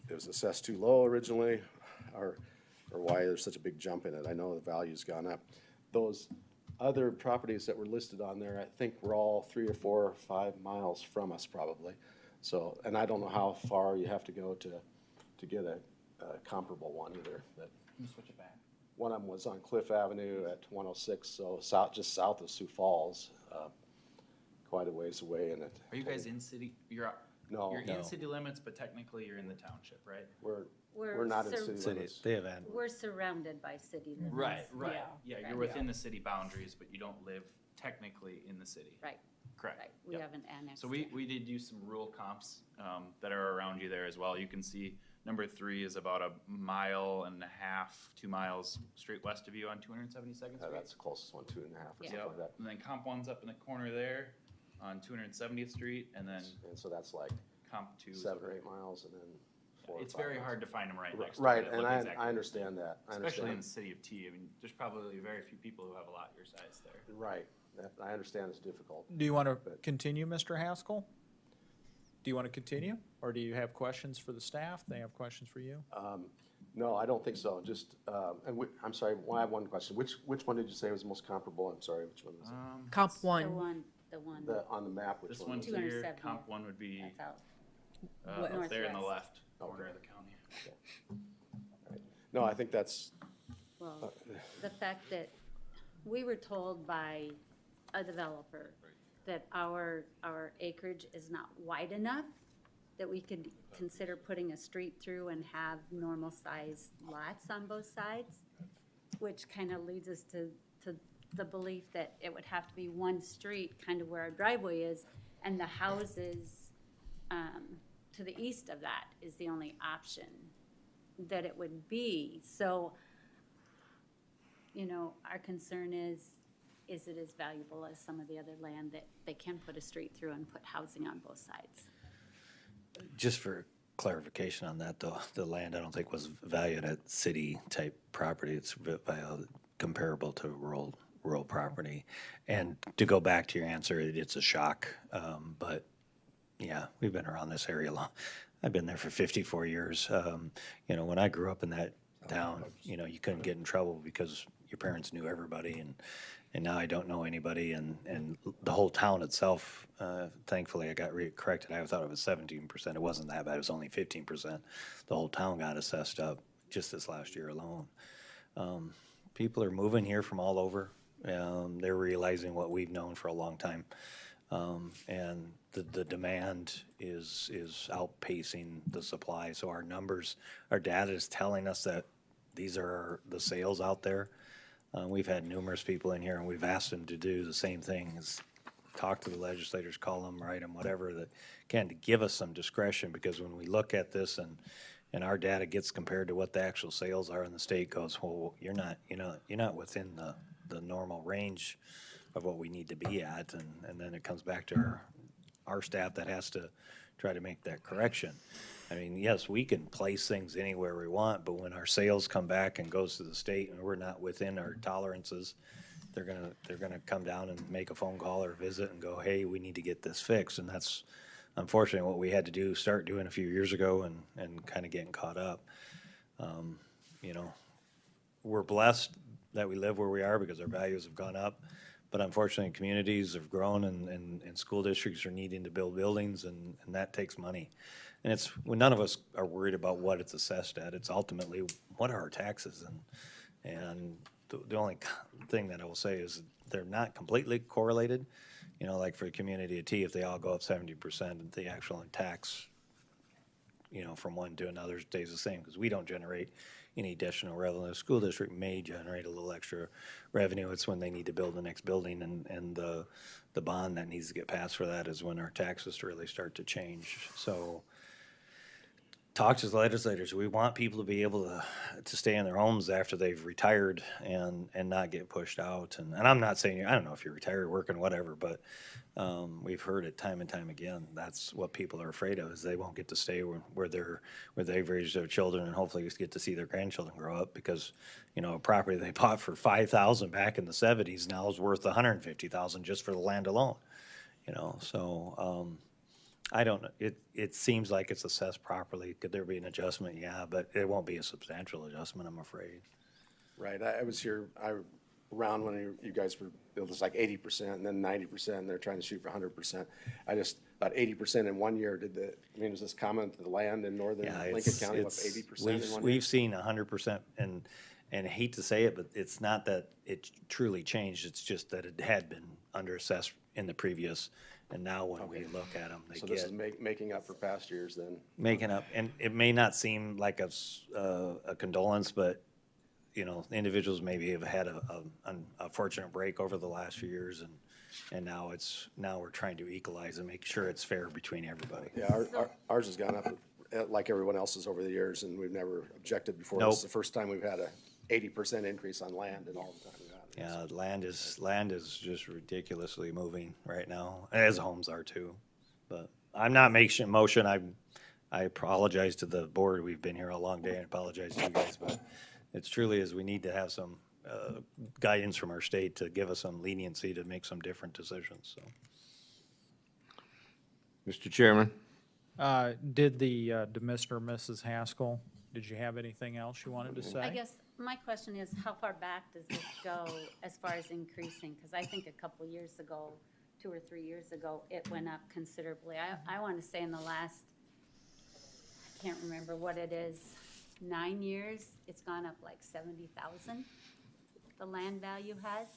it was assessed too low originally, or why there's such a big jump in it. I know the value's gone up. Those other properties that were listed on there, I think were all 3 or 4 or 5 miles from us probably. So, and I don't know how far you have to go to get a comparable one either. Let me switch it back. One of them was on Cliff Avenue at 106, so just south of Sioux Falls, quite a ways away. And Are you guys in city? You're in city limits, but technically you're in the township, right? We're not in city limits. They have We're surrounded by city limits. Right. Yeah, you're within the city boundaries, but you don't live technically in the city. Right. Correct. Right, we Yep. haven't annexed. So we did use some rural comps that are around you there as well. You can see number 3 is about 1.5 miles, 2 miles straight west of you on 272nd Street. That's the closest one, 2.5 or something Yep. like that. And then comp 1's up in the corner there on 270th Street, and then And so that's like comp 2 is 7 or 8 miles, and then 4 or It's 5 very miles. hard to find them right next to Right, it. and Look I exactly the understand same. that. I Especially in understand. the city of T. I mean, there's probably very few people who have a lot your size there. Right, I understand it's difficult. Do you want to continue, Mr. Haskell? Do you want to continue, or do you have questions for the staff? They have questions for you? No, I don't think so, just, I'm sorry, I have one question. Which one did you say was the most comparable? I'm sorry, which one was it? Comp The one. one. On the map, which This one? one's was it? here, 270th. comp 1 would be That's out. up there in the Northwest. left corner of the county. No, I think that's, Well, the fact that we were told by a developer that our acreage is not wide enough that we could consider putting a street through and have normal sized lots on both sides, which kind of leads us to the belief that it would have to be one street, kind of where our driveway is, and the houses to the east of that is the only option that it would be. So, you know, our concern is it as valuable as some of the other land that they can put a street through and put housing on both sides? Just for clarification on that, though, the land I don't think was valued at city-type property. It's comparable to rural property. And to go back to your answer, it's a shock. But yeah, we've been around this area long. I've been there for 54 years. You know, when I grew up in that town, you know, you couldn't get in trouble because your parents knew everybody, and now I don't know anybody, and the whole town itself, thankfully I got corrected. I thought it was 17%. It wasn't that bad. It was only 15%. The whole town got assessed up just this last year alone. People are moving here from all over. They're realizing what we've known for a long time. And the demand is outpacing the supply. So our numbers, our data is telling us that these are the sales out there. We've had numerous people in here, and we've asked them to do the same thing, is talk to the legislators, call them, write them, whatever that can, to give us some discretion, because when we look at this and our data gets compared to what the actual sales are, and the state goes, well, you're not within the normal range of what we need to be at, and then it comes back to our staff that has to try to make that correction. I mean, yes, we can place things anywhere we want, but when our sales come back and goes to the state and we're not within our tolerances, they're gonna come down and make a phone call or visit and go, hey, we need to get this fixed. And that's unfortunately what we had to start doing a few years ago, and kind of getting caught up. You know, we're blessed that we live where we are because our values have gone up. But unfortunately, communities have grown, and school districts are needing to build buildings, and that takes money. And it's when none of us are worried about what it's assessed at. It's ultimately what are our taxes, and the only thing that I will say is they're not completely correlated. You know, like for the community of T, if they all go up 70%, the actual tax, you know, from one to another stays the same because we don't generate any additional revenue. The school district may generate a little extra revenue. It's when they need to build the next building, and the bond that needs to get passed for that is when our taxes really start to change. So talk to the legislators. We want people to be able to stay in their homes after they've retired and not get pushed out. And I'm not saying, I don't know if you're retired, working, whatever, but we've heard it time and time again. That's what people are afraid of, is they won't get to stay where they've raised their children, and hopefully get to see their grandchildren grow up, because, you know, a property they bought for $5,000 back in the 70s now is worth $150,000 just for the land alone, you know. So I don't know. It seems like it's assessed properly. Could there be an adjustment? Yeah, but it won't be a substantial adjustment, I'm afraid. right, I was here, around when you guys were, it was like 80% and then 90%, and they're trying to shoot for 100%. About 80% in 1 year, was this common to the land in northern Lincoln County, about 80% in 1 year? We've seen 100%, and I hate to say it, but it's not that it truly changed. It's just that it had been underassessed in the previous, and now when we look at them, So this is making up for past years then? making up, and it may not seem like a condolence, but, you know, individuals maybe have had a fortunate break over the last few years, And now we're trying to equalize and make sure it's fair between everybody. Yeah, ours has gone up like everyone else's over the years, and we've never objected before. Nope. This is the first time we've had a 80% increase on land in all the time we've had it. Yeah, land is just ridiculously moving right now, as homes are too. But I'm not making a motion. I apologize to the board. We've been here a long day, and apologize to you guys, but it's truly is we need to have some guidance from our state to give us some leniency to make some different decisions. So, Mr. Chairman? Did Mr. or Mrs. Haskell, did you have anything else you wanted to say? I guess my question is, how far back does this go as far as increasing? Because I think a couple years ago, 2 or 3 years ago, it went up considerably. I want to say in the last, I can't remember what it is, 9 years, it's gone up like 70,000. The land value has.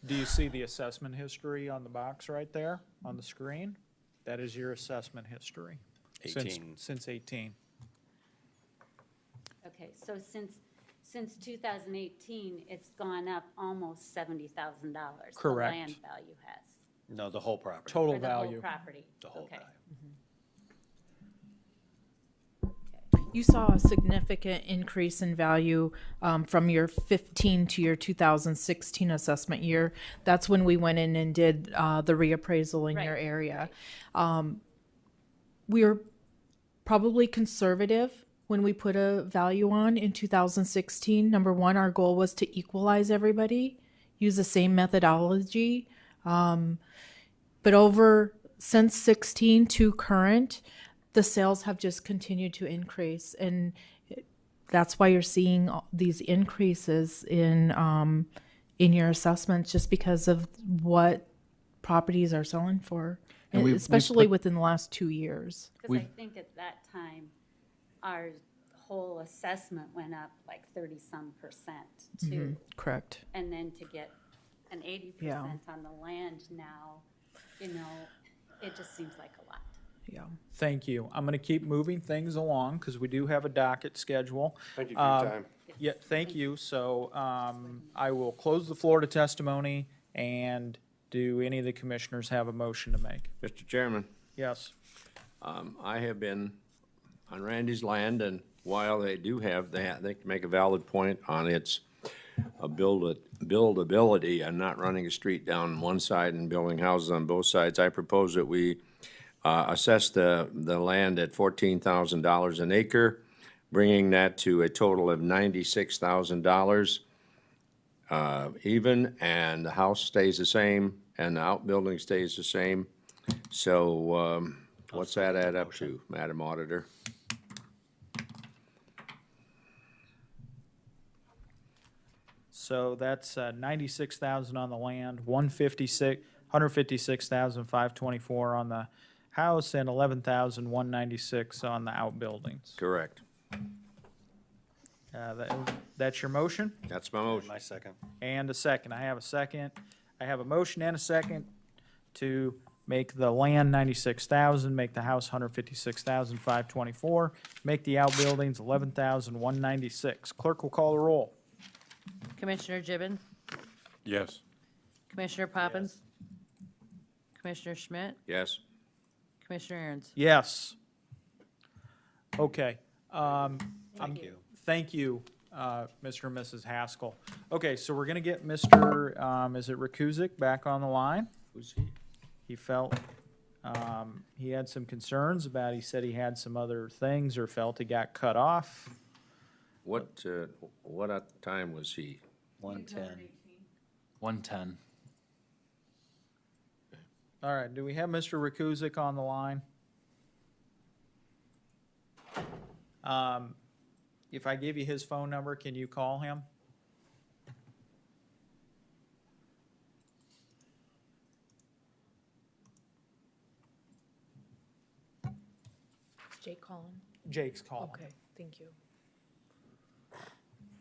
Do you see the assessment history on the box right there on the screen? That is your assessment history. 18. Since 18. Okay, so since 2018, it's gone up almost $70,000. Correct. The land value has. no, the whole property. Total Or the value. whole property. The whole Okay. value. You saw a significant increase in value from your 15 to your 2016 assessment year. That's when we went in and did the reappraisal in your area. We were probably conservative when we put a value on in 2016. Number one, our goal was to equalize everybody, use the same methodology. But since 16 to current, the sales have just continued to increase, and that's why you're seeing these increases in your assessments, just because of what properties are selling for, And we've especially put- within the last 2 years. Because I think at that time, our whole assessment went up like 30-some% too. Correct. And then to get an 80% on the land now, you know, it just seems like a lot. Yeah. Thank you. I'm going to keep moving things along because we do have a docket schedule. Thank you for your time. Yeah, thank you. So I will close the floor to testimony, and do any of the commissioners have a motion to make? Mr. Chairman? Yes. I have been on Randy's land, and while they do have that, they can make a valid point on its buildability and not running a street down one side and building houses on both sides. I propose that we assess the land at $14,000 an acre, bringing that to a total of $96,000 even, and the house stays the same, and the outbuilding stays the same. So what's that add up to, Madam Auditor? So that's 96,000 on the land, 156,524 on the house, and 11,196 on the outbuildings. Correct. That's your motion? That's my motion. My second. And a second. I have a second. I have a motion and a second to make the land 96,000, make the house 156,524, make the outbuildings 11,196. Clerk will call the roll. Commissioner Gibbons, Yes. Commissioner Poppins, Commissioner Schmidt, Yes. Commissioner Aaron's. Yes. Okay. Thank you. Thank you, Mr. and Mrs. Haskell. Okay, so we're gonna get Mr., is it Rakuzik back on the line? Who's he? He felt, he had some concerns about, he said he had some other things or felt he got cut off. What time was he? 110. 110. All right, do we have Mr. Rakuzik on the line? If I give you his phone number, can you call him? Is Jake calling? Jake's calling. Okay, thank you.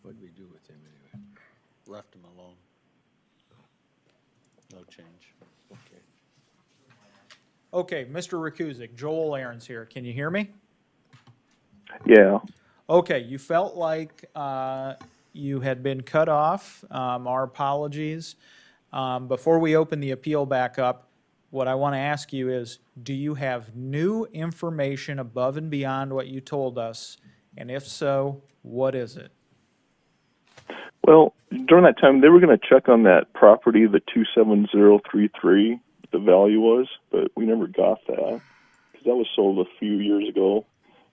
What did we do with him anyway? Left him alone. No change. Okay. Okay, Mr. Rakuzik, Joel Aaron's here. Can you hear me? Yeah. Okay, you felt like you had been cut off. Our apologies. Before we open the appeal back up, what I want to ask you is, do you have new information above and beyond what you told us? And if so, what is it? Well, during that time, they were going to check on that property, the 27033, the value was, but we never got that because that was sold a few years ago,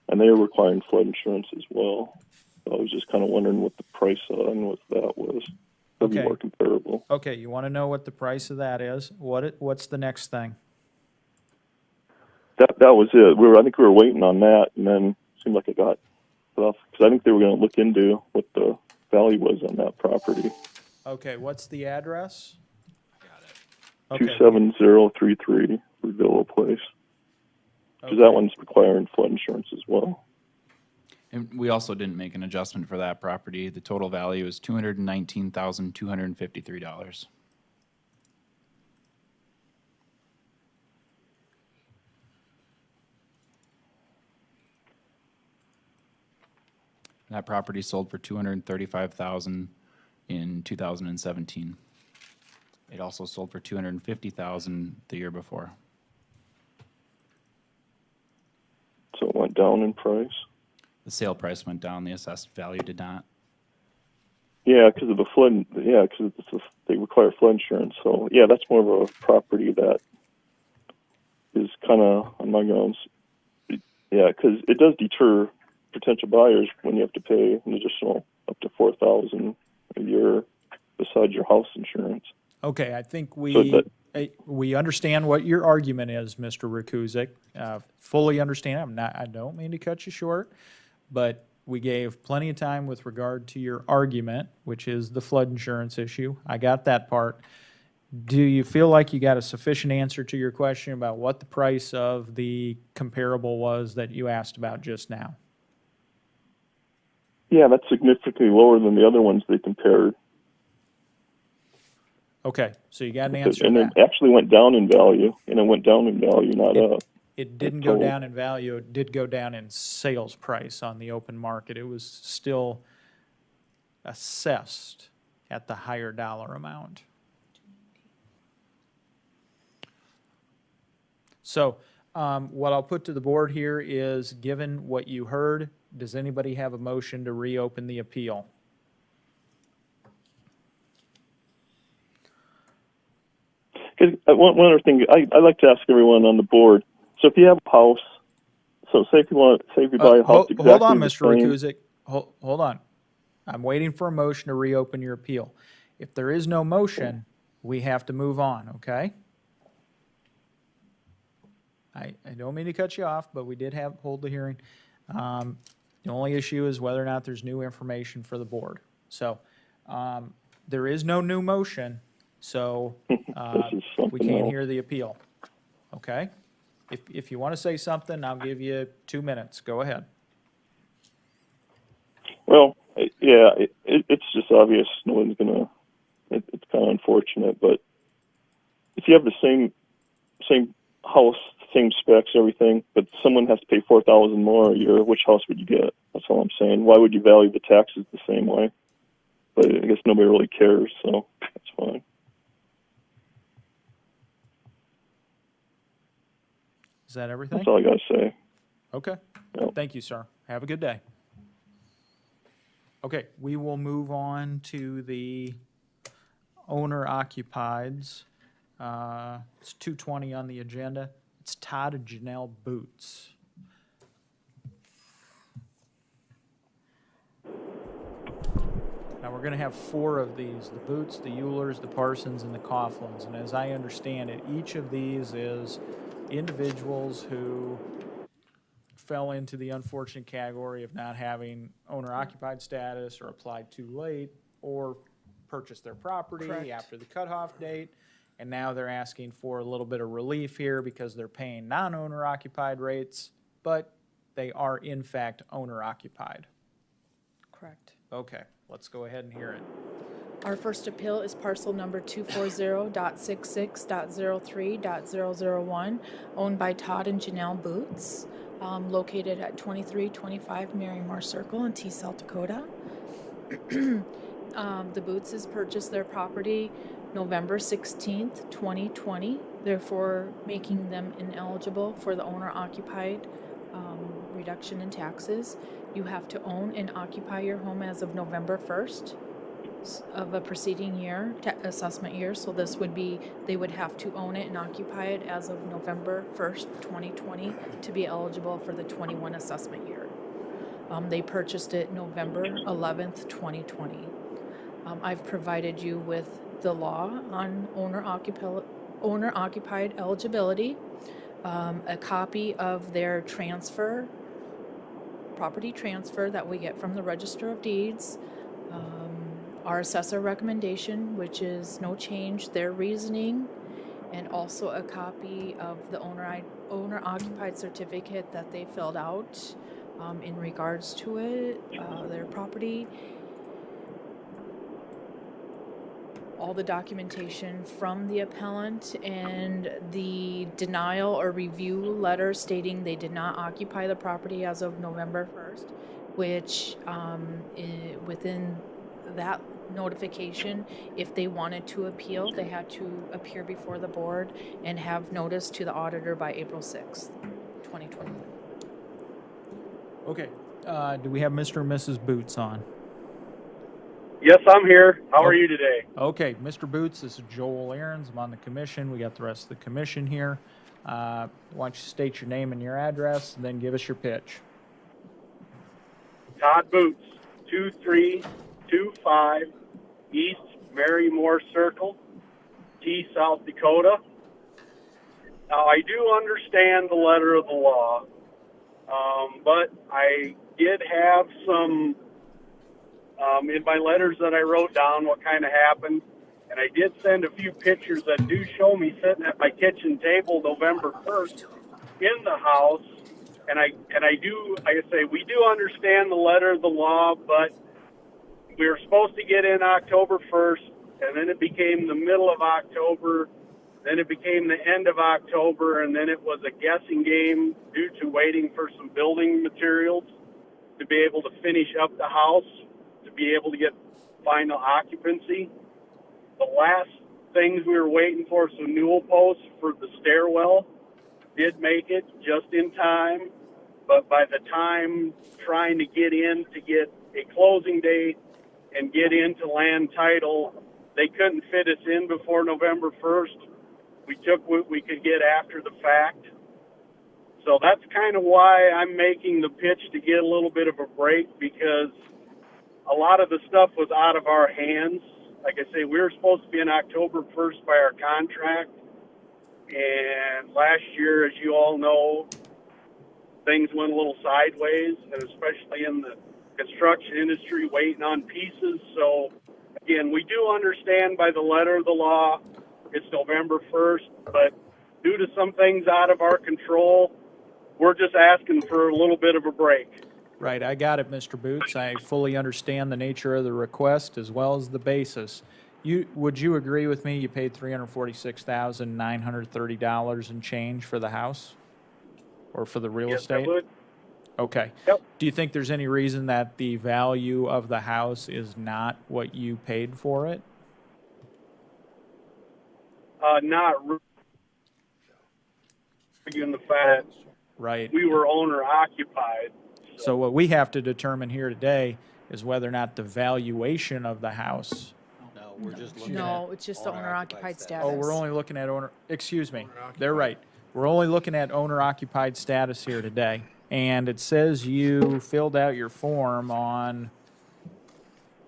and they were requiring flood insurance as well. So I was just kind of wondering what the price on what that was. That'd be more comparable. Okay, you want to know what the price of that is? What's the next thing? That was it. I think we were waiting on that, and then it seemed like it got put off because I think they were going to look into what the value was on that property. Okay, what's the address? 27033 Revillo Place. Because that one's requiring flood insurance as well. And we also didn't make an adjustment for that property. The total value is $219,253. That property sold for $235,000 in 2017. It also sold for $250,000 the year before. So it went down in price? The sale price went down, the assessed value did not. Yeah, because of the flood. Yeah, because they require flood insurance. So yeah, that's more of a property that is kind of on my grounds. Yeah, because it does deter potential buyers when you have to pay an additional up to $4,000 a year besides your house insurance. Okay, I think we understand what your argument is, Mr. Rakuzik. Fully understand. I don't mean to cut you short, but we gave plenty of time with regard to your argument, which is the flood insurance issue. I got that part. Do you feel like you got a sufficient answer to your question about what the price of the comparable was that you asked about just now? Yeah, that's significantly lower than the other ones they compared. Okay, so you got an answer And to it that. actually went down in value, and it went down in value, not up. It didn't go down in value. It did go down in sales price on the open market. It was still assessed at the higher dollar amount. So what I'll put to the board here is, given what you heard, does anybody have a motion to reopen the appeal? One other thing, I like to ask everyone on the board. So if you have a house, so say if you buy a house exactly hold on, the Mr. same- Rakuzik. Hold on. I'm waiting for a motion to reopen your appeal. If there is no motion, we have to move on, okay? I don't mean to cut you off, but we did hold the hearing. The only issue is whether or not there's new information for the board. So there is no new motion, so we can't hear the appeal, okay? If you want to say something, I'll give you 2 minutes. Go ahead. Well, yeah, it's just obvious no one's gonna. It's kind of unfortunate, but if you have the same house, same specs, everything, but someone has to pay $4,000 more a year, which house would you get? That's all I'm saying. Why would you value the taxes the same way? But I guess nobody really cares, so that's fine. Is that everything? That's all I gotta say. Okay. Yep. Thank you, sir. Have a good day. Okay, we will move on to the owner-occupieds. It's 220 on the agenda. It's Todd and Janelle Boots. Now, we're going to have 4 of these, the Boots, the Eulers, the Parsons, and the Coughlins. And as I understand it, each of these is individuals who fell into the unfortunate category of not having owner-occupied status or applied too late or purchased their property Correct. after the cutoff date. And now they're asking for a little bit of relief here because they're paying non-owner occupied rates, but they are in fact owner occupied. Correct. Okay, let's go ahead and hear it. Our first appeal is parcel number 240.66.03.001, owned by Todd and Janelle Boots, located at 2325 Marymore Circle in T, South Dakota. The Bootses purchased their property November 16th, 2020, therefore making them ineligible for the owner-occupied reduction in taxes. You have to own and occupy your home as of November 1st of a preceding year, assessment year. So this would be, they would have to own it and occupy it as of November 1st, 2020 to be eligible for the 21 assessment year. They purchased it November 11th, 2020. I've provided you with the law on owner-occupied eligibility, a copy of their transfer, property transfer that we get from the Register of Deeds, our assessor recommendation, which is no change, their reasoning, and also a copy of the owner-occupied certificate that they filled out in regards to it, their property. All the documentation from the appellant and the denial or review letter stating they did not occupy the property as of November 1st, which within that notification, if they wanted to appeal, they had to appear before the board and have notice to the auditor by April 6th, 2021. Okay, do we have Mr. and Mrs. Boots on? Yes, I'm here. How are you today? Okay, Mr. Boots, this is Joel Aarons. I'm on the commission. We got the rest of the commission here. Why don't you state your name and your address, and then give us your pitch. Todd Boots, 2325 East Marymore Circle, T, South Dakota. Now, I do understand the letter of the law, but I did have some in my letters that I wrote down what kind of happened, and I did send a few pictures that do show me sitting at my kitchen table November 1st in the house, and I do, like I say, we do understand the letter of the law, but we were supposed to get in October 1st, and then it became the middle of October, then it became the end of October, and then it was a guessing game due to waiting for some building materials to be able to finish up the house, to be able to get final occupancy. The last things we were waiting for, some newel posts for the stairwell, did make it just in time, but by the time trying to get in to get a closing date and get into land title, they couldn't fit us in before November 1st. We took what we could get after the fact. So that's kind of why I'm making the pitch to get a little bit of a break, because a lot of the stuff was out of our hands. Like I say, we were supposed to be in October 1st by our contract. And last year, as you all know, things went a little sideways, and especially in the construction industry, waiting on pieces. So, again, we do understand by the letter of the law, it's November 1st, but due to some things out of our control, we're just asking for a little bit of a break. Right, I got it, Mr. Boots. I fully understand the nature of the request as well as the basis. Would you agree with me? You paid $346,930 and change for the house, or for the real estate? Yes, I would. Okay. Yep. Do you think there's any reason that the value of the house is not what you paid for it? Not really, in the fact right. We were owner occupied. So what we have to determine here today is whether or not the valuation of the house. No, we're just looking No, it's just the owner-occupied status. Oh, we're only looking at excuse me, they're right. We're only looking at owner-occupied status here today. And it says you filled out your form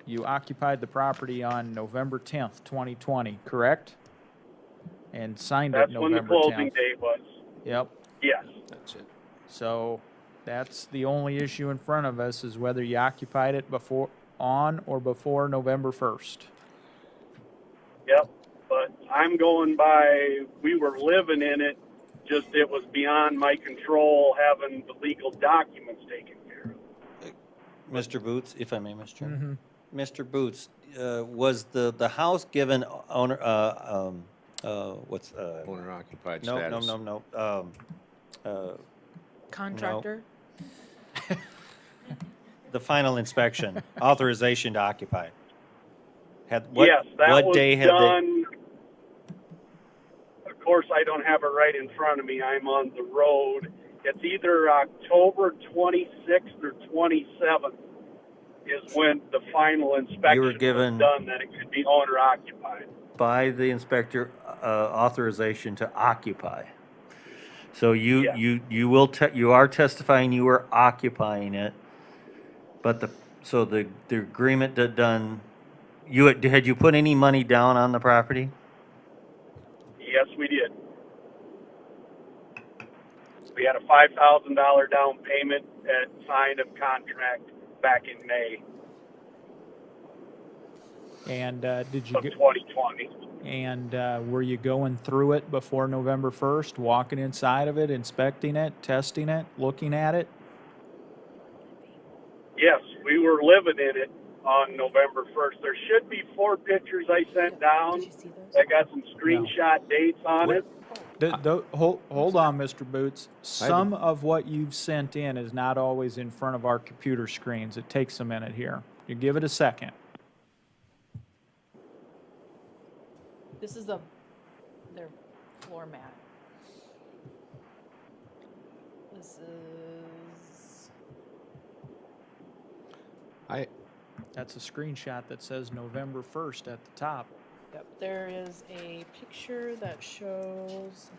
you occupied the property on November 10th, 2020, correct? And signed it November 10th. That's when the closing date was. Yep. Yes. That's it. So that's the only issue in front of us, is whether you occupied it on or before November 1st. Yep. But I'm going by, we were living in it, just it was beyond my control having the legal documents taken care of. Mr. Boots, if I may, Mr. Chairman. Mr. Boots, was the house given owner, owner-occupied status? Contractor? the final inspection, authorization to occupy. What, yes, that what was day had done. Of course, I don't have it right in front of me. I'm on the road. It's either October 26th or 27th is when the final inspection was done that it could be owner occupied. by the inspector authorization to occupy. So you you are testifying you were occupying it, but the agreement that done, had you put any money down on the property? Yes, we did. We had a $5,000 down payment at sign of contract back in May And did you of 2020. And were you going through it before November 1st, walking inside of it, inspecting it, testing it, looking at it? Yes, we were living in it on November 1st. There should be 4 pictures I sent down. I got some screenshot dates on it. Hold on, Mr. Boots. Some of what you've sent in is not always in front of our computer screens. It takes a minute here. You give it a second. This is their floor mat. This is. That's a screenshot that says November 1st at the top. Yep, there is a picture that shows.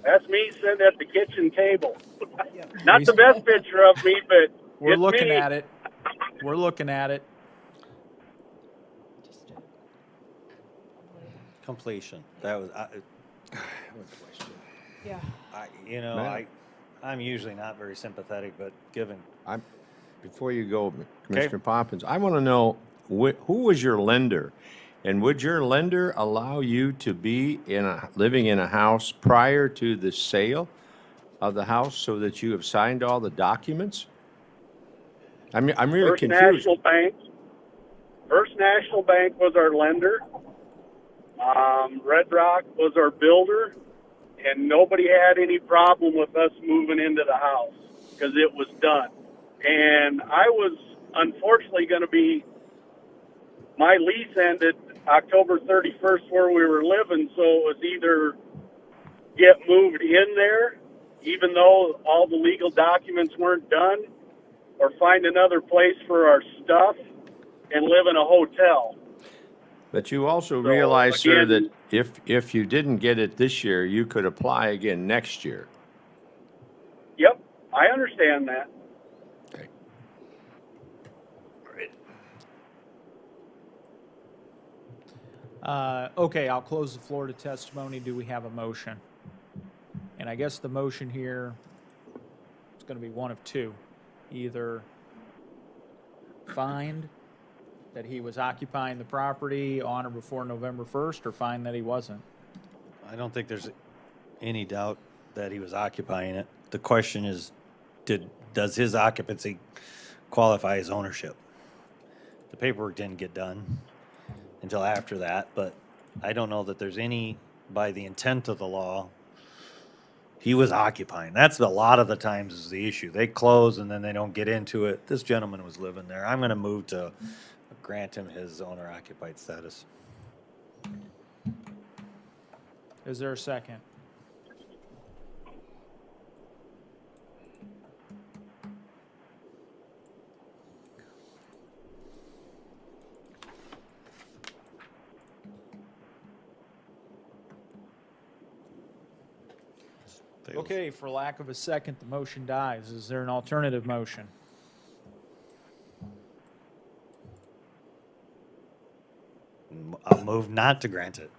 That's me sitting at the kitchen table. Not the best picture of me, but We're it's looking me. at it. We're looking at it. Completion. That was, Yeah. I'm usually not very sympathetic, but given. Before you go, Commissioner Poppins, I want to know who was your lender, and would your lender allow you to be living in a house prior to the sale of the house, so that you have signed all the documents? I'm really First confused. National Bank. First National Bank was our lender. Red Rock was our builder, and nobody had any problem with us moving into the house because it was done. And I was unfortunately going to be, my lease ended October 31st where we were living, so it was either get moved in there, even though all the legal documents weren't done, or find another place for our stuff and live in a hotel. But you also realize, sir, that if you didn't get it this year, you could apply again next year. Yep, I understand that. Okay, I'll close the floor to testimony. Do we have a motion? And I guess the motion here is going to be one of two. Either find that he was occupying the property on or before November 1st, or find that he wasn't. I don't think there's any doubt that he was occupying it. The question is, does his occupancy qualify as ownership? The paperwork didn't get done until after that, but I don't know that there's any, by the intent of the law, he was occupying. That's a lot of the times is the issue. They close and then they don't get into it. This gentleman was living there. I'm going to move to grant him his owner-occupied status. Is there a second? Okay, for lack of a second, the motion dies. Is there an alternative motion? I'll move not to grant it.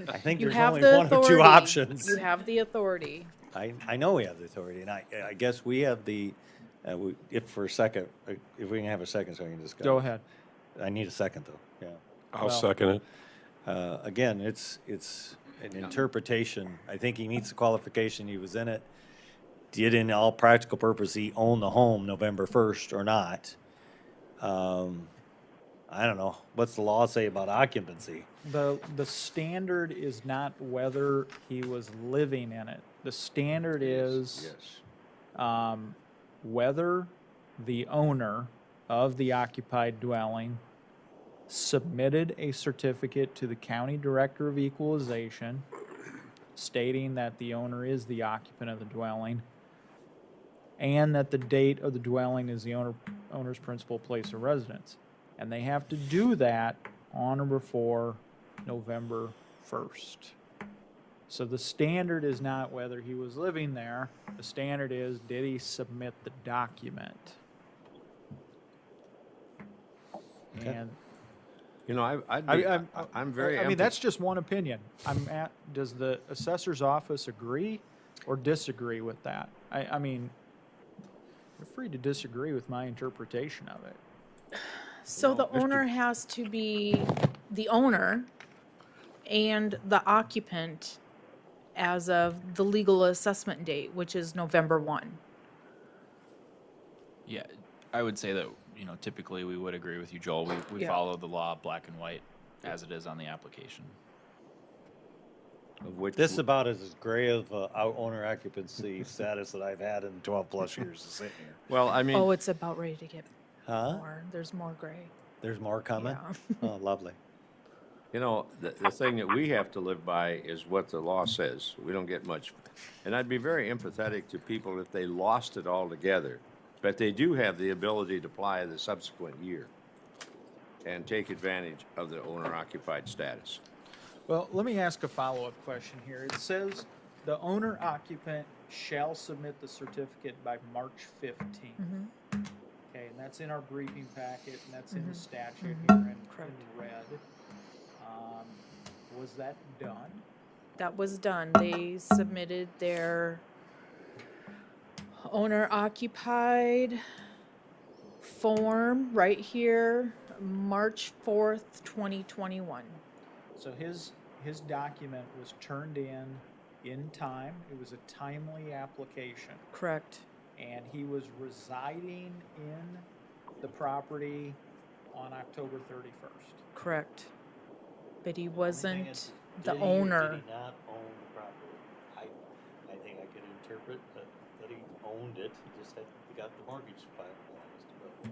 I think You there's have only the one or two authority. options. You have the authority. I know we have the authority, and I guess we have the, if we can have a second so we can discuss. Go ahead. I need a second, though, yeah. I'll second it. Again, it's an interpretation. I think he meets the qualification. He was in it. Did, in all practical purpose, he own the home November 1st or not? I don't know, what's the law say about occupancy? The standard is not whether he was living in it. The standard is whether the owner of the occupied dwelling submitted a certificate to the county director of equalization stating that the owner is the occupant of the dwelling and that the date of the dwelling is the owner's principal place of residence. And they have to do that on or before November 1st. So the standard is not whether he was living there. The standard is, did he submit the document? Okay. And You know, I'm very. I mean, that's just one opinion. Does the assessor's office agree or disagree with that? I mean, you're free to disagree with my interpretation of it. So the owner has to be the owner and the occupant as of the legal assessment date, which is November 1. Yeah, I would say that, you know, typically we would agree with you, Joel. We Yeah. follow the law black and white as it is on the application. This is about as gray of a owner occupancy status that I've had in 12 plus years of sitting here. Well, I mean, Oh, it's about ready to get Huh? more. There's more gray. There's more coming? Yeah. Oh, lovely. you know, the thing that we have to live by is what the law says. We don't get much. And I'd be very empathetic to people if they lost it altogether. But they do have the ability to apply the subsequent year and take advantage of the owner-occupied status. Well, let me ask a follow-up question here. It says the owner occupant shall submit the certificate by March 15th. Okay, and that's in our briefing packet, and that's in the statute here in red. Was that done? That was done. They submitted their owner occupied form right here, March 4th, 2021. So his document was turned in time. It was a timely application. Correct. And he was residing in the property on October 31st. Correct. But he wasn't the Did he or owner. Did he not own the property? I think I could interpret that he owned it, he just got the mortgage finalized.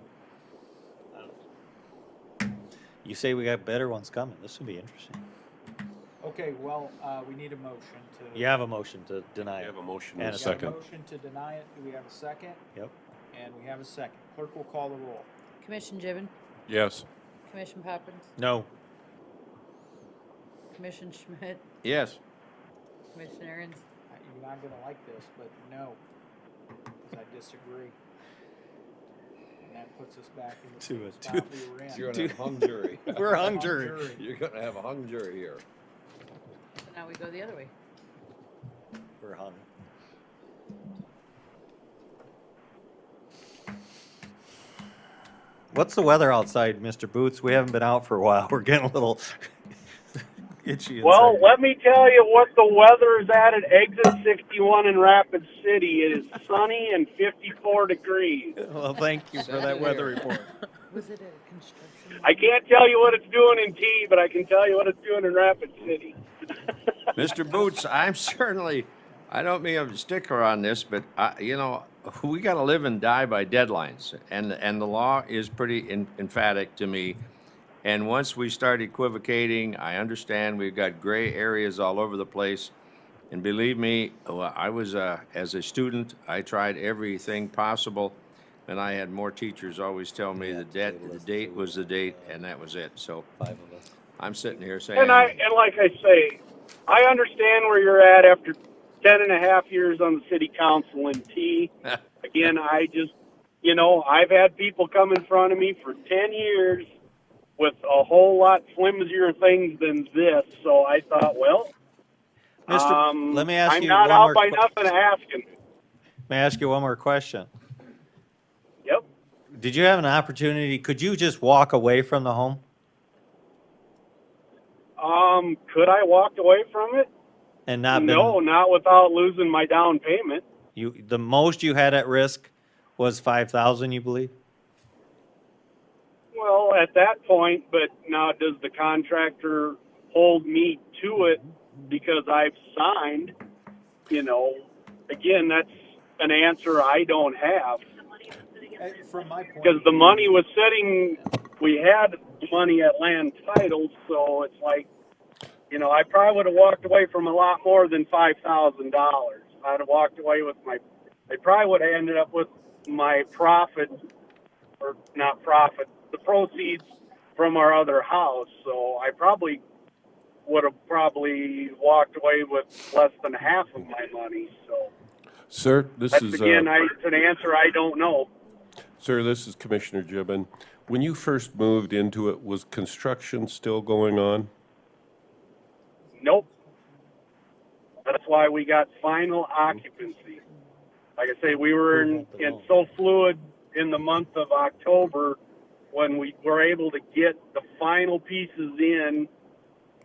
I don't know. You say we got better ones coming. This will be interesting. Okay, well, we need a motion to. You have a motion to deny it. You have a motion and and a a We have second. a motion to deny it. Do we have a second? Yep. And we have a second. Clerk will call the roll. Commissioner Gibbon, Yes. Commissioner Poppins, No. Commissioner Schmidt, Yes. Commissioner Aaron's. You're not gonna like this, but no, because I disagree. And that puts us back in the same spot we were in. You're gonna have hung jury. We're hung jury. You're gonna have a hung jury here. So now we go the other way. We're hung. What's the weather outside, Mr. Boots? We haven't been out for a while. We're getting a little itchy inside. Well, let me tell you what the weather is at exit 61 in Rapid City. It is sunny and 54 degrees. Well, thank you for that weather report. Was it a construction? I can't tell you what it's doing in T, but I can tell you what it's doing in Rapid City. Mr. Boots, I don't mean I'm a sticker on this, but, you know, we got to live and die by deadlines, and the law is pretty emphatic to me. And once we start equivocating, I understand we've got gray areas all over the place. And believe me, I was, as a student, I tried everything possible, and I had more teachers always tell me the date was the date, and that was it. So I'm sitting here saying, And like I say, I understand where you're at after 10 and a half years on the city council in T. Again, I just, you know, I've had people come in front of me for 10 years with a whole lot flimsier things than this. So I thought, well, let me ask I'm you not one out more by nothing asking. May I ask you one more question? Yep. Did you have an opportunity? Could you just walk away from the home? Could I walk away from it? And not No, not without losing my down payment. the most you had at risk was $5,000, you believe? Well, at that point, but now does the contractor hold me to it because I've signed? You know, again, that's an answer I don't have. From my point, Because the money was sitting, we had money at land titles, so it's like, you know, I probably would have walked away from a lot more than $5,000. I'd have walked away with I probably would have ended up with my profit, or not profit, the proceeds from our other house. So I probably would have walked away with less than half of my money. So, Sir, this that's, is again, it's an answer I don't know. Sir, this is Commissioner Gibbon. When you first moved into it, was construction still going on? Nope. That's why we got final occupancy. Like I say, we were in so fluid in the month of October when we were able to get the final pieces in,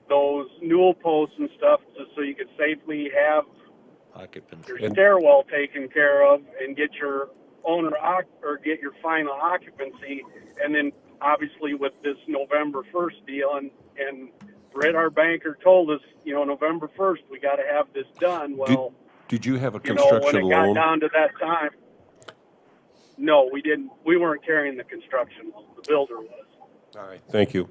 those newel posts and stuff, so you could safely have Occupancy. your stairwell taken care of and get your get your final occupancy. And then obviously with this November 1st deal, and Britt, our banker, told us, you know, November 1st, we got to have this done. Well, Did you have a you know, construction when it got loan? down to that time, no, we didn't. We weren't carrying the construction loan. The builder was. All right. Thank you.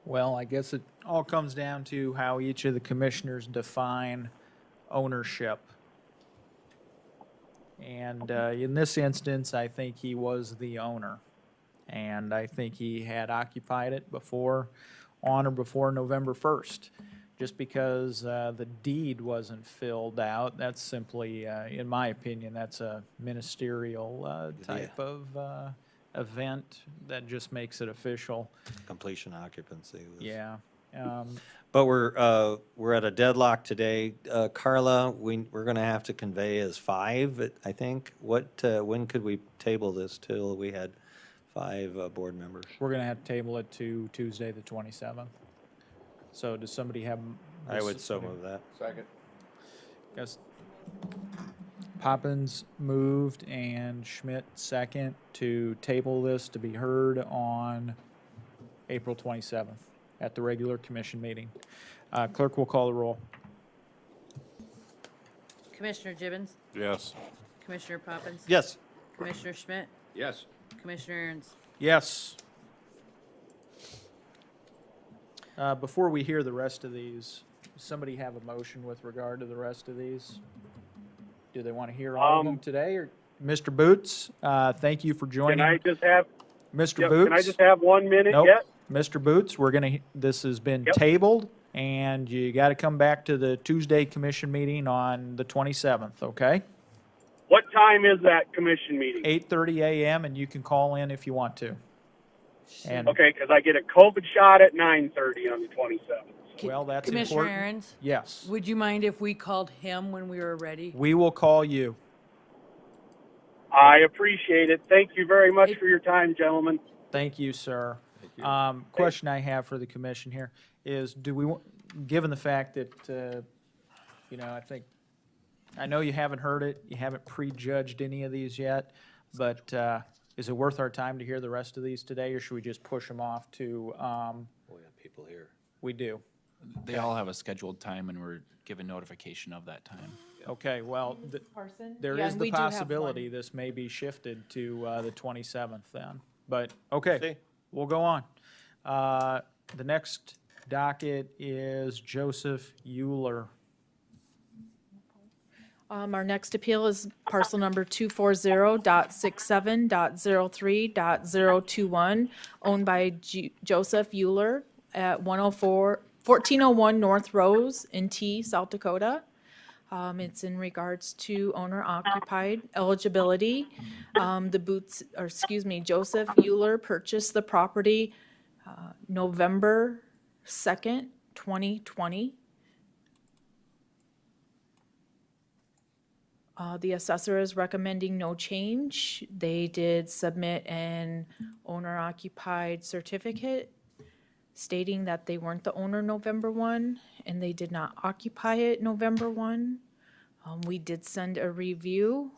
well, I guess it all comes down to how each of the commissioners define ownership. And in this instance, I think he was the owner. And I think he had occupied it on or before November 1st. Just because the deed wasn't filled out, that's simply, in my opinion, that's a ministerial type of event that just makes it official. Completion occupancy. Yeah. But we're at a deadlock today. Carla, we're going to have to convey as 5, I think. When could we table this till we had 5 board members? We're going to have to table it to Tuesday, the 27th. So does somebody have? I would so move that. Second. Yes. Poppins moved and Schmidt second to table this to be heard on April 27th at the regular commission meeting. Clerk will call the roll. Commissioner Gibbons? Yes. Commissioner Poppins? Yes. Commissioner Schmidt? Yes. Commissioner Aaron's? Yes. Before we hear the rest of these, does somebody have a motion with regard to the rest of these? Do they want to hear all of them today? Or Mr. Boots, thank you for joining. Can I just have, Mr. Boots? Can I just have 1 minute Nope. yet? Mr. Boots, this has been tabled, and you got to come back to the Tuesday commission meeting on the 27th, okay? What time is that commission meeting? 8:30 a.m., and you can call in if you want to. And Okay, because I get a COVID shot at 9:30 on the 27th. well, that's Commissioner important. Aaron's? Yes. Would you mind if we called him when we were ready? We will call you. I appreciate it. Thank you very much for your time, gentlemen. Thank you, sir. Question I have for the commission here is, given the fact that, I know you haven't heard it, you haven't prejudged any of these yet, but is it worth our time to hear the rest of these today, or should we just push them off to? We have people here. We do. They all have a scheduled time, and we're given notification of that time. Okay, well, there Yeah, is and the we do have possibility this may be shifted to the 27th then. But, okay, we'll go on. The next docket is Joseph Euler. Our next appeal is parcel number 240.67.03.021, owned by Joseph Euler at 1401 North Rose in T, South Dakota. It's in regards to owner-occupied eligibility. Joseph Euler purchased the property November 2nd, 2020. The assessor is recommending no change. They did submit an owner-occupied certificate stating that they weren't the owner November 1, and they did not occupy it November 1. We did send a review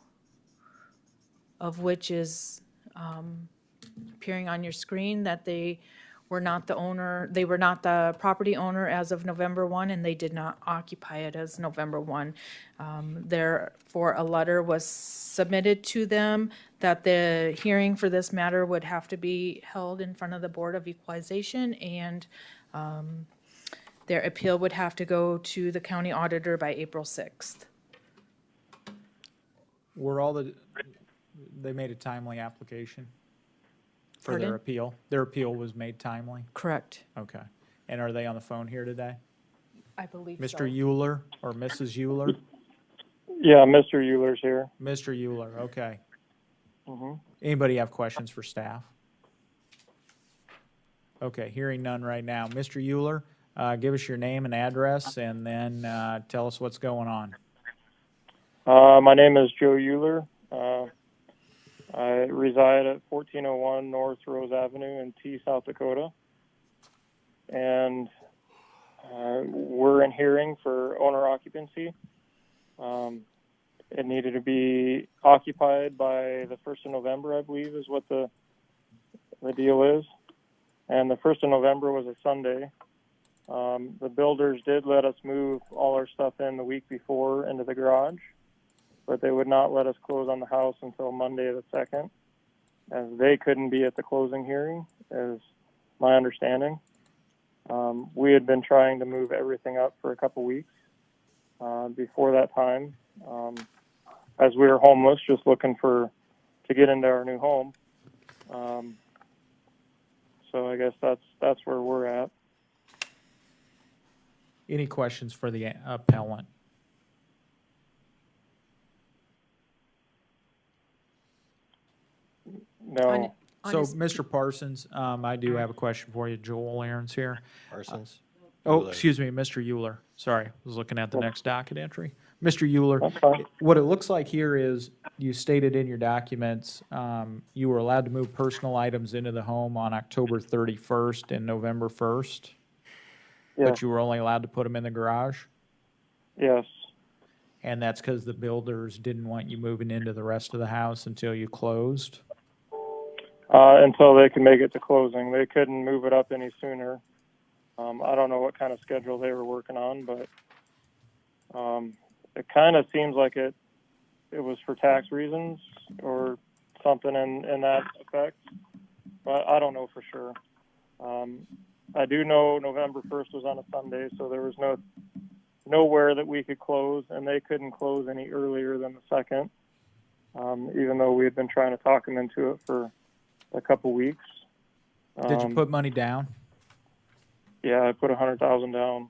of which is appearing on your screen, that they were not the owner, they were not the property owner as of November 1, and they did not occupy it as November 1. Therefore, a letter was submitted to them that the hearing for this matter would have to be held in front of the Board of Equalization, and their appeal would have to go to the county auditor by April 6th. They made a timely application for Pardon? their appeal? Their appeal was made timely? Correct. Okay. And are they on the phone here today? I believe Mr. so. Euler or Mrs. Euler? Yeah, Mr. Euler's here. Mr. Euler, okay. Mm-hmm. Anybody have questions for staff? Okay, hearing none right now. Mr. Euler, give us your name and address, and then tell us what's going on. My name is Joe Euler. I reside at 1401 North Rose Avenue in T, South Dakota. And we're in hearing for owner occupancy. It needed to be occupied by the 1st of November, I believe, is what the deal is. And the 1st of November was a Sunday. The builders did let us move all our stuff in the week before into the garage, but they would not let us close on the house until Monday the 2nd, as they couldn't be at the closing hearing, is my understanding. We had been trying to move everything up for a couple weeks before that time, as we were homeless, just looking to get into our new home. So I guess that's where we're at. Any questions for the appellant? No. So, Mr. Parsons, I do have a question for you. Joel Aaron's here. Parsons? Oh, excuse me, Mr. Euler. Sorry, I was looking at the next docket entry. Mr. Euler, That's fine. what it looks like here is you stated in your documents you were allowed to move personal items into the home on October 31st and November 1st, Yeah. but you were only allowed to put them in the garage? Yes. And that's because the builders didn't want you moving into the rest of the house until you closed? Until they could make it to closing. They couldn't move it up any sooner. I don't know what kind of schedule they were working on, but it kind of seems like it was for tax reasons or something in that effect, but I don't know for sure. I do know November 1st was on a Sunday, so there was nowhere that we could close, and they couldn't close any earlier than the 2nd, even though we had been trying to talk them into it for a couple weeks. Did you put money down? Yeah, I put $100,000 down.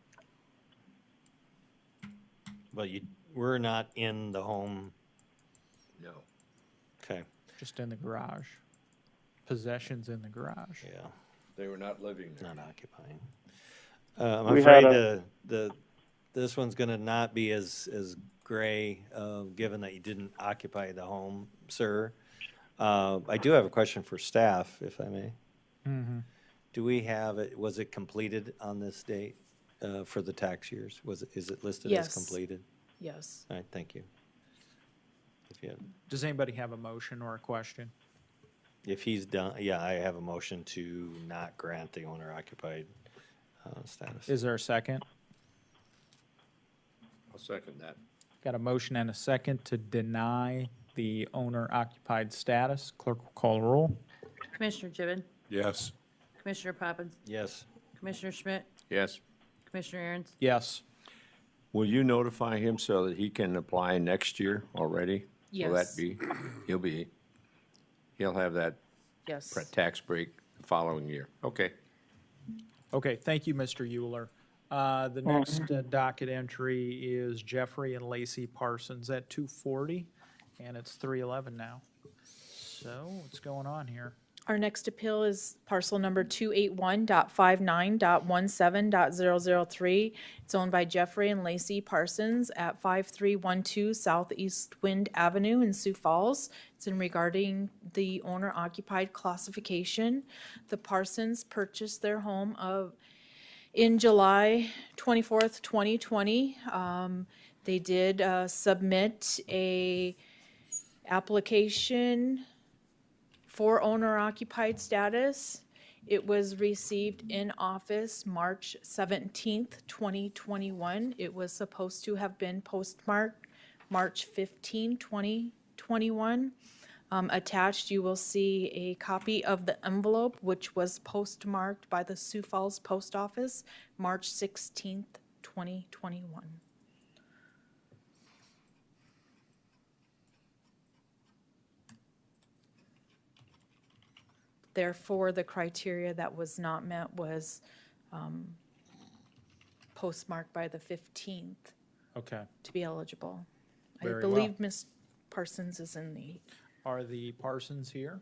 But we're not in the home? No. Okay. Just in the garage. Possessions in the garage. Yeah. They were not living there. Not occupying. I'm We afraid had this one's going to not be as gray, given that you didn't occupy the home, sir. I do have a question for staff, if I may. Mm-hmm. Do we have it, was it completed on this date for the tax years? Is it listed as Yes. completed? Yes. All right, thank you. Does anybody have a motion or a question? If he's done, yeah, I have a motion to not grant the owner occupied status. Is there a second? I'll second that. Got a motion and a second to deny the owner occupied status. Clerk will call the roll. Commissioner Gibbon, Yes. Commissioner Poppins, Yes. Commissioner Schmidt, Yes. Commissioner Aaron's. Yes. Will you notify him so that he can apply next year already? Will that Yes. be, he'll have that Yes. tax break the following year. Okay. Okay, thank you, Mr. Euler. The next docket entry is Jeffrey and Lacey Parsons at 240, and it's 311 now. So what's going on here? Our next appeal is parcel number 281.59.17.003. It's owned by Jeffrey and Lacey Parsons at 5312 Southeast Wind Avenue in Sioux Falls. It's in regarding the owner-occupied classification. The Parsons purchased their home in July 24th, 2020. They did submit Application for owner-occupied status. It was received in office March 17th, 2021. It was supposed to have been postmarked March 15, 2021. Attached, you will see a copy of the envelope, which was postmarked by the Sioux Falls Post Office March 16th, 2021. Therefore, the criteria that was not met was postmarked by the 15th Okay. to be eligible. Very I believe well. Ms. Parsons is in the, Are the Parsons here?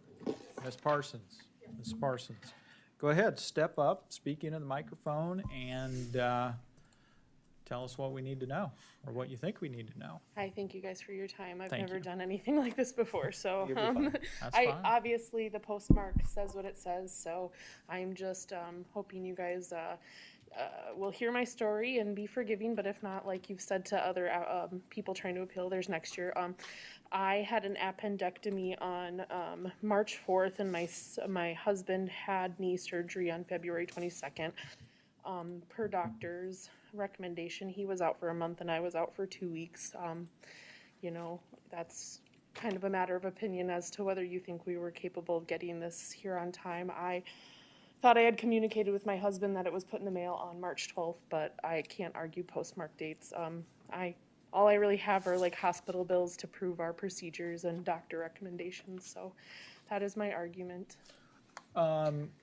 Ms. Parsons? Ms. Parsons. Go ahead, step up, speak into the microphone, and tell us what we need to know, or what you think we need to know. Hi, thank you guys for your time. I've Thank never you. done anything like this before, so You'll be fine. That's I fine. obviously the postmark says what it says, so I'm just hoping you guys will hear my story and be forgiving. But if not, like you've said to other people trying to appeal, there's next year. I had an appendectomy on March 4th, and my husband had knee surgery on February 22nd. Per doctor's recommendation, he was out for a month and I was out for 2 weeks. You know, that's kind of a matter of opinion as to whether you think we were capable of getting this here on time. I thought I had communicated with my husband that it was put in the mail on March 12th, but I can't argue postmark dates. All I really have are like hospital bills to prove our procedures and doctor recommendations, so that is my argument.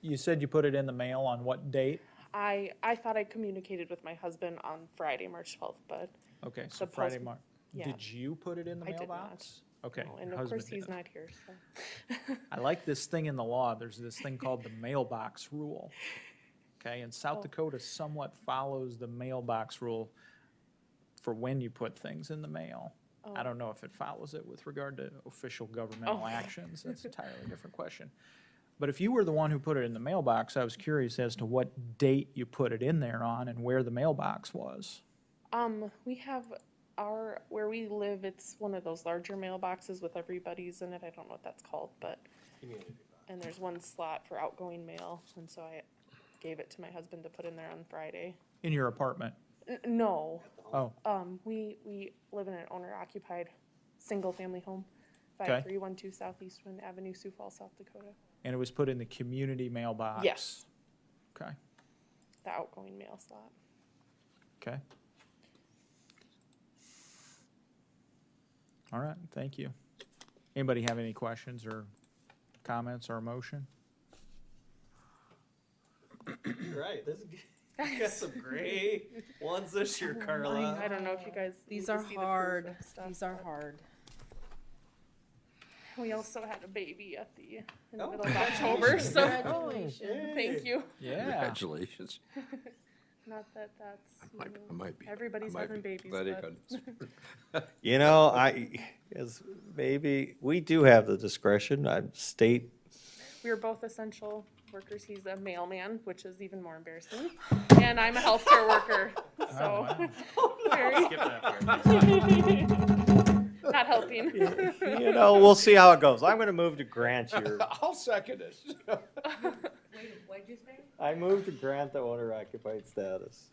You said you put it in the mail on what date? I thought I communicated with my husband on Friday, March 12th, but. Okay, so the Friday, post- March. yeah. Did you put it in the I did mailbox? Okay. No, and your of course husband he's did. not here, so. I like this thing in the law. There's this thing called the mailbox rule. Okay, and South Dakota somewhat follows the mailbox rule for when you put things in the mail. I don't know if it follows it with regard to official governmental actions. That's an entirely different question. But if you were the one who put it in the mailbox, I was curious as to what date you put it in there on and where the mailbox was. We have where we live, it's one of those larger mailboxes with everybody's in it. I don't know what that's called, but, and there's one slot for outgoing mail, and so I gave it to my husband to put in there on Friday. In your apartment? No. Oh. We live in an owner-occupied, single-family home, Okay. 5312 Southeast Wind Avenue, Sioux Falls, South Dakota. And it was put in the community mailbox? Yes. Okay. The outgoing mail slot. Okay. All right, thank you. Anybody have any questions or comments or motion? Right, this is good. You got some great ones this year, Carla. I don't know if you guys. These need to are see the proof hard. and stuff, These are but hard. We also had a baby in the Oh, middle of October, so. Congratulations. Thank you. Yeah. Congratulations. Not that that's, you I know, might be. everybody's I might having be babies, glad he but. You know, as maybe, we do have the discretion, state. We are both essential workers. He's a mailman, which is even more embarrassing. And I'm a healthcare worker, so. Very. Not helping. You know, we'll see how it goes. I'm gonna move to grant your, I'll second it. Wait, what'd you say? I move to grant the owner-occupied status.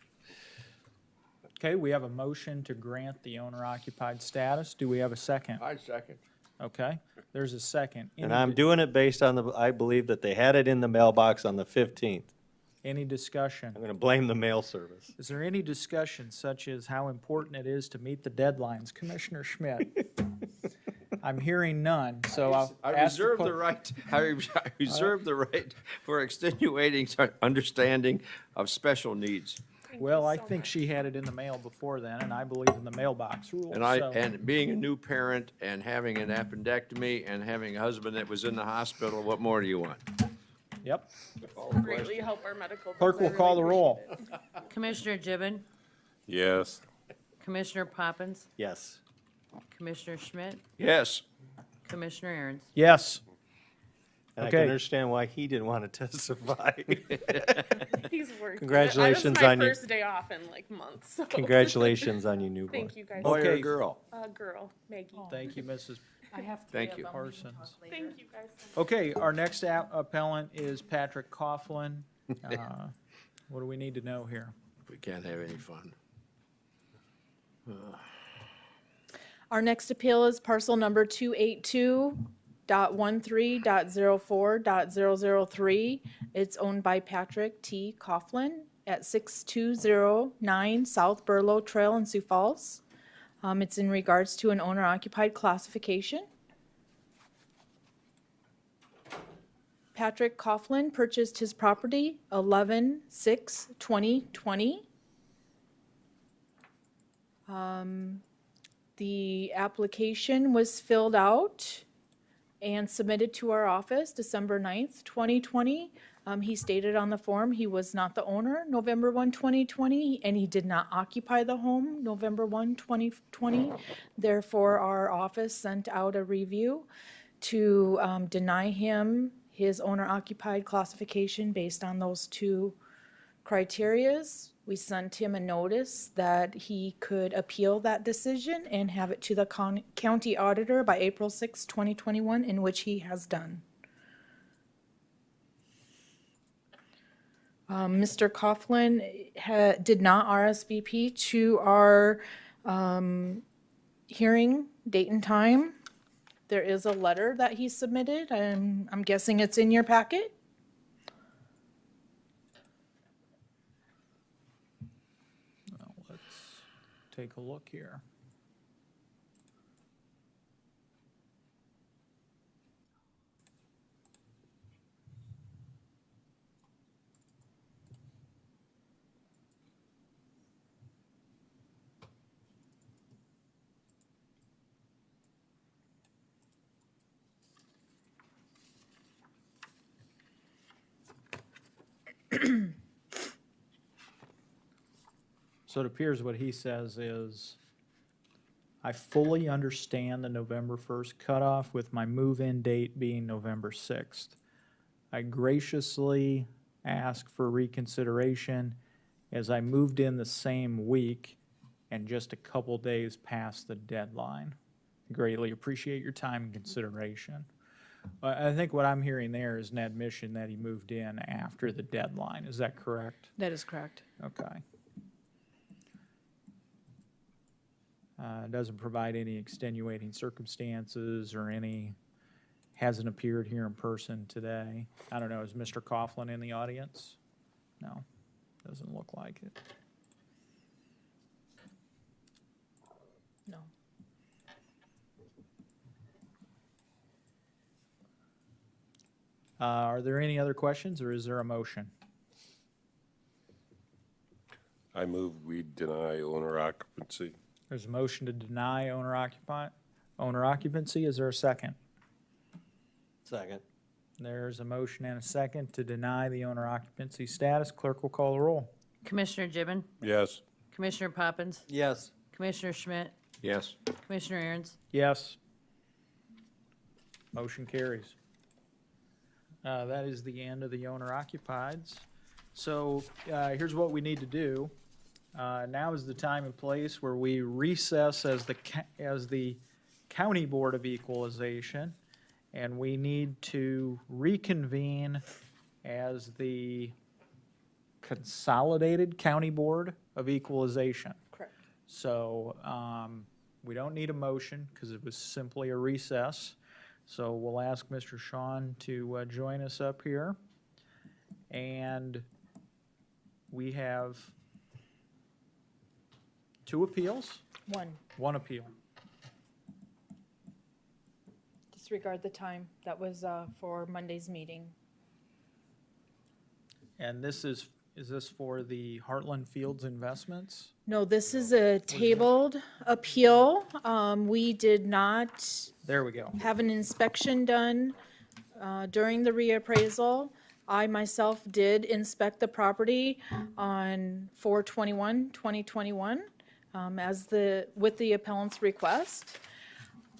Okay, we have a motion to grant the owner-occupied status. Do we have a second? I second. Okay, there's a second. And I'm doing it based on I believe that they had it in the mailbox on the 15th. Any discussion? I'm gonna blame the mail service. Is there any discussion such as how important it is to meet the deadlines, Commissioner Schmidt? I'm hearing none, so I'll I ask reserve the right, I reserve the right for extenuating understanding of special needs. Well, I think she had it in the mail before then, and I believe in the mailbox rule. And and being a new parent and having an appendectomy and having a husband that was in the hospital, what more do you want? Yep. Greatly help our medical. Clerk will call the roll. Commissioner Gibbon, Yes. Commissioner Poppins, Yes. Commissioner Schmidt, Yes. Commissioner Aaron's. Yes. And I Okay. can understand why he didn't want to testify. He's working. Congratulations This is my on your- first day off in like months. So. Congratulations on your newborn. Thank you guys. Boy or Okay. girl? Girl, Maggie. Thank you, Mrs. I have Thank you. Parsons. Thank you, guys. Okay, our next appellant is Patrick Coughlin. What do we need to know here? We can't have any fun. Our next appeal is parcel number 282.13.04.003. It's owned by Patrick T. Coughlin at 6209 South Burlow Trail in Sioux Falls. It's in regards to an owner-occupied classification. Patrick Coughlin purchased his property 11/6/2020. The application was filled out and submitted to our office December 9th, 2020. He stated on the form he was not the owner November 1, 2020, and he did not occupy the home November 1, 2020. Therefore, our office sent out a review to deny him his owner-occupied classification based on those two criterias. We sent him a notice that he could appeal that decision and have it to the county auditor by April 6, 2021, in which he has done. Mr. Coughlin did not RSVP to our hearing date and time. There is a letter that he submitted. I'm guessing it's in your packet. Well, let's take a look here. So it appears what he says is, I fully understand the November 1st cutoff with my move-in date being November 6th. I graciously ask for reconsideration as I moved in the same week and just a couple days past the deadline. Greatly appreciate your time and consideration. I think what I'm hearing there is an admission that he moved in after the deadline. Is that correct? That is correct. Okay. Doesn't provide any extenuating circumstances or hasn't appeared here in person today. I don't know, is Mr. Coughlin in the audience? No, doesn't look like it. No. Are there any other questions, or is there a motion? I move we deny owner occupancy. There's a motion to deny owner occupancy. Is there a second? Second. There's a motion and a second to deny the owner occupancy status. Clerk will call the roll. Commissioner Gibbon, Yes. Commissioner Poppins, Yes. Commissioner Schmidt, Yes. Commissioner Aaron's. Yes. Motion carries. That is the end of the owner occupieds. So here's what we need to do. Now is the time and place where we recess as the County Board of Equalization, and we need to reconvene as the Consolidated County Board of Equalization. Correct. So we don't need a motion because it was simply a recess. So we'll ask Mr. Sean to join us up here. And we have two appeals? One appeal. Disregard the time. That was for Monday's meeting. And this is this for the Heartland Fields Investments? No, this is a tabled appeal. We did not There we go. have an inspection done during the reappraisal. I myself did inspect the property on 4/21/2021 with the appellant's request.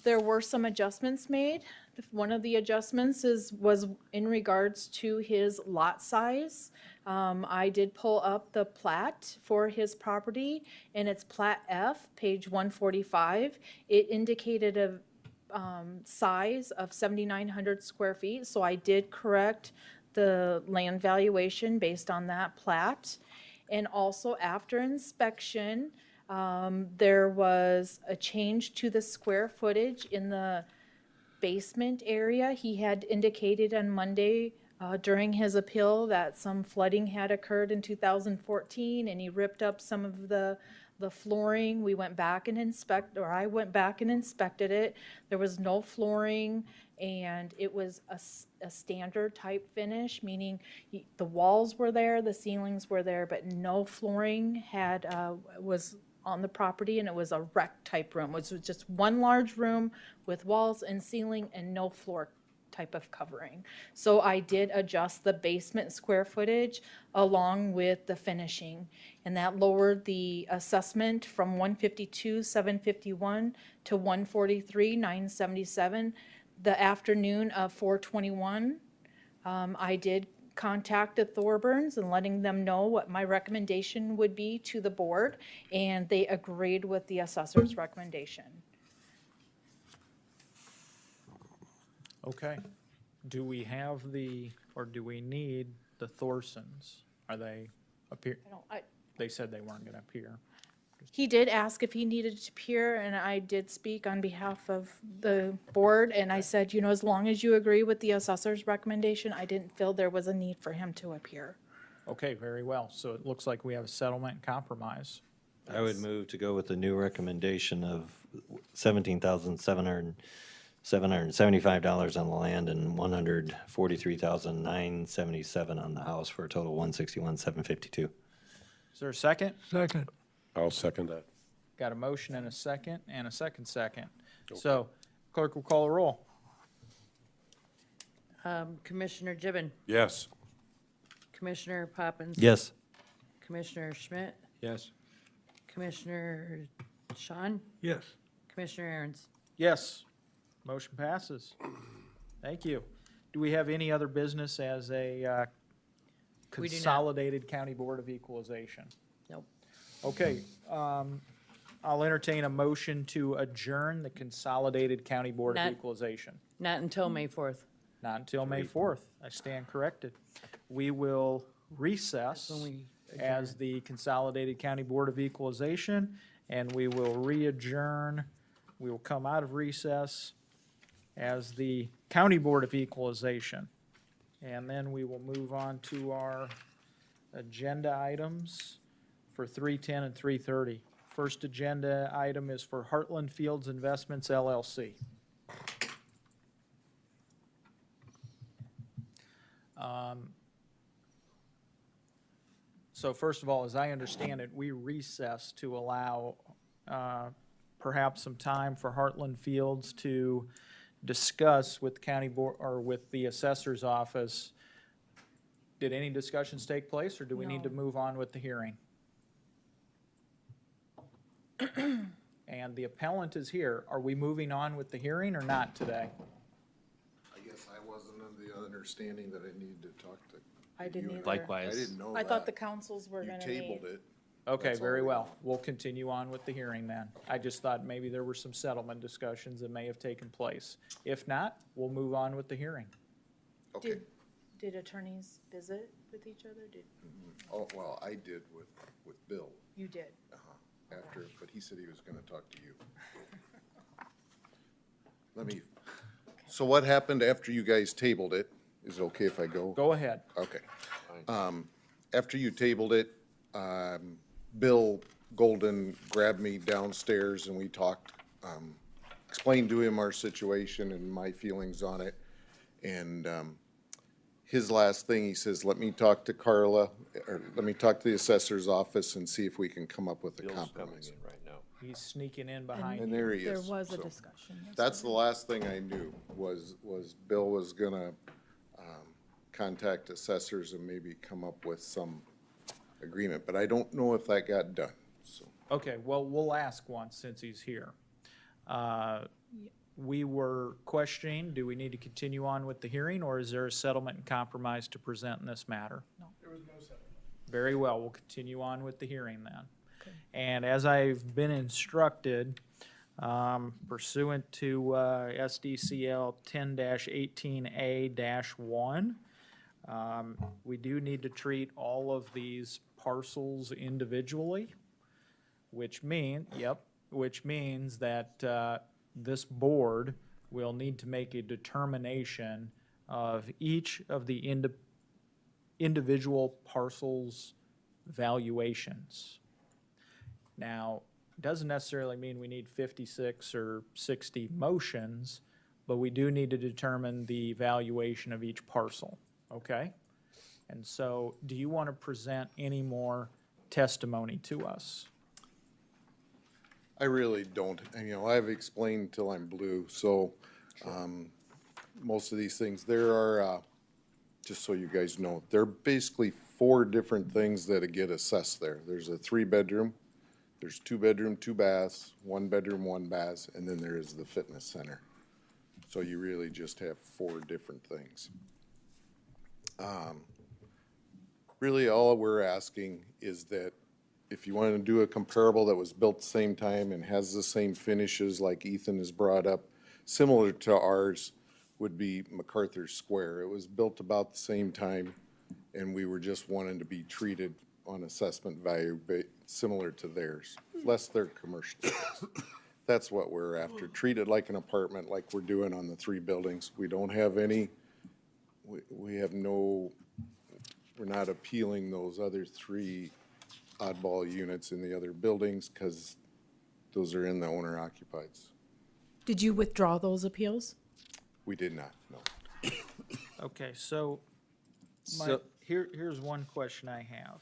There were some adjustments made. One of the adjustments was in regards to his lot size. I did pull up the plat for his property, and it's Plat F, page 145. It indicated size of 7,900 square feet, so I did correct the land valuation based on that plat. And also after inspection, there was a change to the square footage in the basement area. He had indicated on Monday during his appeal that some flooding had occurred in 2014, and he ripped up some of the flooring. We went back and I went back and inspected it. There was no flooring, and it was a standard type finish, meaning the walls were there, the ceilings were there, but no flooring was on the property, and it was a rec type room. It was just one large room with walls and ceiling and no floor type of covering. So I did adjust the basement square footage along with the finishing, and that lowered the assessment from $152,751 to $143,977. The afternoon of 4/21, I did contact the Thorburns and letting them know what my recommendation would be to the board, and they agreed with the assessor's recommendation. Okay. Do we have or do we need the Thorsons? Are they appear? They said they weren't going to appear. He did ask if he needed to appear, and I did speak on behalf of the board, and I said, you know, as long as you agree with the assessor's recommendation, I didn't feel there was a need for him to appear. Okay, very well. So it looks like we have a settlement and compromise. I would move to go with the new recommendation of $17,775 on the land and $143,977 on the house for a total of $161,752. Is there a second? Second. I'll second that. Got a motion and a second second. So clerk will call a roll. Commissioner Gibbon, Yes. Commissioner Poppins. Yes. Commissioner Schmidt, Yes. Commissioner Sean, Yes. Commissioner Aaron's. Yes. Motion passes. Thank you. Do we have any other business as a We do not. Consolidated County Board of Equalization? Nope. Okay, I'll entertain a motion to adjourn the Consolidated County Board of Not- Equalization. Not until May 4th. Not until May 4th. I stand corrected. We will recess That's when we as the Consolidated County Board of Equalization, and we will re-adjourn. We will come out of recess as the County Board of Equalization. And then we will move on to our agenda items for 3:10 and 3:30. First agenda item is for Heartland Fields Investments LLC. So first of all, as I understand it, we recess to allow perhaps some time for Heartland Fields to discuss with the county board or with the assessor's office. Did any discussions take place, or do we need to move on with the hearing? And the appellant is here. Are we moving on with the hearing or not today? I guess I wasn't under the understanding that I needed to talk to. I didn't you. either. Likewise. I didn't know I that. thought the councils were You gonna tabled meet. it. Okay, That's all very we well. know. We'll continue on with the hearing then. I just thought maybe there were some settlement discussions that may have taken place. If not, we'll move on with the hearing. Okay. Did attorneys visit with each other? Oh, well, I did with Bill. You did? After, but he said he was gonna talk to you. Let me, so what happened after you guys tabled it? Is it okay if I go? Go ahead. Okay. After you tabled it, Bill Golden grabbed me downstairs and we talked, explained to him our situation and my feelings on it. And his last thing, he says, let me talk to Carla, or let me talk to the assessor's office and see if we can come up with a Bill's coming compromise. in right now. He's sneaking in behind And you. there he There is. was a So discussion. that's the last thing I knew, was Bill was gonna contact assessors and maybe come up with some agreement, but I don't know if that got done, so. Okay, well, we'll ask once since he's here. We were questioning, do we need to continue on with the hearing, or is there a settlement and compromise to present in this matter? No. There was no settlement. Very well, we'll continue on with the hearing then. And as I've been instructed, Pursuant to SDCL 10-18A-1, we do need to treat all of these parcels individually, which means that this board will need to make a determination of each of the individual parcels' valuations. Now, doesn't necessarily mean we need 56 or 60 motions, but we do need to determine the valuation of each parcel, okay? And so, do you want to present any more testimony to us? I really don't. And, you know, I've explained till I'm blue, so most of these things, there are, just so you guys know, there are basically 4 different things that get assessed there. There's a 3-bedroom, there's 2-bedroom, 2 baths, 1 bedroom, 1 bath, and then there is the fitness center. So you really just have 4 different things. Really, all we're asking is that if you want to do a comparable that was built the same time and has the same finishes like Ethan has brought up, similar to ours would be MacArthur Square. It was built about the same time, and we were just wanting to be treated on assessment value similar to theirs, less their commercial space. That's what we're after, treated like an apartment like we're doing on the 3 buildings. We don't have any, we have no, we're not appealing those other 3 oddball units in the other buildings because those are in the owner-occupieds. Did you withdraw those appeals? We did not, no. Okay, so here's one question I have.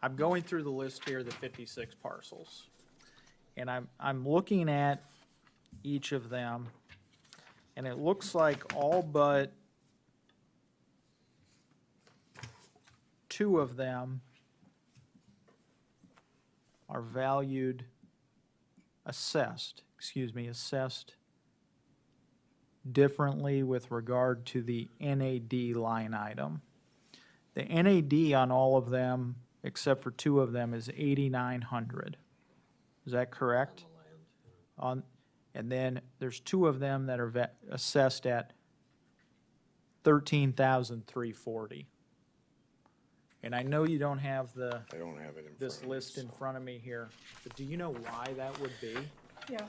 I'm going through the list here, the 56 parcels, and I'm looking at each of them, and it looks like all but 2 of them are assessed differently with regard to the NAD line item. The NAD on all of them, except for 2 of them, is 8,900. Is that correct? And then there's 2 of them that are assessed at 13,340. And I know you don't have this list in front of me here, but do you know why that would be? Yeah.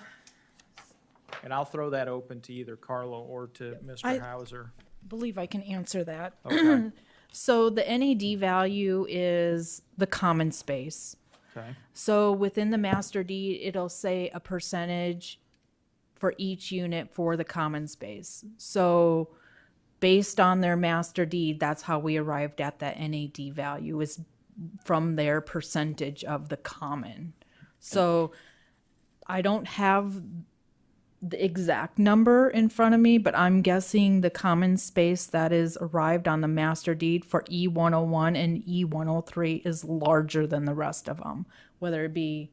And I'll throw that open to either Carlo or to Mr. Hauser. Believe I can answer that. Okay. So the NAD value is the common space. Okay. So within the master deed, it'll say a percentage for each unit for the common space. So based on their master deed, that's how we arrived at that NAD value, is from their percentage of the common. So I don't have the exact number in front of me, but I'm guessing the common space that is arrived on the master deed for E101 and E103 is larger than the rest of them, whether it be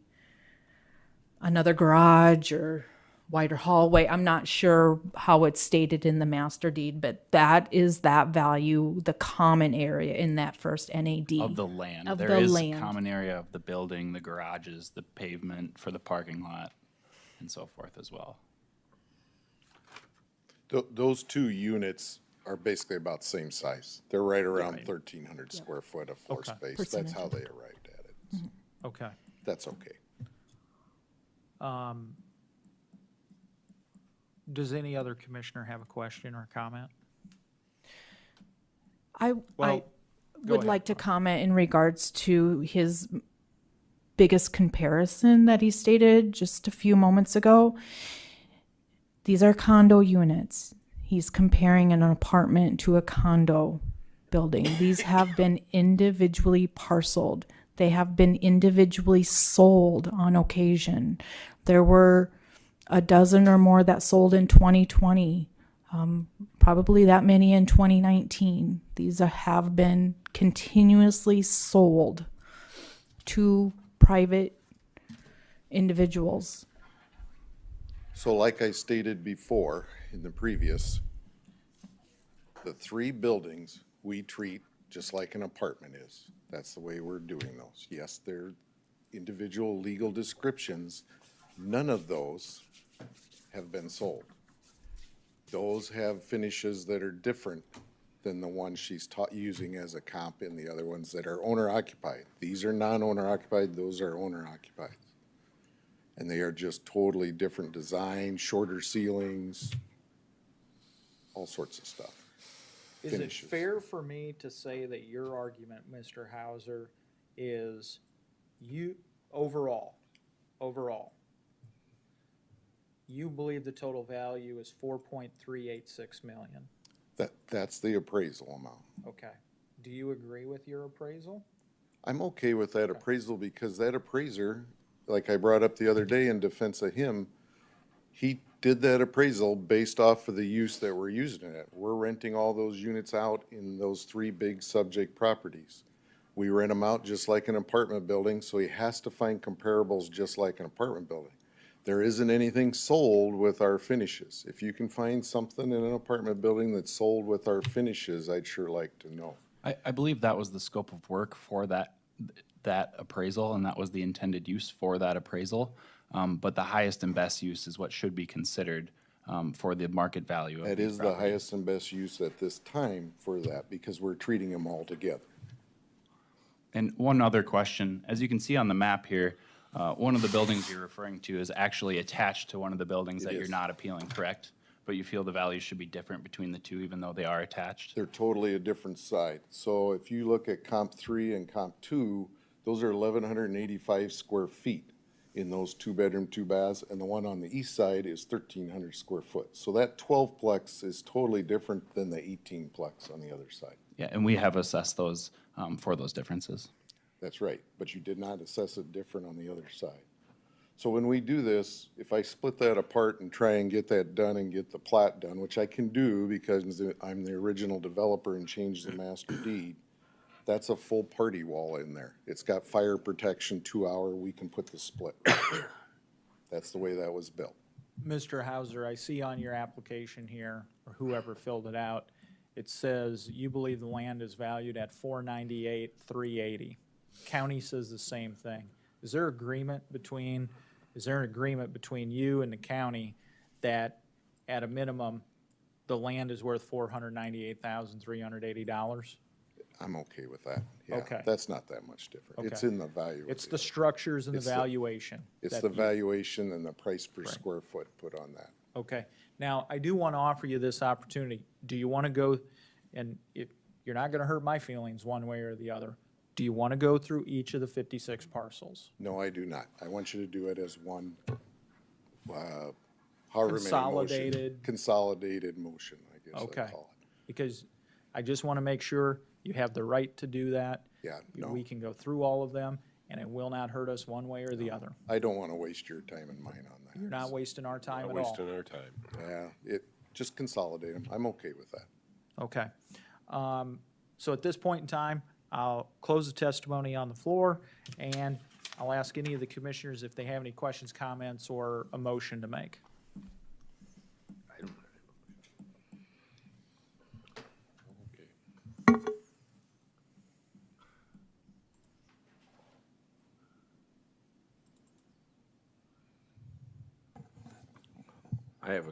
another garage or wider hallway. I'm not sure how it's stated in the master deed, but that is that value, the common area in that first NAD. Of the land. Of There the is land. common area of the building, the garages, the pavement for the parking lot, and so forth as well. Those 2 units are basically about the same size. They're right around 1,300 square foot of floor space. That's how they arrived at it. So Okay. that's okay. Does any other commissioner have a question or comment? I Go would ahead. like to comment in regards to his biggest comparison that he stated just a few moments ago. These are condo units. He's comparing an apartment to a condo building. These have been individually parceled. They have been individually sold on occasion. There were a dozen or more that sold in 2020, probably that many in 2019. These have been continuously sold to private individuals. So like I stated before in the previous, the 3 buildings we treat just like an apartment is. That's the way we're doing those. Yes, they're individual legal descriptions. None of those have been sold. Those have finishes that are different than the one she's using as a comp in the other ones that are owner occupied. These are non-owner occupied, those are owner occupied. And they are just totally different design, shorter ceilings, all sorts of stuff. Is Finishes. it fair for me to say that your argument, Mr. Hauser, is you, overall, you believe the total value is 4.386 million? That's the appraisal amount. Okay. Do you agree with your appraisal? I'm okay with that appraisal because that appraiser, like I brought up the other day in defense of him, he did that appraisal based off of the use that we're using it. We're renting all those units out in those 3 big subject properties. We rent them out just like an apartment building, so he has to find comparables just like an apartment building. There isn't anything sold with our finishes. If you can find something in an apartment building that's sold with our finishes, I'd sure like to know. I believe that was the scope of work for that appraisal, and that was the intended use for that appraisal. But the highest and best use is what should be considered for the market value of That the is the property. highest and best use at this time for that because we're treating them all together. And one other question, as you can see on the map here, one of the buildings you're referring to is actually attached to one of the buildings that you're not appealing, correct? But you feel the values should be different between the two, even though they are attached? They're totally a different side. So if you look at comp 3 and comp 2, those are 1,185 square feet in those 2-bedroom, 2 baths, and the one on the east side is 1,300 square foot. So that 12-plex is totally different than the 18-plex on the other side. Yeah, and we have assessed those for those differences. That's right, but you did not assess it different on the other side. So when we do this, if I split that apart and try and get that done and get the plat done, which I can do because I'm the original developer and changed the master deed, that's a full party wall in there. It's got fire protection, 2-hour, we can put the split right there. That's the way that was built. Mr. Hauser, I see on your application here, or whoever filled it out, it says you believe the land is valued at $498,380. County says the same thing. Is there an agreement between you and the county that at a minimum the land is worth $498,380? I'm okay with that. Yeah, Okay. That's not that much different. Okay. It's in the value. It's the structures and the valuation. It's that the you- valuation and the price per square foot put on that. Okay. Now, I do want to offer you this opportunity. Do you want to go, and if you're not going to hurt my feelings one way or the other, do you want to go through each of the 56 parcels? No, I do not. I want you to do it as one, however many motion. Consolidated motion, I guess I'd Okay. call it. Because I just want to make sure you have the right to do that. Yeah, no. We can go through all of them, and it will not hurt us one way or the other. I don't want to waste your time and mine on that. You're not wasting our time Not at all. wasting our time. Yeah, just consolidate them. I'm okay with that. Okay. So at this point in time, I'll close the testimony on the floor, and I'll ask any of the commissioners if they have any questions, comments, or a motion to make. I have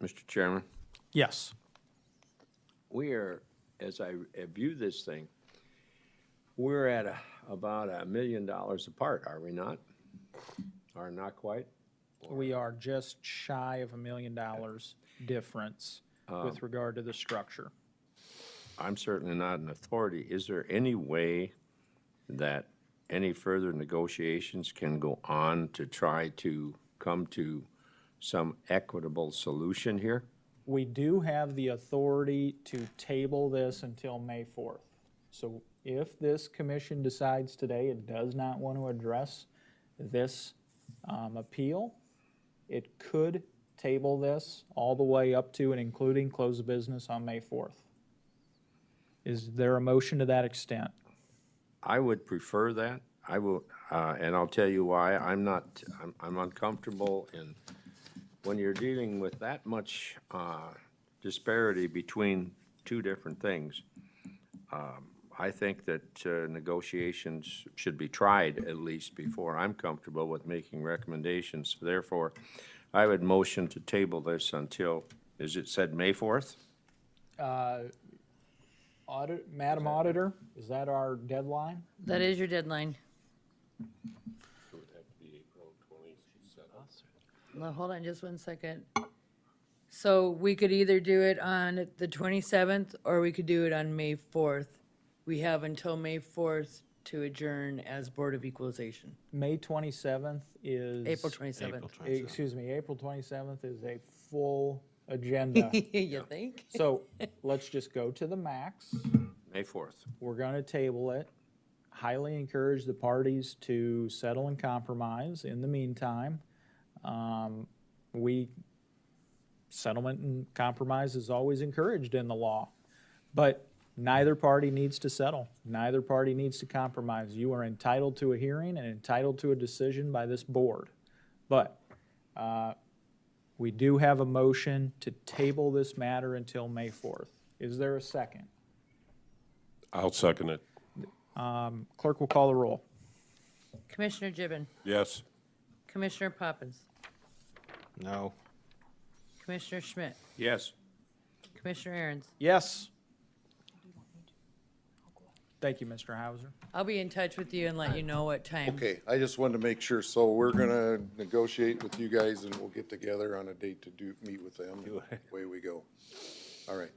Mr. Chairman, Yes. we are, as I view this thing, we're at about $1 million apart, are we not? Or not quite? We are just shy of $1 million difference with regard to the structure. I'm certainly not an authority. Is there any way that any further negotiations can go on to try to come to some equitable solution here? We do have the authority to table this until May 4th. So if this commission decides today it does not want to address this appeal, it could table this all the way up to and including close of business on May 4th. Is there a motion to that extent? I would prefer that. I will, and I'll tell you why. I'm uncomfortable in, when you're dealing with that much disparity between two different things, I think that negotiations should be tried at least before I'm comfortable with making recommendations. Therefore, I would motion to table this until, is it said May 4th? Madam Auditor, is that our deadline? That is your deadline. Well, hold on just 1 second. So we could either do it on the 27th or we could do it on May 4th. We have until May 4th to adjourn as Board of Equalization. May 27th is. April 27th. Excuse me, April 27th is a full agenda. You think? So let's just go to the max. May 4th. We're going to table it. Highly encourage the parties to settle and compromise. In the meantime, settlement and compromise is always encouraged in the law, but neither party needs to settle. Neither party needs to compromise. You are entitled to a hearing and entitled to a decision by this board. But we do have a motion to table this matter until May 4th. Is there a second? I'll second it. Clerk will call the roll. Commissioner Gibbon, Yes. Commissioner Poppins, No. Commissioner Schmidt, Yes. Commissioner Aaron's. Yes. Thank you, Mr. Hauser. I'll be in touch with you and let you know what time. Okay, I just wanted to make sure, so we're gonna negotiate with you guys and we'll get together on a date to meet with them. Away we go. All right.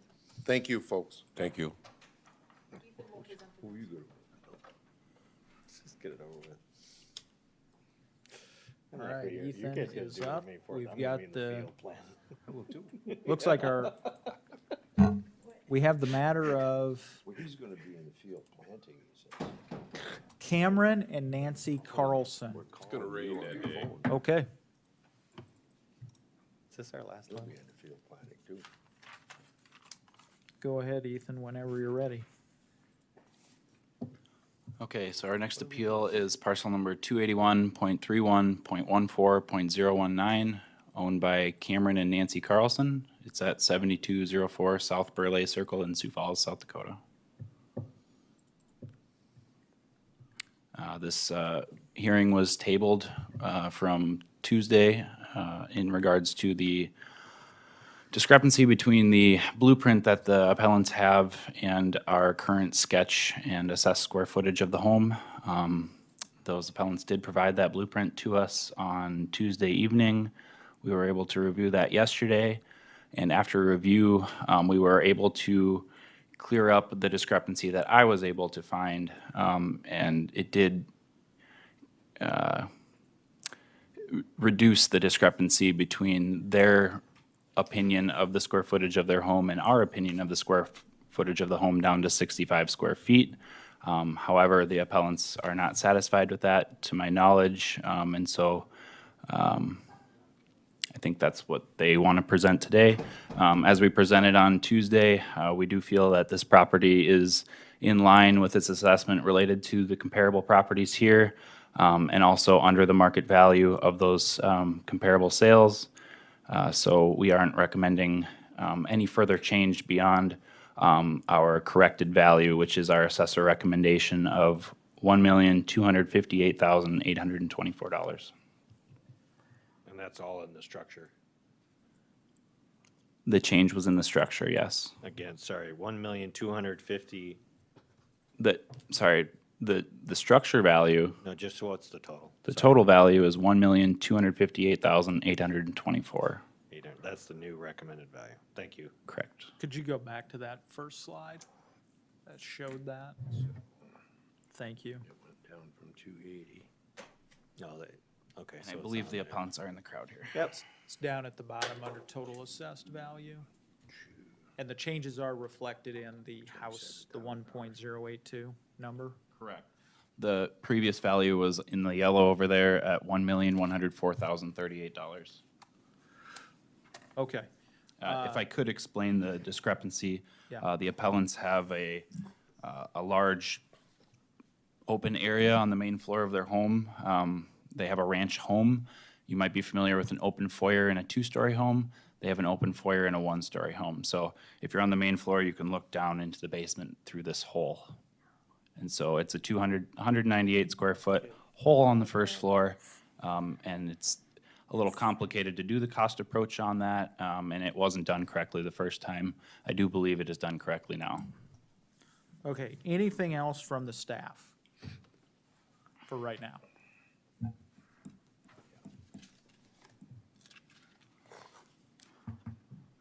Thank you, folks. Thank you. Let's just get it over with. All right, Ethan is up. We've got the, looks like our, we have the matter of He's gonna be in the field planting, he says. Cameron and Nancy Carlson. It's gonna rain that day. Okay. Is this our last He'll one? be in the field planting too. Go ahead, Ethan, whenever you're ready. Okay, so our next appeal is parcel number 281.31.14.019, owned by Cameron and Nancy Carlson. It's at 7204 South Burleigh Circle in Sioux Falls, South Dakota. This hearing was tabled from Tuesday in regards to the discrepancy between the blueprint that the appellants have and our current sketch and assessed square footage of the home. Those appellants did provide that blueprint to us on Tuesday evening. We were able to review that yesterday, and after review, we were able to clear up the discrepancy that I was able to find, and it did reduce the discrepancy between their opinion of the square footage of their home and our opinion of the square footage of the home down to 65 square feet. However, the appellants are not satisfied with that, to my knowledge, and so I think that's what they want to present today. As we presented on Tuesday, we do feel that this property is in line with its assessment related to the comparable properties here, and also under the market value of those comparable sales. So we aren't recommending any further change beyond our corrected value, which is our assessor recommendation of $1,258,824. And that's all in the structure. The change was in the structure, yes. Again, sorry, 1,250,000. The structure value, No, just what's the total? the total value is $1,258,824. That's the new recommended value. Thank you. Correct. Could you go back to that first slide that showed that? Thank you. It went down from 280. No, okay. And I believe the appellants are in the crowd here. Yep. It's down at the bottom under total assessed value. And the changes are reflected in the house, the 1.082 number. Correct. The previous value was in the yellow over there at $1,104,038. Okay. If I could explain the discrepancy, Yeah. the appellants have a large open area on the main floor of their home. They have a ranch home. You might be familiar with an open foyer in a two-story home. They have an open foyer in a one-story home. So if you're on the main floor, you can look down into the basement through this hole. And so it's a 198 square foot hole on the first floor. And it's a little complicated to do the cost approach on that, and it wasn't done correctly the first time. I do believe it is done correctly now. Okay, anything else from the staff for right now?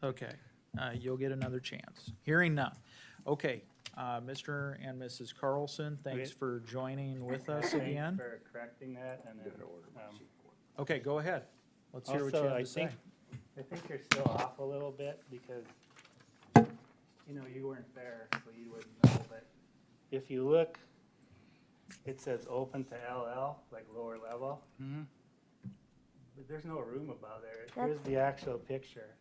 Okay, you'll get another chance. Hearing none. Okay, Mr. and Mrs. Carlson, thanks Okay. for joining with us Thanks again. for correcting that, and then, Okay, go ahead. Let's hear what you also, have I to say. think you're still off a little bit, because, you know, you weren't there, so you wouldn't know, but if you look, it says open to LL, like lower level. Mm-hmm. But there's no room above there. That's- Here's the actual picture.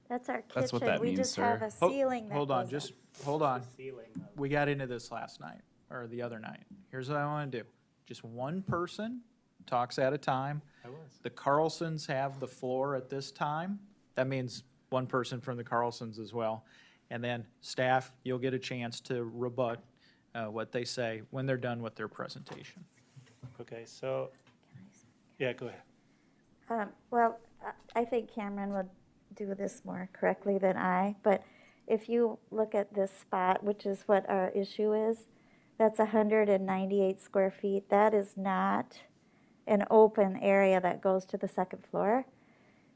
That's our kitchen. That's what that we means, just sir. have a ceiling that Hold on, goes just up. hold on. Ceiling of- We got into this last night, or the other night. Here's what I want to do. Just one person talks at a time. I was. The Carlsons have the floor at this time. That means one person from the Carlsons as well. And then staff, you'll get a chance to rebut what they say when they're done with their presentation. Okay, so, yeah, go ahead. Well, I think Cameron would do this more correctly than I, but if you look at this spot, which is what our issue is, that's 198 square feet. That is not an open area that goes to the second floor.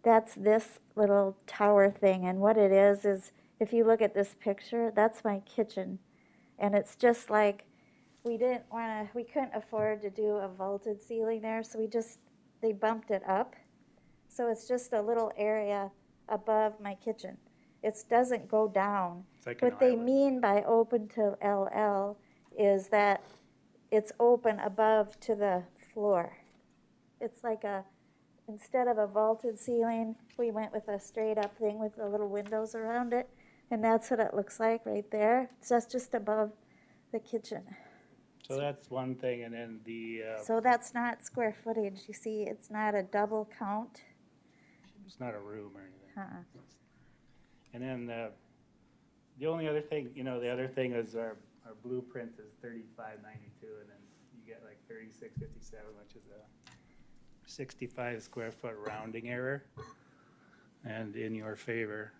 That's this little tower thing, and what it is if you look at this picture, that's my kitchen. And it's just like, we couldn't afford to do a vaulted ceiling there, so they bumped it up. So it's just a little area above my kitchen. It doesn't go down. It's like an What they island. mean by open to LL is that it's open above to the floor. It's like instead of a vaulted ceiling, we went with a straight up thing with the little windows around it. And that's what it looks like right there. So that's just above the kitchen. So that's one thing, and then So that's not square footage. You see, it's not a double count. it's not a room or anything. Uh-uh. And then the only other thing, the other thing is our blueprint is 3592, and then you get like 3657, which is a 65 square foot rounding error, and in your favor.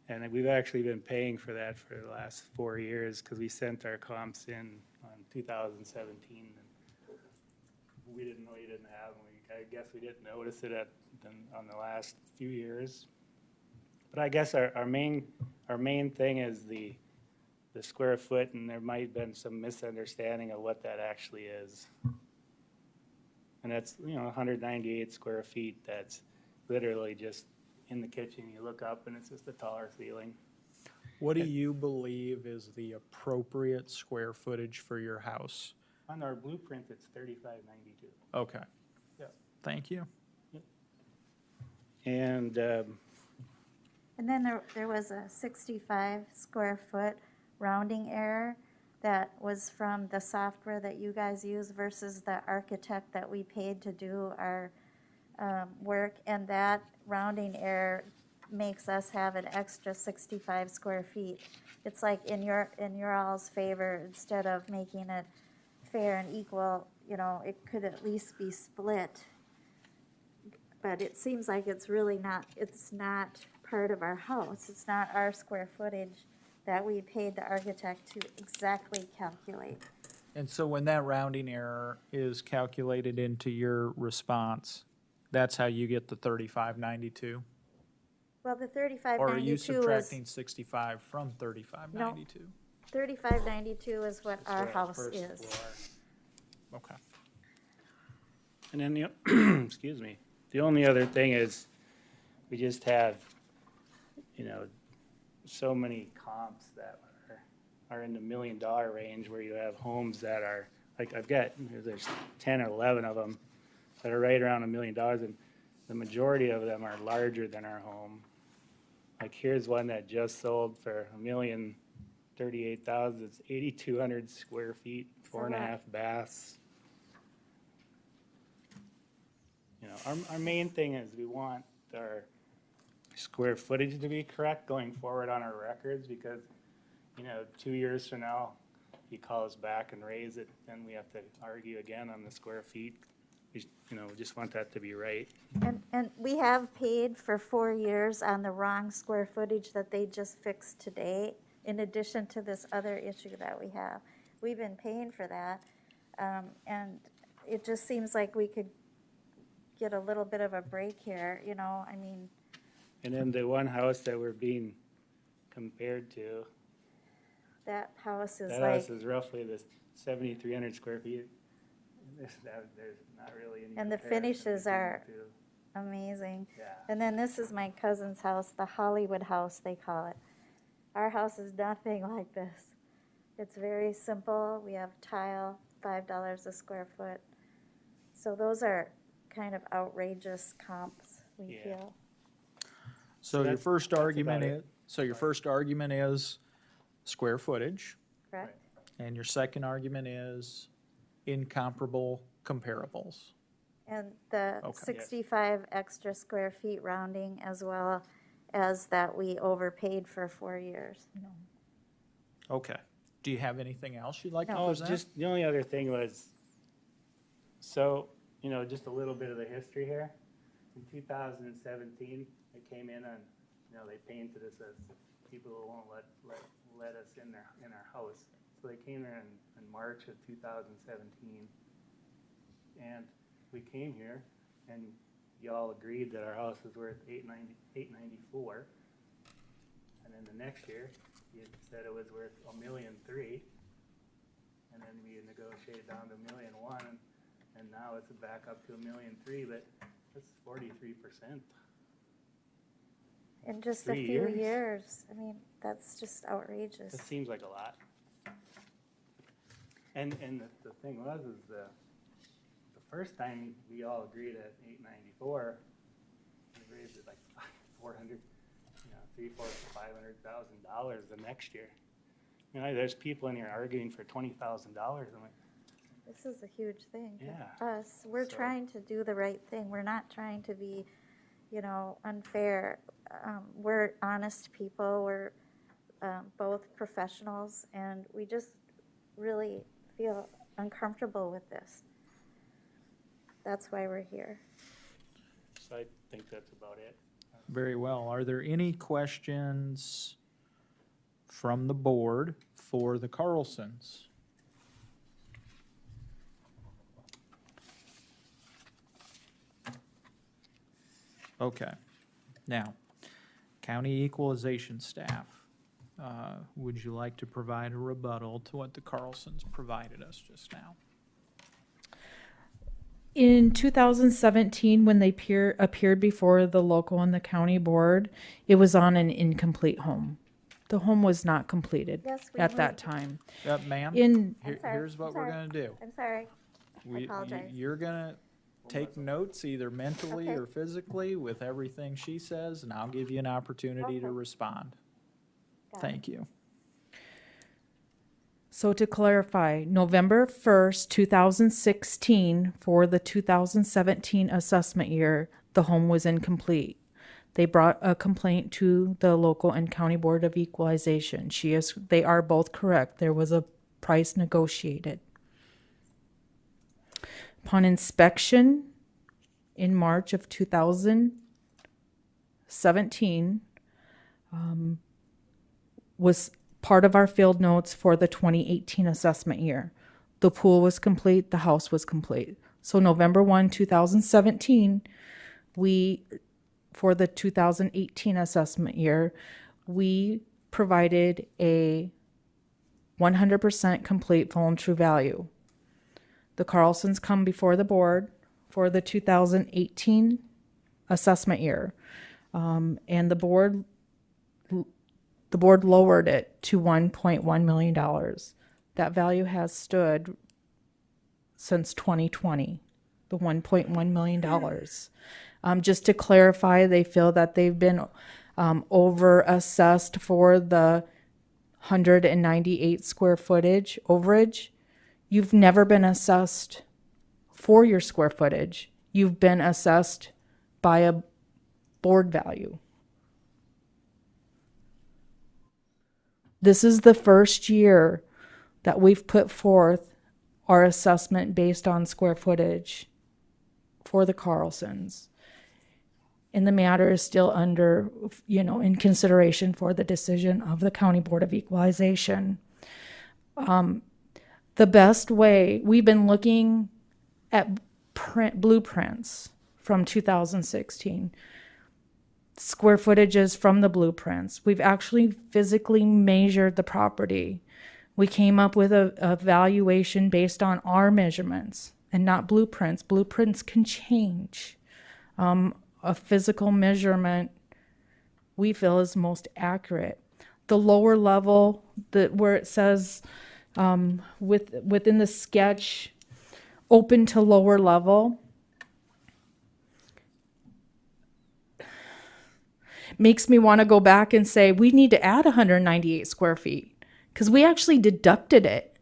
And we've actually been paying for that for the last 4 years, because we sent our comps in on 2017. And we didn't know you didn't have them. I guess we didn't notice it on the last few years. But I guess our main thing is the square foot, and there might have been some misunderstanding of what that actually is. And that's 198 square feet. That's literally just in the kitchen. You look up and it's just a taller ceiling. What do you believe is the appropriate square footage for your house? On our blueprint, it's 3592. Okay. Yeah. Thank you. And And then there was a 65 square foot rounding error that was from the software that you guys use versus the architect that we paid to do our work. And that rounding error makes us have an extra 65 square feet. It's like in your all's favor, instead of making it fair and equal, it could at least be split. But it seems like it's not part of our house. It's not our square footage that we paid the architect to exactly calculate. And so when that rounding error is calculated into your response, that's how you get the 3592? Well, the Or are you 3592 is, subtracting 65 from 3592? 3592 is what our the house first is. floor. Okay. And then the, excuse me, the only other thing is we just have, so many comps that are in the $1 million range, where you have homes that are, like there's 10 or 11 of them that are right around $1 million, and the majority of them are larger than our home. Like here's one that just sold for $1,038,000. It's 8,200 square feet, 4.5 baths. Our main thing is we want our square footage to be correct going forward on our records, because 2 years from now, you call us back and raise it, then we have to argue again on the square feet. We, just want that to be right. And we have paid for 4 years on the wrong square footage that they just fixed today, in addition to this other issue that we have. We've been paying for that, and it just seems like we could get a little bit of a break here, I mean. And then the one house that we're being compared to, That house is that like. house is roughly this 7,300 square feet. There's not really any. And the comparison finishes between are the two. amazing. Yeah. And then this is my cousin's house, the Hollywood house, they call it. Our house is nothing like this. It's very simple. We have tile, $5 a square foot. So those are kind of outrageous comps, we Yeah. feel. So your that's- first that's argument about is, it. your first argument is square footage, Correct? and your second argument is incomparable comparables. And the Okay. 65 extra square feet rounding, as well as that we overpaid for 4 years. Okay. Do you have anything else you'd like to Oh, present? just, the only other thing was, so, just a little bit of the history here. In 2017, they came in and, they painted us as people who won't let us in our house. So they came here in March of 2017. And we came here and y'all agreed that our house was worth $894. And then the next year, you said it was worth $1.3 million. And then we negotiated down to $1.1 million, and now it's back up to $1.3 million, but that's 43%. In just a 3 few years? years. I mean, that's just outrageous. That seems like a lot. And the thing was, is the first time we all agreed at $894, we raised it like $400,000, $500,000 the next year. There's people in here arguing for $20,000. I'm like, This is a huge thing Yeah. to us. We're So- trying to do the right thing. We're not trying to be, unfair. We're honest people. We're both professionals, and we just really feel uncomfortable with this. That's why we're here. so I think that's about it. Very well. Are there any questions from the board for the Carlsons? Okay. Now, county equalization staff, would you like to provide a rebuttal to what the Carlsons provided us just now? In 2017, when they appeared before the local and the county board, it was on an incomplete home. The home was not completed Yes, we at that moved. time. Ma'am, In- I'm sorry, here's what I'm we're sorry. gonna do. I'm sorry. We- apologize. You're gonna take notes either mentally Okay. or physically with everything she says, and I'll give you an opportunity to Okay. respond. Got it. Thank you. So to clarify, November 1st, 2016, for the 2017 assessment year, the home was incomplete. They brought a complaint to the local and county board of equalization. They are both correct. There was a price negotiated. Upon inspection in March of 2017, was part of our field notes for the 2018 assessment year. The pool was complete, the house was complete. So November 1, 2017, for the 2018 assessment year, we provided a 100% complete full and true value. The Carlsons come before the board for the 2018 assessment year, and the board lowered it to $1.1 million. That value has stood since 2020, the $1.1 million. Just to clarify, they feel that they've been over-assessed for the 198 square footage overage. You've never been assessed for your square footage. You've been assessed by a board value. This is the first year that we've put forth our assessment based on square footage for the Carlsons. And the matter is still under, in consideration for the decision of the County Board of Equalization. The best way, we've been looking at blueprints from 2016, square footages from the blueprints. We've actually physically measured the property. We came up with a valuation based on our measurements and not blueprints. Blueprints can change. A physical measurement we feel is most accurate. The lower level, where it says within the sketch, open to lower level, makes me want to go back and say we need to add 198 square feet because we actually deducted it.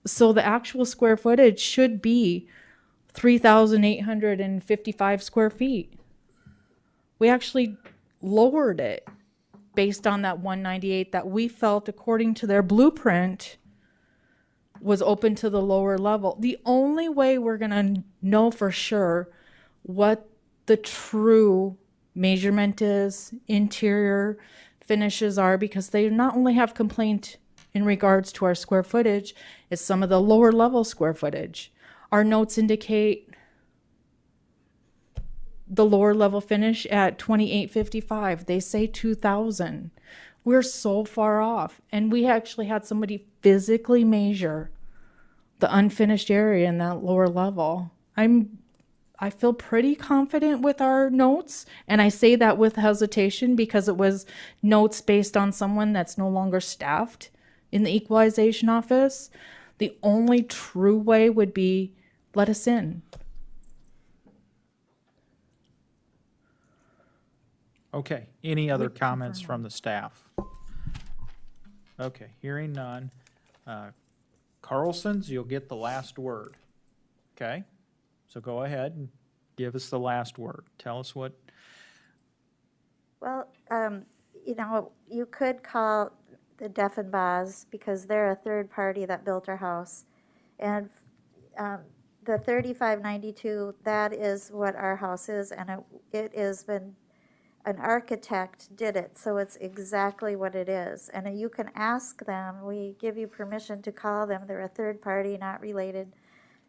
So the actual square footage should be 3,855 square feet. We actually lowered it based on that 198 that we felt, according to their blueprint, was open to the lower level. The only way we're going to know for sure what the true measurement is, interior finishes are, because they not only have complaint in regards to our square footage, it's some of the lower level square footage. Our notes indicate the lower level finish at 2,855. They say 2,000. We're so far off. And we actually had somebody physically measure the unfinished area in that lower level. I feel pretty confident with our notes, and I say that with hesitation because it was notes based on someone that's no longer staffed in the equalization office. The only true way would be let us in. Okay, any other comments from the staff? Okay, hearing none. Carlson's, you'll get the last word. Okay, so go ahead and give us the last word. Tell us what. Well, you could call the Deffenbaugh because they're a third party that built our house. And the 3592, that is what our house is, and it has been, an architect did it, so it's exactly what it is. And you can ask them, we give you permission to call them, they're a third party, not related.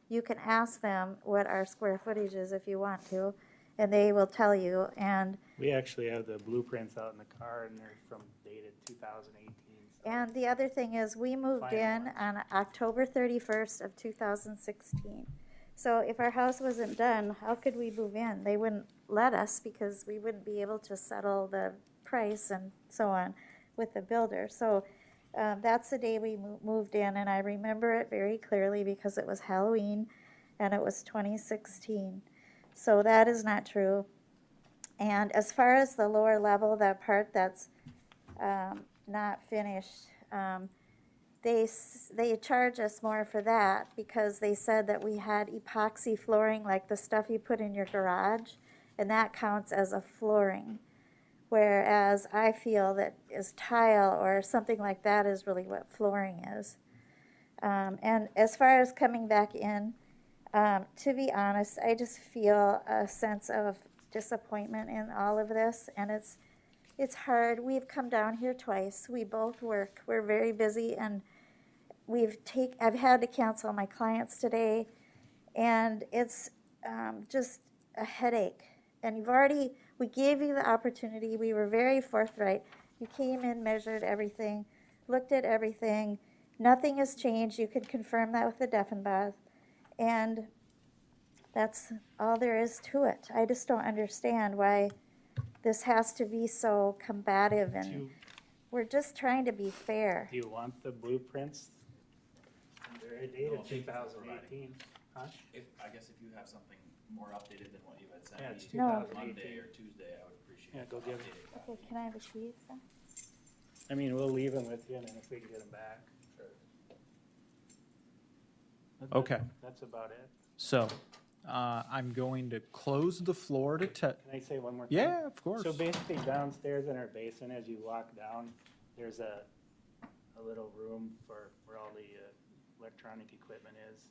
You can ask them what our square footage is if you want to, and they will tell you. And we actually have the blueprints out in the car, and they're from dated 2018. And the other thing is, we moved in on October 31st of 2016. So if our house wasn't done, how could we move in? They wouldn't let us because we wouldn't be able to settle the price and so on with the builder. So that's the day we moved in, and I remember it very clearly because it was Halloween and it was 2016. So that is not true. And as far as the lower level, that part that's not finished, they charge us more for that because they said that we had epoxy flooring, like the stuff you put in your garage, and that counts as a flooring. Whereas I feel that is tile or something like that is really what flooring is. And as far as coming back in, to be honest, I just feel a sense of disappointment in all of this, and it's hard. We've come down here twice. We both work. We're very busy, and I've had to cancel my clients today, and it's just a headache. And we gave you the opportunity. We were very forthright. You came in, measured everything, looked at everything. Nothing has changed. You can confirm that with the Deffenbaugh. And that's all there is to it. I just don't understand why this has to be so combative, and we're just trying to be fair. Do you want the blueprints? They're dated 2018. Huh? I guess if you have something more updated than what you had sent Yeah, it's me 2018. Monday or Tuesday, I would appreciate Yeah, go get it. Okay, can I have a sheet then? I mean, we'll leave them with you, and then if we can get them back. Sure. Okay. That's about it. So I'm going to close the floor to Can I say one more thing? Yeah, of course. So basically downstairs in our basement, as you walk down, there's a a little room for where all the electronic equipment is.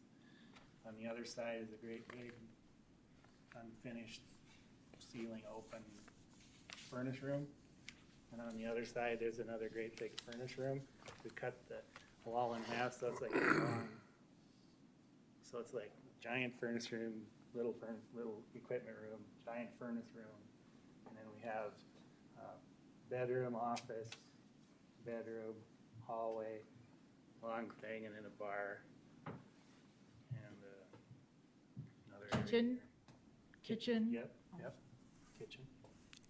On the other side is a great big unfinished ceiling open furnace room. And on the other side, there's another great big furnace room. We cut the wall in half, so it's like a long. So it's like giant furnace room, little equipment room, giant furnace room, and then we have bedroom, office, bedroom, hallway, long thing, and then a bar, and another area. Kitchen? Yep, kitchen.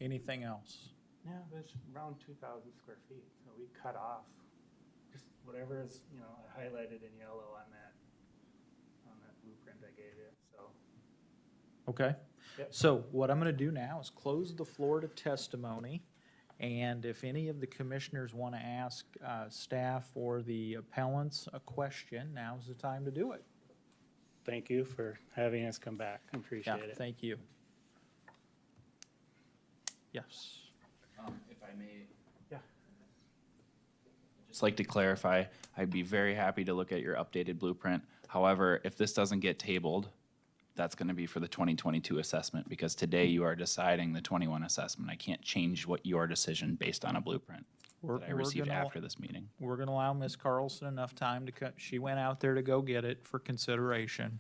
Anything else? Yeah, there's around 2,000 square feet, so we cut off just whatever is, highlighted in yellow on that blueprint I gave you, so. Okay. Yep. So what I'm going to do now is close the floor to testimony. And if any of the commissioners want to ask staff or the appellants a question, now's the time to do it. Thank you for having us come back. I appreciate it. Thank you. Yes. If I may. Yeah. Just like to clarify, I'd be very happy to look at your updated blueprint. However, if this doesn't get tabled, that's going to be for the 2022 assessment, because today you are deciding the 21 assessment. I can't change what your decision based on a blueprint that I received after this meeting. We're going to allow Ms. Carlson enough time to cut. She went out there to go get it for consideration.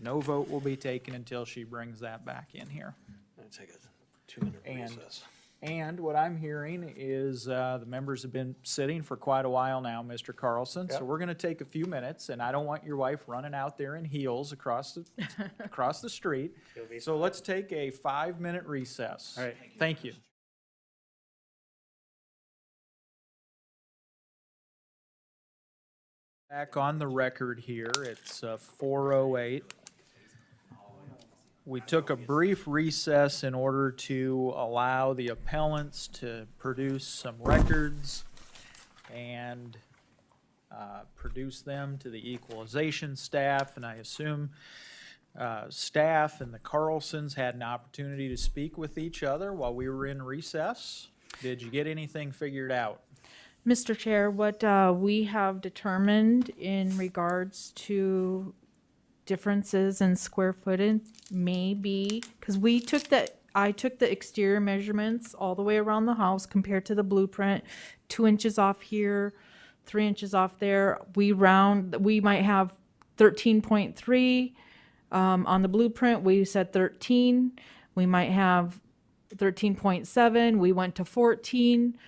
No vote will be taken until she brings that back in here. Let's take a 2-minute recess. And what I'm hearing is the members have been sitting for quite a while now, Mr. Carlson. So Yep. we're going to take a few minutes, and I don't want your wife running out there in heels across the street. You'll be So let's take a 5-minute recess. All right. Thank you. Back on the record here, it's 4:08. We took a brief recess in order to allow the appellants to produce some records and produce them to the equalization staff, and I assume staff and the Carlsons had an opportunity to speak with each other while we were in recess. Did you get anything figured out? Mr. Chair, what we have determined in regards to differences in square footage may be, because I took the exterior measurements all the way around the house compared to the blueprint, 2 inches off here, 3 inches off there. We might have 13.3 on the blueprint. We said 13. We might have 13.7. We went to 14.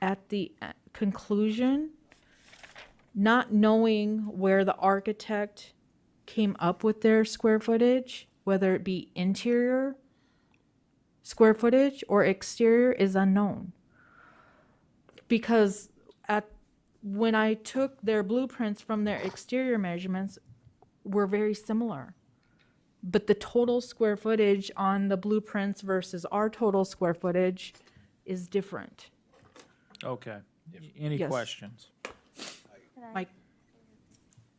At the conclusion, not knowing where the architect came up with their square footage, whether it be interior square footage or exterior, is unknown. Because when I took their blueprints from their exterior measurements, were very similar. But the total square footage on the blueprints versus our total square footage is different. Okay. Any Yes. questions? Mike?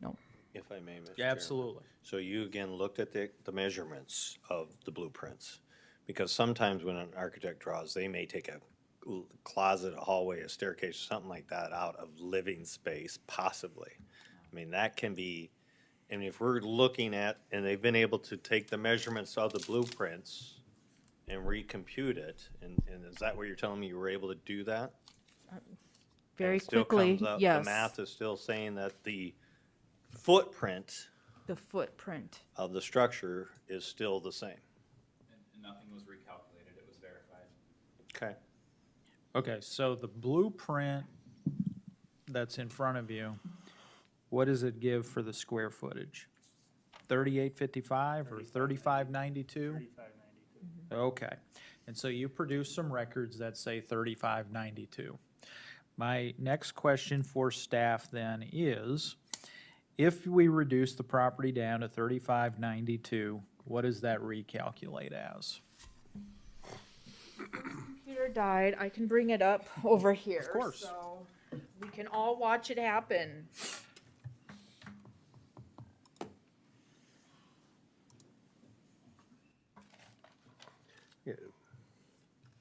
No. If I may, Mr. Yeah, absolutely. So you again looked at the measurements of the blueprints? Because sometimes when an architect draws, they may take a closet, a hallway, a staircase, something like that out of living space, possibly. I mean, that can be, and if we're looking at, and they've been able to take the measurements of the blueprints and recompute it, and is that what you're telling me you were able to do that? Very And it still quickly, comes up- yes. The math is still saying that the footprint The footprint. of the structure is still the same. And nothing was recalculated, it was verified. Okay. Okay, so the blueprint that's in front of you, what does it give for the square footage? 3855 or 3592? 3592. Okay, and so you produced some records that say 3592. My next question for staff then is, if we reduce the property down to 3592, what does that recalculate as? Computer died. I can bring it up over here. Of course. So we can all watch it happen.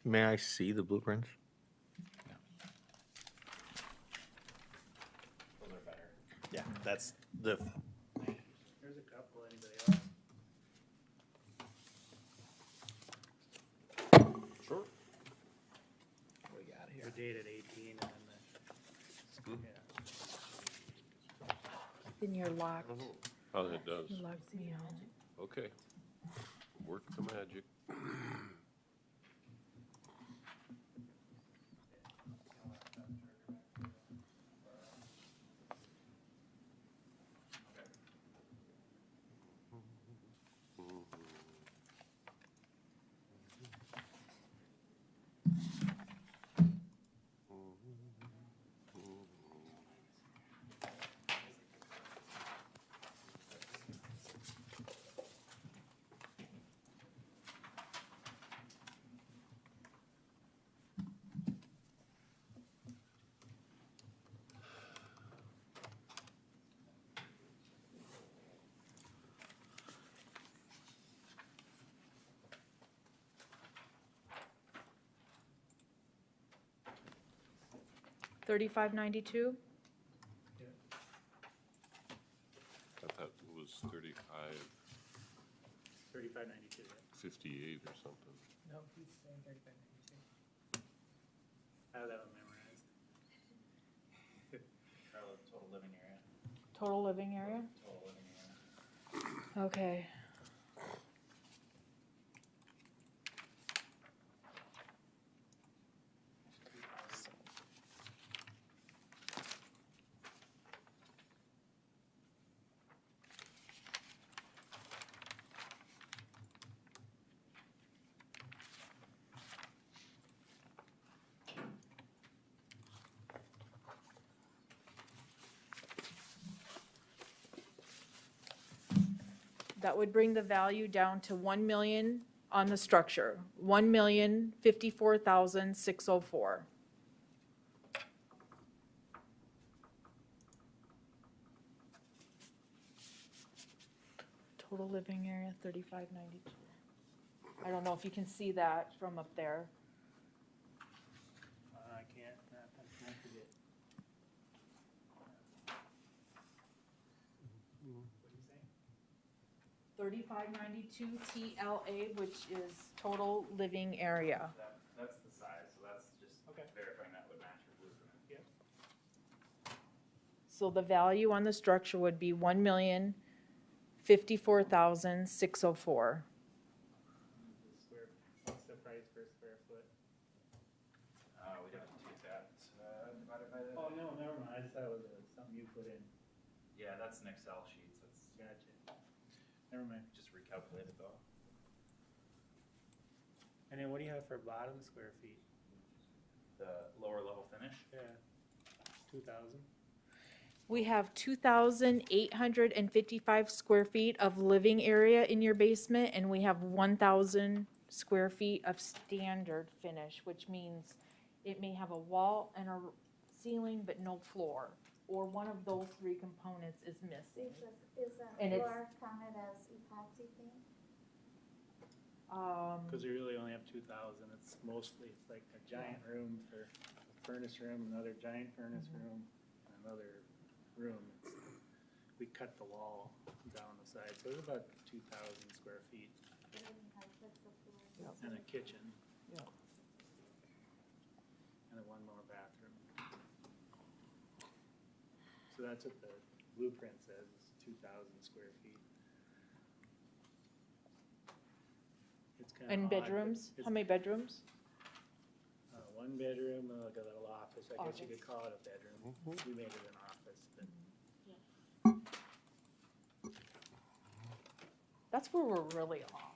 May I see the blueprints? Yeah, that's the, There's a couple, anybody else? Sure. We got They're here. dated 18 and then yeah. Then you're locked. Oh, it does. You locked me out. Okay. Work the magic. $35.92. I thought it was 35.92. 58 or something. No, he's saying 35.92. I have that one memorized. Carla, total living area. Total living area? Total living area. Okay. That would bring the value down to 1 million on the structure, 1,054,604. Total living area, 3592. I don't know if you can see that from up there. I can't forget. What are you saying? 3592 TLA, which is total living area. That's the size, so that's just verifying that would match your blueprint. Yep. So the value on the structure would be 1,054,604. What's the price per square foot? We'd have to take that, divided by the. Oh, no, never mind. I just thought it was something you put in. Yeah, that's an Excel sheet, so it's. Gotcha. Never mind. Just recalculate it though. And then what do you have for bottom square feet? The lower level finish. Yeah, 2,000. We have 2,855 square feet of living area in your basement, and we have 1,000 square feet of standard finish, which means it may have a wall and a ceiling, but no floor, or one of those three components is missing. Is that And it's- floor counted as epoxy paint? Because we really only have 2,000. It's mostly, it's like a giant room for a furnace room, another giant furnace room, another room. We cut the wall down the side, so it's about 2,000 square feet. And a kitchen. Yeah. And then one more bathroom. So that's what the blueprint says, is 2,000 square feet. It's kind of And odd, but bedrooms? it's, How many bedrooms? one bedroom, like a little office. I guess you could Office. call it a bedroom. We made it an office, but That's where we're really off.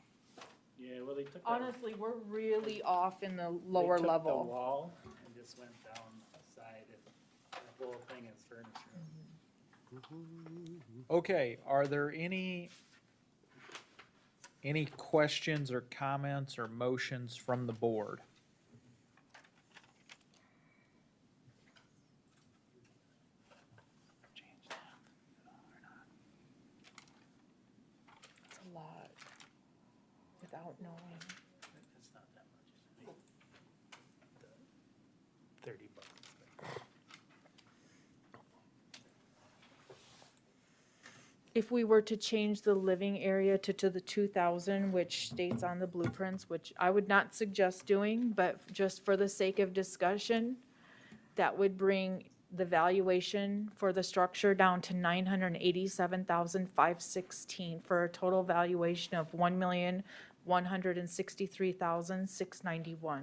yeah, well, they took that. Honestly, we're really off in the They lower took the level. wall and just went down the side, and the whole thing is furnace room. Okay, are there any questions or comments or motions from the board? It's a lot without knowing. It's not that much, isn't it? $30. If we were to change the living area to the 2,000, which states on the blueprints, which I would not suggest doing, but just for the sake of discussion, that would bring the valuation for the structure down to 987,516 for a total valuation of 1,163,691.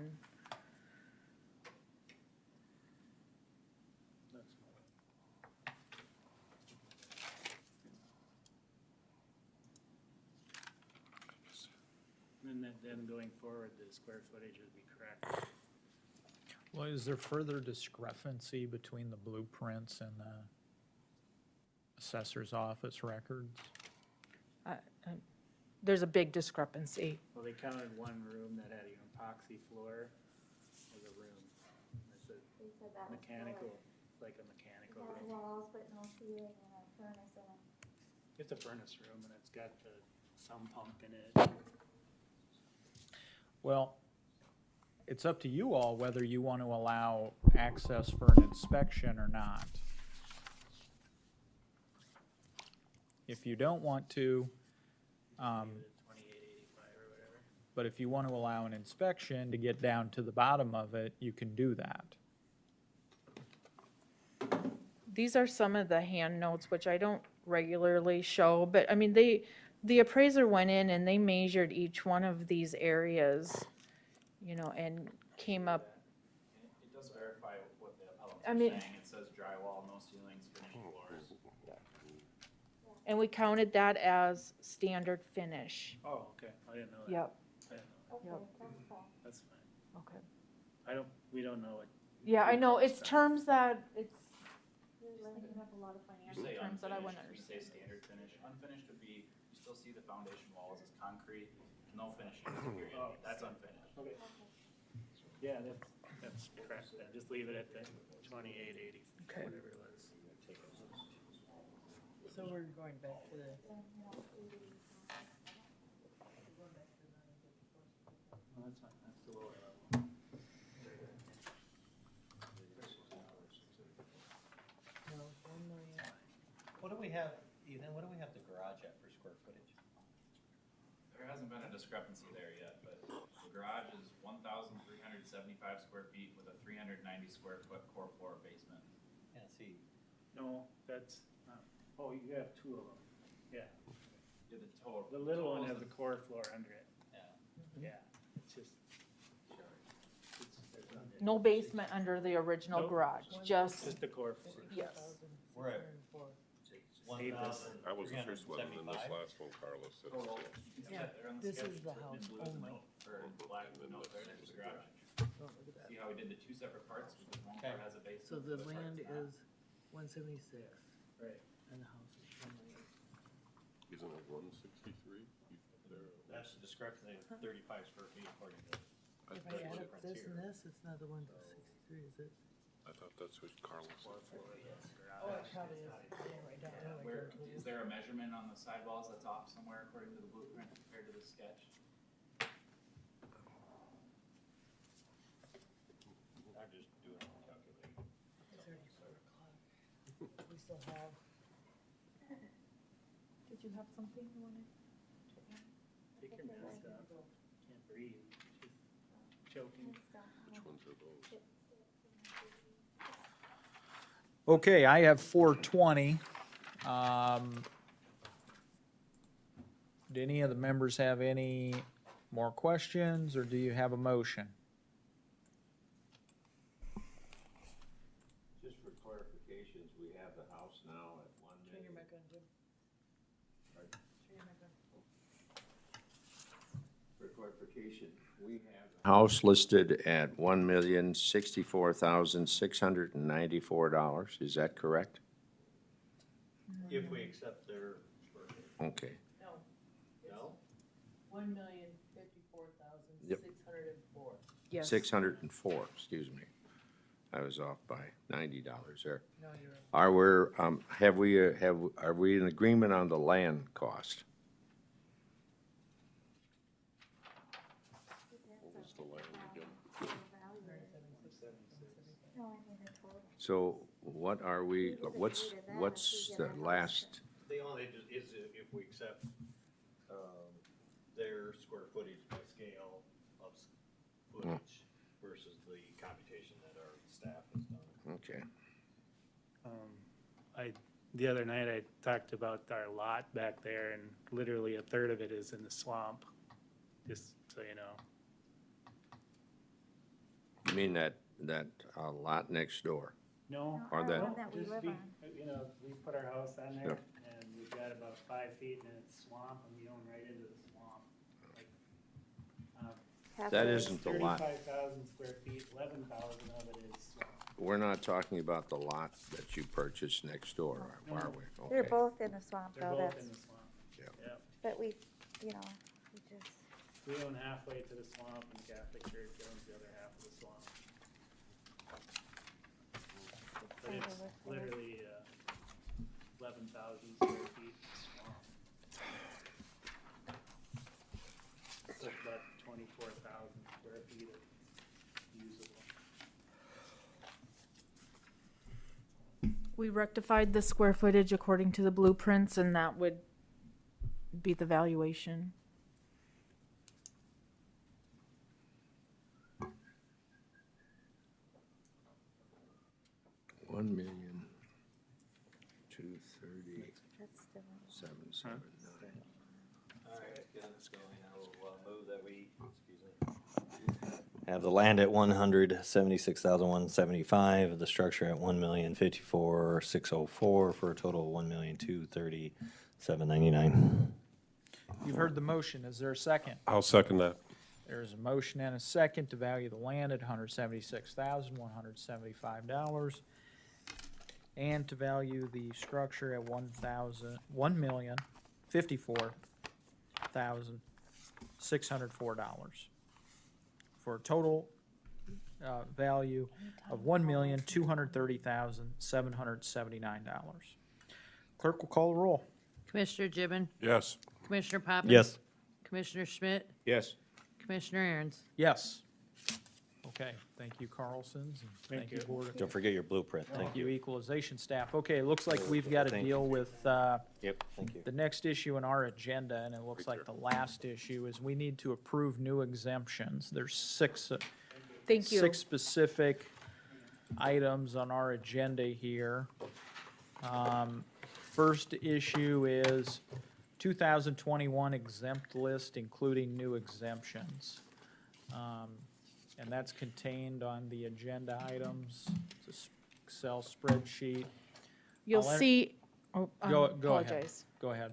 And then going forward, the square footage would be correct. Well, is there further discrepancy between the blueprints and the assessor's office records? There's a big discrepancy. Well, they counted one room that had an epoxy floor as a room. It's a mechanical, like a mechanical It had room. walls, but no ceiling and a furnace in it. It's a furnace room and it's got the sump pump in it. Well, it's up to you all whether you want to allow access for an inspection or not. If you don't want to, but if you want to allow an inspection to get down to the bottom of it, you can do that. These are some of the hand notes, which I don't regularly show, but I mean, the appraiser went in and they measured each one of these areas, you know, and came up. It does verify what the appellant's I mean- saying. It says drywall, no ceilings, finished floors. And we counted that as standard finish. Oh, okay, I didn't know that. Yep. I didn't know Yep. That's fine. Okay. We don't know it. Yeah, I know, it's terms that, it's, You're linking up a lot of You financial say terms that I wouldn't unfinished, you say standard finish. Unfinished would be, you still see the foundation walls as concrete, no finishing, period. Oh. That's unfinished. Okay. Yeah, that's correct. Then just leave it at the 2880, Okay. whatever it was. So we're going back to the. Well, that's fine. That's the lower level. No, 1 million. What do we have, Ethan, what do we have the garage at for square footage? There hasn't been a discrepancy there yet, but the garage is 1,375 square feet with a 390 square foot core floor basement. Yeah, see, No, that's not, oh, you have two of them. Yeah. Yeah, the total. The little one total has is a core floor under it. yeah. Yeah, it's just. no basement under the original Nope. garage, just, Just the core floor. yes. We're at Save this. I was the first one, and then this 1,375. last one, Carlos said. Total. Yeah, They're on the this sketch. is the It's house blue with the only. note, or black with the note there next to the garage. Oh, look at that. See how we did the two separate parts? Because one Okay. part has a basement. So the other part's land not. is 176 Right. and the house is 1 million. Isn't it 163? That's the discrepancy of 35 square feet according to. If I add up this and this, it's not the 163, is it? I thought that's what Carlos said. Oh, it probably is. Yeah, right down there. Where, is there a measurement on the sidewalls that's off somewhere according to the blueprint compared to the sketch? I'm just doing a calculation. It's already 4 o'clock. We still have. Did you have something you wanted? Take your mask off. Can't breathe. She's choking. Which ones are those? Okay, I have 420. Do any of the members have any more questions, or do you have a motion? Just for clarifications, we have the house now at 1 Turn your million. mic on, Jim. Right. Turn your mic on. For clarification, we have the house listed at $1,064,694. Is that correct? If we accept their square footage. Okay. No. No? 1,054,604. Yes. 604, excuse me. I was off by $90 there. No, you're right. Are we in agreement on the land cost? What was the land again? No, I mean the total. So what are we, what's the last, They only just, is the other night I talked about our lot back there, and literally a third of it is in the swamp, just so you know. You mean that lot next door? No. Or that, One that we Just live be, on. you know, we put our house on there, Yep. and we've got about 5 feet, and it's swamp, and we own right into the swamp. Like, that isn't the lot. 35,000 square feet, 11,000 of it is swamp. We're not talking about the lot that you purchased next door, are we? They're Okay. both in the swamp They're though, both that's, in the swamp. Yeah. Yep. but we, you know, we just, We own halfway to the swamp, and Catholic Church owns the other half of the swamp. But it's literally 11,000 square feet swamp. So about 24,000 square feet of usable. We rectified the square footage according to the blueprints, and that would be the valuation. $1,230,779. All right, let's go. I will move that we, have the land at 176,175, the structure at 1,054,604 for a total of 1,230,799. You've heard the motion. Is there a second? I'll second that. There's a motion and a second to value the land at $176,175 and to value the structure at $1,054,604 for a total value of $1,230,779. Clerk will call the roll. Commissioner Gibbon, Yes. Commissioner Poppins. Yes. Commissioner Schmidt, Yes. Commissioner Aaron's. Yes. Okay, thank you, Carlson's, and thank you, Board of. Don't forget your blueprint. Thank you, Equalization staff. Okay, it looks like we've got to Thank deal with Yep, thank you. the next issue in our agenda, and it looks like the last issue is we need to approve new exemptions. There's six specific items on our agenda here. First issue is 2021 exempt list, including new exemptions. And that's contained on the agenda items. It's an Excel spreadsheet. You'll see, Go ahead. apologize. Go ahead.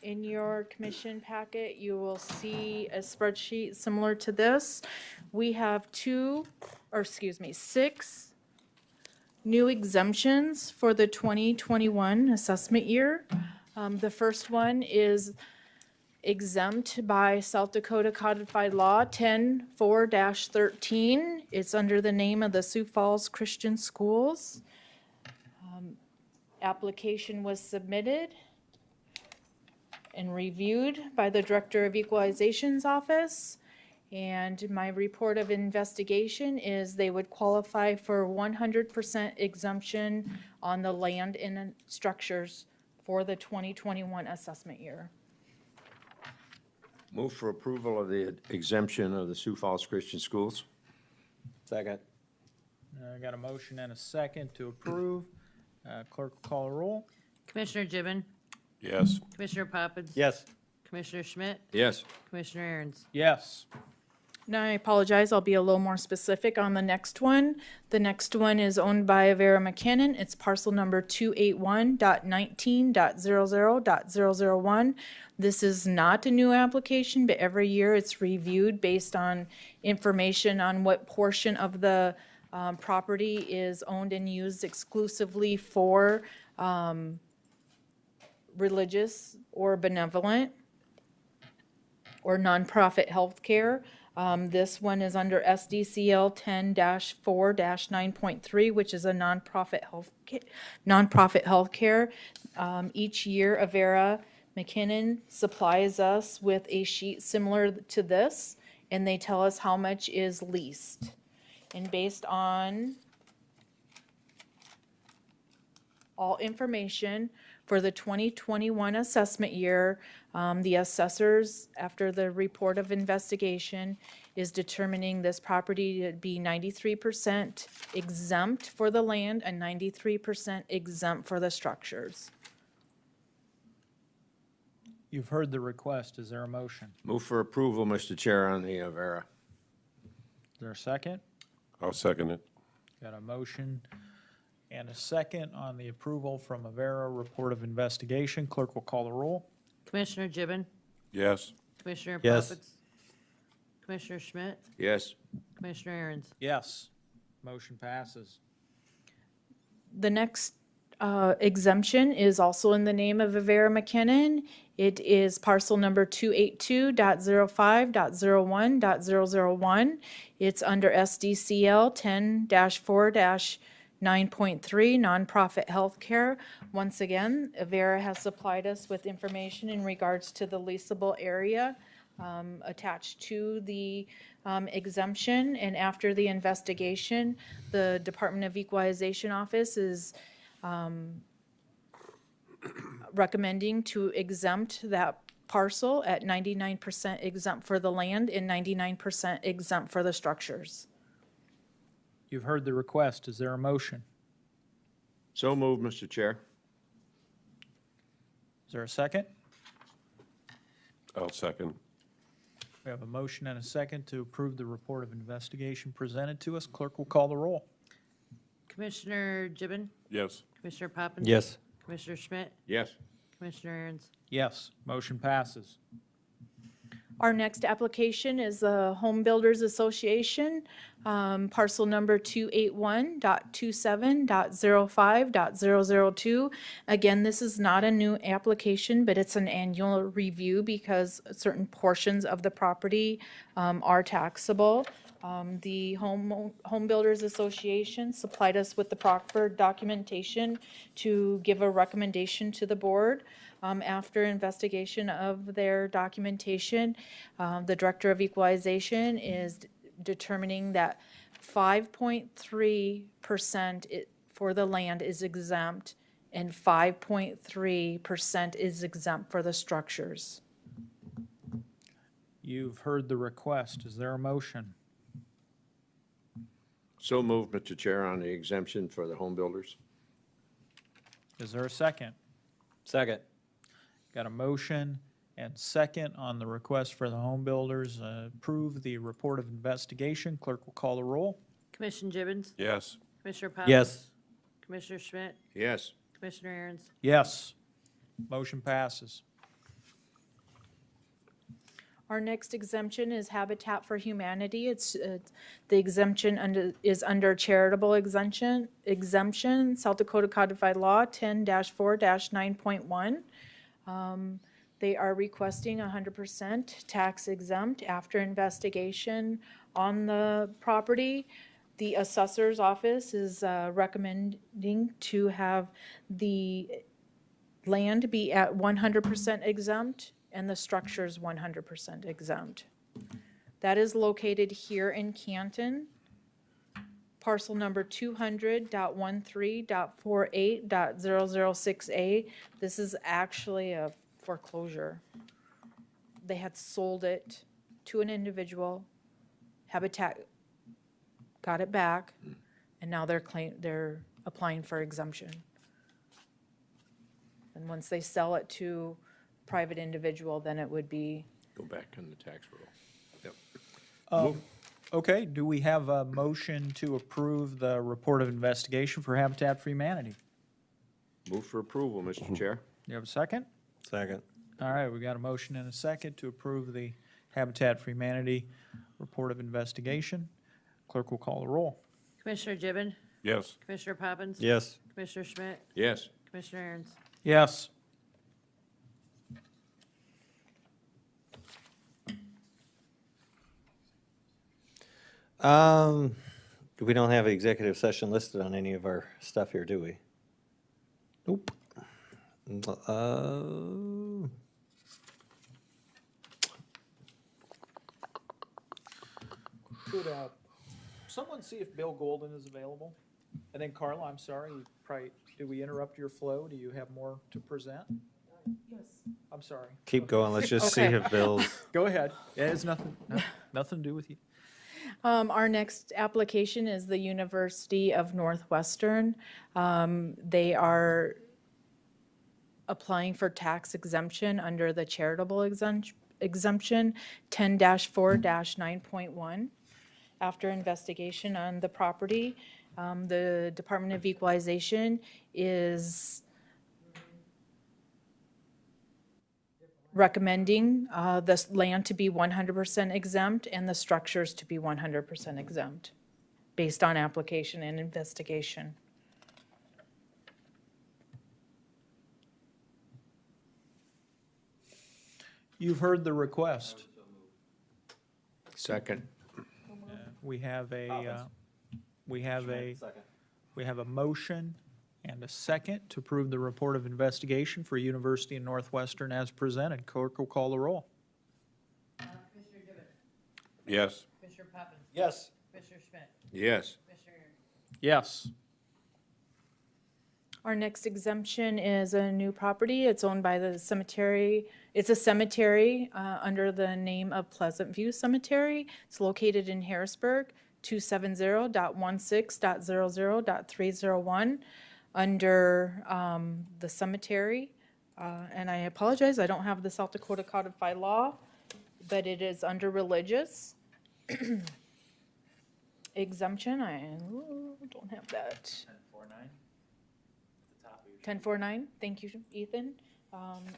In your commission packet, you will see a spreadsheet similar to this. We have six new exemptions for the 2021 assessment year. The first one is exempt by South Dakota Codified Law 10-4-13. It's under the name of the Sioux Falls Christian Schools. Application was submitted and reviewed by the Director of Equalization's office. And my report of investigation is they would qualify for 100% exemption on the land and structures for the 2021 assessment year. Move for approval of the exemption of the Sioux Falls Christian Schools. Second. I got a motion and a second to approve. Clerk will call the roll. Commissioner Gibbon, Yes. Commissioner Poppins. Yes. Commissioner Schmidt, Yes. Commissioner Aaron's. Yes. Now, I apologize, I'll be a little more specific on the next one. The next one is owned by Avera McKinnon. It's parcel number 281.19.00.001. This is not a new application, but every year it's reviewed based on information on what portion of the property is owned and used exclusively for religious or benevolent or nonprofit healthcare. This one is under SDCL 10-4-9.3, which is a nonprofit healthcare. Each year, Avera McKinnon supplies us with a sheet similar to this, and they tell us how much is leased. And based on all information for the 2021 assessment year. The assessors, after the report of investigation, is determining this property to be 93% exempt for the land and 93% exempt for the structures. You've heard the request. Is there a motion? Move for approval, Mr. Chair, on the Avera. Is there a second? I'll second it. Got a motion and a second on the approval from Avera report of investigation. Clerk will call the roll. Commissioner Gibbon, Yes. Commissioner Yes. Poppins, Commissioner Schmidt, Yes. Commissioner Aaron's. Yes. Motion passes. The next exemption is also in the name of Avera McKinnon. It is parcel number 282.05.01.001. It's under SDCL 10-4-9.3, nonprofit healthcare. Once again, Avera has supplied us with information in regards to the leasable area attached to the exemption. And after the investigation, the Department of Equalization office is recommending to exempt that parcel at 99% exempt for the land and 99% exempt for the structures. You've heard the request. Is there a motion? So moved, Mr. Chair. Is there a second? I'll second. We have a motion and a second to approve the report of investigation presented to us. Clerk will call the roll. Commissioner Gibbon, Yes. Commissioner Poppins. Yes. Commissioner Schmidt, Yes. Commissioner Aaron's. Yes. Motion passes. Our next application is the Home Builders Association, parcel number 281.27.05.002. Again, this is not a new application, but it's an annual review because certain portions of the property are taxable. The Home Builders Association supplied us with the proper documentation to give a recommendation to the board. After investigation of their documentation, the Director of Equalization is determining that 5.3% for the land is exempt and 5.3% is exempt for the structures. You've heard the request. Is there a motion? So moved, Mr. Chair, on the exemption for the home builders. Is there a second? Second. Got a motion and second on the request for the home builders. Approve the report of investigation. Clerk will call the roll. Commissioner Gibbons, Yes. Commissioner Poppins. Yes. Commissioner Schmidt, Yes. Commissioner Aaron's. Yes. Motion passes. Our next exemption is Habitat for Humanity. It's the exemption is under charitable exemption, South Dakota Codified Law 10-4-9.1. They are requesting 100% tax exempt after investigation on the property. The assessor's office is recommending to have the land be at 100% exempt and the structures 100% exempt. That is located here in Canton. Parcel number 200.13.48.006A. This is actually a foreclosure. They had sold it to an individual. Habitat got it back, and now they're applying for exemption. And once they sell it to a private individual, then it would be. Go back on the tax roll. Yep. Okay, do we have a motion to approve the report of investigation for Habitat for Humanity? Move for approval, Mr. Chair. You have a second? Second. All right, we got a motion and a second to approve the Habitat for Humanity report of investigation. Clerk will call the roll. Commissioner Gibbon, Yes. Commissioner Poppins. Yes. Commissioner Schmidt, Yes. Commissioner Aaron's. Yes. We don't have an executive session listed on any of our stuff here, do we? Nope. Could someone see if Bill Golden is available? And then Carla, I'm sorry, you probably did we interrupt your flow? Do you have more to present? Yes. I'm sorry. Keep going. Let's just see Okay. if Bill's. Go ahead. It has nothing to do with you. Our next application is the University of Northwestern. They are applying for tax exemption under the charitable exemption 10-4-9.1. After investigation on the property, the Department of Equalization is recommending this land to be 100% exempt and the structures to be 100% exempt based on application and investigation. You've heard the request. Second. We have a motion and a second to approve the report of investigation for University of Northwestern as presented. Clerk will call the roll. Commissioner Gibbon, Yes. Commissioner Poppins, Yes. Commissioner Schmidt, Yes. Commissioner Aaron's. Yes. Our next exemption is a new property. It's owned by the cemetery. It's a cemetery under the name of Pleasant View Cemetery. It's located in Harrisburg, 270.16.00.301 under the cemetery. And I apologize, I don't have the South Dakota codified law, but it is under religious exemption. I don't have that. 1049, thank you, Ethan.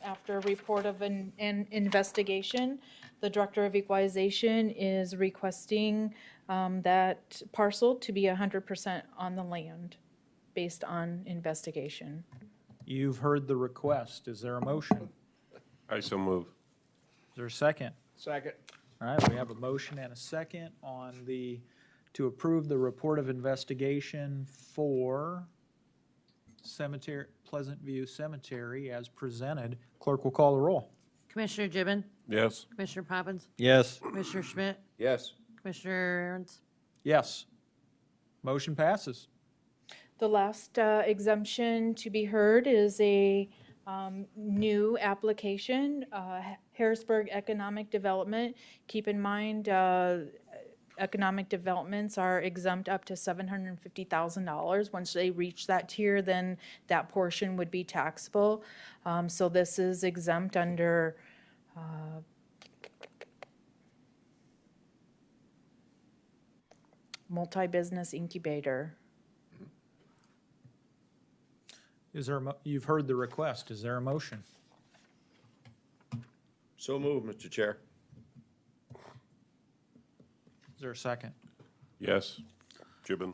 After a report of an investigation, the Director of Equalization is requesting that parcel to be 100% on the land based on investigation. You've heard the request. Is there a motion? I so move. Is there a second? Second. All right, we have a motion and a second to approve the report of investigation for Cemetery, Pleasant View Cemetery as presented. Clerk will call the roll. Commissioner Gibbon, Yes. Commissioner Poppins, Yes. Commissioner Schmidt, Yes. Commissioner Aaron's. Yes. Motion passes. The last exemption to be heard is a new application, Harrisburg Economic Development. Keep in mind, economic developments are exempt up to $750,000. Once they reach that tier, then that portion would be taxable. So this is exempt under multi-business incubator. You've heard the request. Is there a motion? So moved, Mr. Chair. Is there a second? Yes. Gibbon.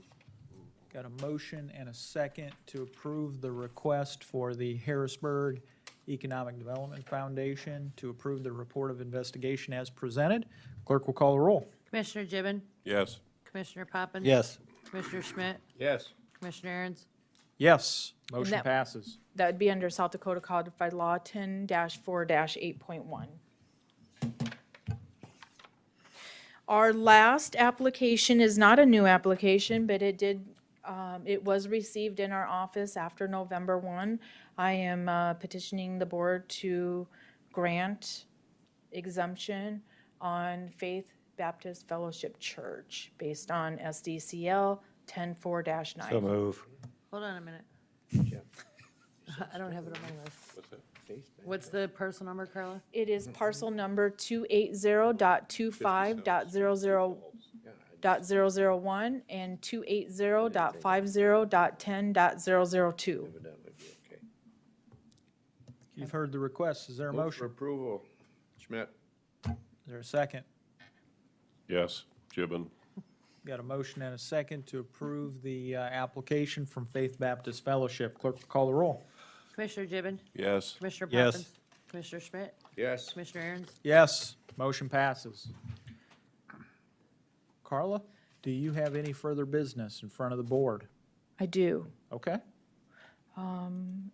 Got a motion and a second to approve the request for the Harrisburg Economic Development Foundation to approve the report of investigation as presented. Clerk will call the roll. Commissioner Gibbon, Yes. Commissioner Poppins. Yes. Commissioner Schmidt, Yes. Commissioner Aaron's. Yes, motion that- passes. That would be under South Dakota Codified Law 10-4-8.1. Our last application is not a new application, but it was received in our office after November 1. I am petitioning the board to grant exemption on Faith Baptist Fellowship Church based on SDCL 10-4-9. So move. Hold on a minute. I don't have it on my list. What's the parcel number, Carla? It is parcel number 280.25.00.001 and 280.50.10.002. You've heard the request. Is there a Move for motion? approval. Schmidt. Is there a second? Yes. Gibbon. Got a motion and a second to approve the application from Faith Baptist Fellowship. Clerk will call the roll. Commissioner Gibbon, Yes. Commissioner Yes. Poppins, Commissioner Schmidt, Yes. Commissioner Aaron's. Yes, motion passes. Carla, do you have any further business in front of the board? I do. Okay.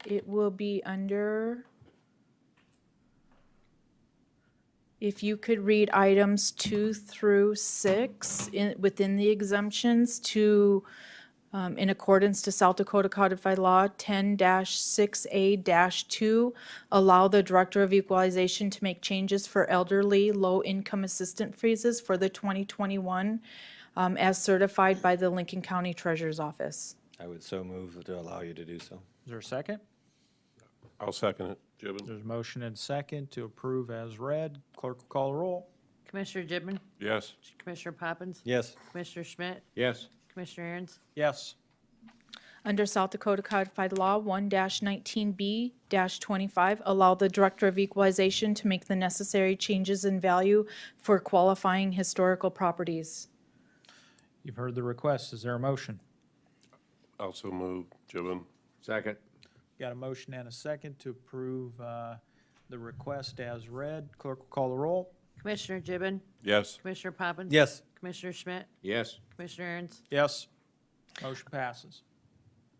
It will be under, if you could read items 2 through 6 within the exemptions to in accordance to South Dakota Codified Law 10-6A-2, allow the Director of Equalization to make changes for elderly low-income assistant freezes for the 2021 as certified by the Lincoln County Treasurer's Office. I would so move to allow you to do so. Is there a second? I'll second it. Gibbon? There's a motion and second to approve as read. Clerk will call the roll. Commissioner Gibbon, Yes. Commissioner Poppins, Yes. Commissioner Schmidt, Yes. Commissioner Aaron's, Yes. Under South Dakota Codified Law 1-19B-25, allow the Director of Equalization to make the necessary changes in value for qualifying historical properties. You've heard the request. Is there a motion? Also move. Gibbon? Second. Got a motion and a second to approve the request as read. Clerk will call the roll. Commissioner Gibbon, Yes. Commissioner Poppins. Yes. Commissioner Schmidt, Yes. Commissioner Aaron's, Yes. Motion passes.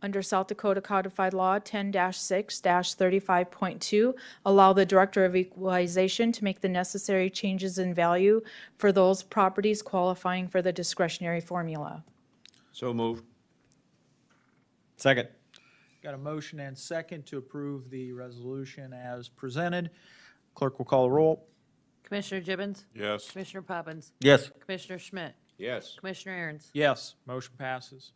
Under South Dakota Codified Law 10-6-35.2, allow the Director of Equalization to make the necessary changes in value for those properties qualifying for the discretionary formula. So moved. Second. Got a motion and second to approve the resolution as presented. Clerk will call the roll. Commissioner Gibbons, Yes. Commissioner Poppins, Yes. Commissioner Schmidt, Yes. Commissioner Aaron's, Yes. Motion passes.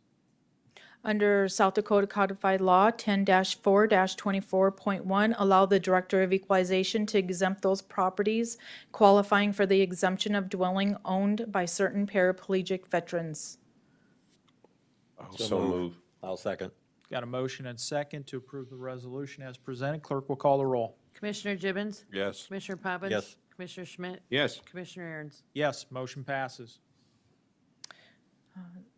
Under South Dakota Codified Law 10-4-24.1, allow the Director of Equalization to exempt those properties qualifying for the exemption of dwelling owned by certain paraplegic veterans. Also move. I'll second. Got a motion and second to approve the resolution as presented. Clerk will call the roll. Commissioner Gibbons, Yes. Commissioner Poppins. Yes. Commissioner Schmidt, Yes. Commissioner Aaron's, Yes. Motion passes.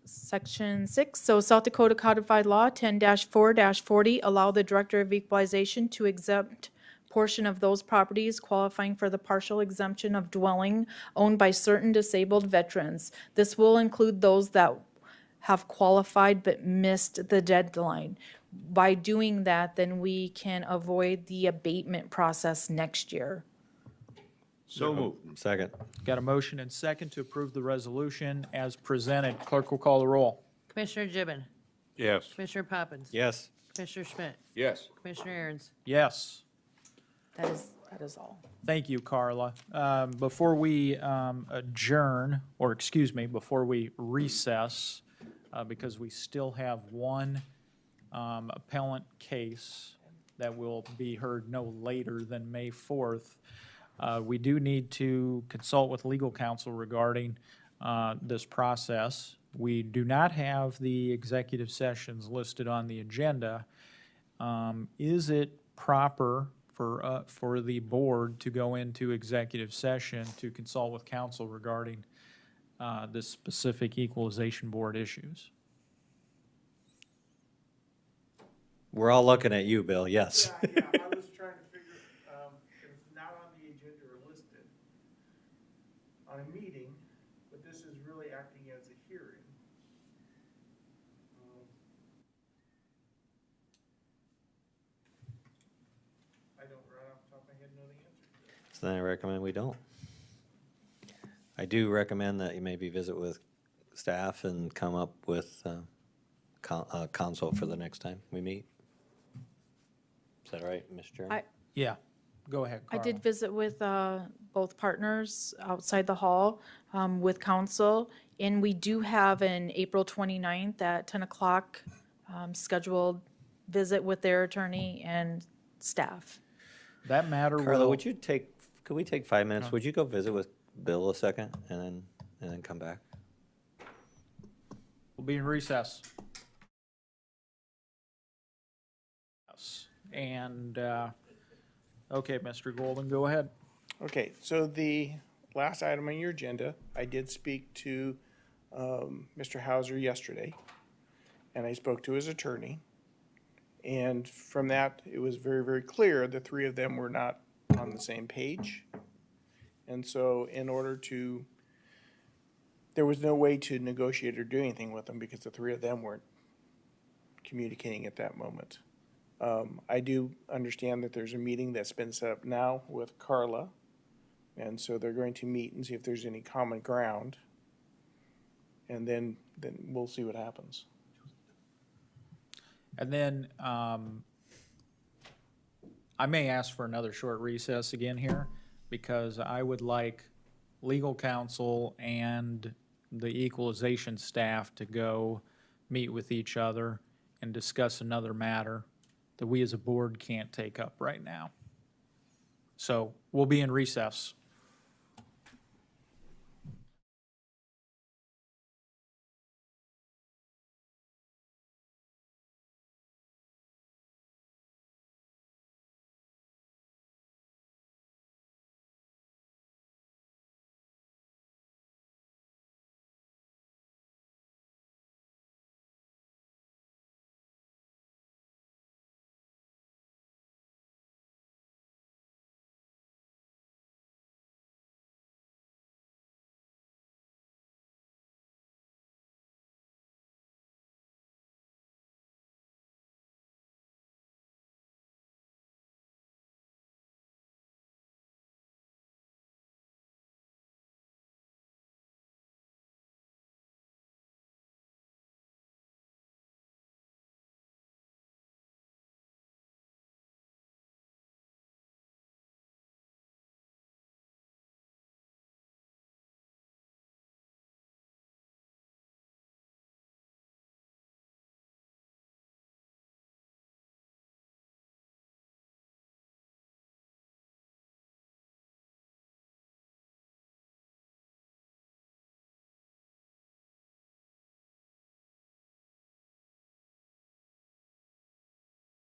Section 6, so South Dakota Codified Law 10-4-40, allow the Director of Equalization to exempt portion of those properties qualifying for the partial exemption of dwelling owned by certain disabled veterans. This will include those that have qualified but missed the deadline. By doing that, then we can avoid the abatement process next year. So moved. Second. Got a motion and second to approve the resolution as presented. Clerk will call the roll. Commissioner Gibbon, Yes. Commissioner Poppins, Yes. Commissioner Schmidt, Yes. Commissioner Aaron's. Yes. That is all. Thank you, Carla. Before we adjourn, or excuse me, before we recess, because we still have one appellant case that will be heard no later than May 4th, we do need to consult with legal counsel regarding this process. We do not have the executive sessions listed on the agenda. Is it proper for the board to go into executive session to consult with counsel regarding the specific equalization board issues? We're all looking at you, Bill, yes. Yeah, I was trying to figure, it's not on the agenda or listed on a meeting, but this is really acting as a hearing. I don't right off the top of my head know the answer to that. So then I recommend we don't. I do recommend that you maybe visit with staff and come up with counsel for the next time we meet. Is that right, Mr. Chairman? Yeah, go ahead, I Carla. did visit with both partners outside the hall with counsel, and we do have an April 29th at 10 o'clock scheduled visit with their attorney and staff. That matter Carla, will... could we take 5 minutes? Would you go visit with Bill a second and then come back? We'll be in recess. And, okay, Mr. Golden, go ahead. Okay, so the last item on your agenda, I did speak to Mr. Hauser yesterday, and I spoke to his attorney. And from that, it was very, very clear the three of them were not on the same page. And so in order to, there was no way to negotiate or do anything with them because the three of them weren't communicating at that moment. I do understand that there's a meeting that's been set up now with Carla, and so they're going to meet and see if there's any common ground, and then we'll see what happens. And then I may ask for another short recess again here, because I would like legal counsel and the equalization staff to go meet with each other and discuss another matter that we as a board can't take up right now. So we'll be in recess.